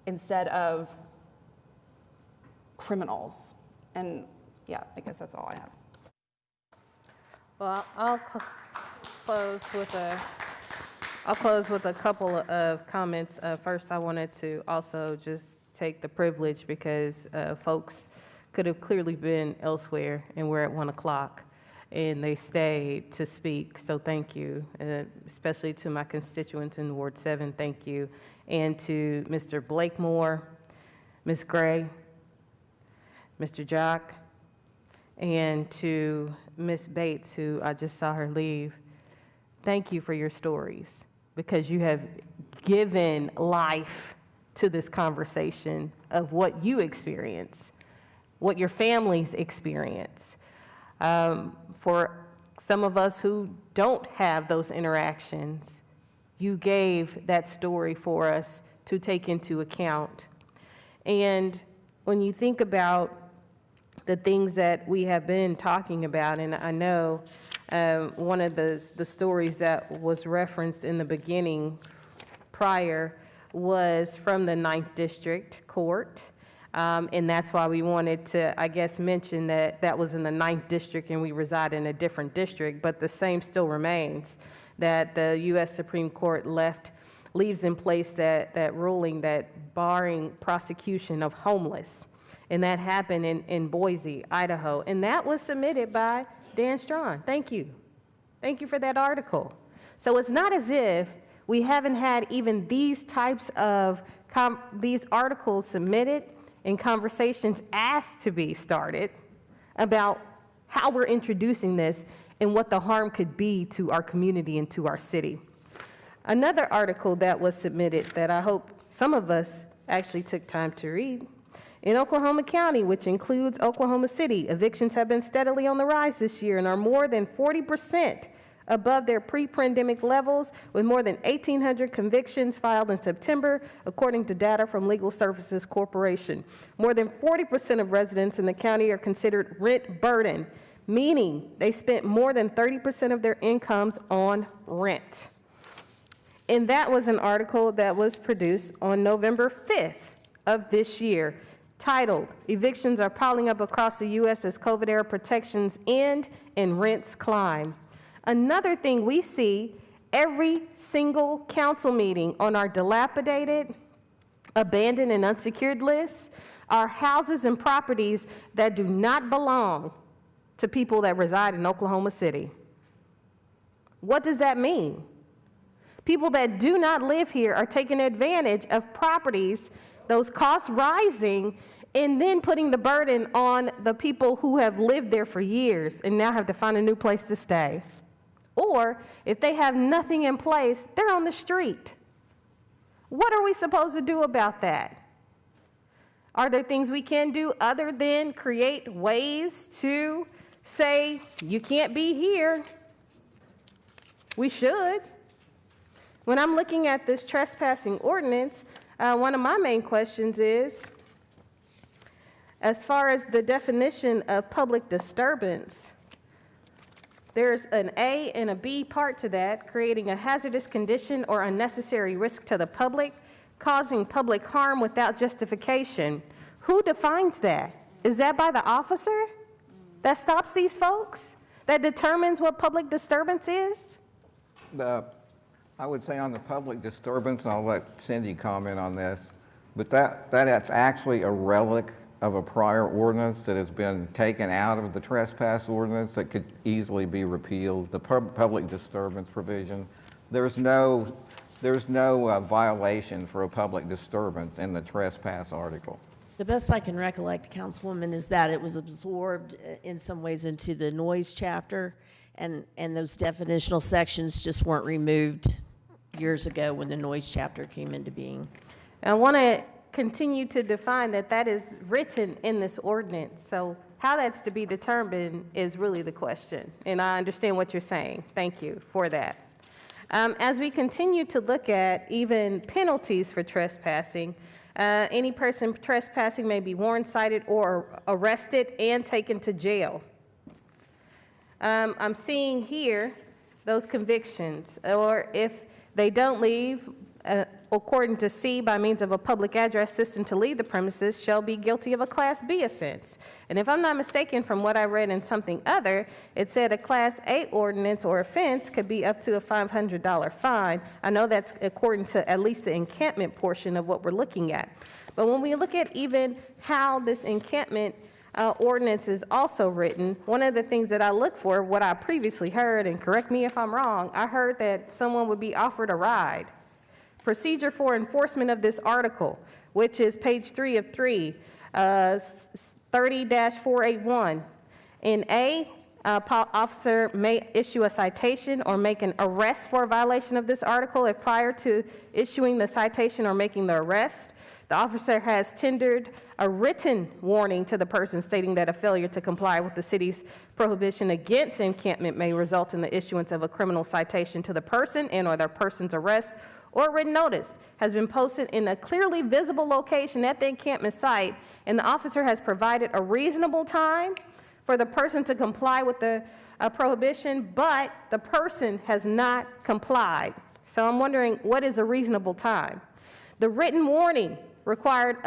instead of criminals? And yeah, I guess that's all I have. Well, I'll close with a couple of comments. First, I wanted to also just take the privilege because folks could have clearly been elsewhere and we're at 1 o'clock and they stayed to speak. So thank you, especially to my constituents in Ward 7, thank you. And to Mr. Blakemore, Ms. Gray, Mr. Jock, and to Ms. Bates, who I just saw her leave. Thank you for your stories, because you have given life to this conversation of what you experience. what your families experience. For some of us who don't have those interactions, you gave that story for us to take into account. And when you think about the things that we have been talking about, and I know one of the stories that was referenced in the beginning prior was from the 9th District Court. And that's why we wanted to, I guess, mention that that was in the 9th District and we reside in a different district, but the same still remains, that the U.S. Supreme Court leaves in place that ruling that barring prosecution of homeless. And that happened in Boise, Idaho. And that was submitted by Dan Strawn. Thank you. Thank you for that article. So it's not as if we haven't had even these types of, these articles submitted and conversations asked to be started about how we're introducing this and what the harm could be to our community and to our city. Another article that was submitted that I hope some of us actually took time to read. In Oklahoma County, which includes Oklahoma City, evictions have been steadily on the rise this year and are more than 40% above their pre-pandemic levels, with more than 1,800 convictions filed in September, according to data from Legal Services Corporation. More than 40% of residents in the county are considered rent burden, meaning they spent more than 30% of their incomes on rent. And that was an article that was produced on November 5th of this year, titled, "Evictions Are Piling Up Across the U.S. as COVID-era Protections End and Rents Climb." Another thing we see every single council meeting on our dilapidated, abandoned, and unsecured lists are houses and properties that do not belong to people that reside in Oklahoma City. What does that mean? People that do not live here are taking advantage of properties, those costs rising, and then putting the burden on the people who have lived there for years and now have to find a new place to stay. Or if they have nothing in place, they're on the street. What are we supposed to do about that? Are there things we can do other than create ways to say, you can't be here? We should. When I'm looking at this trespassing ordinance, one of my main questions is, as far as the definition of public disturbance, there's an A and a B part to that, creating a hazardous condition or unnecessary risk to the public, causing public harm without justification. Who defines that? Is that by the officer that stops these folks? That determines what public disturbance is? I would say on the public disturbance, and I'll let Cindy comment on this, but that's actually a relic of a prior ordinance that has been taken out of the trespass ordinance that could easily be repealed. The public disturbance provision, there's no violation for a public disturbance in the trespass article. The best I can recollect, Councilwoman, is that it was absorbed in some ways into the noise chapter, and those definitional sections just weren't removed years ago when the noise chapter came into being. I want to continue to define that is written in this ordinance. So how that's to be determined is really the question. And I understand what you're saying. Thank you for that. As we continue to look at even penalties for trespassing, any person trespassing may be warned, cited, or arrested and taken to jail. I'm seeing here those convictions, or if they don't leave, according to C, by means of a public address system to leave the premises, shall be guilty of a Class B offense. And if I'm not mistaken from what I read in something other, it said a Class A ordinance or offense could be up to a $500 fine. I know that's according to at least the encampment portion of what we're looking at. But when we look at even how this encampment ordinance is also written, one of the things that I look for, what I previously heard, and correct me if I'm wrong, I heard that someone would be offered a ride. Procedure for enforcement of this article, which is page 3 of 3, 30-481. In A, officer may issue a citation or make an arrest for a violation of this article if prior to issuing the citation or making the arrest, the officer has tendered a written warning to the person stating that a failure to comply with the city's prohibition against encampment may result in the issuance of a criminal citation to the person and or the person's arrest, or written notice has been posted in a clearly visible location at the encampment site, and the officer has provided a reasonable time for the person to comply with the prohibition, but the person has not complied. So I'm wondering, what is a reasonable time? The written warning required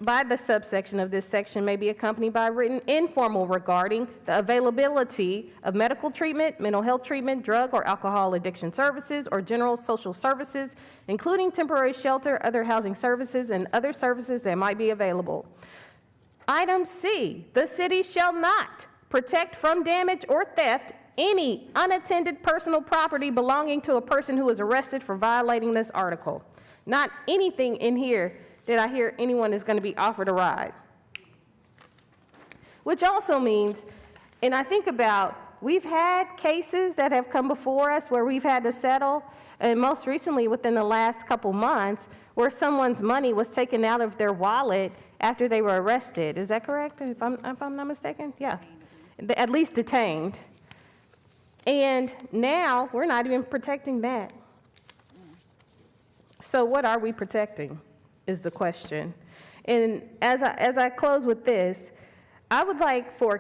by the subsection of this section may be accompanied by a written informal regarding the availability of medical treatment, mental health treatment, drug or alcohol addiction services, or general social services, including temporary shelter, other housing services, and other services that might be available. Item C, the city shall not protect from damage or theft any unattended personal property belonging to a person who is arrested for violating this article. Not anything in here did I hear anyone is going to be offered a ride. Which also means, and I think about, we've had cases that have come before us where we've had to settle, and most recently within the last couple months, where someone's money was taken out of their wallet after they were arrested. Is that correct, if I'm not mistaken? Yeah, at least detained. And now we're not even protecting that. So what are we protecting is the question. And as I close with this, I would like for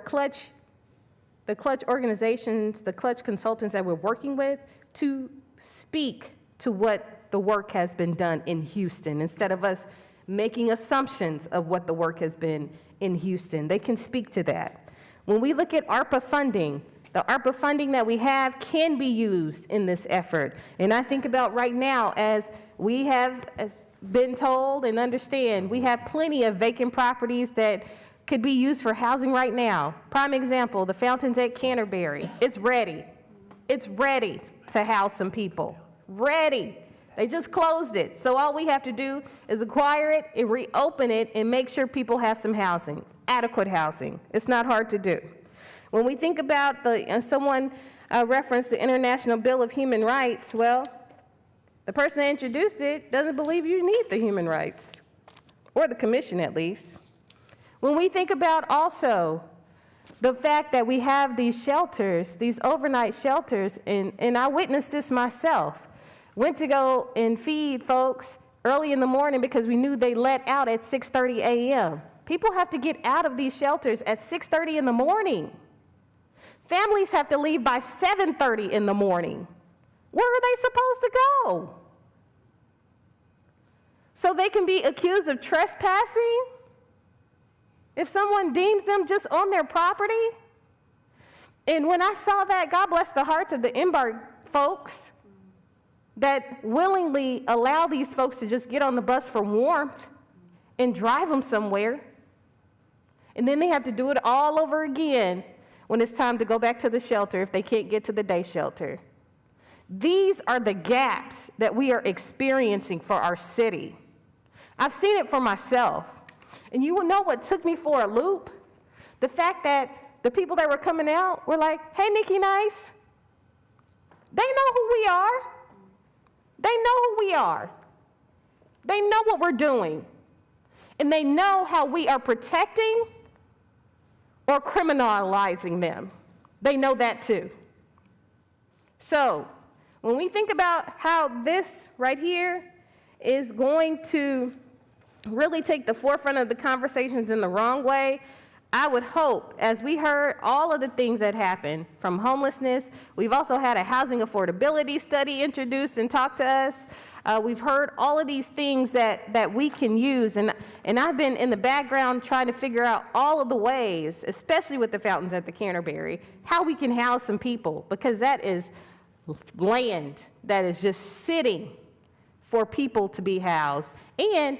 the Clutch organizations, the Clutch consultants that we're working with to speak to what the work has been done in Houston instead of us making assumptions of what the work has been in Houston. They can speak to that. When we look at ARPA funding, the ARPA funding that we have can be used in this effort. And I think about right now, as we have been told and understand, we have plenty of vacant properties that could be used for housing right now. Prime example, the Fountains at Canterbury. It's ready. It's ready to house some people. Ready. They just closed it. So all we have to do is acquire it and reopen it and make sure people have some housing, adequate housing. It's not hard to do. When we think about someone referenced the International Bill of Human Rights, well, the person that introduced it doesn't believe you need the human rights, or the commission at least. When we think about also the fact that we have these shelters, these overnight shelters, and I witnessed this myself, went to go and feed folks early in the morning because we knew they let out at 6:30 a.m. People have to get out of these shelters at 6:30 in the morning. Families have to leave by 7:30 in the morning. Where are they supposed to go? So they can be accused of trespassing if someone deems them just on their property? And when I saw that, God bless the hearts of the Embark folks that willingly allow these folks to just get on the bus for warmth and drive them somewhere. And then they have to do it all over again when it's time to go back to the shelter if they can't get to the day shelter. These are the gaps that we are experiencing for our city. I've seen it for myself. And you will know what took me for a loop? The fact that the people that were coming out were like, hey, Nikki Nice. They know who we are. They know who we are. They know what we're doing. And they know how we are protecting or criminalizing them. They know that too. So when we think about how this right here is going to really take the forefront of the conversations in the wrong way, I would hope, as we heard all of the things that happened from homelessness, we've also had a housing affordability study introduced and talked to us. We've heard all of these things that we can use, and I've been in the background trying to figure out all of the ways, especially with the Fountains at the Canterbury, how we can house some people, because that is land that is just sitting for people to be housed. And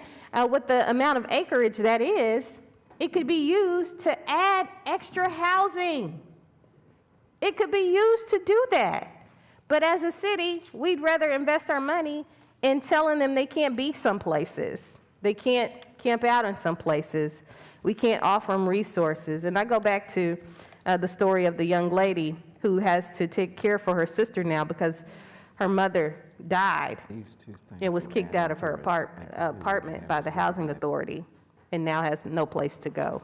with the amount of acreage that is, it could be used to add extra housing. It could be used to do that. But as a city, we'd rather invest our money in telling them they can't be some places. They can't camp out in some places. We can't offer them resources. And I go back to the story of the young lady who has to take care for her sister now because her mother died and was kicked out of her apartment by the housing authority and now has no place to go.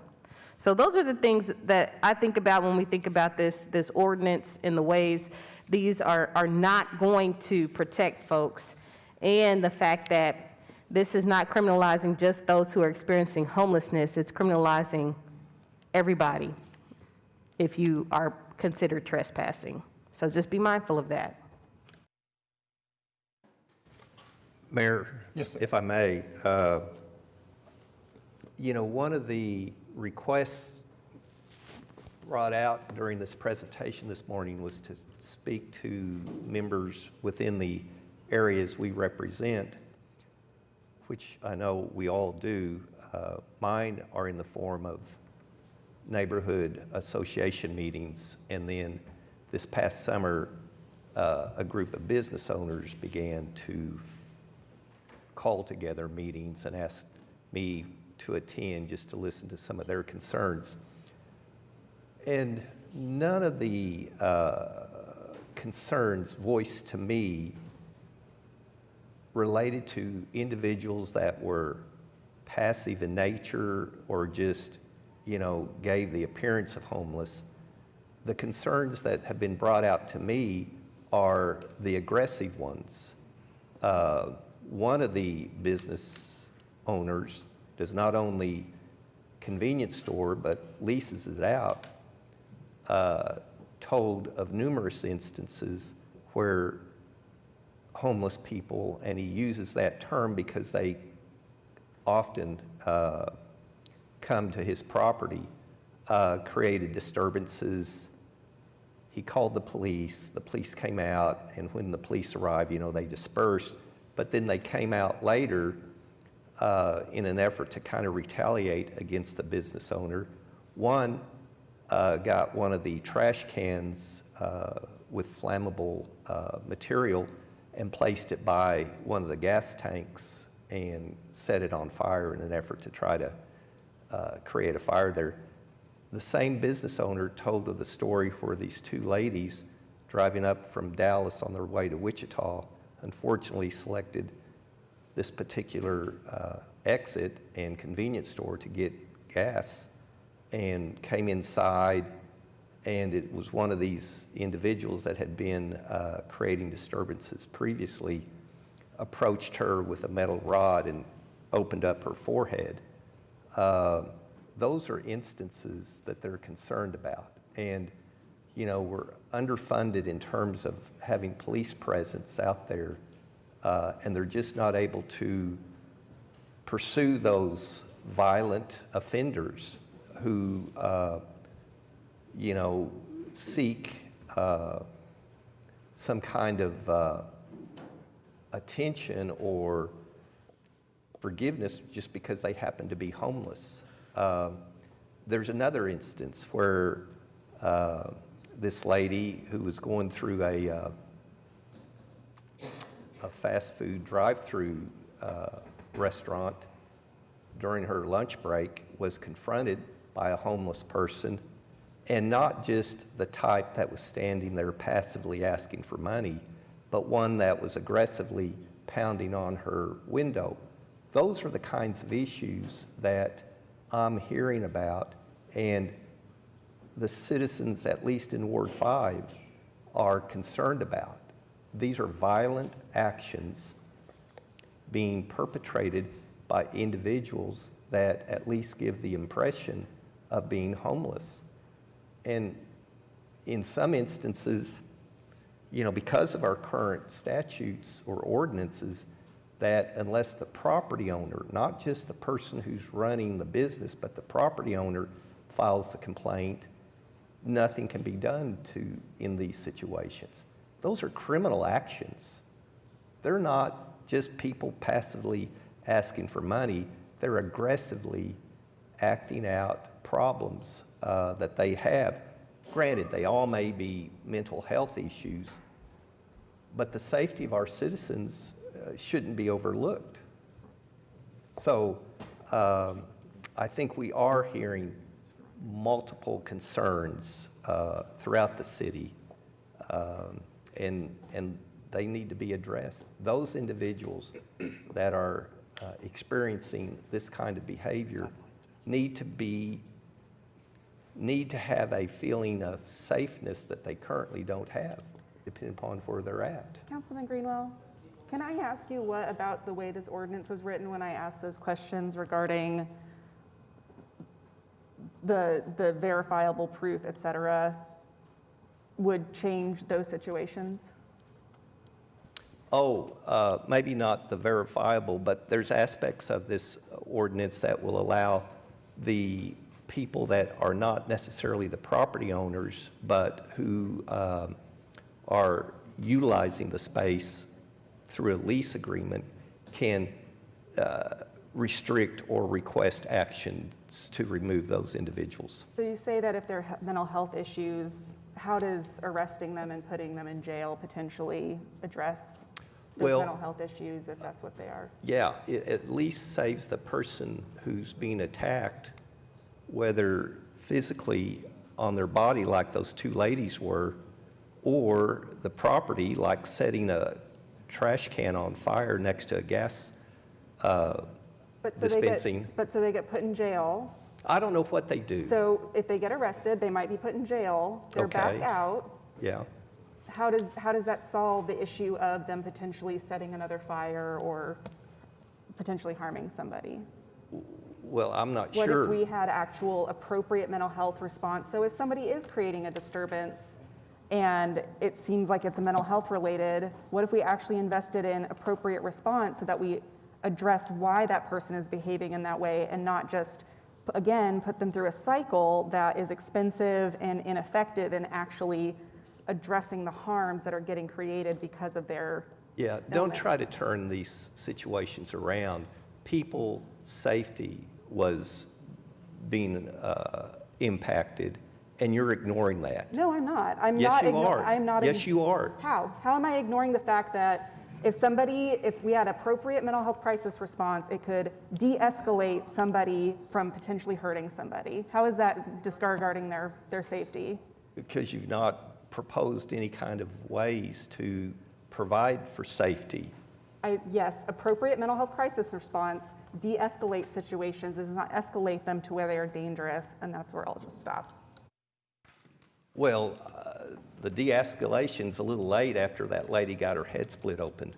So those are the things that I think about when we think about this ordinance and the ways these are not going to protect folks, and the fact that this is not criminalizing just those who are experiencing homelessness, it's criminalizing everybody if you are considered trespassing. So just be mindful of that. Mayor, Yes, sir. if I may, one of the requests brought out during this presentation this morning was to speak to members within the areas we represent, which I know we all do. Mine are in the form of neighborhood association meetings, and then this past summer, a group of business owners began to call together meetings and ask me to attend just to listen to some of their concerns. And none of the concerns voiced to me related to individuals that were passive in nature or just, gave the appearance of homeless. The concerns that have been brought out to me are the aggressive ones. One of the business owners does not only convenience store, but leases it out, told of numerous instances where homeless people, and he uses that term because they often come to his property, created disturbances. He called the police came out, and when the police arrived, they dispersed, but then they came out later in an effort to kind of retaliate against the business owner. One got one of the trash cans with flammable material and placed it by one of the gas tanks and set it on fire in an effort to try to create a fire there. The same business owner told of the story where these two ladies driving up from Dallas on their way to Wichita unfortunately selected this particular exit and convenience store to get gas and came inside, and it was one of these individuals that had been creating disturbances previously, approached her with a metal rod and opened up her forehead. Those are instances that they're concerned about. And, we're underfunded in terms of having police presence out there, and they're just not able to pursue those violent offenders who, seek some kind of attention or forgiveness just because they happen to be homeless. There's another instance where this lady who was going through a fast food drive-through restaurant during her lunch break was confronted by a homeless person, and not just the type that was standing there passively asking for money, but one that was aggressively pounding on her window. Those are the kinds of issues that I'm hearing about, and the citizens, at least in Ward 5, are concerned about. These are violent actions being perpetrated by individuals that at least give the impression of being homeless. And in some instances, because of our current statutes or ordinances, that unless the property owner, not just the person who's running the business, but the property owner files the complaint, nothing can be done in these situations. Those are criminal actions. They're not just people passively asking for money. They're aggressively acting out problems that they have. Granted, they all may be mental health issues, but the safety of our citizens shouldn't be overlooked. So I think we are hearing multiple concerns throughout the city, and they need to be addressed. Those individuals that are experiencing this kind of behavior need to have a feeling of safeness that they currently don't have, depending upon where they're at. Councilman Greenwell, can I ask you what about the way this ordinance was written when I asked those questions regarding the verifiable proof, et cetera, would change those situations? Maybe not the verifiable, but there's aspects of this ordinance that will allow the people that are not necessarily the property owners, but who are utilizing the space through a lease agreement can restrict or request actions to remove those individuals. So you say that if there are mental health issues, how does arresting them and putting them in jail potentially address those mental health issues, if that's what they are? Yeah, it at least saves the person who's being attacked, whether physically on their body like those two ladies were, or the property like setting a trash can on fire next to a gas dispensing. So they get put in jail. I don't know what they do. So if they get arrested, they might be put in jail. They're back out. Yeah. How does that solve the issue of them potentially setting another fire or potentially harming somebody? Well, I'm not What sure. if we had actual appropriate mental health response? So if somebody is creating a disturbance and it seems like it's a mental health related, what if we actually invested in appropriate response so that we address why that person is behaving in that way and not just, again, put them through a cycle that is expensive and ineffective in actually addressing the harms that are getting created because of their Don't illness. try to turn these situations around. People's safety was being impacted, and you're ignoring that. No, I'm not. Yes, you are. I'm not. Yes, you are. How? How am I ignoring the fact that if we had appropriate mental health crisis response, it could de-escalate somebody from potentially hurting somebody? How is that disregarding their safety? Because you've not proposed any kind of ways to provide for safety. Yes, appropriate mental health crisis response de-escalate situations, does not escalate them to where they are dangerous, and that's where I'll just stop. Well, the de-escalation's a little late after that lady got her head split open.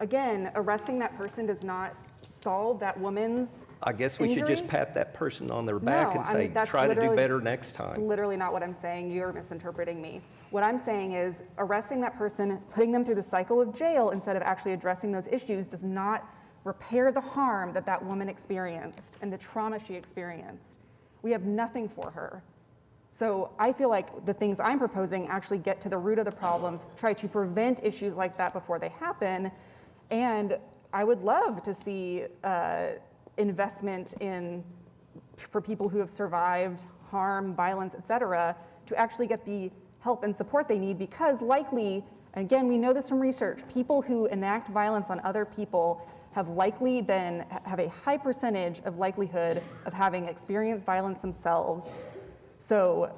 Again, arresting that person does not solve that woman's I guess we should just injury? pat that person on their back and say, that's try to do literally- better next That's time. literally not what I'm saying. You're misinterpreting me. What I'm saying is arresting that person, putting them through the cycle of jail instead of actually addressing those issues does not repair the harm that that woman experienced and the trauma she experienced. We have nothing for her. So I feel like the things I'm proposing actually get to the root of the problems, try to prevent issues like that before they happen. And I would love to see investment for people who have survived harm, violence, et cetera, to actually get the help and support they need, because likely, again, we know this from research, people who enact violence on other people have a high percentage of likelihood of having experienced violence themselves. So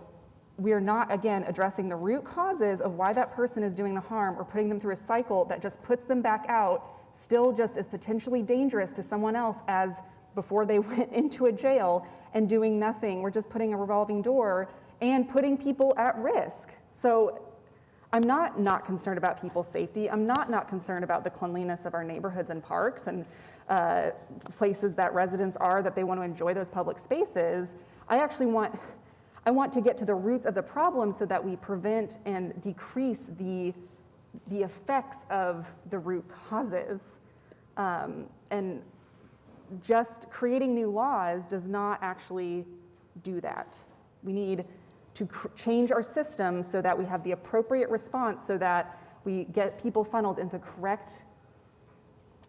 we are not, again, addressing the root causes of why that person is doing the harm or putting them through a cycle that just puts them back out, still just as potentially dangerous to someone else as before they went into a jail, and doing nothing. We're just putting a revolving door and putting people at risk. So I'm not concerned about people's safety. I'm not concerned about the cleanliness of our neighborhoods and parks and places that residents are, that they want to enjoy those public spaces. I want to get to the roots of the problem so that we prevent and decrease the effects of the root causes. And just creating new laws does not actually do that. We need to change our system so that we have the appropriate response, so that we get people funneled into correct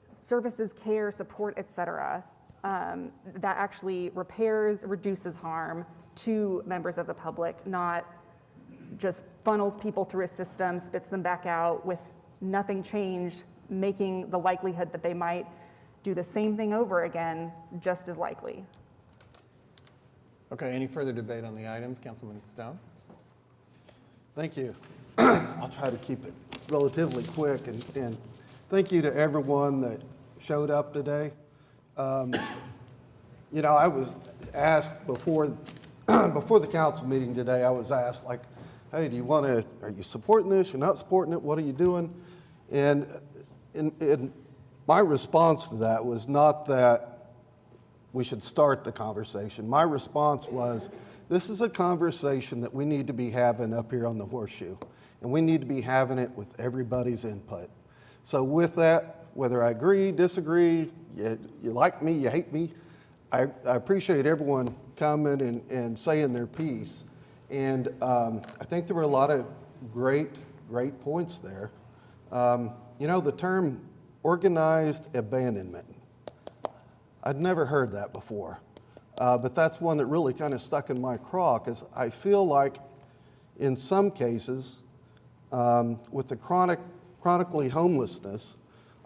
services, care, support, et cetera, that actually reduces harm to members of the public, not just funnels people through a system, spits them back out with nothing changed, making the likelihood that they might do the same thing over again just as likely. Okay, any further debate on the items? Councilman Stone? Thank you. I'll try to keep it relatively quick, and thank you to everyone that showed up today. You know, I was asked before the council meeting today, I was asked, like, hey, are you supporting this? You're not supporting it? What are you doing? And my response to that was not that we should start the conversation. My response was, this is a conversation that we need to be having up here on the Horseshoe, and we need to be having it with everybody's input. So with that, whether I agree, disagree, you like me, you hate me, I appreciate everyone coming and saying their piece. And I think there were a lot of great points there. You know, the term organized abandonment, I'd never heard that before. But that's one that really kind of stuck in my craw, because I feel like in some cases, with the chronically homelessness,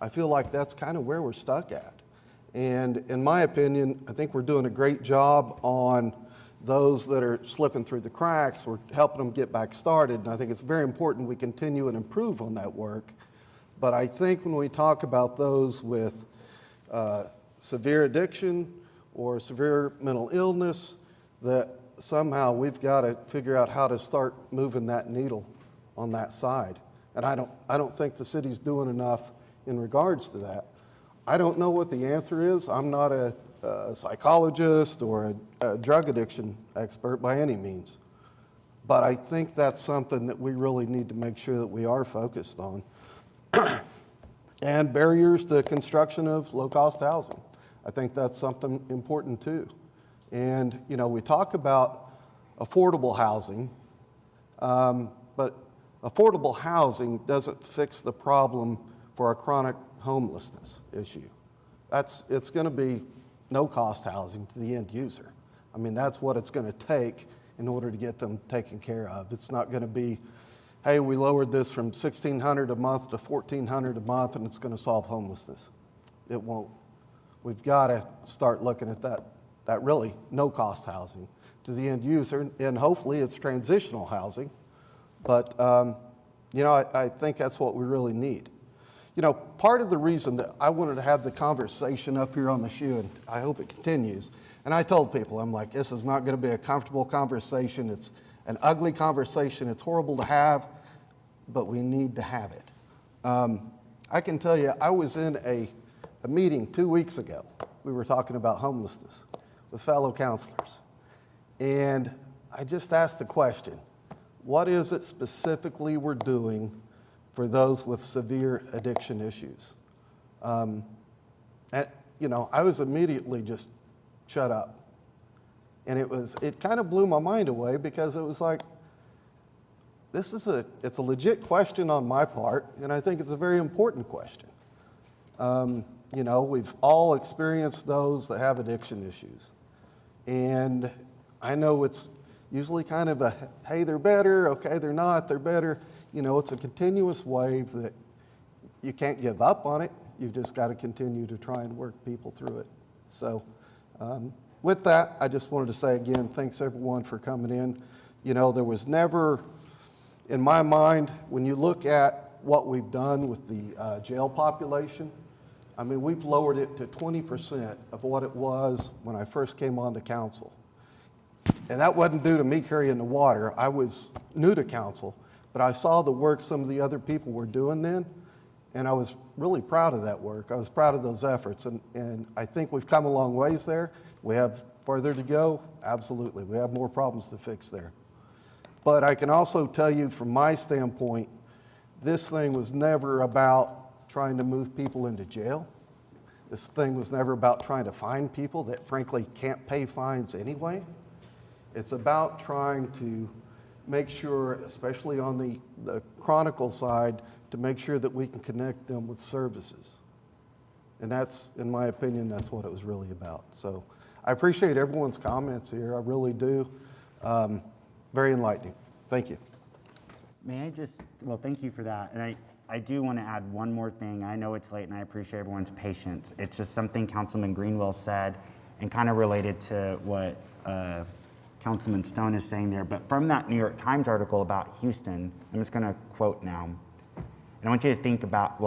I feel like that's kind of where we're stuck at. And in my opinion, I think we're doing a great job on those that are slipping through the cracks. We're helping them get back started, and I think it's very important we continue and improve on that work. But I think when we talk about those with severe addiction or severe mental illness, that somehow we've got to figure out how to start moving that needle on that side. And I don't think the city's doing enough in regards to that. I don't know what the answer is. I'm not a psychologist or a drug addiction expert by any means. But I think that's something that we really need to make sure that we are focused on. And barriers to construction of low-cost housing. I think that's something important too. And, you know, we talk about affordable housing, but affordable housing doesn't fix the problem for a chronic homelessness issue. It's going to be no-cost housing to the end user. I mean, that's what it's going to take in order to get them taken care of. It's not going to be, hey, we lowered this from $1,600 a month to $1,400 a month and it's going to solve homelessness. It won't. We've got to start looking at that really no-cost housing to the end user, and hopefully it's transitional housing. But, you know, I think that's what we really need. You know, part of the reason that I wanted to have the conversation up here on the shoe, and I hope it continues, and I told people, I'm like, this is not going to be a comfortable conversation. It's an ugly conversation. It's horrible to have, but we need to have it. I can tell you, I was in a meeting 2 weeks ago. We were talking about homelessness with fellow counselors. And I just asked the question, what is it specifically we're doing for those with severe addiction issues? You know, I was immediately just shut up. And it kind of blew my mind away, because it was like, it's a legit question on my part, and I think it's a very important question. You know, we've all experienced those that have addiction issues. And I know it's usually kind of a, hey, they're better, okay, they're not, they're better. You know, it's a continuous wave that you can't give up on it. You've just got to continue to try and work people through it. So with that, I just wanted to say again, thanks everyone for coming in. You know, there was never, in my mind, when you look at what we've done with the jail population, I mean, we've lowered it to 20% of what it was when I first came on to council. And that wasn't due to me carrying the water. I was new to council, but I saw the work some of the other people were doing then, and I was really proud of that work. I was proud of those efforts, and I think we've come a long ways there. We have further to go, absolutely. We have more problems to fix there. But I can also tell you from my standpoint, this thing was never about trying to move people into jail. This thing was never about trying to find people that frankly can't pay fines anyway. It's about trying to make sure, especially on the chronicle side, to make sure that we can connect them with services. And that's, in my opinion, that's what it was really about. So I appreciate everyone's comments here, I really do. Very enlightening. Thank you. May I just, well, thank you for that. And I do want to add one more thing. I know it's late and I appreciate everyone's patience. It's just something Councilman Greenwell said and kind of related to what Councilman Stone is saying there, but from that New York Times article about Houston, I'm just going to quote now. And I want you to think about,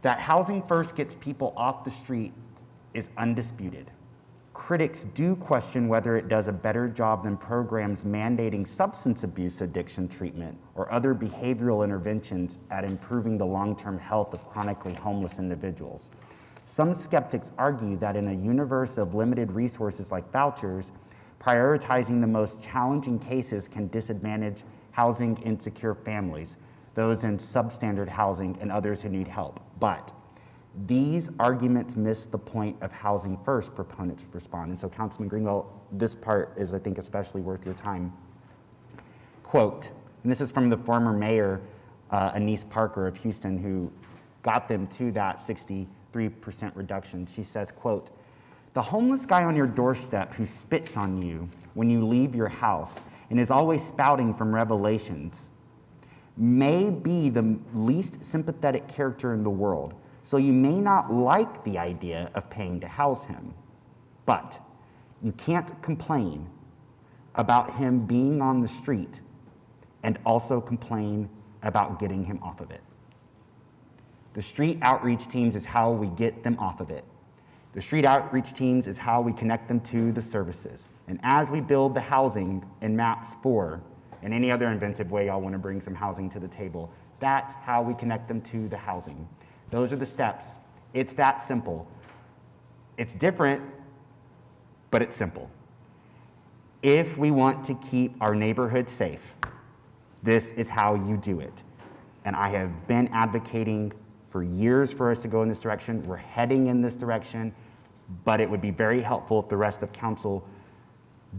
that housing first gets people off the street is undisputed. Critics do question whether it does a better job than programs mandating substance abuse addiction treatment or other behavioral interventions at improving the long-term health of chronically homeless individuals. Some skeptics argue that in a universe of limited resources like vouchers, prioritizing the most challenging cases can disadvantage housing insecure families, those in substandard housing and others who need help. But these arguments miss the point of housing first, proponents respond. And so Councilman Greenwell, this part is, I think, especially worth your time. Quote, and this is from the former mayor, Anise Parker of Houston, who got them to that 63% reduction. She says, quote, "The homeless guy on your doorstep who spits on you when you leave your house and is always spouting from Revelations may be the least sympathetic character in the world, so you may not like the idea of paying to house him. But you can't complain about him being on the street and also complain about getting him off of it. The street outreach teams is how we get them off of it. The street outreach teams is how we connect them to the services. And as we build the housing in MAPS 4, and any other inventive way y'all want to bring some housing to the table, that's how we connect them to the housing. Those are the steps. It's that simple. It's different, but it's simple. If we want to keep our neighborhood safe, this is how you do it. And I have been advocating for years for us to go in this direction. We're heading in this direction, but it would be very helpful if the rest of council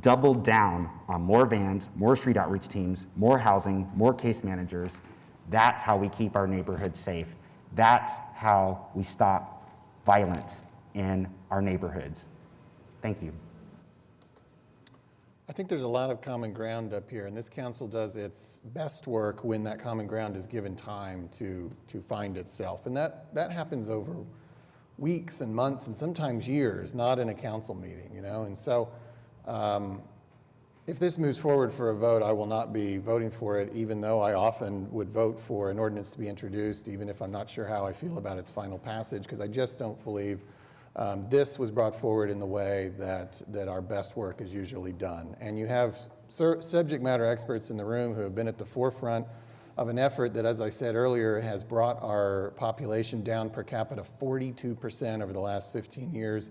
doubled down on more vans, more street outreach teams, more housing, more case managers. That's how we keep our neighborhood safe. That's how we stop violence in our neighborhoods. Thank you. I think there's a lot of common ground up here, and this council does its best work when that common ground is given time to find itself. And that happens over weeks and months and sometimes years, not in a council meeting, you know? And so if this moves forward for a vote, I will not be voting for it, even though I often would vote for an ordinance to be introduced, even if I'm not sure how I feel about its final passage, because I just don't believe this was brought forward in the way that our best work is usually done. And you have subject matter experts in the room who have been at the forefront of an effort that, as I said earlier, has brought our population down per capita 42% over the last 15 years.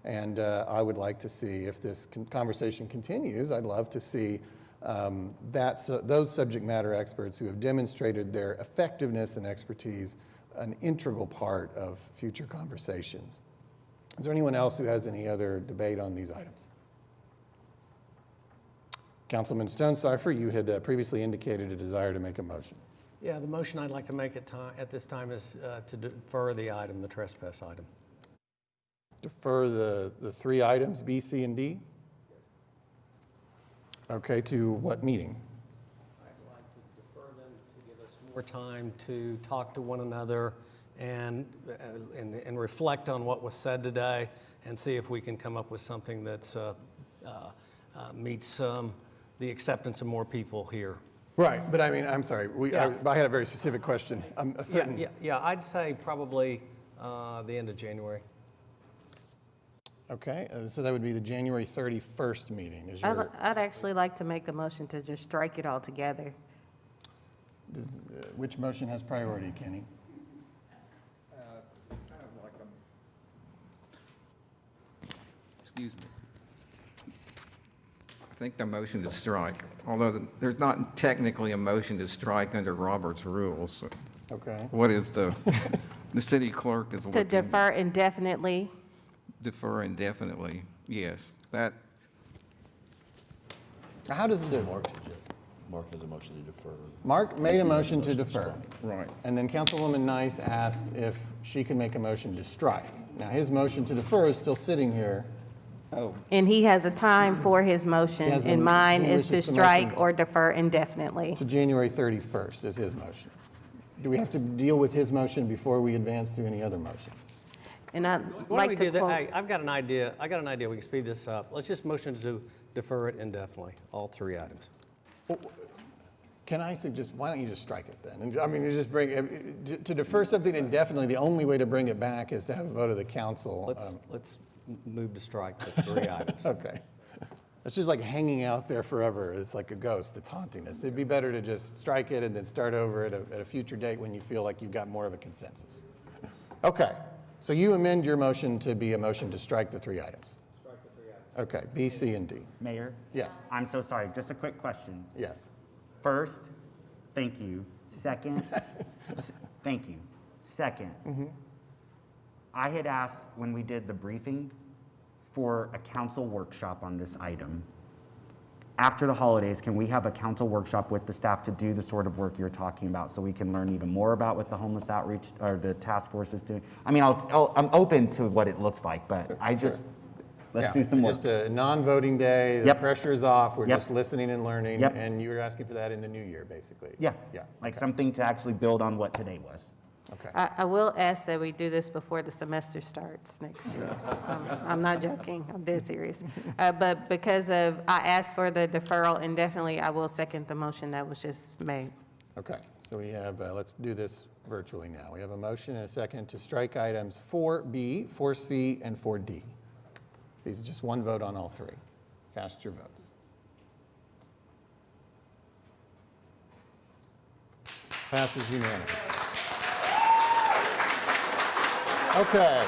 And I would like to see, if this conversation continues, I'd love to see those subject matter experts who have demonstrated their effectiveness and expertise an integral part of future conversations. Is there anyone else who has any other debate on these items? Councilman Stonecipher, you had previously indicated a desire to make a motion. Yeah, the motion I'd like to make at this time is to defer the item, the trespass item. Defer the three items, B, C, and D? Okay, to what meeting? I'd like to defer them to give us more time to talk to one another and reflect on what was said today and see if we can come up with something that meets the acceptance of more people here. Right, but I mean, I'm sorry, I had a very specific question. Yeah, I'd say probably the end of January. Okay, so that would be the January 31st meeting. I'd actually like to make a motion to just strike it all together. Which motion has priority, Kenny? Kind of like excuse me. I think the motion to strike, although there's not technically a motion to strike under Robert's rules. Okay. What is the city clerk is looking? To defer indefinitely. Defer indefinitely, yes. That. How does it do? Mark has a motion to defer. Mark made a motion to defer. Right. And then Councilwoman Nice asked if she could make a motion to strike. Now, his motion to defer is still sitting here. Oh. And he has a time for his motion, and mine is to strike or defer indefinitely. To January 31st is his motion. Do we have to deal with his motion before we advance to any other motion? And I'd Why like don't we to do that? quote, Hey, I've got an idea. We can speed this up. Let's just motion Defer it indefinitely, all three items. Can I suggest, why don't you just strike it then? And, I mean, you just bring, to defer something indefinitely, the only way to bring it back is to have a vote of the council. Let's move to strike the three items. Okay. It's just like hanging out there forever. It's like a ghost. It's haunting us. It'd be better to just strike it and then start over at a future date when you feel like you've got more of a consensus. Okay. So you amend your motion to be a motion to strike the three items. Strike the three items. Okay. B, C, and D. Mayor? Yes. I'm so sorry, just a quick question. Yes. First, thank you. Second, thank you. Second, I had asked when we did the briefing for a council workshop on this item. After the holidays, can we have a council workshop with the staff to do the sort of work you're talking about so we can learn even more about what the homeless outreach or the task force is doing? I mean, I'm open to what it looks like, but I just, let's do some work. Just a non-voting day. The Yep. pressure's off. We're Yep. just listening and learning. Yep. And you were asking for that in the new year, basically. Yeah. Yeah. Like something to actually build on what today was. Okay. I will ask that we do this before the semester starts next year. I'm not joking, I'm dead serious. But because I asked for the deferral indefinitely, I will second the motion that was just made. Okay. So we have, let's do this virtually now. We have a motion and a second to strike items 4B, 4C, and 4D. These are just one vote on all three. Cast your votes. Passes unanimously. Okay.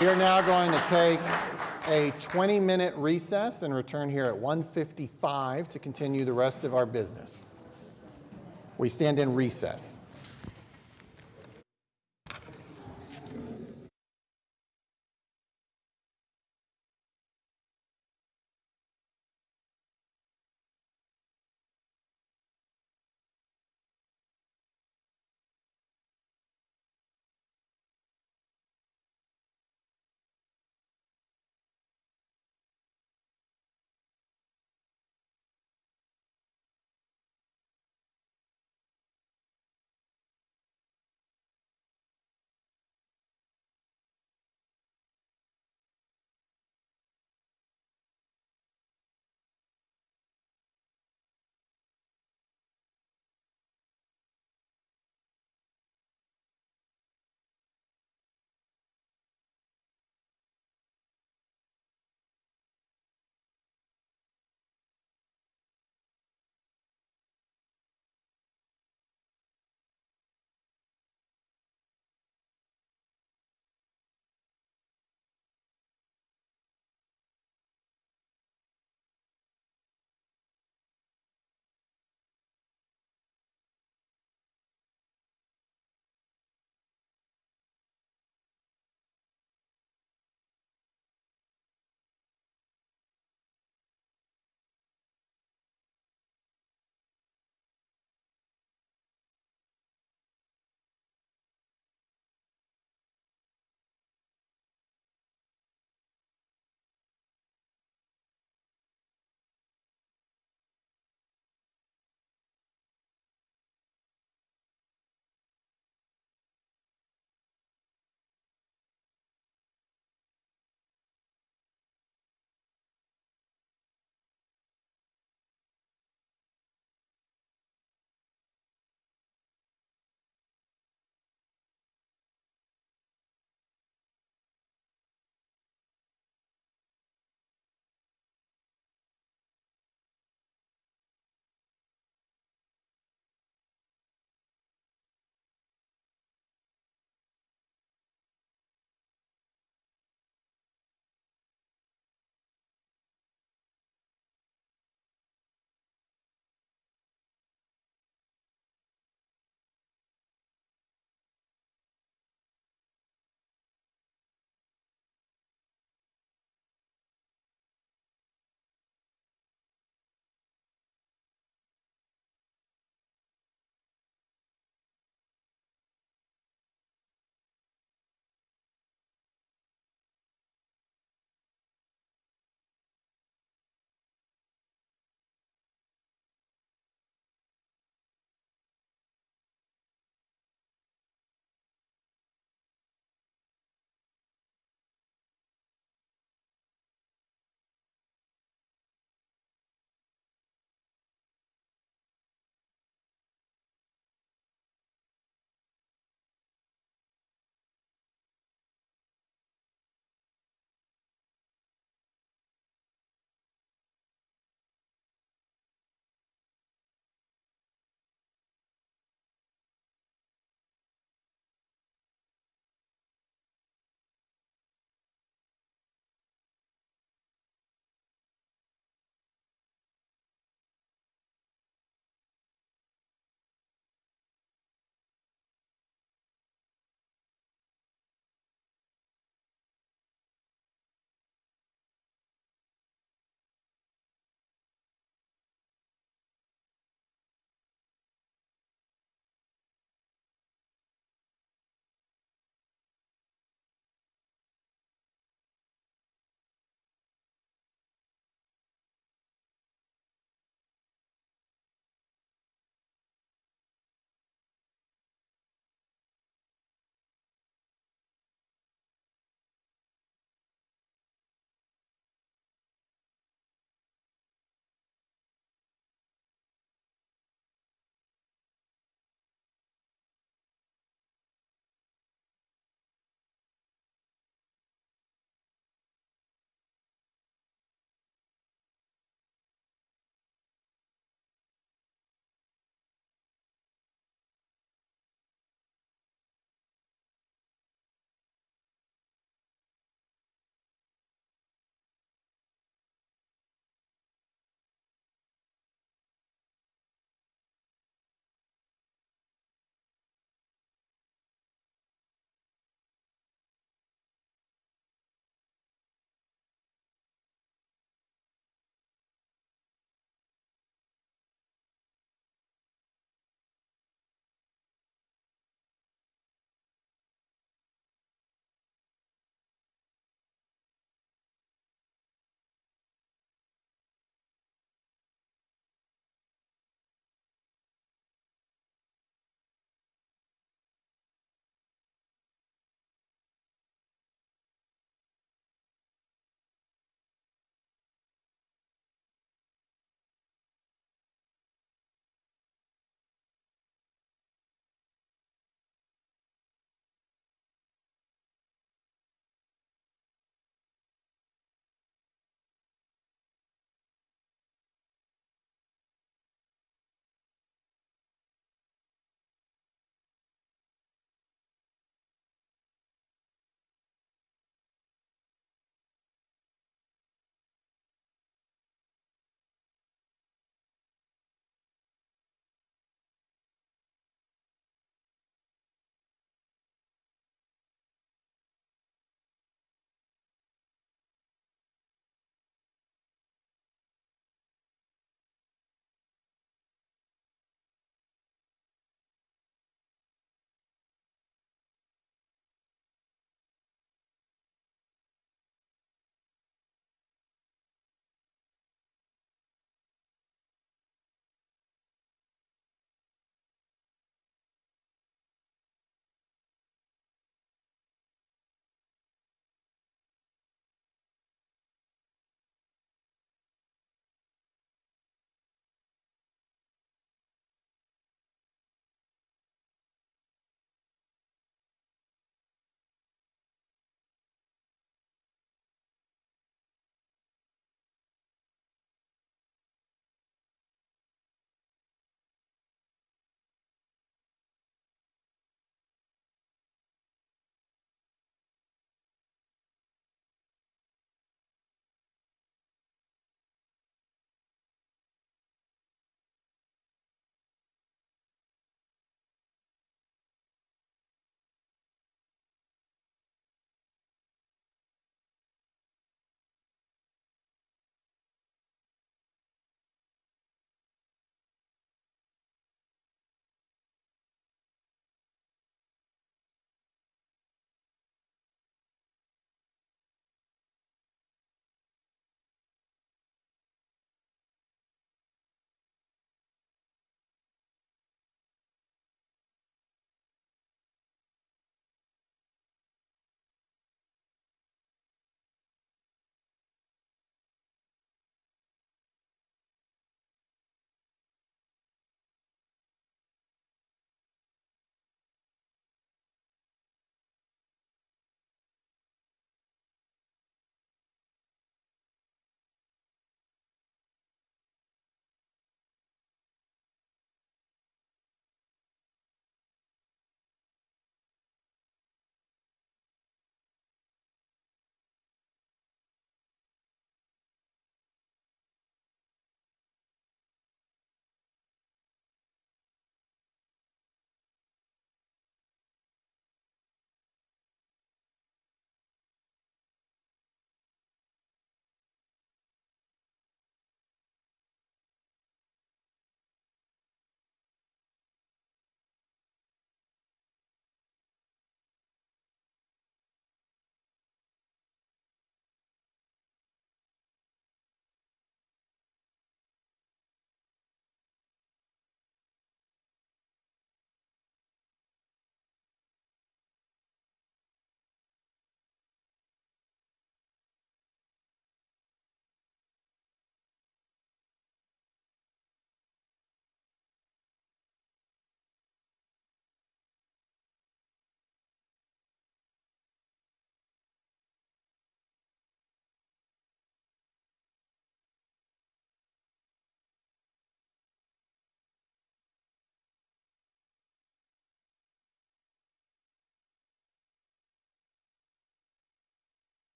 We are now going to take a 20-minute recess and return here at 1:55 to continue the rest of our business. We stand in recess.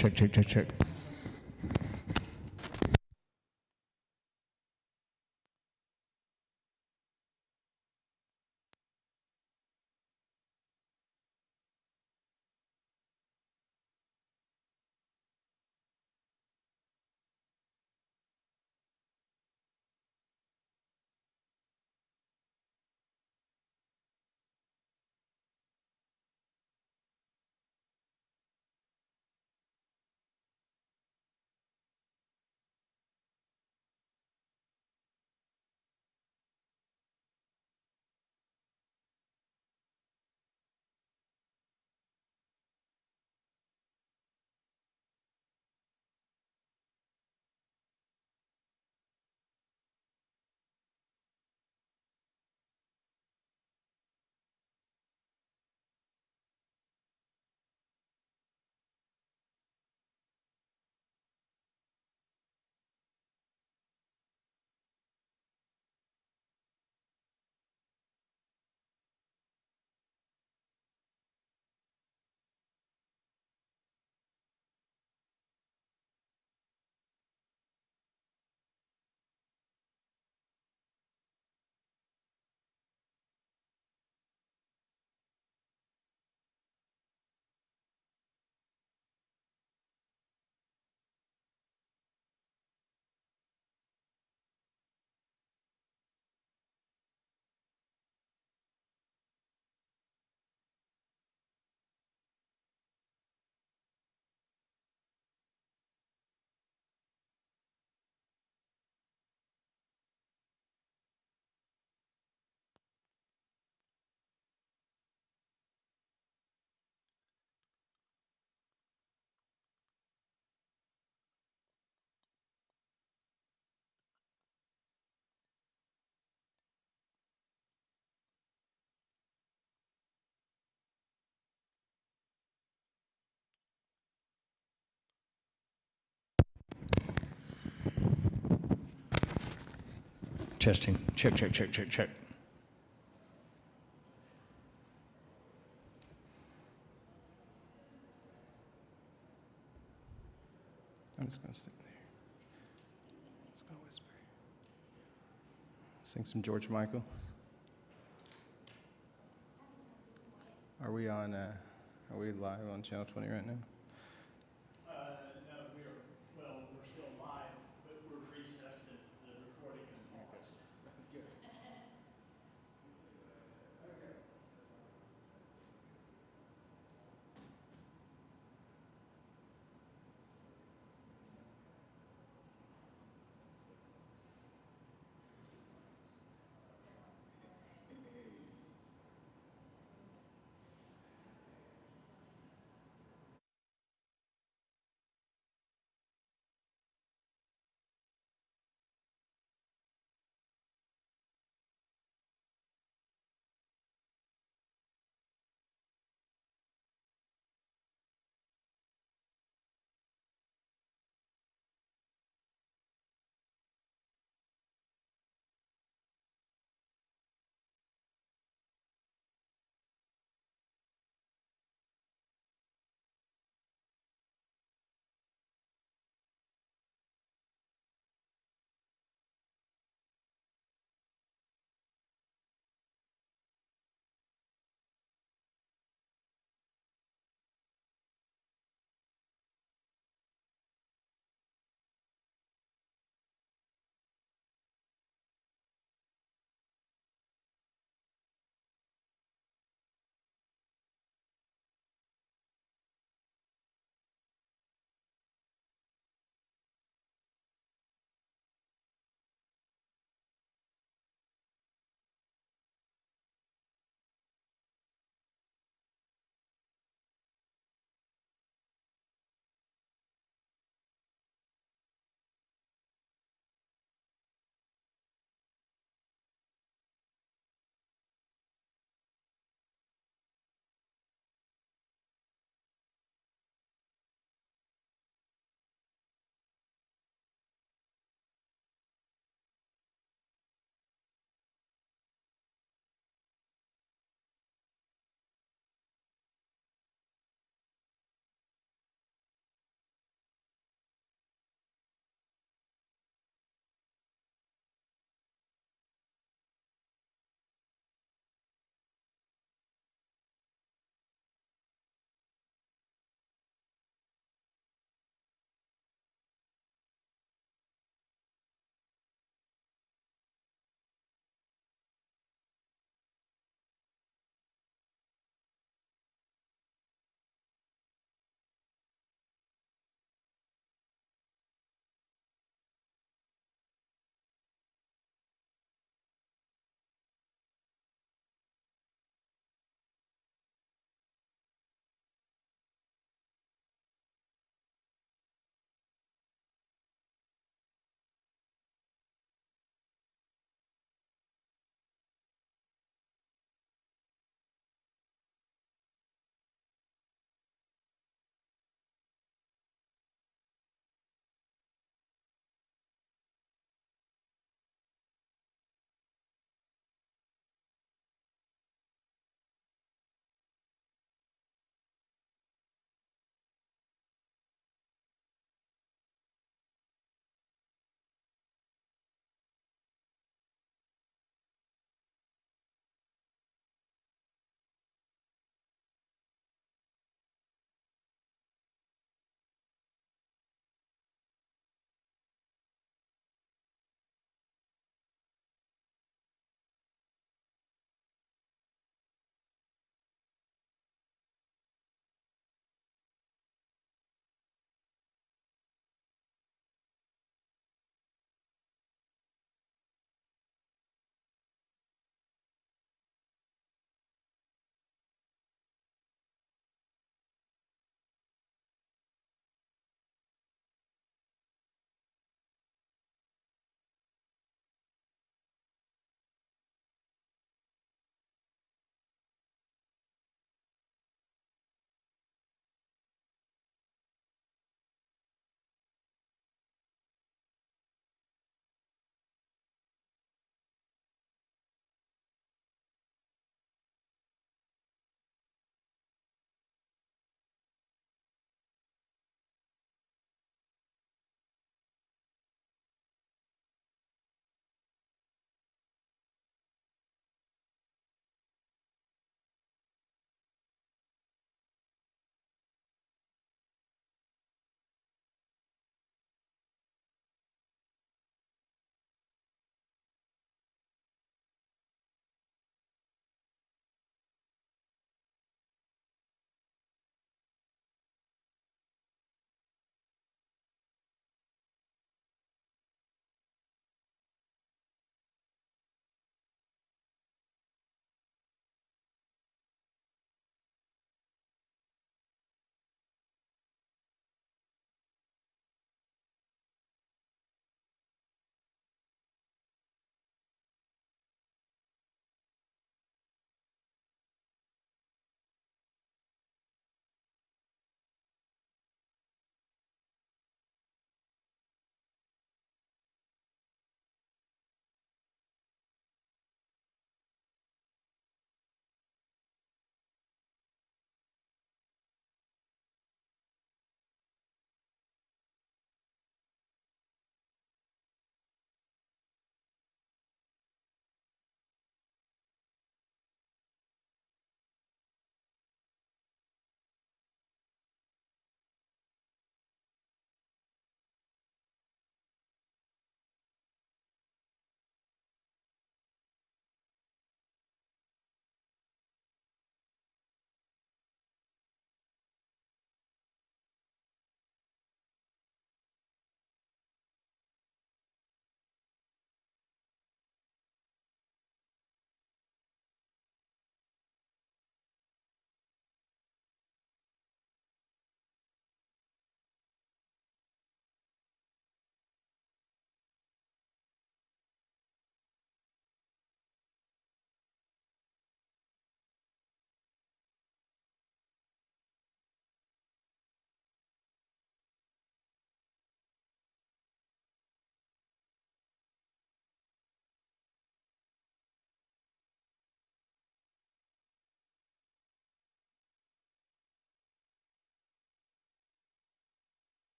check, check, check, check. Testing. Check, check, check, check, check. I'm just going to sit there. Let's go whisper. Sing some George Michael. Are we on, are we live on Channel 20 right now?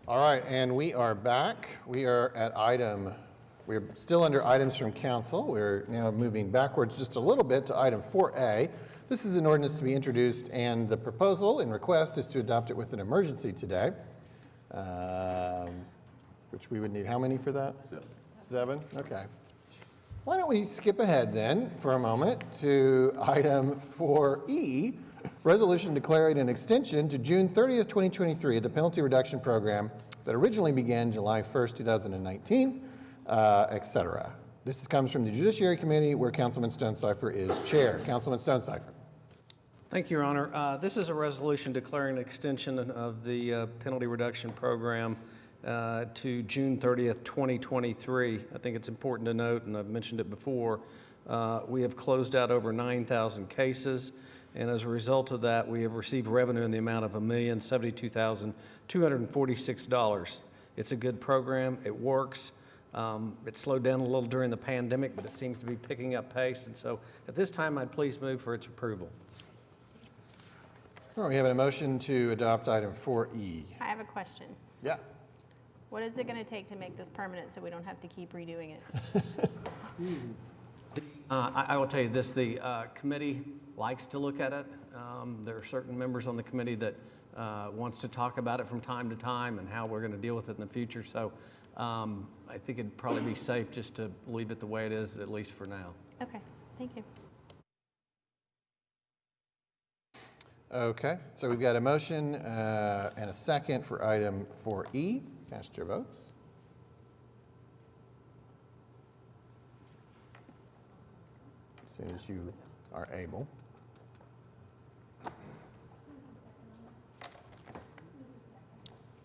All right, and we are back. We're still under items from council. We're now moving backwards just a little bit to item 4A. This is an ordinance to be introduced, and the proposal and request is to adopt it with an emergency today, which we would need how many for that? 7. Okay. Why don't we skip ahead then for a moment to item 4E, resolution declaring an extension to June 30th, 2023 of the penalty reduction program that originally began July 1st, 2019, et cetera. This comes from the Judiciary Committee where Councilman Stonecipher is chair. Councilman Stonecipher. Thank you, Your Honor. This is a resolution declaring an extension of the penalty reduction program to June 30th, 2023. I think it's important to note, and I've mentioned it before, we have closed out over 9,000 cases, and as a result of that, we have received revenue in the amount of $1,072,246. It's a good program. It works. It slowed down a little during the pandemic, but it seems to be picking up pace, and so at this time, I'd please move for its approval. All right, we have a motion to adopt item 4E. I have a question. Yeah. What is it going to take to make this permanent so we don't have to keep redoing it? I will tell you this, the committee likes to look at it. There are certain members on the committee that wants to talk about it from time to time and how we're going to deal with it in the future. So I think it'd probably be safe just to leave it the way it is, at least for now. Okay, thank you. Okay, so we've got a motion and a second for item 4E. Cast your votes. As soon as you are able.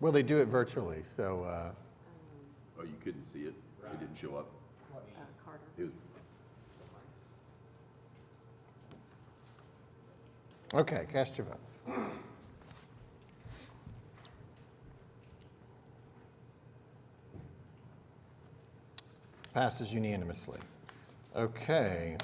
Well, they do it virtually, so. Oh, you couldn't see it? It didn't show up? Carter. It was, Okay, cast your votes. Passes unanimously. Okay,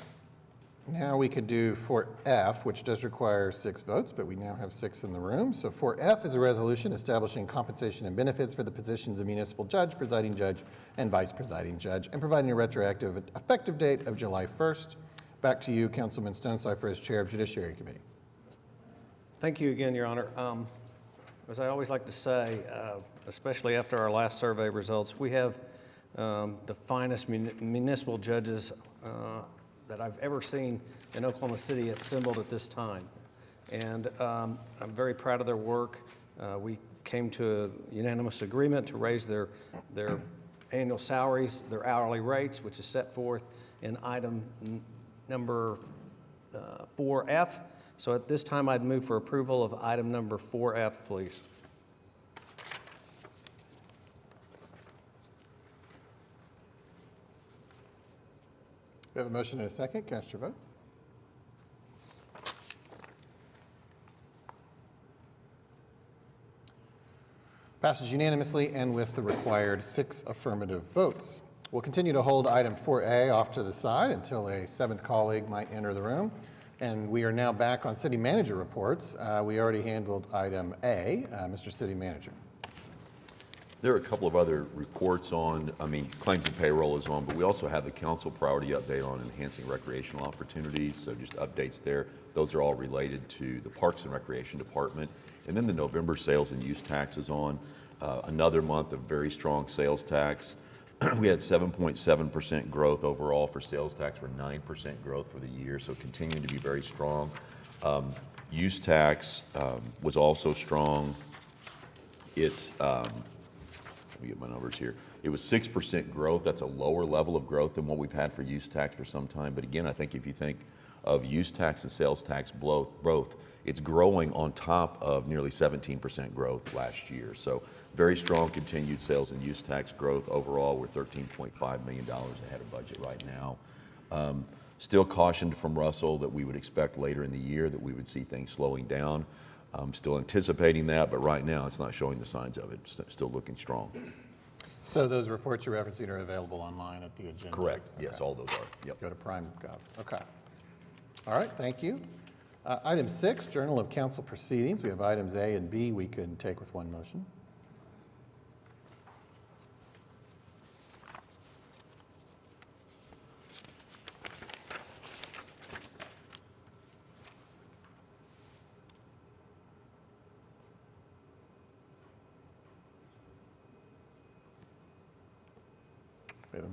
now we could do 4F, which does require 6 votes, but we now have 6 in the room. So 4F is a resolution establishing compensation and benefits for the positions of municipal judge, presiding judge, and vice presiding judge, and providing a retroactive effective date of July 1st. Back to you, Councilman Stonecipher, as chair of Judiciary Committee. Thank you again, Your Honor. As I always like to say, especially after our last survey results, we have the finest municipal judges that I've ever seen in Oklahoma City assembled at this time. And I'm very proud of their work. We came to a unanimous agreement to raise their annual salaries, their hourly rates, which is set forth in item number 4F. So at this time, I'd move for approval of item number 4F, please. We have a motion and a second. Cast your votes. Passes unanimously and with the required 6 affirmative votes. We'll continue to hold item 4A off to the side until a 7th colleague might enter the room. And we are now back on city manager reports. We already handled item A. Mr. City Manager. there are a couple of other reports on, claims and payroll is on, but we also have the council priority update on enhancing recreational opportunities, so just updates there. Those are all related to the Parks and Recreation Department. And then the November sales and use tax is on, another month of very strong sales tax. We had 7.7% growth overall for sales tax, or 9% growth for the year, so continuing to be very strong. Use tax was also strong. It's, let me get my numbers here. It was 6% growth. That's a lower level of growth than what we've had for use tax for some time. But again, I think if you think of use tax and sales tax growth, it's growing on top of nearly 17% growth last year. So very strong continued sales and use tax growth. Overall, we're $13.5 million ahead of budget right now. Still cautioned from Russell that we would expect later in the year that we would see things slowing down. I'm still anticipating that, but right now it's not showing the signs of it. It's still looking strong. So those reports you're referencing are available online at the agenda? Correct. Yes, all those are. Yep. Go to Prime.gov. Okay. All right, thank you. Item 6, Journal of Council Proceedings. We have items A and B we can take with one motion.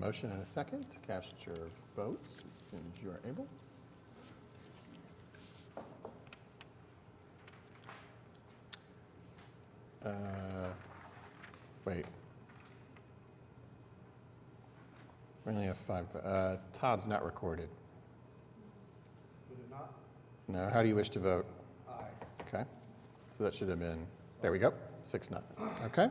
motion and a second. Cast your votes as soon as you are able. Wait. We only have 5. Todd's not recorded. Did it not? No. How do you wish to vote? Aye. Okay. So that should have been, there we go, 6-0. Okay.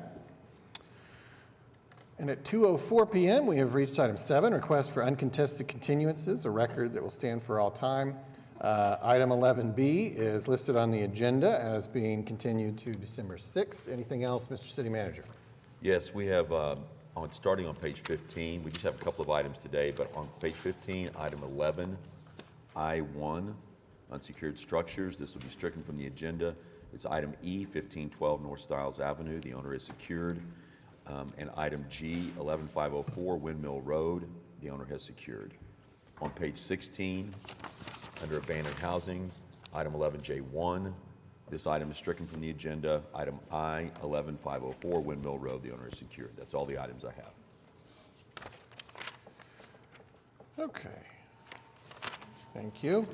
And at 2:04 p.m., we have reached item 7, request for uncontested continuances, a record that will stand for all time. Item 11B is listed on the agenda as being continued to December 6th. Anything else, Mr. City Manager? Yes, we have, starting on page 15, we just have a couple of items today, but on page 15, item 11, I1, unsecured structures, this will be stricken from the agenda. It's item E, 1512 North Stiles Avenue, the owner is secured. And item G, 11504 Windmill Road, the owner has secured. On page 16, under abandoned housing, item 11J1, this item is stricken from the agenda. Item I, 11504 Windmill Road, the owner is secured. That's all the items I have. Okay. Thank you.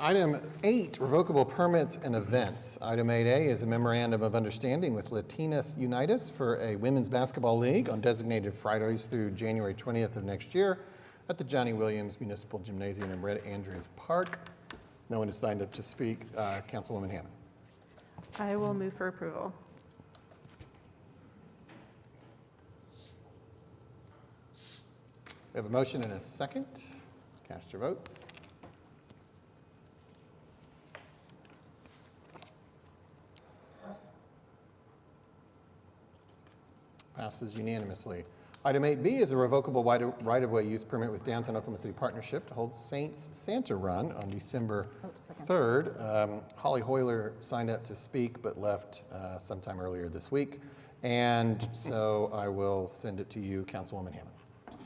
Item 8, revocable permits and events. Item 8A is a memorandum of understanding with Latinas Unitas for a women's basketball league on designated Fridays through January 20th of next year at the Johnny Williams Municipal Gymnasium in Red Andrews Park. No one has signed up to speak. Councilwoman Hammond. I will move for approval. We have a motion and a second. Cast your votes. Passes unanimously. Item 8B is a revocable right-of-way use permit with Downtown Oklahoma City Partnership to hold Saints Santa Run on December 3rd. Holly Hoyler signed up to speak but left sometime earlier this week. And so I will send it to you, Councilwoman Hammond.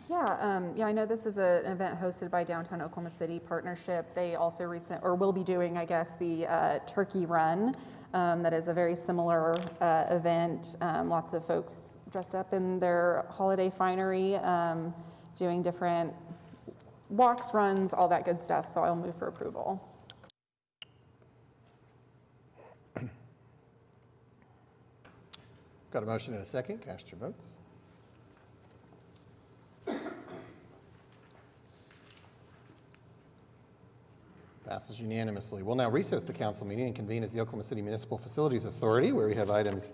Yeah, I know this is an event hosted by Downtown Oklahoma City Partnership. They also will be doing, I guess, the Turkey Run. That is a very similar event. Lots of folks dressed up in their holiday finery, doing different walks, runs, all that good stuff. So I'll move for approval. Got a motion and a second. Cast your votes. Passes unanimously. We'll now recess the council meeting and convene as the Oklahoma City Municipal Facilities Authority, where we have items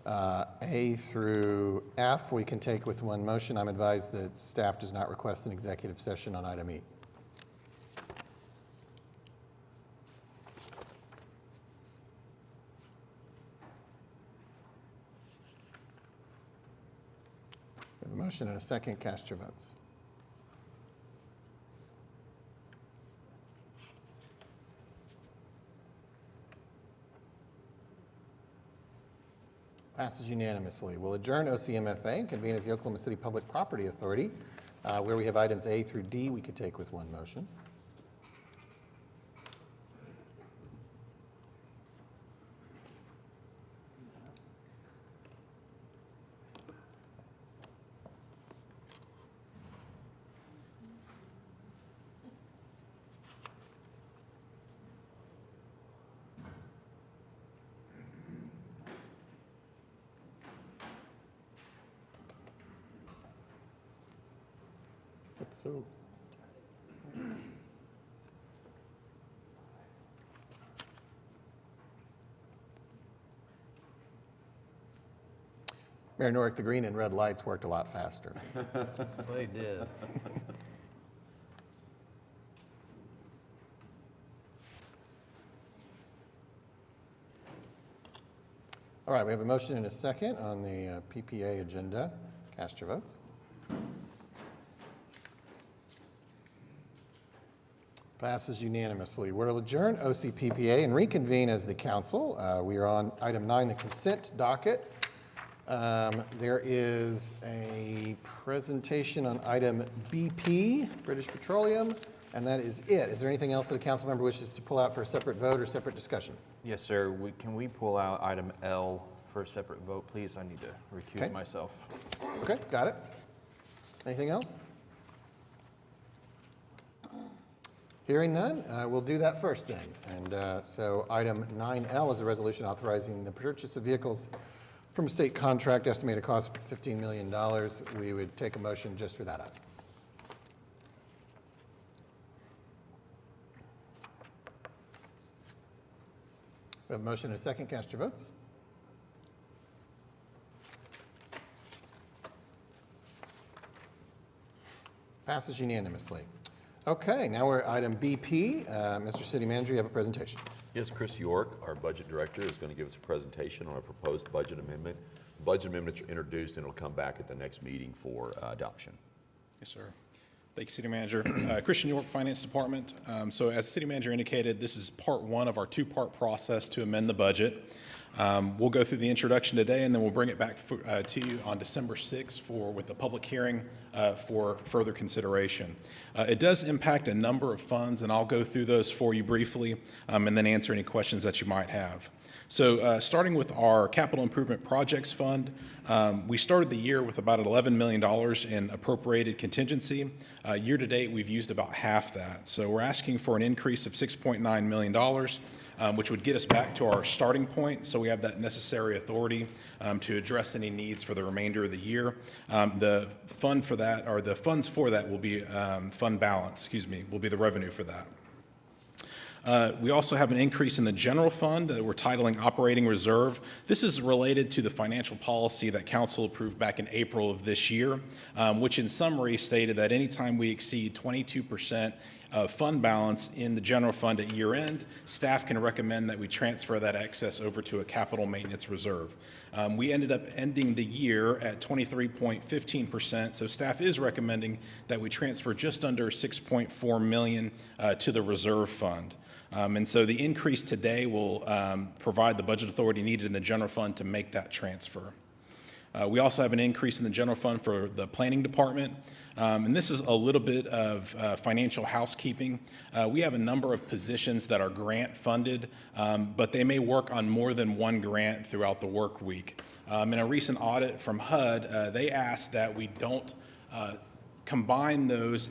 A through F we can take with one motion. I'm advised that staff does not request an executive session on item E. We have a motion and a second. Cast your votes. Passes unanimously. We'll adjourn OCMFA and convene as the Oklahoma City Public Property Authority, where we have items A through D we could take with one motion. So, Mayor Norick, the green and red lights worked a lot faster. They did. All right, we have a motion and a second on the PPA agenda. Cast your votes. Passes unanimously. We'll adjourn OCPPA and reconvene as the council. We are on item 9, the consent docket. There is a presentation on item BP, British Petroleum, and that is it. Is there anything else that a council member wishes to pull out for a separate vote or separate discussion? Yes, sir. Can we pull out item L for a separate vote, please? I need to recuse myself. Okay, got it. Anything else? Hearing none, we'll do that first then. And so item 9L is a resolution authorizing the purchase of vehicles from a state contract, estimated cost $15 million. We would take a motion just for that item. We have a motion and a second. Cast your votes. Passes unanimously. Okay, now we're at item BP. Mr. City Manager, you have a presentation. Yes, Chris York, our budget director, is going to give us a presentation on a proposed budget amendment. The budget amendments are introduced and it'll come back at the next meeting for adoption. Yes, sir. Thank you, City Manager. Christian York, Finance Department. So as City Manager indicated, this is part one of our two-part process to amend the budget. We'll go through the introduction today, and then we'll bring it back to you on December 6th with the public hearing for further consideration. It does impact a number of funds, and I'll go through those for you briefly and then answer any questions that you might have. So starting with our Capital Improvement Projects Fund, we started the year with about $11 million in appropriated contingency. Year to date, we've used about half that. So we're asking for an increase of $6.9 million, which would get us back to our starting point. So we have that necessary authority to address any needs for the remainder of the year. The fund for that, or the funds for that will be fund balance, will be the revenue for that. We also have an increase in the general fund that we're titling Operating Reserve. This is related to the financial policy that Council approved back in April of this year, which in summary stated that anytime we exceed 22% of fund balance in the general fund at year end, staff can recommend that we transfer that excess over to a capital maintenance reserve. We ended up ending the year at 23.15%, so staff is recommending that we transfer just under $6.4 million to the reserve fund. And so the increase today will provide the budget authority needed in the general fund to make that transfer. We also have an increase in the general fund for the planning department. And this is a little bit of financial housekeeping. We have a number of positions that are grant funded, but they may work on more than one grant throughout the work week. In a recent audit from HUD, they asked that we don't combine those,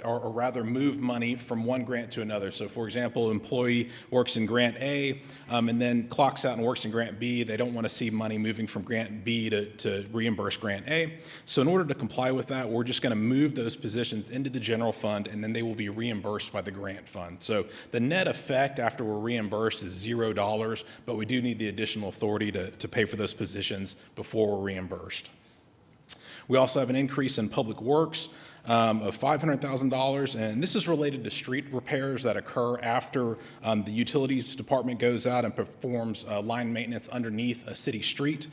or rather move money from one grant to another. So for example, employee works in grant A and then clocks out and works in grant B. They don't want to see money moving from grant B to reimburse grant A. So in order to comply with that, we're just going to move those positions into the general fund, and then they will be reimbursed by the grant fund. So the net effect after we're reimbursed is $0, but we do need the additional authority to pay for those positions before we're reimbursed. We also have an increase in public works of $500,000, and this is related to street repairs that occur after the utilities department goes out and performs line maintenance underneath a city street.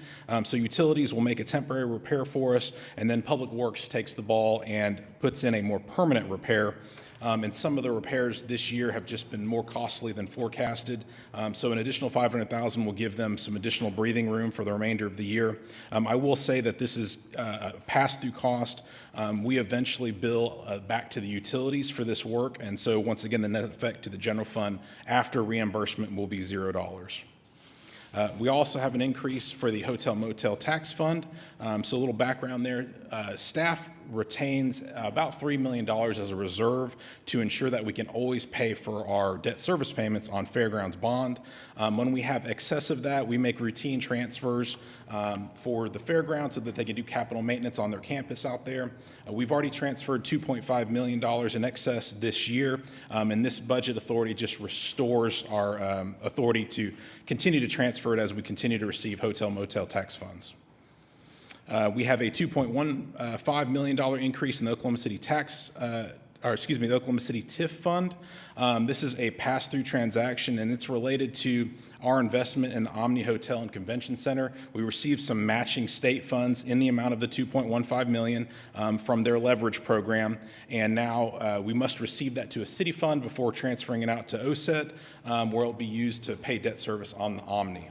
So utilities will make a temporary repair for us, and then public works takes the ball and puts in a more permanent repair. And some of the repairs this year have just been more costly than forecasted. So an additional $500,000 will give them some additional breathing room for the remainder of the year. I will say that this is a pass-through cost. We eventually bill back to the utilities for this work. And so once again, the net effect to the general fund after reimbursement will be $0. We also have an increase for the hotel motel tax fund. So a little background there. Staff retains about $3 million as a reserve to ensure that we can always pay for our debt service payments on fairgrounds bond. When we have excess of that, we make routine transfers for the fairgrounds so that they can do capital maintenance on their campus out there. We've already transferred $2.5 million in excess this year, and this budget authority just restores our authority to continue to transfer it as we continue to receive hotel motel tax funds. We have a $2.15 million increase in the Oklahoma City the Oklahoma City TIF fund. This is a pass-through transaction, and it's related to our investment in the Omni Hotel and Convention Center. We received some matching state funds in the amount of the $2.15 million from their leverage program, and now we must receive that to a city fund before transferring it out to OSET, where it will be used to pay debt service on the Omni.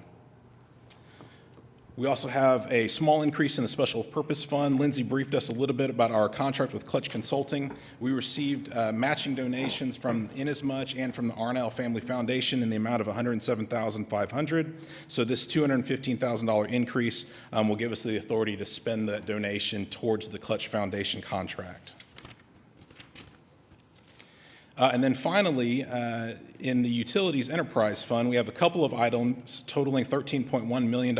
We also have a small increase in the special purpose fund. Lindsay briefed us a little bit about our contract with Clutch Consulting. We received matching donations from Inasmuch and from the Arnell Family Foundation in the amount of $107,500. So this $215,000 increase will give us the authority to spend that donation towards the Clutch Foundation contract. And then finally, in the Utilities Enterprise Fund, we have a couple of items totaling $13.1 million,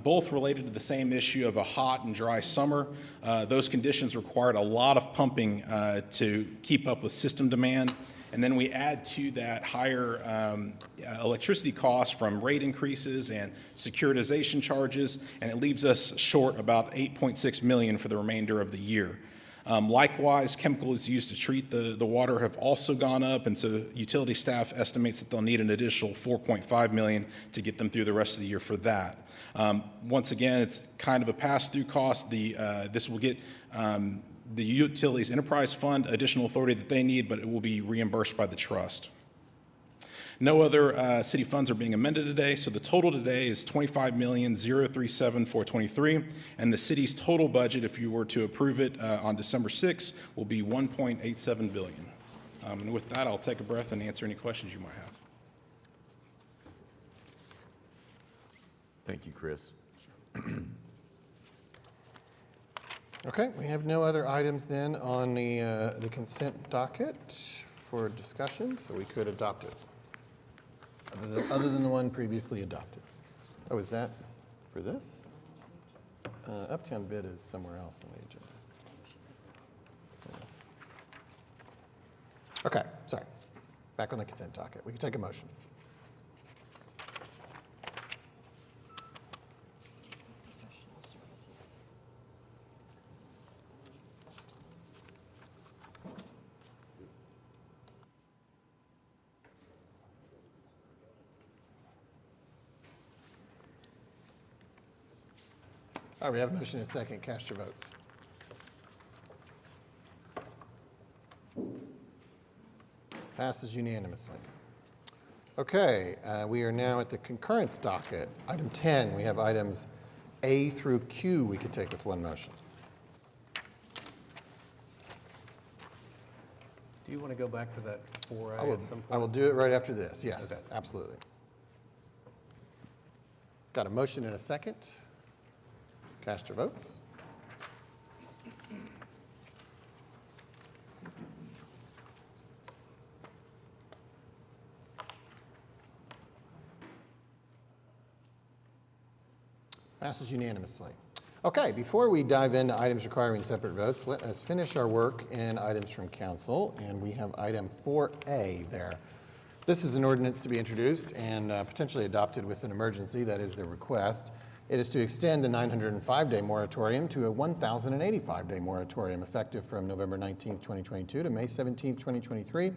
both related to the same issue of a hot and dry summer. Those conditions required a lot of pumping to keep up with system demand. And then we add to that higher electricity costs from rate increases and securitization charges, and it leaves us short about $8.6 million for the remainder of the year. Likewise, chemicals used to treat the water have also gone up, and so utility staff estimates that they'll need an additional $4.5 million to get them through the rest of the year for that. Once again, it's kind of a pass-through cost. This will get the Utilities Enterprise Fund additional authority that they need, but it will be reimbursed by the trust. No other city funds are being amended today, so the total today is $25,037,423, and the city's total budget, if you were to approve it on December 6th, will be $1.87 billion. And with that, I'll take a breath and answer any questions you might have. Thank you, Chris. Okay, we have no other items then on the consent docket for discussion, so we could adopt it. Other than the one previously adopted. Oh, is that for this? Uptown bid is somewhere else on the agenda. Okay, sorry. Back on the consent docket. We can take a motion. All right, we have a motion and a second. Cast your votes. Passes unanimously. Okay, we are now at the concurrence docket. Item 10, we have items A through Q we could take with one motion. Do you want to go back to that 4A at some point? I will do it right after this. Yes, Okay. absolutely. Got a motion and a second. Cast your votes. Passes unanimously. Okay, before we dive into items requiring separate votes, let us finish our work in items from council, and we have item 4A there. This is an ordinance to be introduced and potentially adopted with an emergency. That is the request. It is to extend the 905-day moratorium to a 1,085-day moratorium effective from November 19, 2022 to May 17, 2023.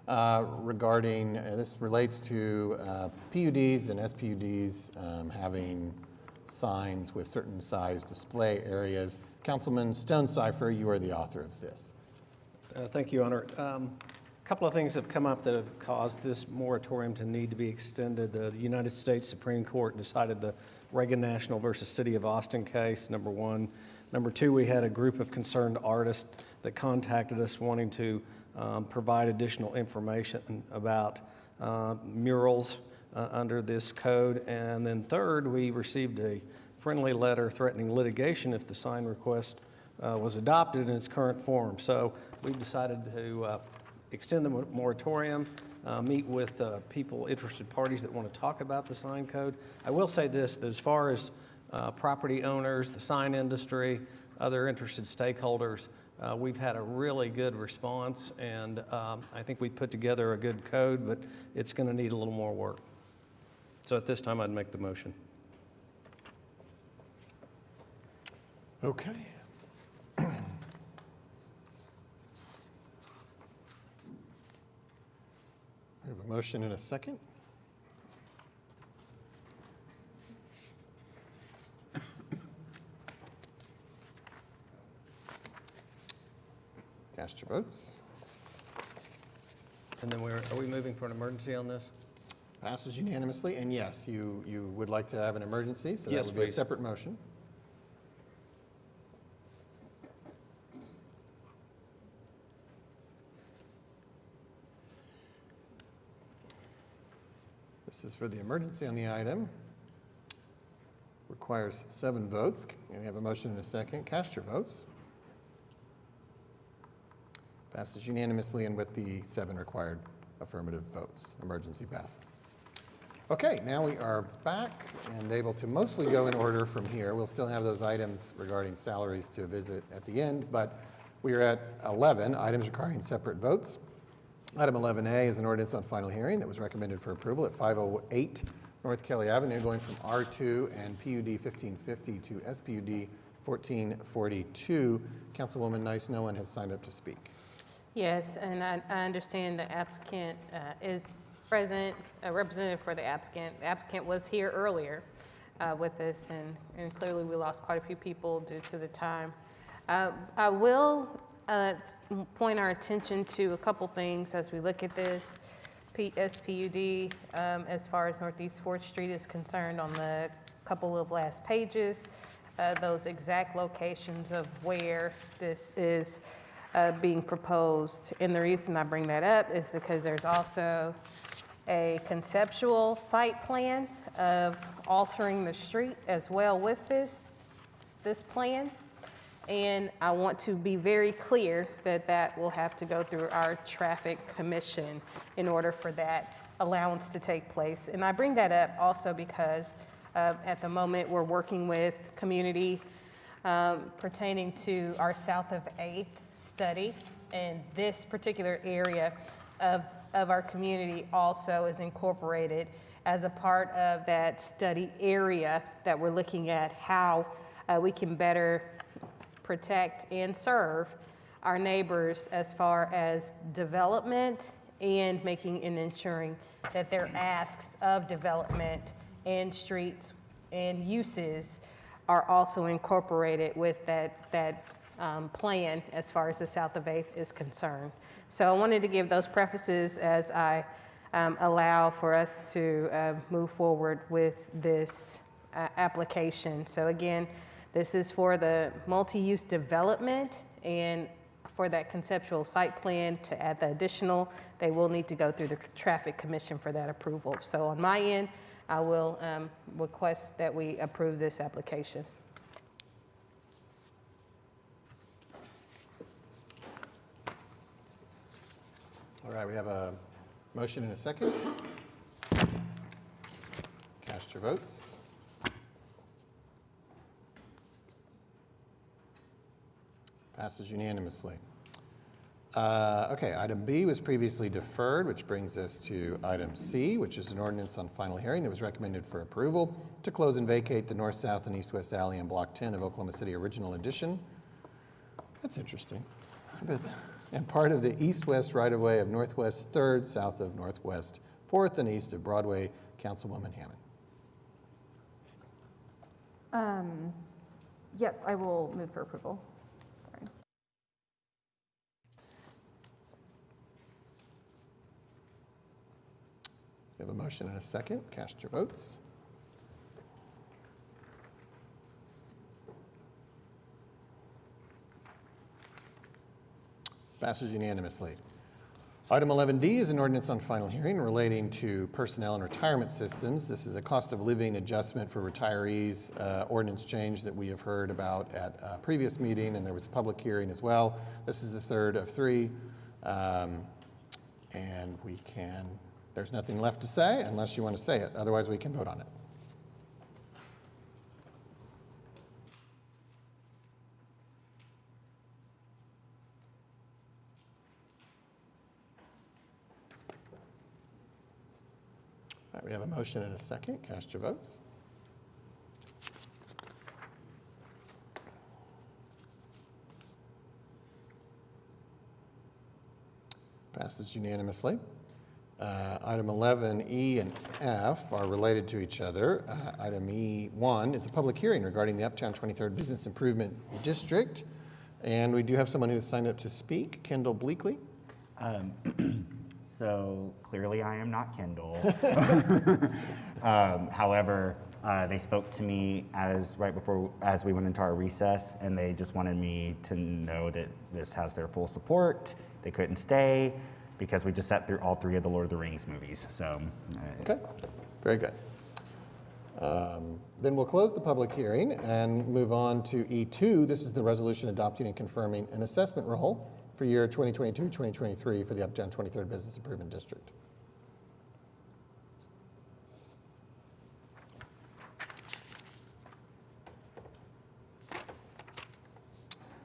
Regarding, this relates to PUDs and SPUDs having signs with certain size display areas. Councilman Stonecipher, you are the author of this. Thank you, Honor. A couple of things have come up that have caused this moratorium to need to be extended. The United States Supreme Court decided the Reagan National versus City of Austin case, number one. Number two, we had a group of concerned artists that contacted us wanting to provide additional information about murals under this code. And then third, we received a friendly letter threatening litigation if the sign request was adopted in its current form. So we've decided to extend the moratorium, meet with people, interested parties that want to talk about the sign code. I will say this, that as far as property owners, the sign industry, other interested stakeholders, we've had a really good response, and I think we put together a good code, but it's going to need a little more work. So at this time, I'd make the motion. Okay. We have a motion and a second. Cast your votes. And then are we moving for an emergency on this? Passes unanimously, and yes, you would like to have an emergency, so that Yes, would be a please. separate motion. This is for the emergency on the item. Requires 7 votes. We have a motion and a second. Cast your votes. Passes unanimously and with the 7 required affirmative votes. Emergency passes. Okay, now we are back and able to mostly go in order from here. We'll still have those items regarding salaries to visit at the end, but we are at 11, items requiring separate votes. Item 11A is an ordinance on final hearing that was recommended for approval at 508 North Kelly Avenue, going from R2 and PUD 1550 to SPUD 1442. Councilwoman Nice, no one has signed up to speak. Yes, and I understand the applicant is present, a representative for the applicant. The applicant was here earlier with us, and clearly we lost quite a few people due to the time. I will point our attention to a couple things as we look at this. SPUD, as far as Northeast 4th Street is concerned, on the couple of last pages, those exact locations of where this is being proposed. And the reason I bring that up is because there's also a conceptual site plan of altering the street as well with this plan. And I want to be very clear that that will have to go through our traffic commission in order for that allowance to take place. And I bring that up also because at the moment we're working with community pertaining to our South of 8th study. And this particular area of our community also is incorporated as a part of that study area that we're looking at how we can better protect and serve our neighbors as far as development and making and ensuring that their asks of development and streets and uses are also incorporated with that plan as far as the South of 8th is concerned. So I wanted to give those prefaces as I allow for us to move forward with this application. So again, this is for the multi-use development, and for that conceptual site plan to add the additional, they will need to go through the traffic commission for that approval. So on my end, I will request that we approve this application. All right, we have a motion and a second. Cast your votes. Passes unanimously. Okay, item B was previously deferred, which brings us to item C, which is an ordinance on final hearing that was recommended for approval to close and vacate the north, south, and east-west alley in Block 10 of Oklahoma City Original Edition. That's interesting. And part of the east-west right-of-way of Northwest 3rd, south of Northwest 4th, and east of Broadway. Councilwoman Hammond. Yes, I will move for approval. Sorry. We have a motion and a second. Cast your votes. Passes unanimously. Item 11D is an ordinance on final hearing relating to personnel and retirement systems. This is a cost of living adjustment for retirees, ordinance change that we have heard about at a previous meeting, and there was a public hearing as well. This is the third of 3, and there's nothing left to say unless you want to say it. Otherwise, we can vote on it. All right, we have a motion and a second. Cast your votes. Passes unanimously. Item 11E and F are related to each other. Item E1 is a public hearing regarding the Uptown 23rd Business Improvement District. And we do have someone who has signed up to speak, Kendall Bleakley. So so clearly I am not Kendall. However, they spoke to me right before as we went into our recess, and they just wanted me to know that this has their full support. They couldn't stay because we just sat through all 3 of the Lord of the Rings movies. So, Okay, very good. Then we'll close the public hearing and move on to E2. This is the resolution adopting and confirming an assessment roll for year 2022-2023 for the Uptown 23rd Business Improvement District.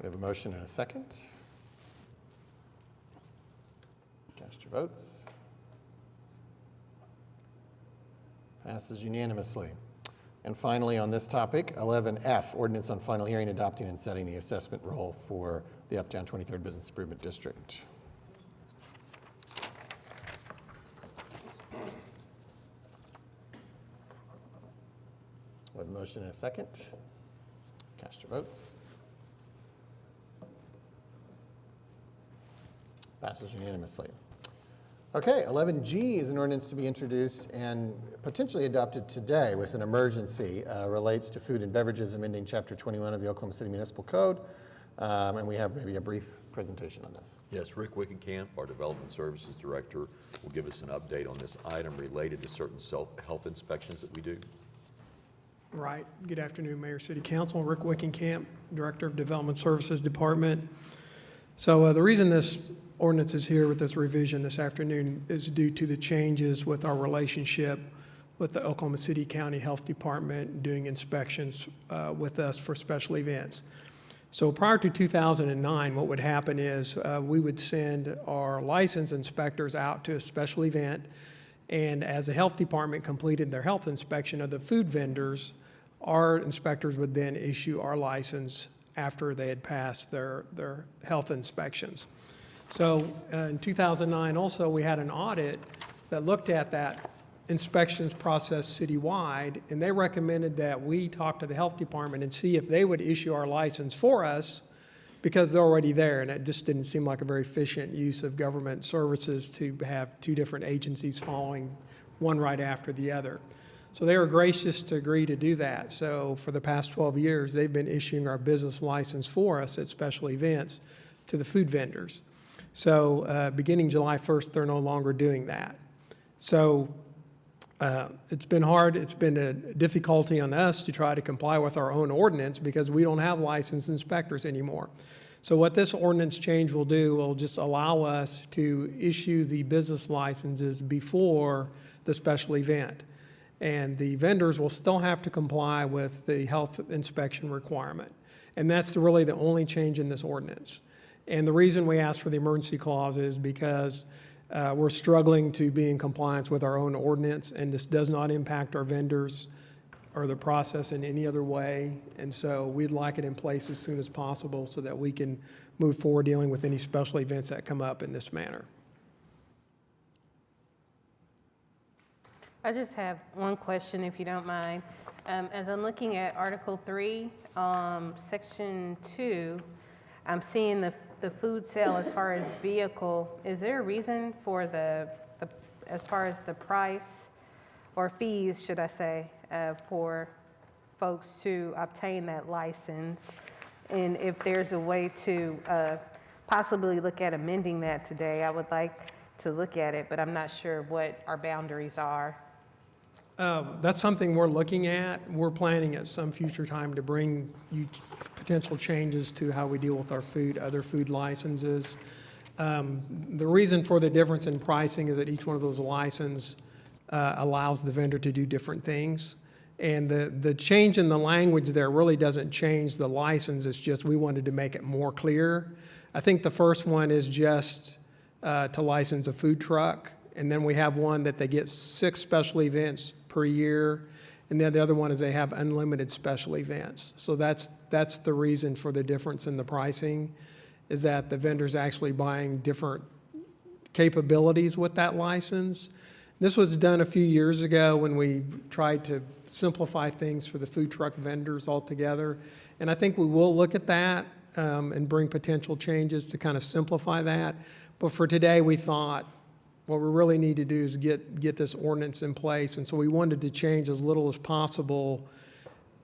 We have a motion and a second. Cast your votes. Passes unanimously. And finally, on this topic, 11F, ordinance on final hearing, adopting and setting the assessment roll for the Uptown 23rd Business Improvement District. We have a motion and a second. Cast your votes. Passes unanimously. Okay, 11G is an ordinance to be introduced and potentially adopted today with an emergency. Relates to food and beverages, amending Chapter 21 of the Oklahoma City Municipal Code. And we have maybe a brief presentation on this. Yes, Rick Wickenkamp, our Development Services Director, will give us an update on this item related to certain health inspections that we do. Right. Good afternoon, Mayor, City Council. Rick Wickenkamp, Director of Development Services Department. So the reason this ordinance is here with this revision this afternoon is due to the changes with our relationship with the Oklahoma City County Health Department doing inspections with us for special events. So prior to 2009, what would happen is we would send our licensed inspectors out to a special event, and as the health department completed their health inspection of the food vendors, our inspectors would then issue our license after they had passed their health inspections. So in 2009 also, we had an audit that looked at that inspections process citywide, and they recommended that we talk to the health department and see if they would issue our license for us because they're already there, and it just didn't seem like a very efficient use of government services to have 2 different agencies following one right after the other. So they were gracious to agree to do that. So for the past 12 years, they've been issuing our business license for us at special events to the food vendors. So beginning July 1st, they're no longer doing that. So it's been hard. It's been a difficulty on us to try to comply with our own ordinance because we don't have licensed inspectors anymore. So what this ordinance change will do will just allow us to issue the business licenses before the special event. And the vendors will still have to comply with the health inspection requirement. And that's really the only change in this ordinance. And the reason we asked for the emergency clause is because we're struggling to be in compliance with our own ordinance, and this does not impact our vendors or the process in any other way. And so we'd like it in place as soon as possible so that we can move forward dealing with any special events that come up in this manner. I just have one question, if you don't mind. As I'm looking at Article 3, Section 2, I'm seeing the food sale as far as vehicle. Is there a reason for as far as the price or fees, should I say, for folks to obtain that license? And if there's a way to possibly look at amending that today, I would like to look at it, but I'm not sure what our boundaries are. That's something we're looking at. We're planning at some future time to bring you potential changes to how we deal with our food, other food licenses. The reason for the difference in pricing is that each one of those licenses allows the vendor to do different things. And the change in the language there really doesn't change the license. It's just we wanted to make it more clear. I think the first one is just to license a food truck. And then we have one that they get 6 special events per year. And then the other one is they have unlimited special events. So that's the reason for the difference in the pricing, is that the vendor's actually buying different capabilities with that license. This was done a few years ago when we tried to simplify things for the food truck vendors altogether. And I think we will look at that and bring potential changes to kind of simplify that. But for today, we thought what we really need to do is get this ordinance in place. And so we wanted to change as little as possible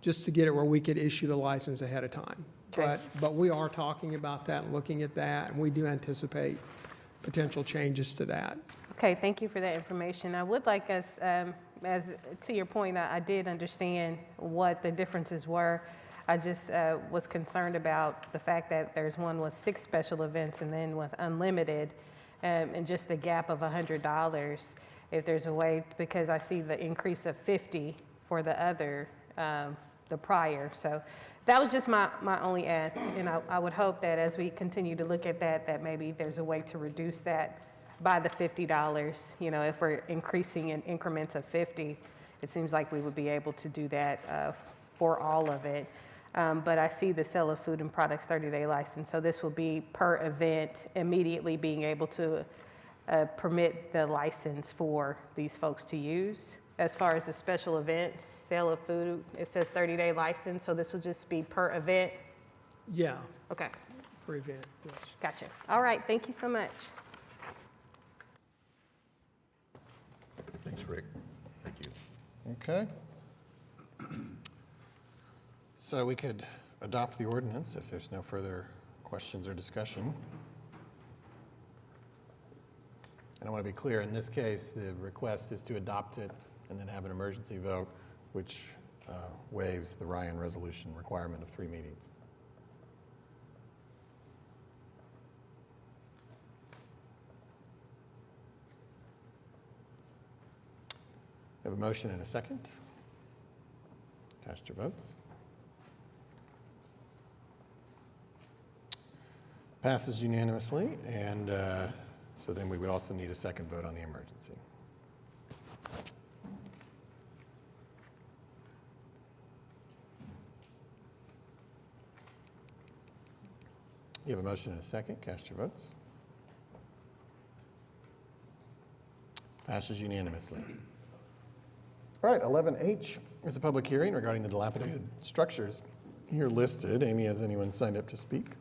just to get it where we could issue the license ahead of time. Okay. But we are talking about that and looking at that, and we do anticipate potential changes to that. Okay, thank you for that information. I would like us, as to your point, I did understand what the differences were. I just was concerned about the fact that there's one with 6 special events and then with unlimited, and just the gap of $100. If there's a way, because I see the increase of 50 for the other, the prior. So that was just my only ask. And I would hope that as we continue to look at that, that maybe there's a way to reduce that by the $50. You know, if we're increasing in increments of 50, it seems like we would be able to do that for all of it. But I see the sale of food and products 30-day license. So this will be per event, immediately being able to permit the license for these folks to use. As far as the special events, sale of food, it says 30-day license. So this will just be per event? Yeah. Okay. Per event, yes. Gotcha. All right. Thank you so much. Thanks, Rick. Thank you. Okay. So we could adopt the ordinance if there's no further questions or discussion. And I want to be clear, in this case, the request is to adopt it and then have an emergency vote, which waives the Ryan resolution requirement of 3 meetings. We have a motion and a second. Cast your votes. Passes unanimously, and so then we would also need a second vote on the emergency. You have a motion and a second. Cast your votes. Passes unanimously. All right, 11H is a public hearing regarding the dilapidated structures here listed. Amy, has anyone signed up to speak?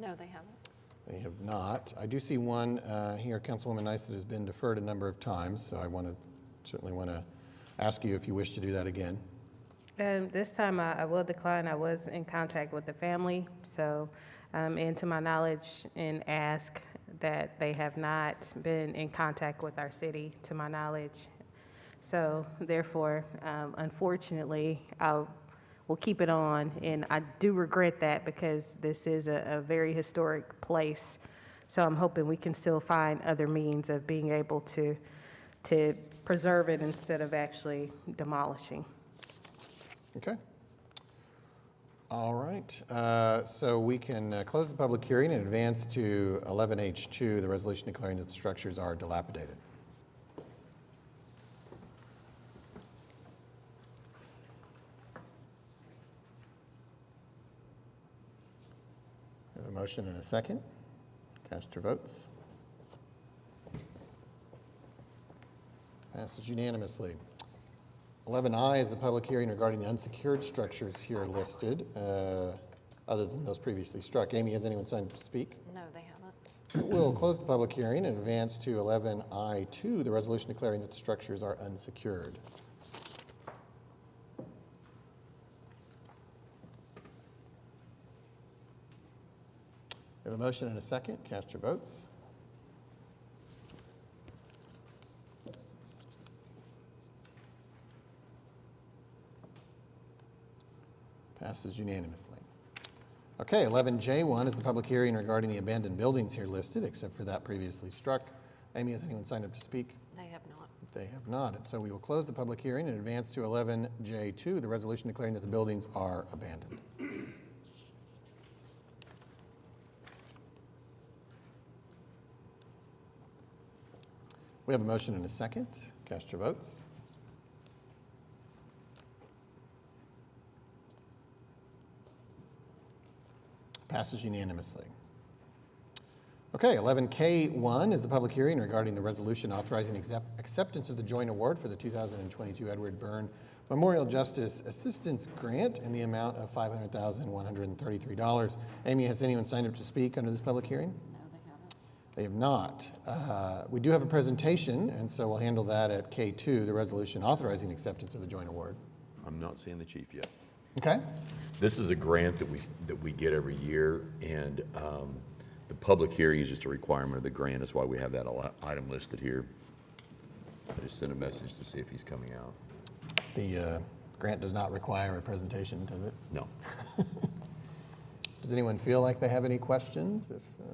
No, they haven't. They have not. I do see one here, Councilwoman Nice, that has been deferred a number of times, so I certainly want to ask you if you wish to do that again. This time I will decline. I was in contact with the family, so, and to my knowledge, and ask that they have not been in contact with our city, to my knowledge. So therefore, unfortunately, we'll keep it on, and I do regret that because this is a very historic place. So I'm hoping we can still find other means of being able to preserve it instead of actually demolishing. Okay. All right. So we can close the public hearing and advance to 11H2, the resolution declaring that the structures are dilapidated. We have a motion and a second. Cast your votes. Passes unanimously. 11I is a public hearing regarding the unsecured structures here listed, other than those previously struck. Amy, has anyone signed up to speak? No, they haven't. We'll close the public hearing and advance to 11I2, the resolution declaring that the structures are unsecured. We have a motion and a second. Cast your votes. Passes unanimously. Okay, 11J1 is the public hearing regarding the abandoned buildings here listed, except for that previously struck. Amy, has anyone signed up to speak? They have not. They have not, and so we will close the public hearing and advance to 11J2, the resolution declaring that the buildings are abandoned. We have a motion and a second. Cast your votes. Passes unanimously. Okay, 11K1 is the public hearing regarding the resolution authorizing acceptance of the joint award for the 2022 Edward Byrne Memorial Justice Assistance Grant in the amount of $500,133. Amy, has anyone signed up to speak under this public hearing? No, they haven't. They have not. We do have a presentation, and so we'll handle that at K2, the resolution authorizing acceptance of the joint award. I'm not seeing the chief yet. Okay? This is a grant that we get every year, and the public hearing is just a requirement of the grant. That's why we have that item listed here. I just sent a message to see if he's coming out. The grant does not require a presentation, does it? No. Does anyone feel like they have any questions if the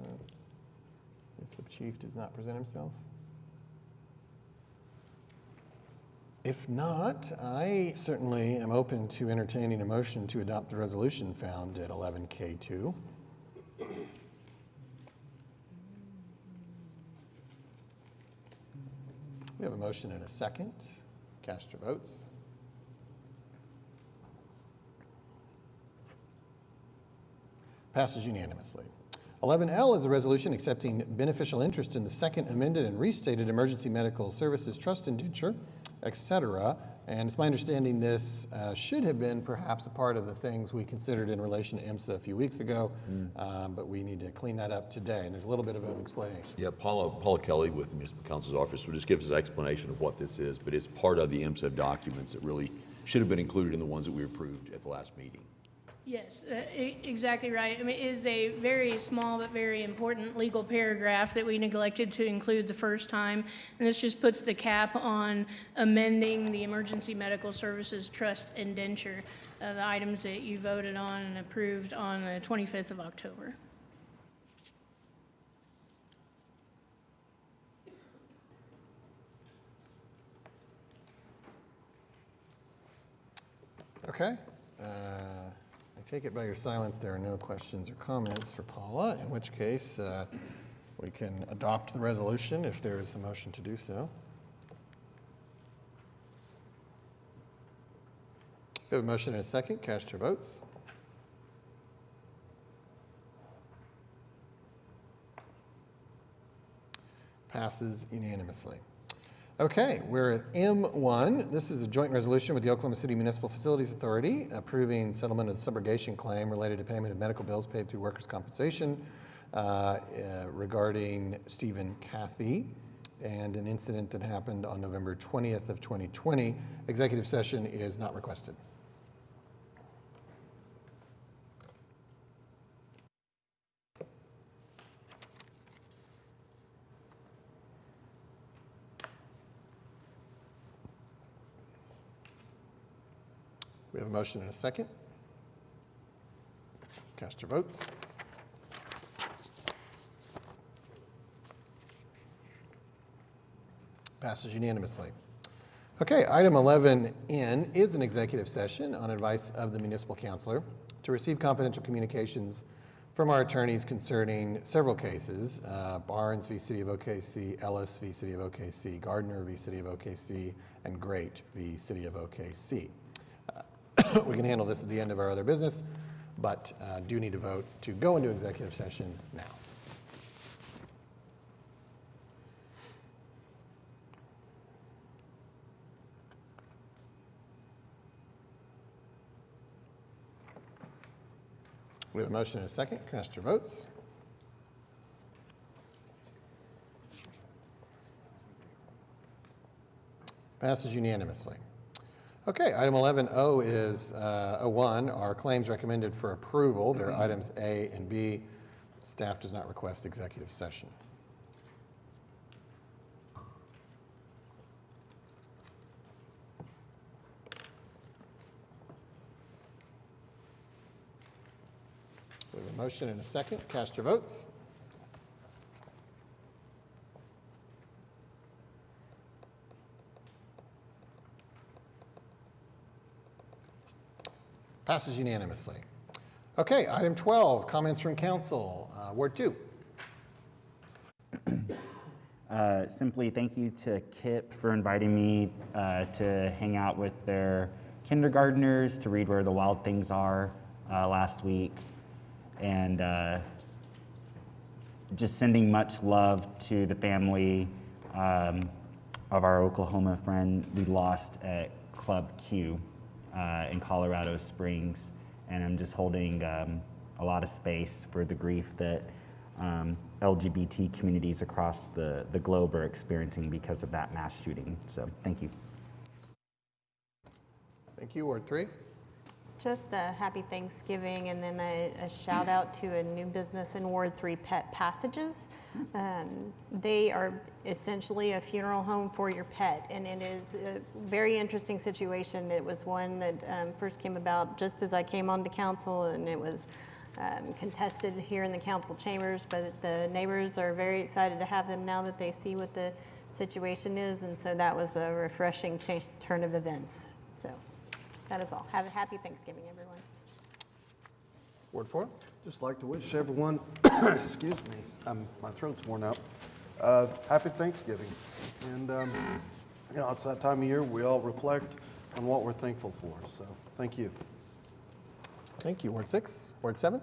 chief does not present himself? If not, I certainly am open to entertaining a motion to adopt the resolution found at 11K2. We have a motion and a second. Cast your votes. Passes unanimously. 11L is a resolution accepting beneficial interest in the second amended and restated Emergency Medical Services Trust Indenture, etc. And it's my understanding this should have been perhaps a part of the things we considered in relation to IMSA a few weeks ago, but we need to clean that up today. And there's a little bit of an explanation. Yeah, Paula Kelly with the Municipal Counsel's Office will just give us an explanation of what this is, but it's part of the IMSA documents that really should have been included in the ones that we approved at the last meeting. Yes, exactly right. I mean, it is a very small but very important legal paragraph that we neglected to include the first time. And this just puts the cap on amending the Emergency Medical Services Trust indenture, the items that you voted on and approved on the 25th of October. Okay. I take it by your silence there are no questions or comments for Paula, in which case we can adopt the resolution if there is a motion to do so. We have a motion and a second. Cast your votes. Passes unanimously. Okay, we're at M1. This is a joint resolution with the Oklahoma City Municipal Facilities Authority approving settlement of the subrogation claim related to payment of medical bills paid through workers' compensation regarding Stephen Cathy and an incident that happened on November 20th of 2020. Executive session is not requested. We have a motion and a second. Cast your votes. Passes unanimously. Okay, item 11N is an executive session on advice of the municipal counselor to receive confidential communications from our attorneys concerning several cases, Barnes v. City of OKC, Ellis v. City of OKC, Gardner v. City of OKC, and Great v. City of OKC. We can handle this at the end of our other business, but do need to vote to go into executive session now. We have a motion and a second. Cast your votes. Passes unanimously. Okay, item 11O is 01, are claims recommended for approval. They're items A and B. Staff does not request executive session. We have a motion and a second. Cast your votes. Passes unanimously. Okay, item 12, comments from council. Ward 2. Simply thank you to KIP for inviting me to hang out with their kindergartners to read Where the Wild Things Are last week. And just sending much love to the family of our Oklahoma friend we lost at Club Q in Colorado Springs. And I'm just holding a lot of space for the grief that LGBT communities across the globe are experiencing because of that mass shooting. So thank you. Thank you. Ward 3. Just a happy Thanksgiving, and then a shout out to a new business in Ward 3, Pet Passages. They are essentially a funeral home for your pet, and it is a very interesting situation. It was one that first came about just as I came onto council, and it was contested here in the council chambers, but the neighbors are very excited to have them now that they see what the situation is, and so that was a refreshing turn of events. So that is all. Have a happy Thanksgiving, everyone. Ward 4. Just like to wish everyone, excuse me, my throat's worn out, happy Thanksgiving. And, you know, it's that time of year we all reflect on what we're thankful for. So thank you. Thank you. Ward 6. Ward 7.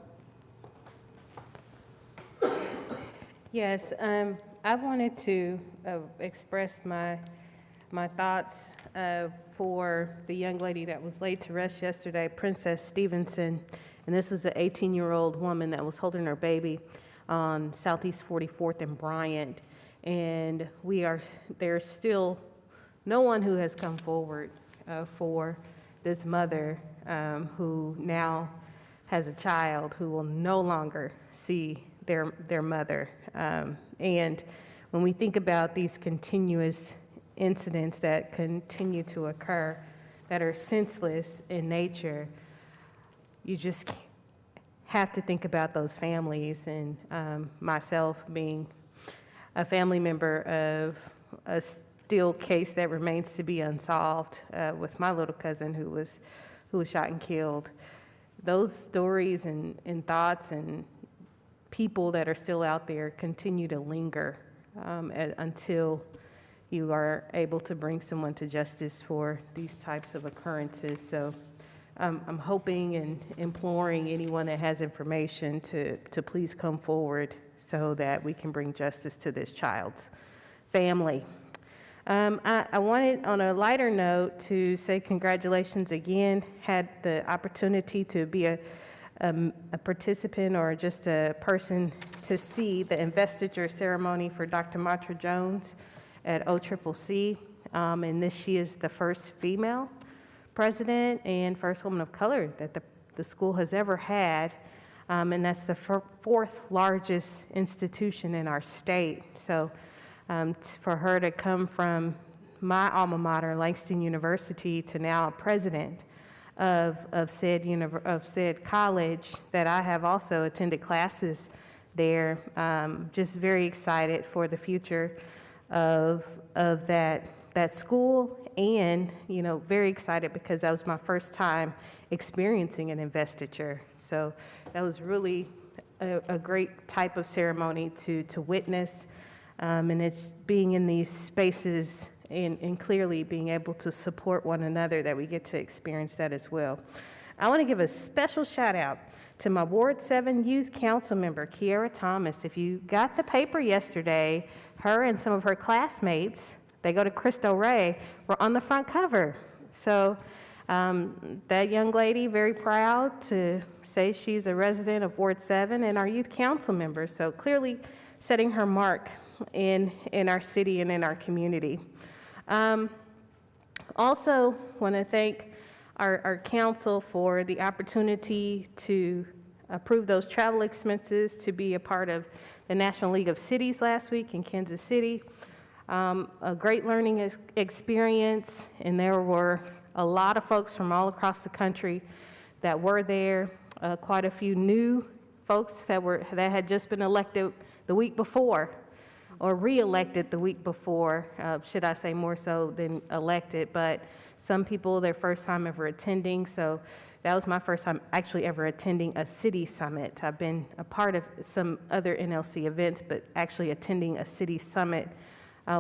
Yes, I wanted to express my thoughts for the young lady that was laid to rest yesterday, Princess Stevenson. And this was the 18-year-old woman that was holding her baby on Southeast 44th and Bryant. And there's still no one who has come forward for this mother who now has a child who will no longer see their mother. And when we think about these continuous incidents that continue to occur that are senseless in nature, you just have to think about those families. And myself being a family member of a still case that remains to be unsolved with my little cousin who was shot and killed. Those stories and thoughts and people that are still out there continue to linger until you are able to bring someone to justice for these types of occurrences. So I'm hoping and imploring anyone that has information to please come forward so that we can bring justice to this child's family. I wanted, on a lighter note, to say congratulations again. Had the opportunity to be a participant or just a person to see the investiture ceremony for Dr. Matra Jones at OCCC. And she is the first female president and first woman of color that the school has ever had. And that's the fourth largest institution in our state. So for her to come from my alma mater, Langston University, to now a president of said college that I have also attended classes there, just very excited for the future of that school, and very excited because that was my first time experiencing an investiture. So that was really a great type of ceremony to witness, and it's being in these spaces and clearly being able to support one another that we get to experience that as well. I want to give a special shout out to my Ward 7 Youth Council member, Kiara Thomas. If you got the paper yesterday, her and some of her classmates, they go to Cristo Rey, were on the front cover. So that young lady, very proud to say she's a resident of Ward 7 and our youth council member. So clearly setting her mark in our city and in our community. Also want to thank our council for the opportunity to approve those travel expenses to be a part of the National League of Cities last week in Kansas City. A great learning experience, and there were a lot of folks from all across the country that were there. Quite a few new folks that had just been elected the week before, or re-elected the week before, should I say, more so than elected, but some people, their first time ever attending. So that was my first time actually ever attending a city summit. I've been a part of some other NLC events, but actually attending a city summit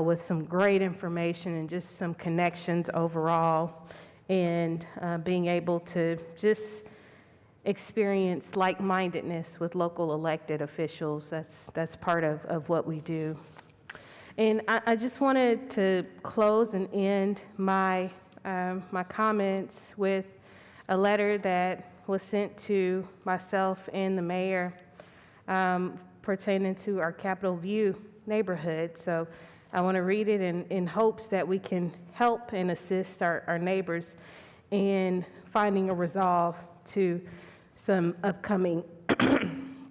with some great information and just some connections overall, and being able to just experience like-mindedness with local elected officials. That's part of what we do. And I just wanted to close and end my comments with a letter that was sent to myself and the mayor pertaining to our Capitol View neighborhood. So I want to read it in hopes that we can help and assist our neighbors in finding a resolve to some upcoming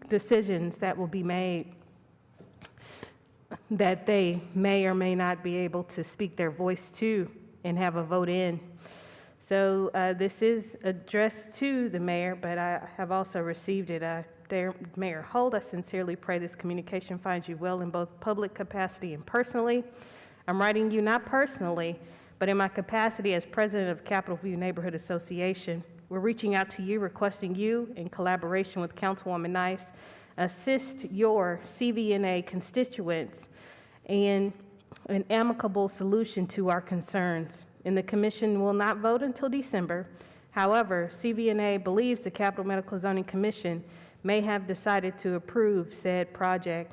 decisions that will be made that they may or may not be able to speak their voice to and have a vote in. So this is addressed to the mayor, but I have also received it. Dear Mayor Holt, I sincerely pray this communication finds you well in both public capacity and personally. I'm writing you not personally, but in my capacity as president of Capitol View Neighborhood Association. We're reaching out to you, requesting you, in collaboration with Councilwoman Nice, assist your CVNA constituents in an amicable solution to our concerns. And the commission will not vote until December. However, CVNA believes the Capital Medical Zoning Commission may have decided to approve said project.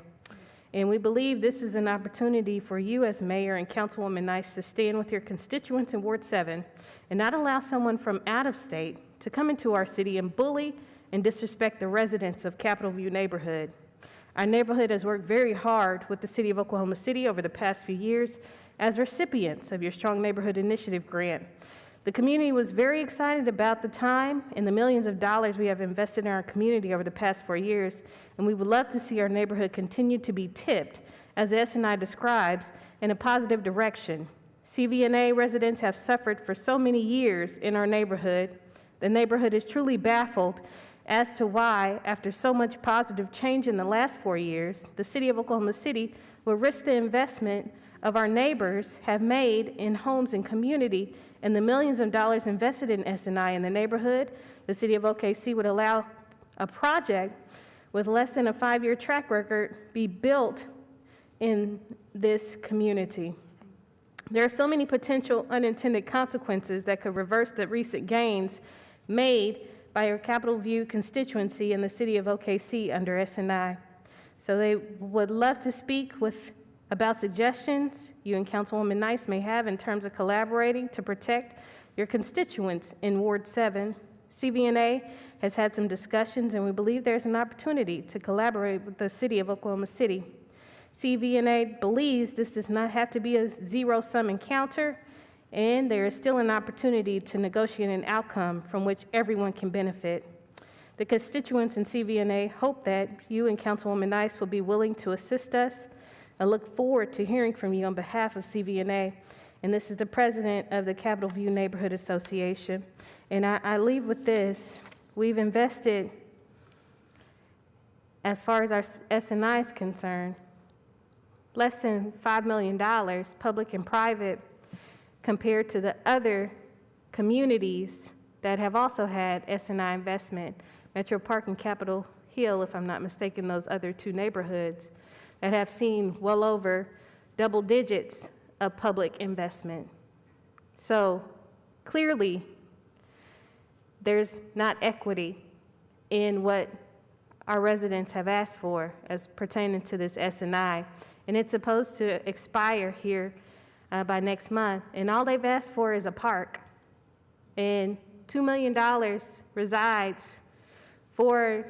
And we believe this is an opportunity for you as mayor and Councilwoman Nice to stand with your constituents in Ward 7 and not allow someone from out of state to come into our city and bully and disrespect the residents of Capitol View neighborhood. Our neighborhood has worked very hard with the city of Oklahoma City over the past few years as recipients of your Strong Neighborhood Initiative grant. The community was very excited about the time and the millions of dollars we have invested in our community over the past 4 years, and we would love to see our neighborhood continue to be tipped, as the S&I describes, in a positive direction. CVNA residents have suffered for so many years in our neighborhood. The neighborhood is truly baffled as to why, after so much positive change in the last 4 years, the city of Oklahoma City will risk the investment of our neighbors have made in homes and community and the millions of dollars invested in S&I in the neighborhood. The city of OKC would allow a project with less than a 5-year track record be built in this community. There are so many potential unintended consequences that could reverse the recent gains made by your Capitol View constituency in the city of OKC under S&I. So they would love to speak about suggestions you and Councilwoman Nice may have in terms of collaborating to protect your constituents in Ward 7. CVNA has had some discussions, and we believe there's an opportunity to collaborate with the city of Oklahoma City. CVNA believes this does not have to be a zero-sum encounter, and there is still an opportunity to negotiate an outcome from which everyone can benefit. The constituents in CVNA hope that you and Councilwoman Nice will be willing to assist us. I look forward to hearing from you on behalf of CVNA. And this is the president of the Capitol View Neighborhood Association. And I leave with this. We've invested, as far as our S&I is concerned, less than $5 million, public and private, compared to the other communities that have also had S&I investment, Metro Park and Capitol Hill, if I'm not mistaken, those other two neighborhoods, that have seen well over double digits of public investment. So clearly, there's not equity in what our residents have asked for as pertaining to this S&I. And it's supposed to expire here by next month. And all they've asked for is a park. And $2 million resides for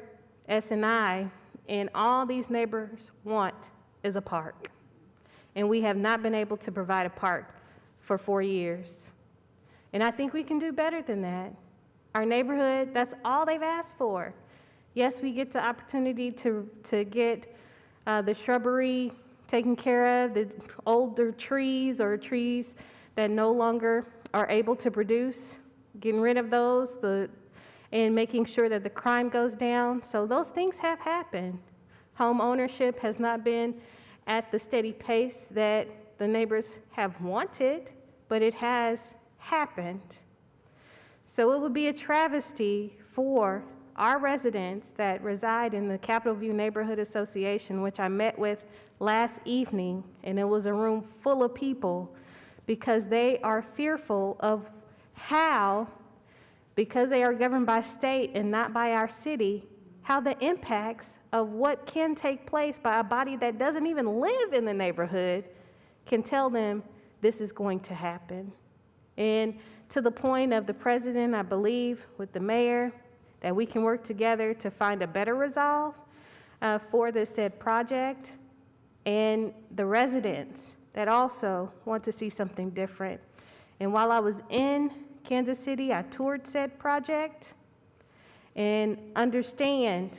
S&I, and all these neighbors want is a park. And we have not been able to provide a park for 4 years. And I think we can do better than that. Our neighborhood, that's all they've asked for. Yes, we get the opportunity to get the shrubbery taken care of, the older trees or trees that no longer are able to produce, getting rid of those, and making sure that the crime goes down. So those things have happened. Home ownership has not been at the steady pace that the neighbors have wanted, but it has happened. So it would be a travesty for our residents that reside in the Capitol View Neighborhood Association, which I met with last evening, and it was a room full of people, because they are fearful of how, because they are governed by state and not by our city, how the impacts of what can take place by a body that doesn't even live in the neighborhood can tell them this is going to happen. And to the point of the president, I believe, with the mayor, that we can work together to find a better resolve. for this said project, and the residents that also want to see something different. And while I was in Kansas City, I toured said project and understand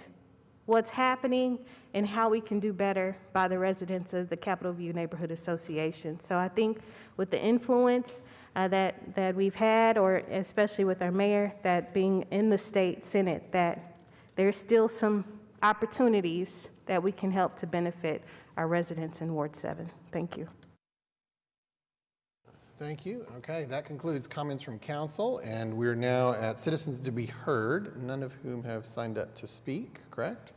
what's happening and how we can do better by the residents of the Capitol View Neighborhood Association. So I think with the influence that we've had, or especially with our mayor, that being in the state Senate, that there's still some opportunities that we can help to benefit our residents in Ward 7. Thank you. Thank you. Okay, that concludes comments from council, and we're now at citizens to be heard, none of whom have signed up to speak, correct?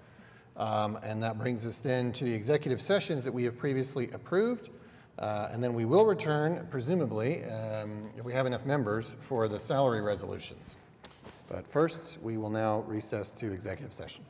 And that brings us then to the executive sessions that we have previously approved, and then we will return, presumably, if we have enough members, for the salary resolutions. But first, we will now recess to executive session.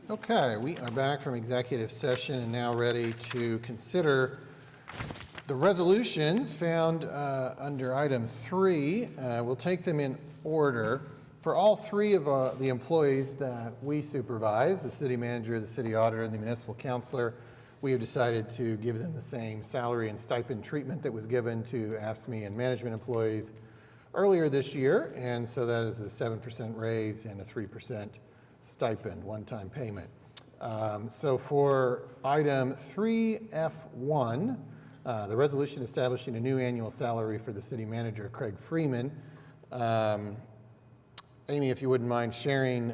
Okay, we are back from executive session and now ready to consider the resolutions found under item 3. We'll take them in order. For all 3 of the employees that we supervise, the city manager, the city auditor, and the municipal counselor, we have decided to give them the same salary and stipend treatment that was given to AFSCME and management employees earlier this year, and so that is a 7% raise and a 3% stipend, one-time payment. So for item 3F1, the resolution establishing a new annual salary for the city manager, Craig Freeman. Amy, if you wouldn't mind sharing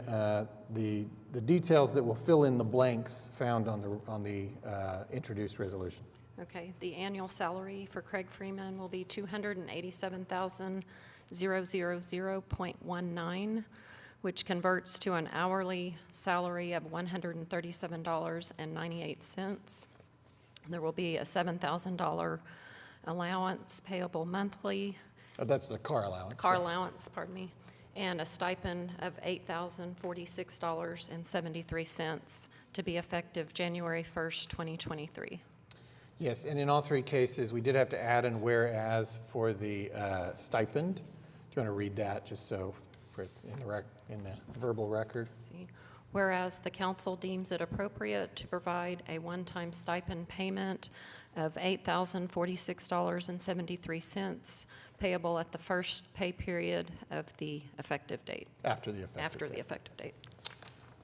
the details that will fill in the blanks found on the introduced resolution. Okay, the annual salary for Craig Freeman will be $287,000.19, which converts to an hourly salary of $137.98. There will be a $7,000 allowance payable monthly. That's the car allowance. Car allowance, pardon me, and a stipend of $8,046.73 to be effective January 1st, 2023. Yes, and in all 3 cases, we did have to add an whereas for the stipend. Do you want to read that just so for in the verbal record? See. Whereas the council deems it appropriate to provide a one-time stipend payment of $8,046.73 payable at the first pay period of the effective date. After the effective After date. the effective date.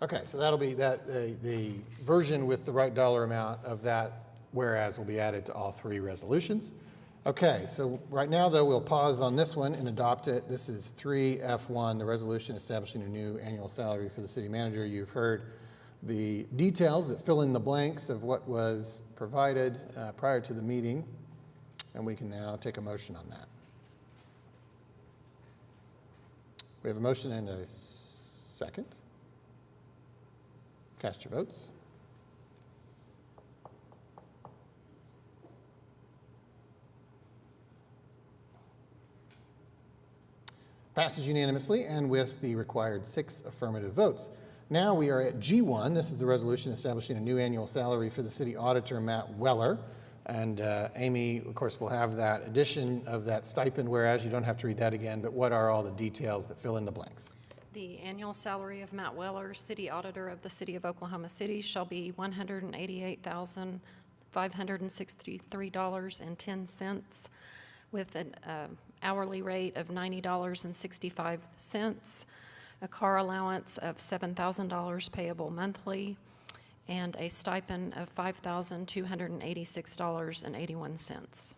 Okay, so that'll be that the version with the right dollar amount of that whereas will be added to all 3 resolutions. Okay, so right now, though, we'll pause on this one and adopt it. This is 3F1, the resolution establishing a new annual salary for the city manager. You've heard the details that fill in the blanks of what was provided prior to the meeting, and we can now take a motion on that. We have a motion and a second. Cast your votes. Passes unanimously and with the required 6 affirmative votes. Now we are at G1. This is the resolution establishing a new annual salary for the city auditor, Matt Weller. And Amy, of course, will have that addition of that stipend, whereas you don't have to read that again, but what are all the details that fill in the blanks? The annual salary of Matt Weller, city auditor of the city of Oklahoma City, shall be $188,563.10 with an hourly rate of $90.65, a car allowance of $7,000 payable monthly, and a stipend of $5,286.81.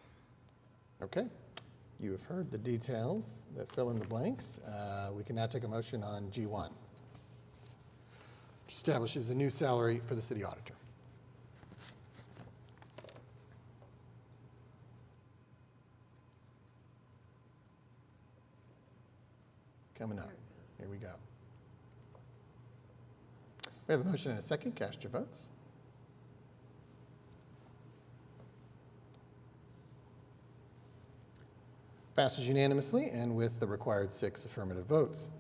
Okay, you have heard the details that fill in the blanks. We can now take a motion on G1, which establishes a new salary for the city auditor. Coming up. Here we go. We have a motion and a second. Cast your votes. Passes unanimously and with the required 6 affirmative votes.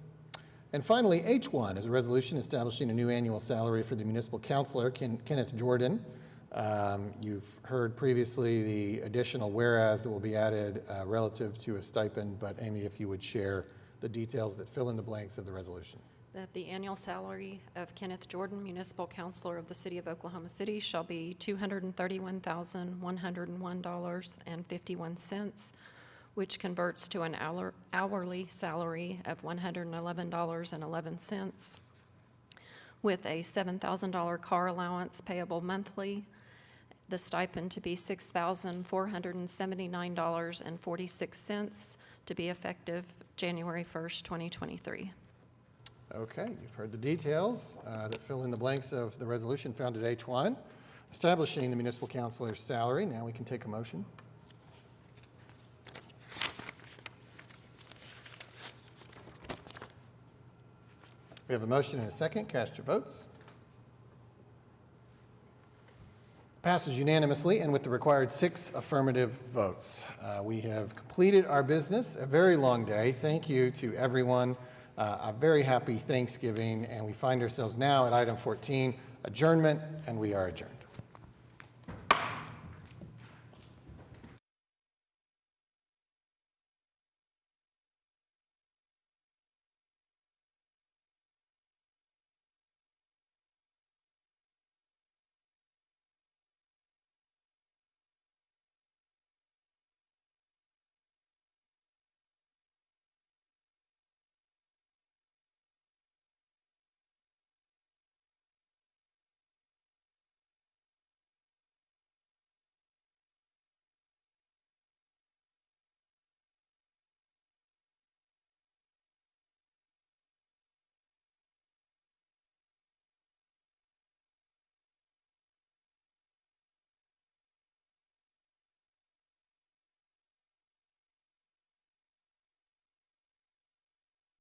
And finally, H1 is a resolution establishing a new annual salary for the municipal counselor, Kenneth Jordan. You've heard previously the additional whereas that will be added relative to a stipend, but Amy, if you would share the details that fill in the blanks of the resolution. That the annual salary of Kenneth Jordan, municipal counselor of the city of Oklahoma City, shall be $231,101.51, which converts to an hourly salary of $111.11, with a $7,000 car allowance payable monthly, the stipend to be $6,479.46 to be effective January 1st, 2023. Okay, you've heard the details that fill in the blanks of the resolution found at H1, establishing the municipal counselor's salary. Now we can take a motion. We have a motion and a second. Cast your votes. Passes unanimously and with the required 6 affirmative votes. We have completed our business, a very long day. Thank you to everyone a very happy Thanksgiving, and we find ourselves now at item 14, adjournment, and we are adjourned.